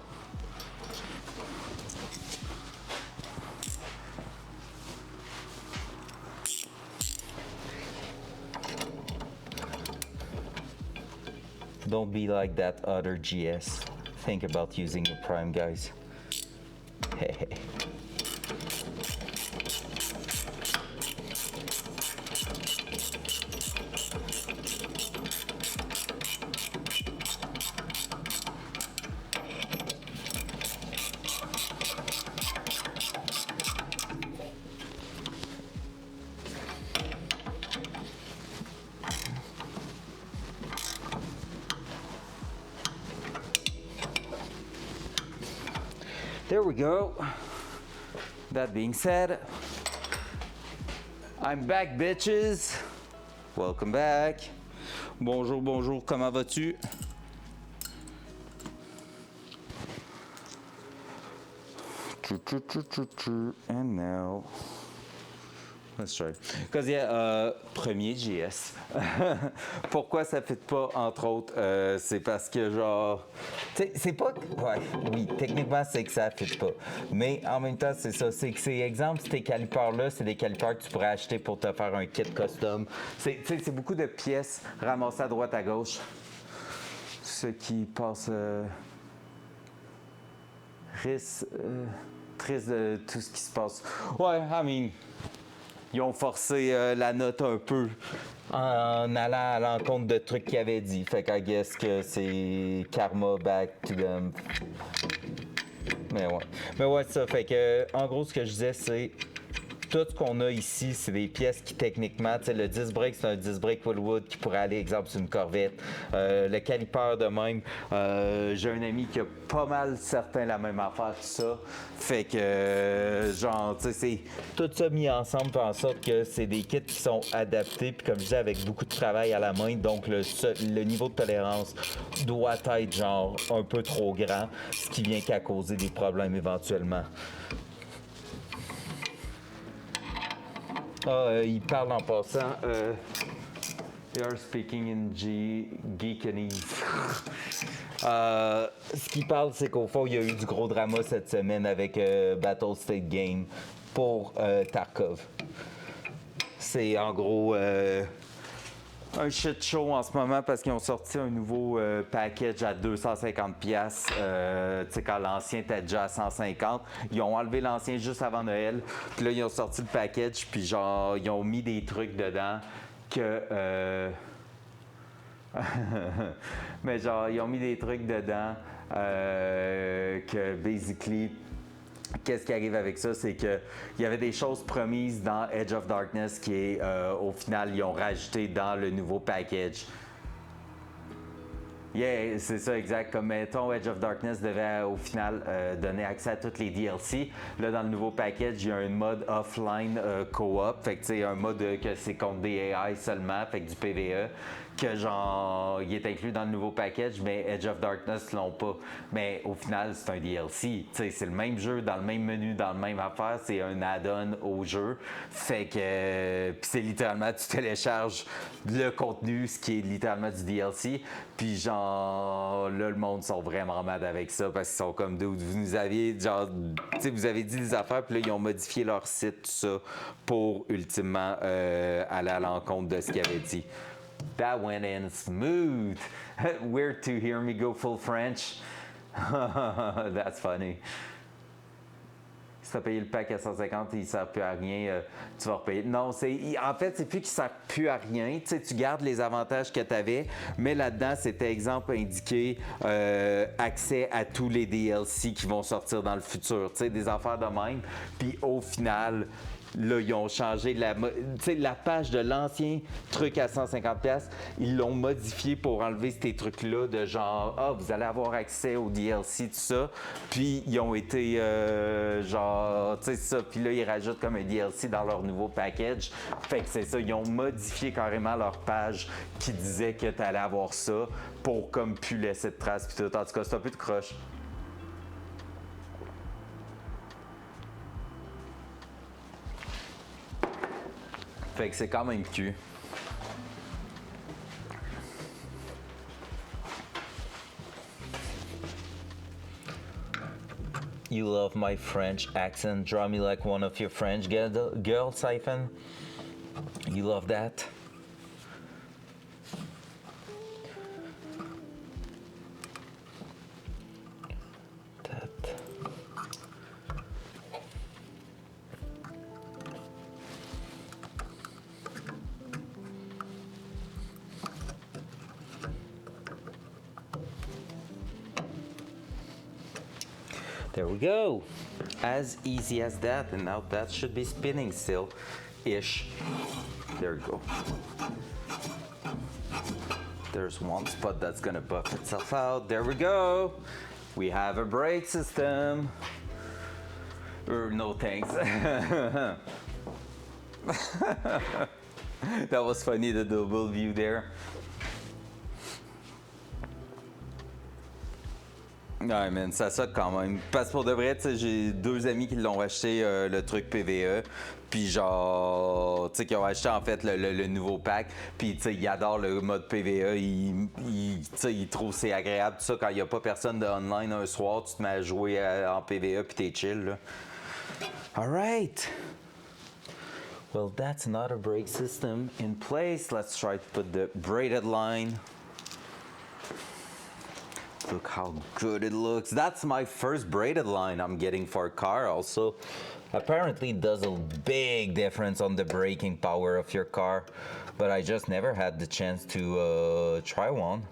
Don't be like that other GS. Think about using your prime, guys. Hey. There we go. That being said, I'm back, bitches. Welcome back. Bonjour, bonjour, comment vas-tu? And now let's try. Because yeah, premier JS. Pourquoi ça fit pas, entre autres, c'est parce que genre, tu sais, c'est pas, ouais, oui, techniquement c'est que ça fit pas, mais en même temps c'est ça, c'est que ces exemples, ces calipers-là, c'est des calipers que tu pourrais acheter pour te faire un kit custom. C'est beaucoup de pièces ramassées à droite à gauche, ce qui passe triste de tout ce qui se passe. Ouais, I mean, ils ont forcé la note un peu en allant à l'encontre de trucs qu'ils avaient dit. Fait que I guess que c'est karma back to them. Mais ouais, ça. Fait que, en gros, ce que je disais, c'est tout ce qu'on a ici, c'est des pièces qui, techniquement, tu sais, le disc brake, c'est un disc brake Willwood qui pourrait aller, exemple, sur une Corvette. Le caliper de même. J'ai un ami qui a pas mal certain la même affaire, tout ça. Fait que, genre, tu sais, c'est tout ça mis ensemble fait en sorte que c'est des kits qui sont adaptés, puis comme je disais, avec beaucoup de travail à la main. Donc, le niveau de tolérance doit être, genre, un peu trop grand, ce qui vient qu'à causer des problèmes éventuellement. Il parle en passant. They are speaking in Geekanese. Ce qu'il parle, c'est qu'au fond, il y a eu du gros drama cette semaine avec Battle State Game pour Tarkov. C'est en gros un shit show en ce moment parce qu'ils ont sorti un nouveau package à 250$. Tu sais, quand l'ancien était déjà à 150$, ils ont enlevé l'ancien juste avant Noël. Puis là, ils ont sorti le package, puis genre, ils ont mis des trucs dedans que. Mais genre, ils ont mis des trucs dedans que, basically. Qu'est-ce qui arrive avec ça, c'est qu'il y avait des choses promises dans Edge of Darkness qui est, au final, ils ont rajouté dans le nouveau package. Yeah, c'est ça, exact. Comme mettons, Edge of Darkness devait au final donner accès à toutes les DLC. Là, dans le nouveau package, il y a un mode offline co-op. Fait que tu sais, un mode que c'est contre des AI seulement, fait que du PvE. Que genre, il est inclus dans le nouveau package, mais Edge of Darkness l'ont pas. Mais au final, c'est un DLC. Tu sais, c'est le même jeu, dans le même menu, dans le même affaire. C'est un add-on au jeu. Fait que, puis c'est littéralement, tu télécharges le contenu, ce qui est littéralement du DLC. Puis genre, là, le monde sont vraiment mad avec ça parce qu'ils sont comme, dude, vous nous aviez, genre, tu sais, vous avez dit des affaires, puis là, ils ont modifié leur site, tout ça, pour ultimement aller à l'encontre de ce qu'ils avaient dit. That went in smooth. Weird to hear me go full French. That's funny. Si tu as payé le pack à 150 et il ne sert plus à rien, tu vas repayer. Non, en fait, c'est plus qu'il ne sert plus à rien. Tu sais, tu gardes les avantages que tu avais, mais là-dedans, c'était exemple indiqué accès à tous les DLC qui vont sortir dans le futur. Tu sais, des affaires de même. Puis au final, là, ils ont changé la page de l'ancien truc à 150$. Ils l'ont modifié pour enlever ces trucs-là de genre, vous allez avoir accès au DLC, tout ça. Puis, ils ont été genre, tu sais, ça. Puis là, ils rajoutent comme un DLC dans leur nouveau package. Fait que c'est ça. Ils ont modifié carrément leur page qui disait que tu allais avoir ça pour comme plus laisser de traces. Puis tout. En tout cas, c'est un peu de croche. Fait que c'est quand même cul. You love my French accent. Draw me like one of your French girl, Siphon. You love that? There we go. As easy as that. And now that should be spinning still. Ish. There we go. There's one spot that's gonna buff itself out. There we go. We have a brake system. No thanks. That was funny, the double view there. Ouais, man, ça saute quand même. Parce que pour de vrai, tu sais, j'ai 2 amis qui l'ont acheté le truc PVE. Puis genre, tu sais, qui ont acheté en fait le nouveau pack. Puis tu sais, ils adorent le mode PVE. Tu sais, ils trouvent c'est agréable. Tout ça, quand il n'y a pas personne de online un soir, tu te mets à jouer en PVE puis t'es chill, là. Alright. Well, that's another brake system in place. Let's try to put the braided line. Look how good it looks. That's my first braided line I'm getting for a car also. Apparently it does a big difference on the braking power of your car, but I just never had the chance to try one.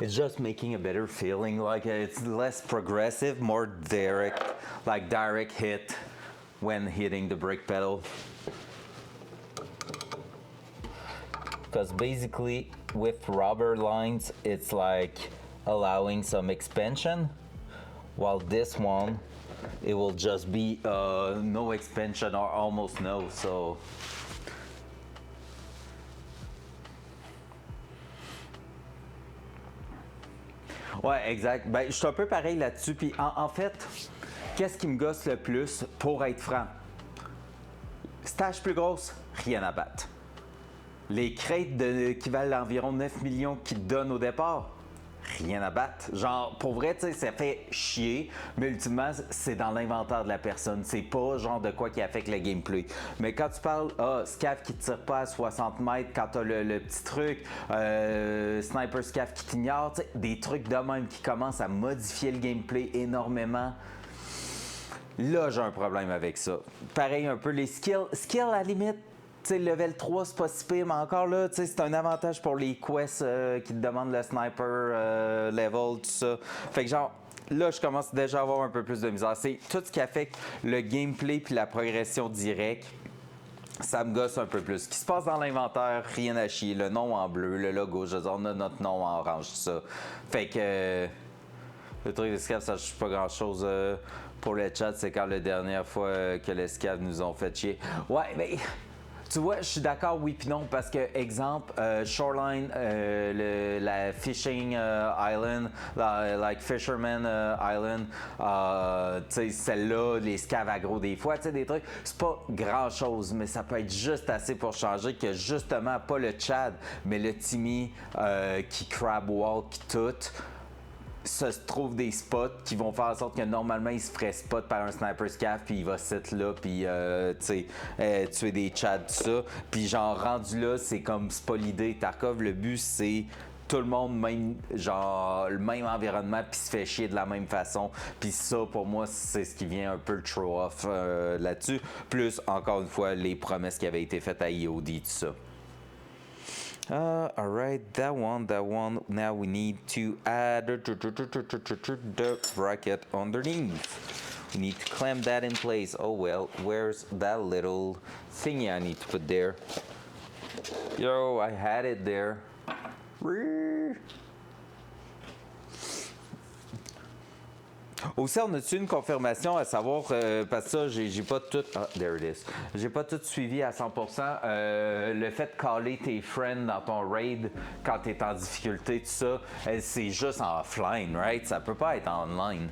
It's just making a better feeling, like it's less progressive, more direct, like direct hit when hitting the brake pedal. Because basically with rubber lines it's like allowing some expansion, while this one it will just be no expansion or almost no. So ouais, exact. Ben, je suis un peu pareil là-dessus. Puis en fait, qu'est-ce qui me gosse le plus, pour être franc? Stage plus grosse, rien à battre. Les crates qui valent environ 9 millions qu'ils te donnent au départ, rien à battre. Genre, pour vrai, tu sais, ça fait chier, mais ultimement, c'est dans l'inventaire de la personne. C'est pas genre de quoi qui affecte le gameplay. Mais quand tu parles, Scav qui tire pas à 60 mètres, quand t'as le petit truc, Sniper Scav qui t'ignore, tu sais, des trucs de même qui commencent à modifier le gameplay énormément. Là, j'ai un problème avec ça. Pareil un peu, les skills à la limite. Tu sais, level 3, c'est pas si pire, mais encore là, tu sais, c'est un avantage pour les quests qui te demandent le sniper level, tout ça. Fait que genre, là, je commence déjà à avoir un peu plus de misère. C'est tout ce qui affecte le gameplay puis la progression directe. Ça me gosse un peu plus. Ce qui se passe dans l'inventaire, rien à chier. Le nom en bleu, le logo, je veux dire, on a notre nom en orange, tout ça. Fait que le truc d'escave, ça ne change pas grand-chose pour le chat. C'est quand la dernière fois que l'escave nous ont fait chier. Ouais, mais... Tu vois, je suis d'accord, oui puis non, parce que, exemple, Shoreline, la Fishing Island, like Fisherman Island, tu sais, celle-là, les scaves agro des fois, tu sais, des trucs, c'est pas grand-chose, mais ça peut être juste assez pour changer que, justement, pas le Chad, mais le Timmy qui crab walk tout. Se trouve des spots qui vont faire en sorte que normalement il se ferait spot par un sniper scav puis il va sit là puis tu sais tuer des chads tout ça, puis genre rendu là c'est comme c'est pas l'idée. Tarkov, le but c'est tout le monde même genre le même environnement puis se fait chier de la même façon, puis ça pour moi c'est ce qui vient un peu le throw off là-dessus, plus encore une fois les promesses qui avaient été faites à EOD tout ça. Alright, that one. Now we need to add the bracket underneath. We need to clamp that in place. Oh well, where's that little thingy I need to put there? Yo, I had it there. Aussi, on a-tu une confirmation à savoir, parce que ça, j'ai pas tout... Ah, there it is. J'ai pas tout suivi à 100%. Le fait de caller tes friends dans ton raid quand t'es en difficulté, tout ça, c'est juste en offline, right? Ça peut pas être en online.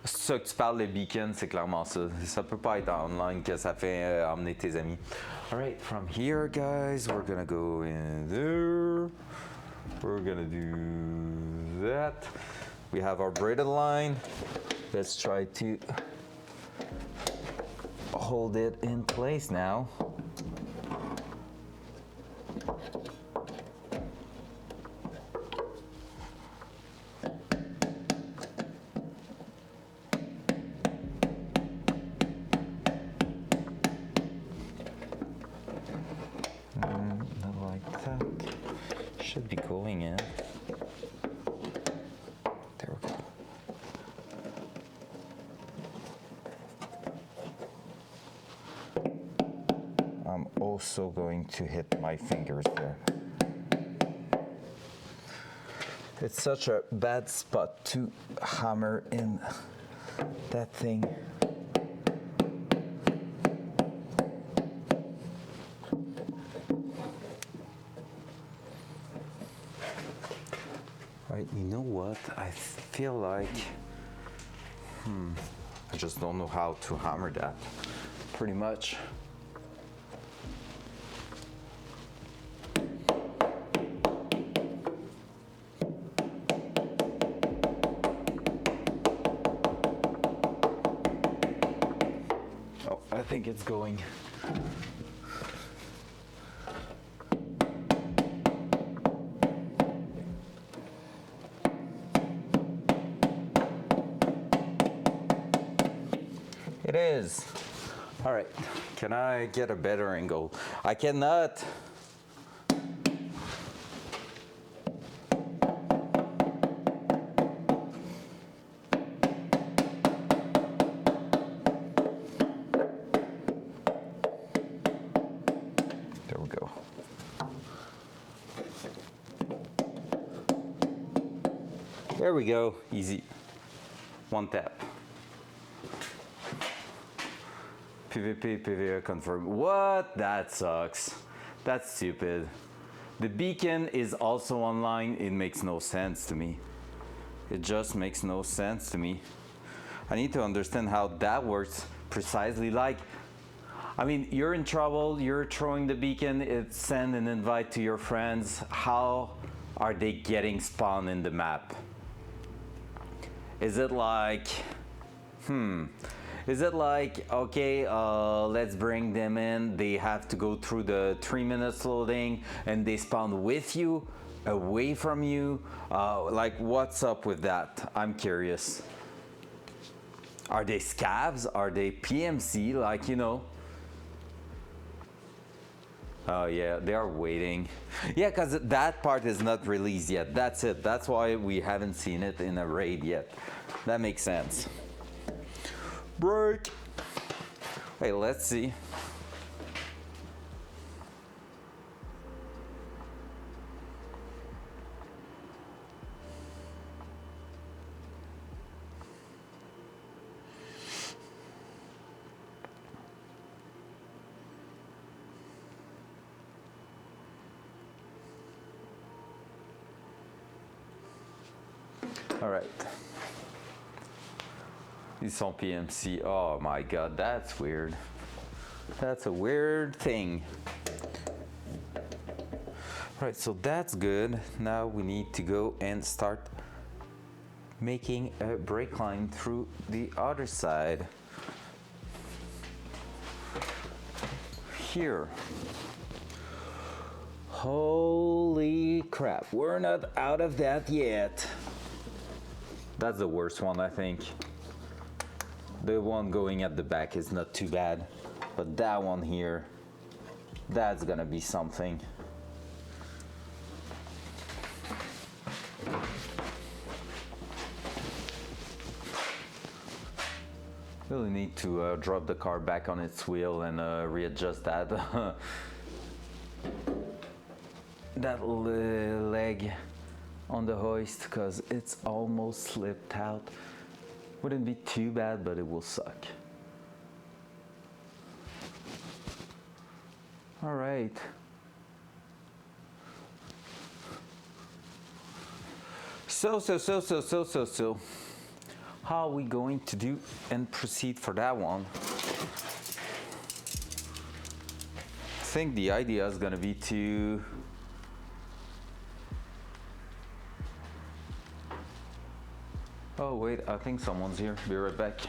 C'est ça que tu parles, le beacon, c'est clairement ça. Ça peut pas être en online que ça fait emmener tes amis. Alright, from here, guys, we're gonna go in there. We're gonna do that. We have our braided line. Let's try to hold it in place now. Should be going in. There we go. I'm also going to hit my fingers there. It's such a bad spot to hammer in that thing. You know what? I feel like, I just don't know how to hammer that, pretty much. Oh, I think it's going. It is. All right, can I get a better angle? I cannot. There we go. There we go, easy. One tap. PvP, PvE confirmed. What? That sucks. That's stupid. The beacon is also online. It makes no sense to me. It just makes no sense to me. I need to understand how that works precisely. Like, I mean, you're in trouble, you're throwing the beacon, it send an invite to your friends. How are they getting spawned in the map? Is it like, is it like, okay, let's bring them in, they have to go through the 3 minutes loading and they spawn with you, away from you? Like, what's up with that? I'm curious. Are they scavs? Are they PMC? Like, you know? Oh yeah, they are waiting. Yeah, because that part is not released yet. That's it. That's why we haven't seen it in a raid yet. That makes sense. Break. Wait, let's see. All right. Ils sont PMC. Oh my god, that's weird. That's a weird thing. Right, so that's good. Now we need to go and start making a brake line through the other side. Here. Holy crap, we're not out of that yet. That's the worst one, I think. The one going at the back is not too bad, but that one here, that's gonna be something. Really need to drop the car back on its wheel and readjust that that leg on the hoist, because it's almost slipped out. Wouldn't be too bad, but it will suck. All right. So, how are we going to do and proceed for that one? I think the idea is gonna be to oh wait, I think someone's here. Be right back.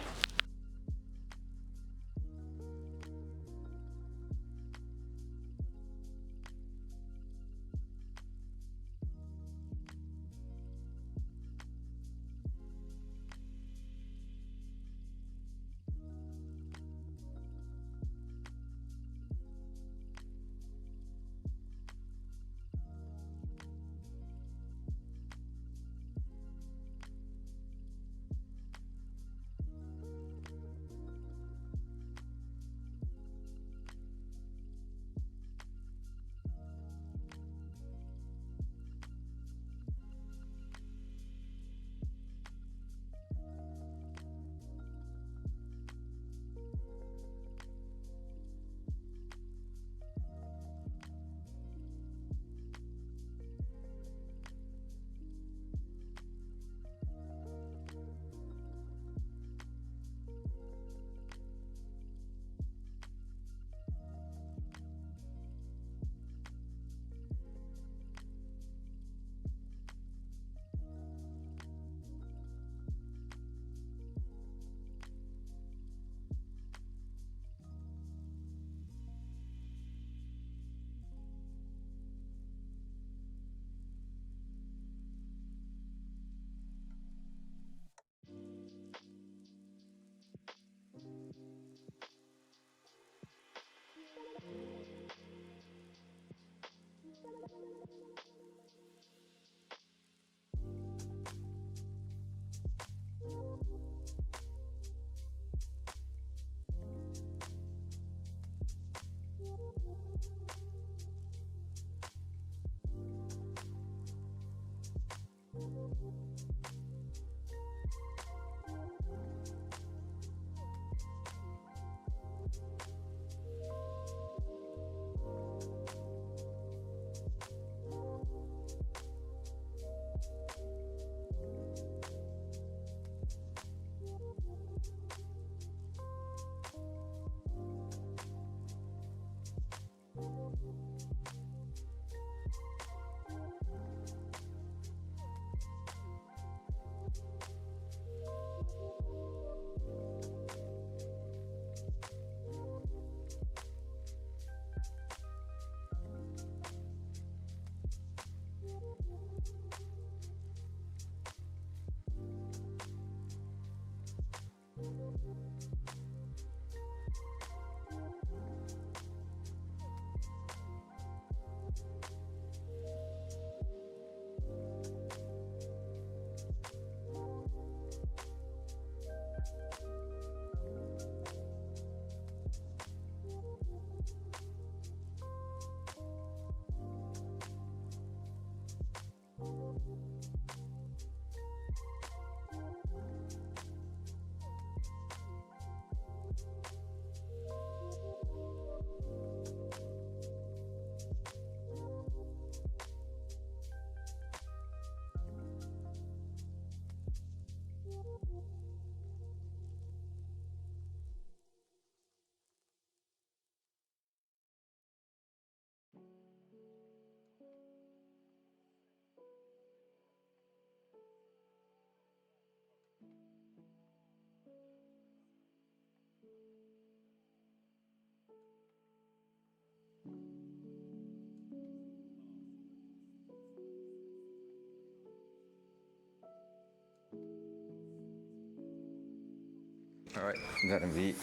All right, I'm gonna be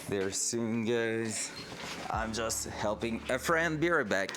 there soon, guys. I'm just helping a friend. Be right back.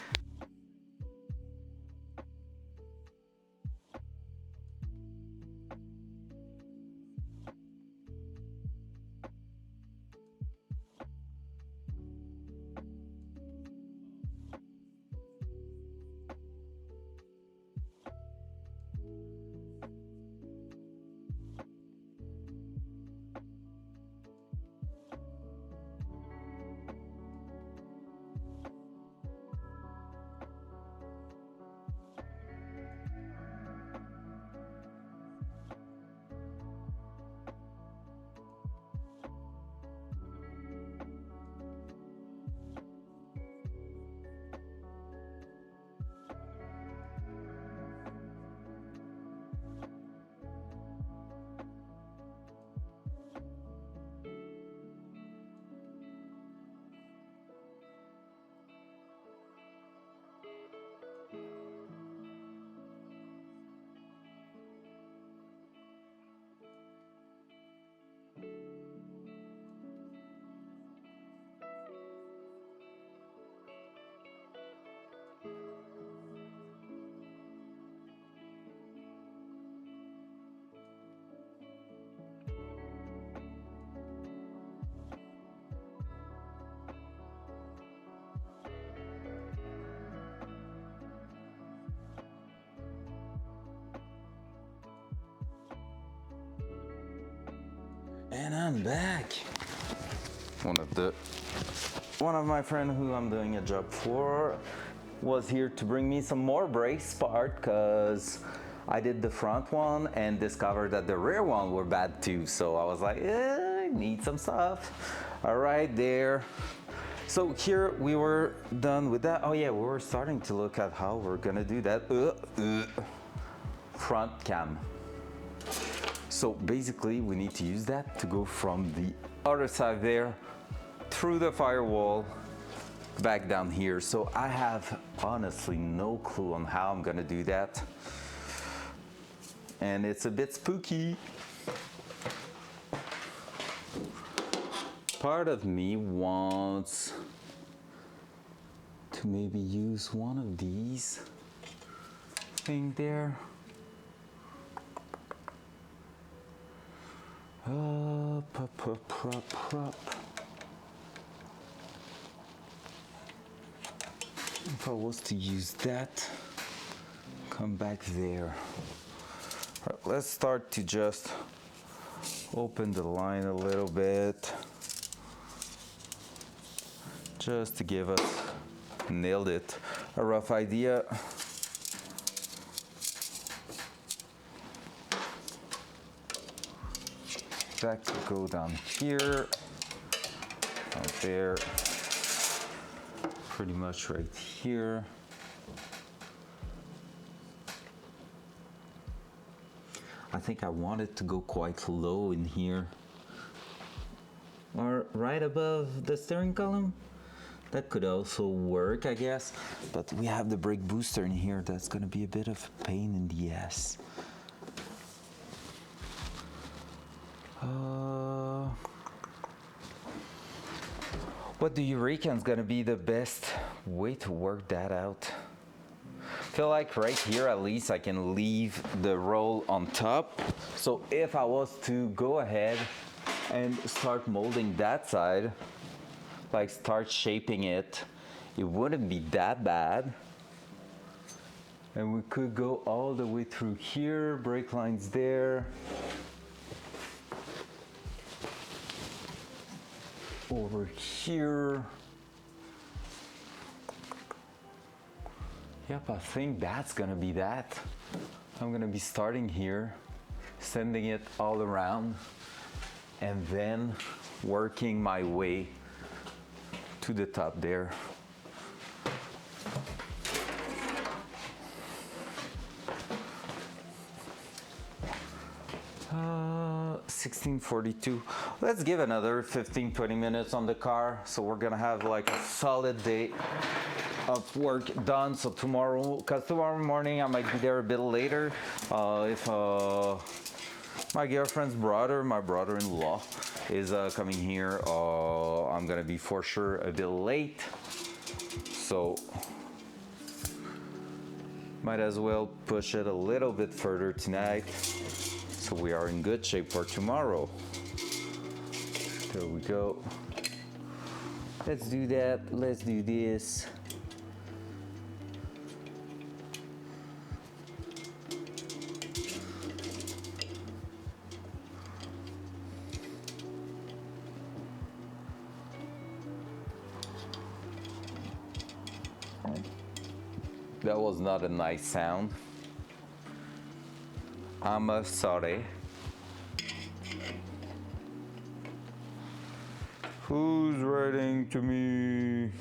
And I'm back. One of my friend who I'm doing a job for was here to bring me some more brakes part because I did the front one and discovered that the rear one were bad too. So I was like, I need some stuff. All right, there. So here we were done with that. Oh yeah, we were starting to look at how we're gonna do that. Front cam. So basically we need to use that to go from the other side there through the firewall back down here. So I have honestly no clue on how I'm gonna do that. And it's a bit spooky. Part of me wants to maybe use one of these thing there. If I was to use that, come back there. All right, let's start to just open the line a little bit, just to give us, nailed it, a rough idea. That could go down here, out there, pretty much right here. I think I want it to go quite low in here, or right above the steering column. That could also work, I guess, but we have the brake booster in here. That's going to be a bit of a pain in the ass. What do you reckon is going to be the best way to work that out? Feel like right here at least I can leave the roll on top, so if I was to go ahead and start molding that side, like start shaping it, it wouldn't be that bad. And we could go all the way through here, brake lines there, over here. Yep, I think that's gonna be that. I'm gonna be starting here, sending it all around, and then working my way to the top there. Uh, 16:42. Let's give another 15-20 minutes on the car, so we're gonna have like a solid day of work done. So tomorrow, because tomorrow morning I might be there a bit later. If my girlfriend's brother, my brother-in-law, is coming here, I'm gonna be for sure a bit late. So might as well push it a little bit further tonight, so we are in good shape for tomorrow. There we go. Let's do that. Let's do this. That was not a nice sound. I'm sorry. Who's writing to me?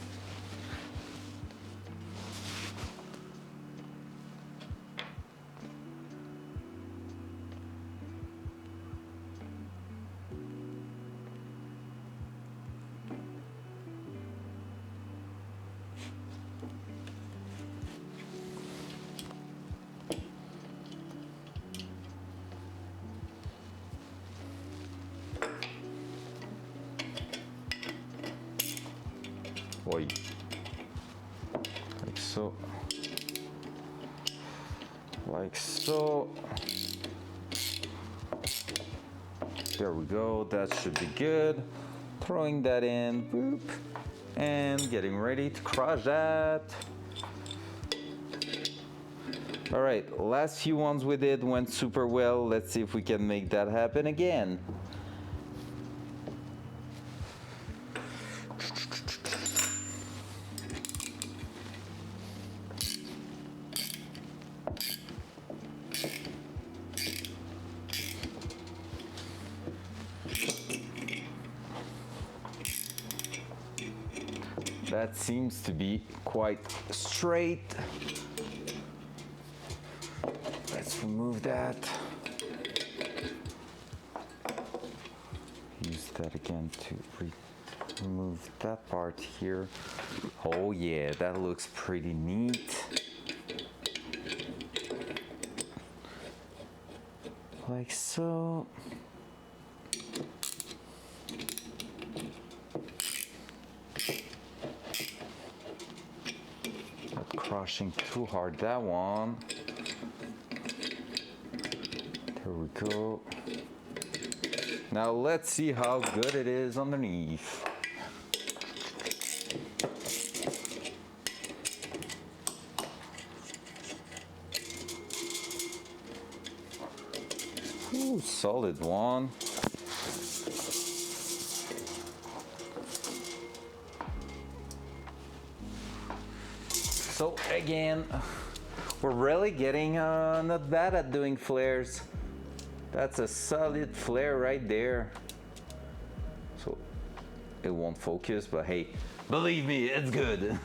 Oi. Like so. Like so. There we go. That should be good. Throwing that in. Boop. And getting ready to crush that. All right. Last few ones we did went super well. Let's see if we can make that happen again. That seems to be quite straight. Let's remove that. Use that again to remove that part here. Oh yeah, that looks pretty neat. Like so. Crushing too hard that one. There we go. Now let's see how good it is underneath. solid one. So again, we're really getting not bad at doing flares. That's a solid flare right there. So it won't focus, but hey, believe me, it's good.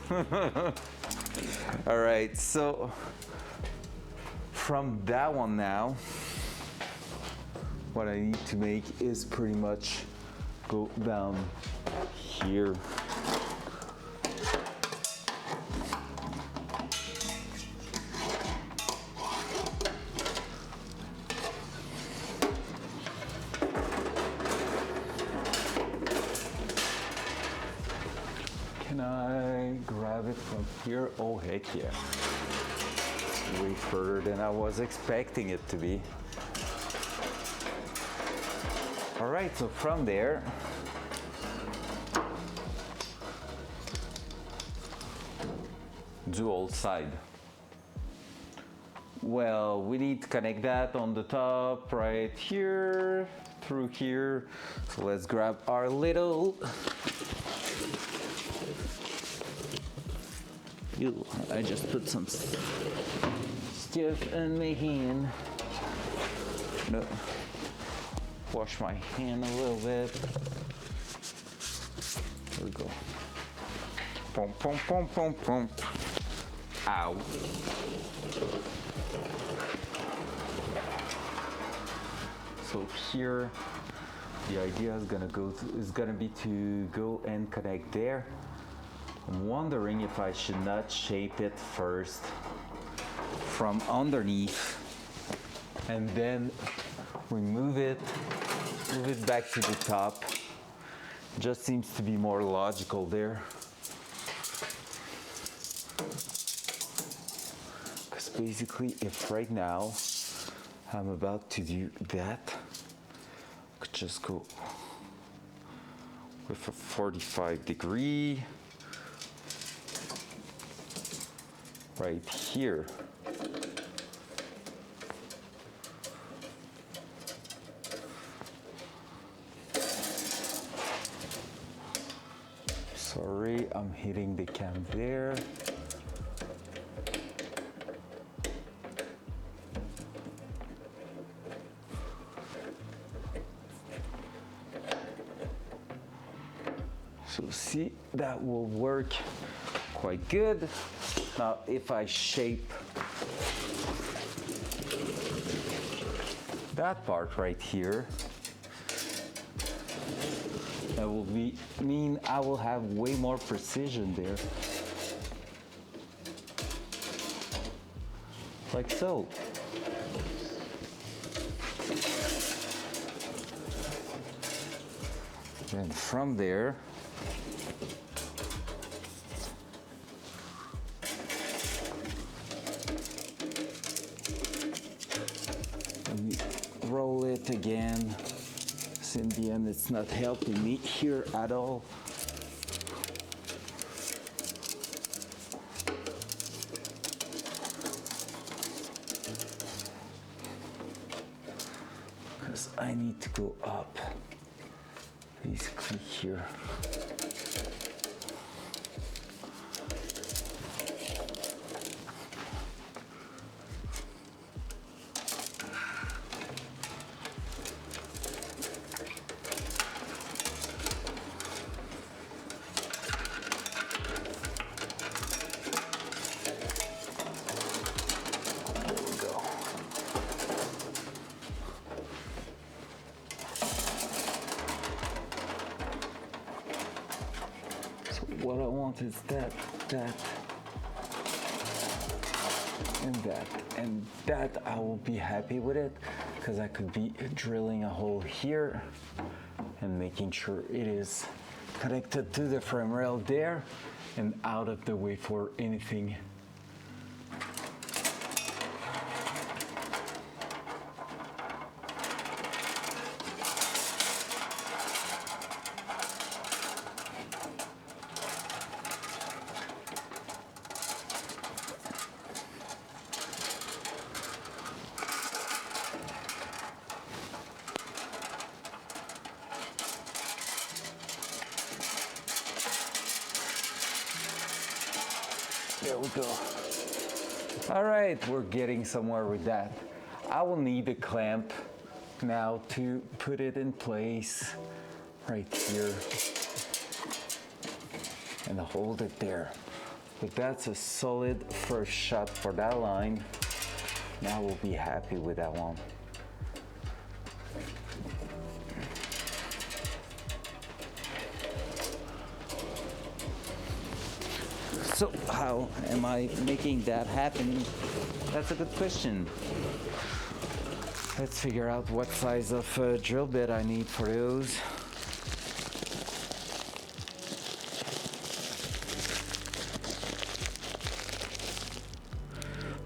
All right, so from that one now, what I need to make is pretty much go down here. Can I grab it from here? Oh, heck yeah. Way further than I was expecting it to be. All right, so from there, dual side. Well, we need to connect that on the top right here, through here. So let's grab our little, ew, I just put some stuff in my hand. No. Wash my hand a little bit. There we go. Pom, pom, pom, pom, pom. Ow. So here, the idea is gonna be to go and connect there. I'm wondering if I should not shape it first from underneath and then remove it, move it back to the top. Just seems to be more logical there. Because basically, if right now I'm about to do that, I could just go with a 45-degree right here. Sorry, I'm hitting the cam there. So see, that will work quite good. Now, if I shape that part right here, that will mean I will have way more precision there. Like so. And from there, let me roll it again. In the end, it's not helping me here at all. Because I need to go up, basically here. What I want is that, and that I will be happy with it, because I could be drilling a hole here and making sure it is connected to the frame rail there and out of the way for anything. There we go. All right, we're getting somewhere with that. I will need a clamp now to put it in place right here and hold it there. But that's a solid first shot for that line. Now we'll be happy with that one. So how am I making that happen? That's a good question. Let's figure out what size of drill bit I need for those.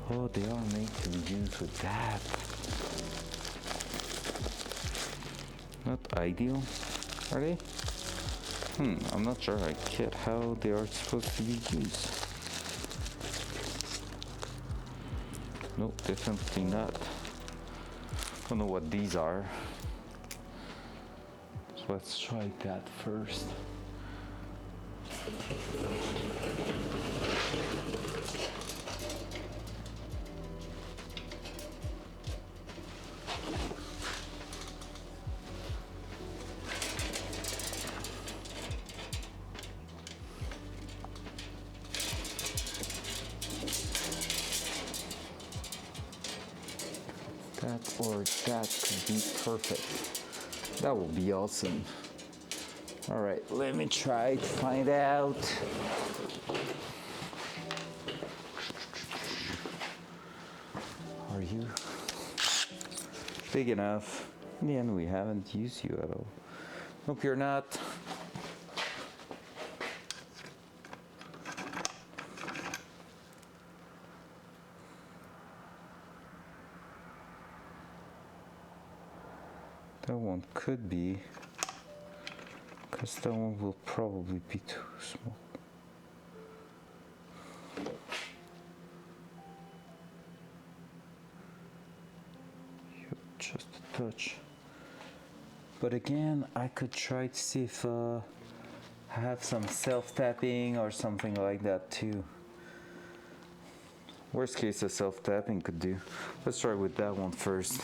Oh, they are made to be used with that. Not ideal, are they? I'm not sure I get how they are supposed to be used. No, definitely not. Don't know what these are. So let's try that first. That or that could be perfect. That will be awesome. All right, let me try to find out. Are you big enough? In the end, we haven't used you at all. Nope, you're not. That one could be, because that one will probably be too small. Yep, just a touch. But again, I could try to see if I have some self-tapping or something like that too. Worst case, a self-tapping could do. Let's try with that one first.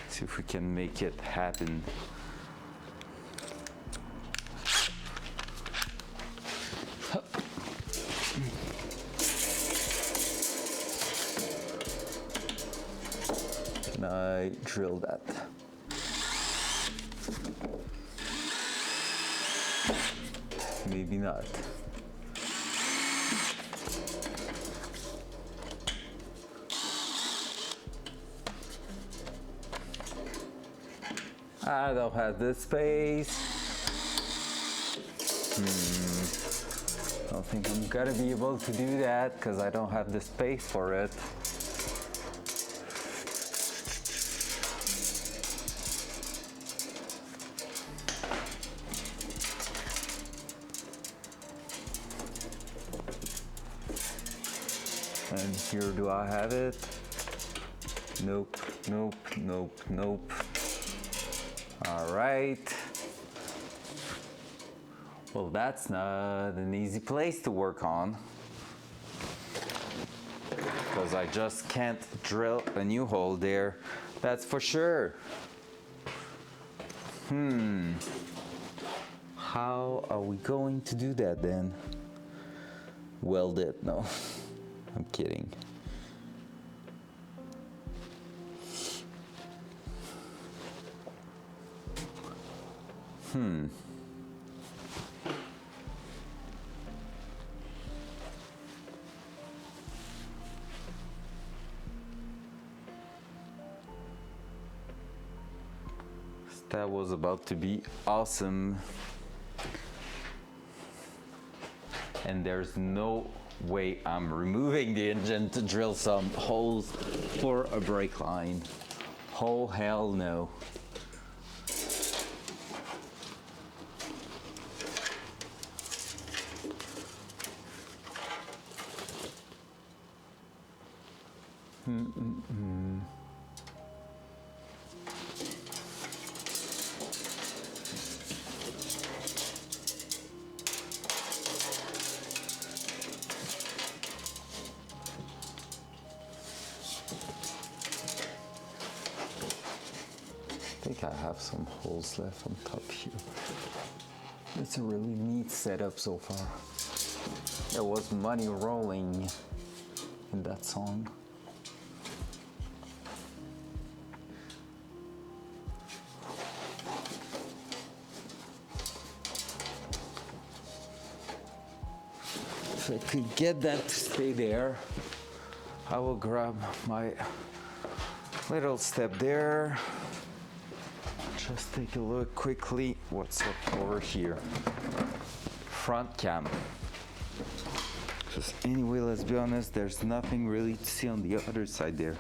See if we can make it happen. Can I drill that? Maybe not. I don't have the space. I don't think I'm gonna be able to do that because I don't have the space for it. And here, do I have it? Nope, nope, nope, nope. All right. Well, that's not an easy place to work on, because I just can't drill a new hole there. That's for sure. How are we going to do that then? Weld it? No, I'm kidding. That was about to be awesome. And there's no way I'm removing the engine to drill some holes for a brake line. Oh, hell no. think I have some holes left on top here. It's a really neat setup so far. There was money rolling in that song. If I could get that to stay there, I will grab my little step there. Just take a look quickly what's up over here. Front cam. Because anyway, let's be honest, there's nothing really to see on the other side there.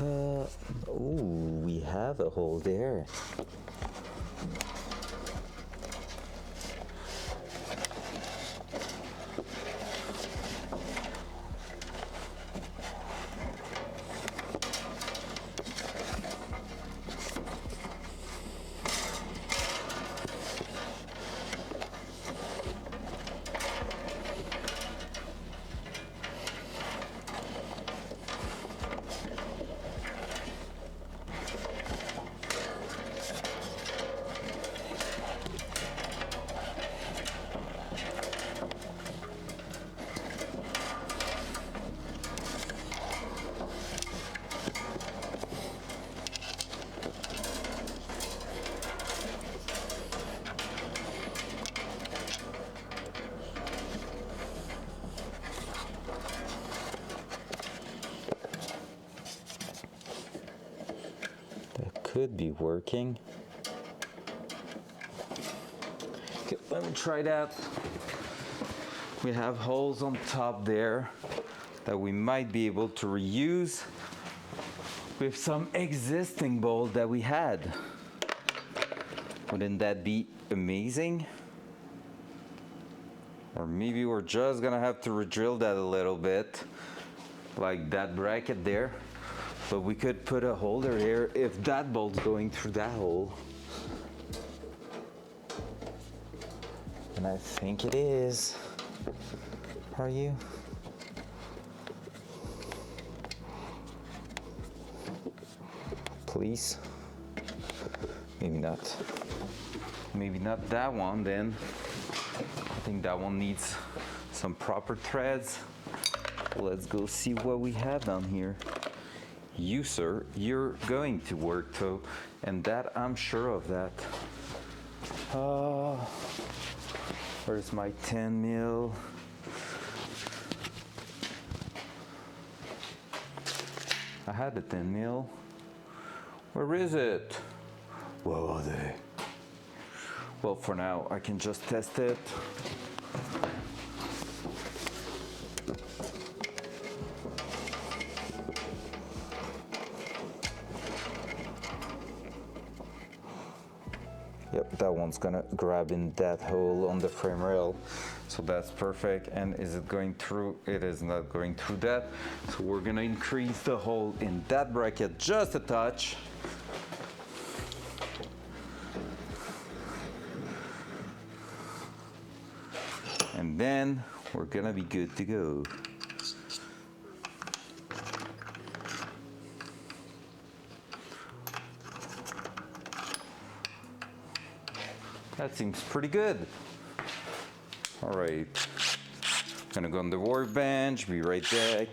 Oh, we have a hole there. Could be working. Okay, let me try that. We have holes on top there that we might be able to reuse with some existing bolt that we had. Wouldn't that be amazing? Or maybe we're just gonna have to re-drill that a little bit, like that bracket there. But we could put a holder here if that bolt's going through that hole. And I think it is. Are you? Please? Maybe not. Maybe not that one then. I think that one needs some proper threads. Let's go see what we have down here. You, sir, you're going to work too, and that I'm sure of that. Where's my 10 mil? I had a 10 mil. Where is it? Where are they? Well, for now, I can just test it. Yep, that one's gonna grab in that hole on the frame rail. So that's perfect. And is it going through? It is not going through that. So we're gonna increase the hole in that bracket just a touch. And then we're gonna be good to go. That seems pretty good. All right, gonna go on the workbench, be right back.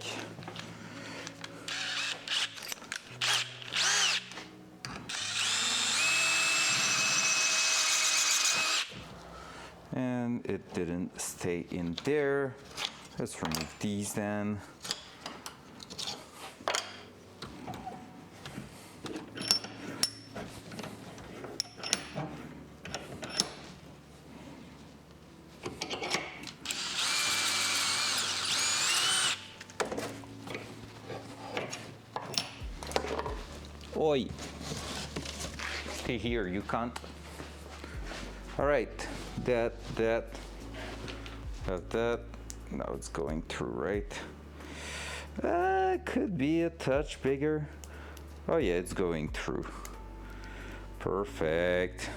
And it didn't stay in there. Let's remove these then. Oi, stay here, you can't. All right, that, have that. Now it's going through, right? Could be a touch bigger. Oh yeah, it's going through. Perfect.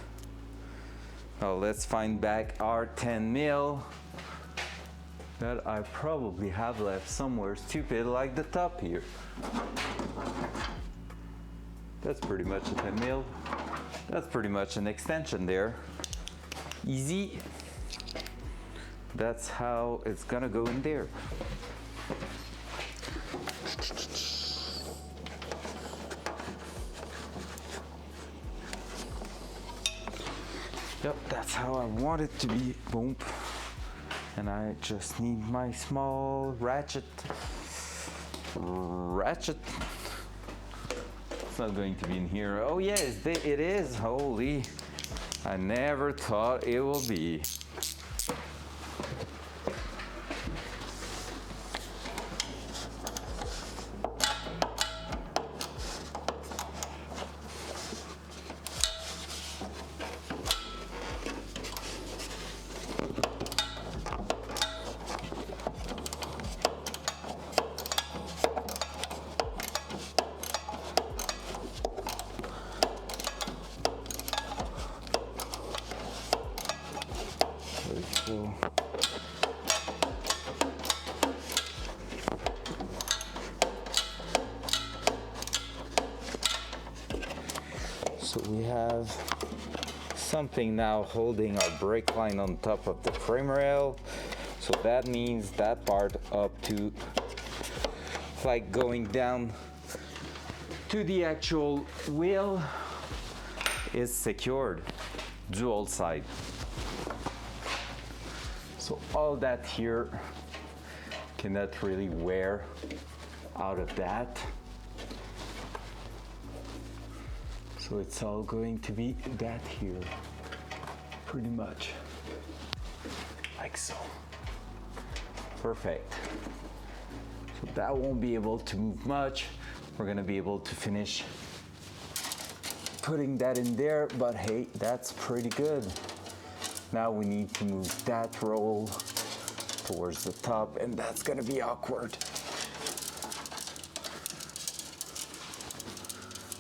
Now let's find back our 10 mil that I probably have left somewhere stupid like the top here. That's pretty much a 10 mil. That's pretty much an extension there. Easy. That's how it's gonna go in there. Yep, that's how I want it to be. Boom. And I just need my small ratchet. It's not going to be in here. Oh yes, it is. Holy, I never thought it will be. So we have something now holding our brake line on top of the frame rail. So that means that part up to, like, going down to the actual wheel is secured, dual side. So all that here cannot really wear out of that. So it's all going to be that here, pretty much, like so. Perfect. So that won't be able to move much. We're gonna be able to finish putting that in there, but hey, that's pretty good. Now we need to move that roll towards the top, and that's gonna be awkward.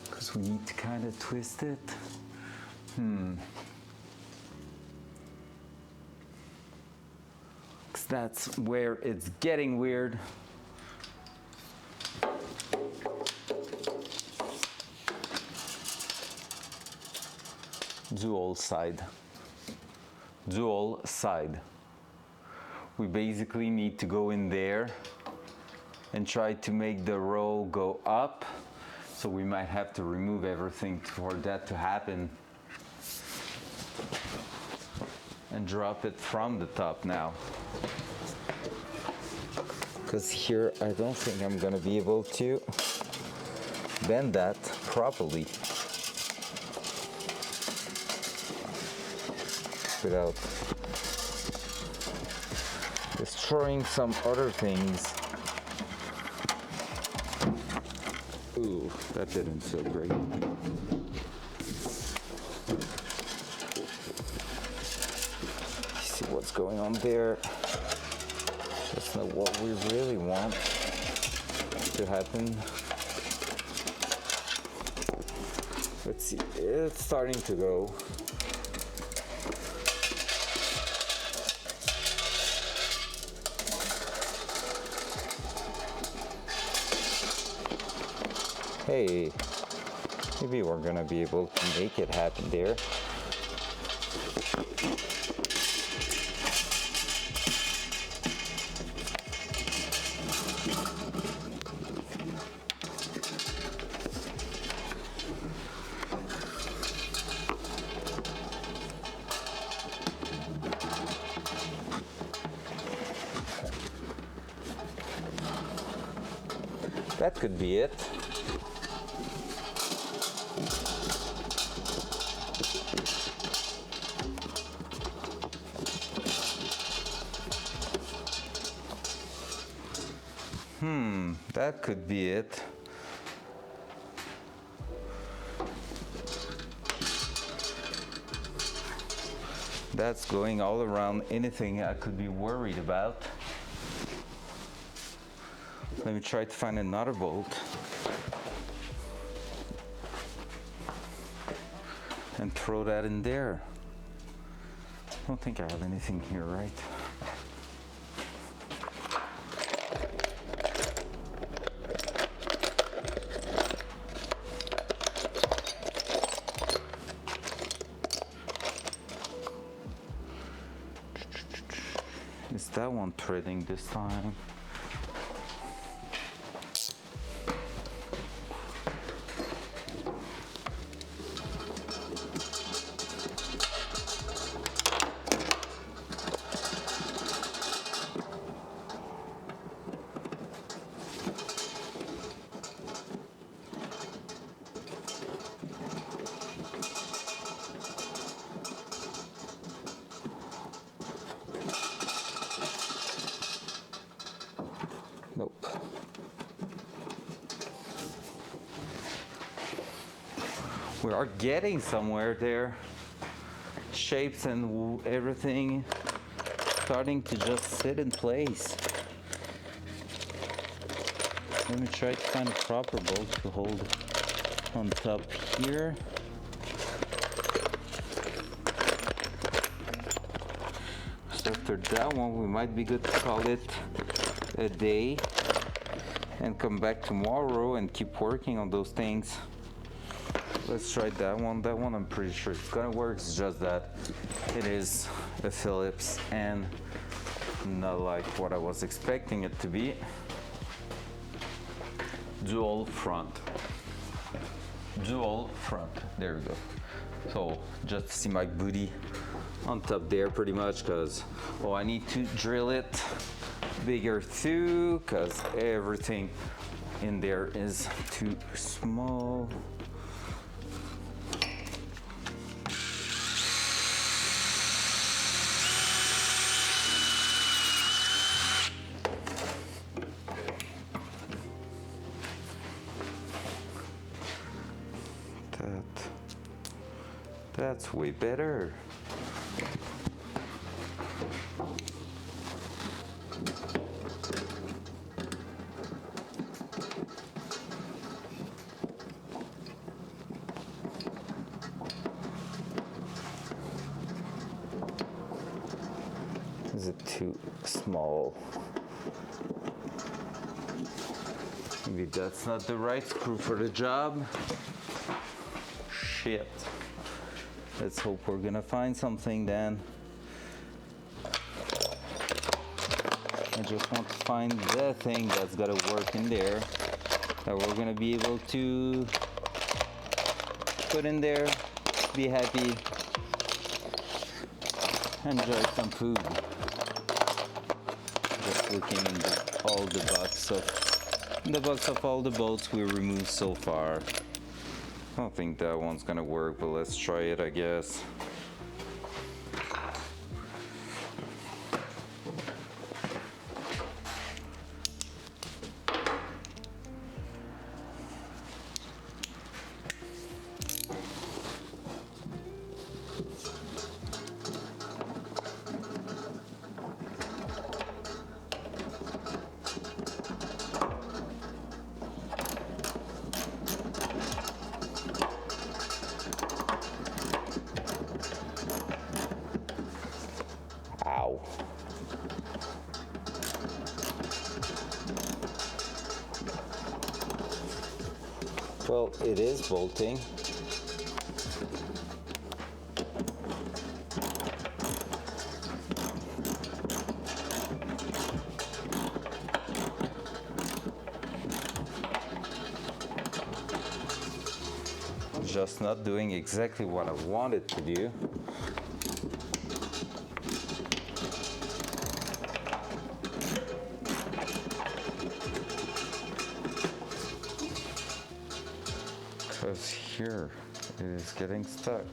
Because we need to kind of twist it. Because that's where it's getting weird. Dual side. Dual side. We basically need to go in there and try to make the roll go up. So we might have to remove everything for that to happen. And drop it from the top now. Because here I don't think I'm gonna be able to bend that properly without destroying some other things. Ooh, that didn't feel great. See what's going on there. That's not what we really want to happen. Let's see, it's starting to go. Hey, maybe we're gonna be able to make it happen there. That could be it. That could be it. That's going all around anything I could be worried about. Let me try to find another bolt and throw that in there. I don't think I have anything here, right? Is that one threading this time? Nope. We are getting somewhere there. Shapes and everything starting to just sit in place. Let me try to find a proper bolt to hold on top here. So after that one, we might be good to call it a day and come back tomorrow and keep working on those things. Let's try that one. That one I'm pretty sure it's gonna work. It's just that it is a Phillips and not like what I was expecting it to be. Dual front. Dual front. There we go. So just see my booty on top there pretty much, because I need to drill it bigger too, because everything in there is too small. That's way better. Is it too small? Maybe that's not the right screw for the job. Shit. Let's hope we're gonna find something then. I just want to find the thing that's gotta work in there, that we're gonna be able to put in there, be happy, enjoy some food. Just looking in all the box of all the bolts we removed so far. I don't think that one's gonna work, but let's try it, I guess. Ow. Well, it is bolting. Just not doing exactly what I wanted to do. Because here it is getting stuck.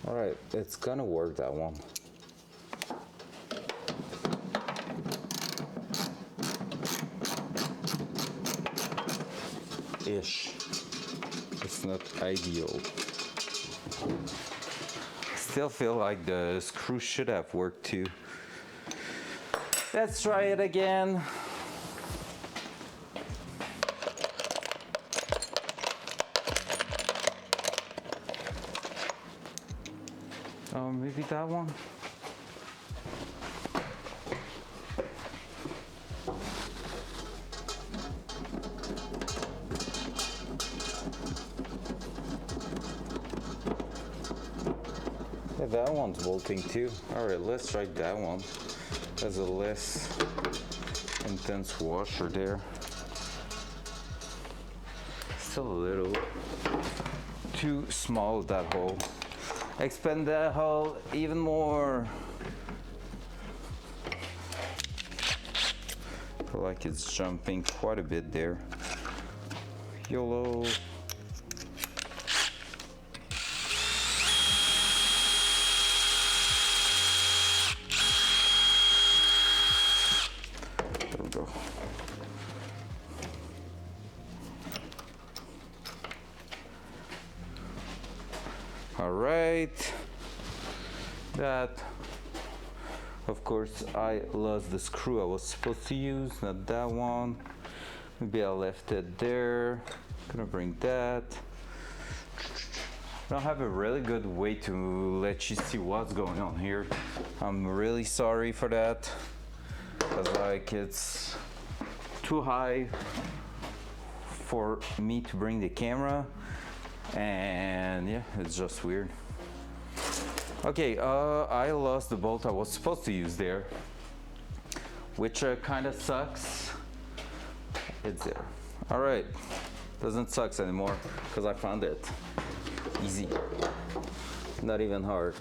Alright, it's gonna work, that one. ish. It's not ideal. Still feel like the screw should have worked too. Let's try it again. Oh, maybe that one. Yeah, that one's bolting too. All right, let's try that one. There's a less intense washer there. Still a little too small, that hole. Expand that hole even more. I feel like it's jumping quite a bit there. YOLO. There we go. All right, that, of course, I lost the screw I was supposed to use, not that one. Maybe I left it there. Gonna bring that. I don't have a really good way to let you see what's going on here. I'm really sorry for that, because like it's too high for me to bring the camera. And yeah, it's just weird. Okay, I lost the bolt I was supposed to use there, which kind of sucks. It's there. All right, doesn't suck anymore because I found it. Easy, not even hard.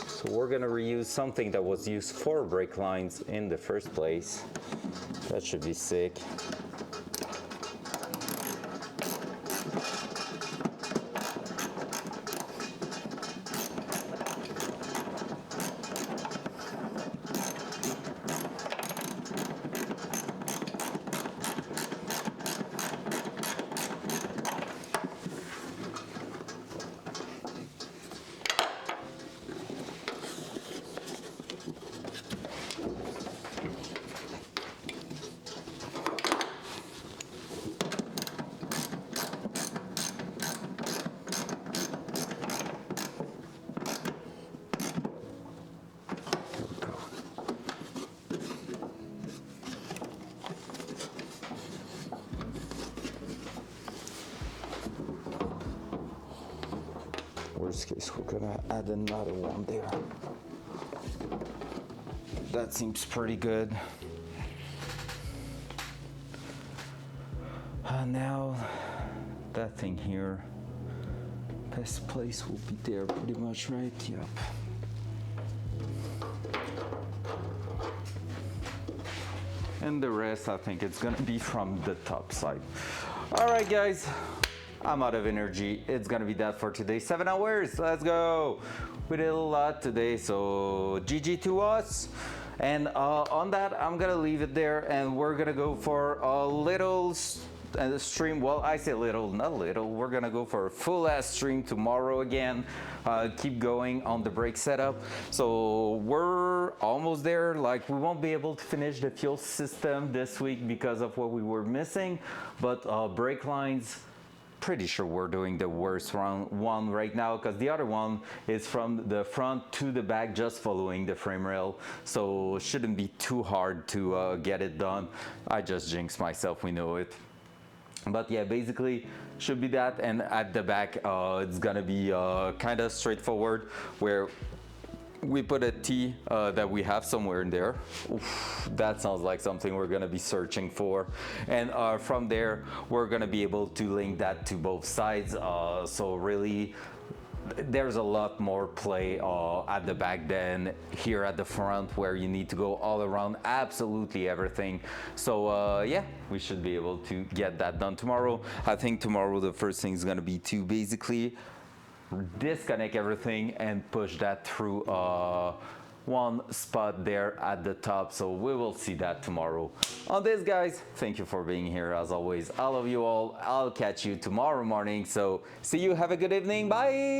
So we're gonna reuse something that was used for brake lines in the first place. That should be sick. Worst case, we're gonna add another one there. That seems pretty good. Now, that thing here, best place will be there pretty much, right? Yep. And the rest, I think it's gonna be from the top side. All right, guys. I'm out of energy. It's gonna be that for today. 7 hours, let's go. We did a lot today, so GG to us. And on that, I'm gonna leave it there and we're gonna go for a little stream. Well, I say little, not little. We're gonna go for a full ass stream tomorrow again. Keep going on the brake setup. So we're almost there. Like, we won't be able to finish the fuel system this week because of what we were missing, but brake lines, pretty sure we're doing the worst one right now, because the other one is from the front to the back, just following the frame rail, so shouldn't be too hard to get it done. I just jinxed myself, we know it. But yeah, basically should be that. And at the back, it's gonna be kind of straightforward, where we put a T that we have somewhere in there. Oof, that sounds like something we're gonna be searching for. And from there, we're gonna be able to link that to both sides. So really, there's a lot more play at the back than here at the front, where you need to go all around absolutely everything. So yeah, we should be able to get that done tomorrow. I think tomorrow the first thing is gonna be to basically disconnect everything and push that through one spot there at the top, so we will see that tomorrow. On this, guys, thank you for being here as always. I love you all. I'll catch you tomorrow morning, so see you. Have a good evening. Bye.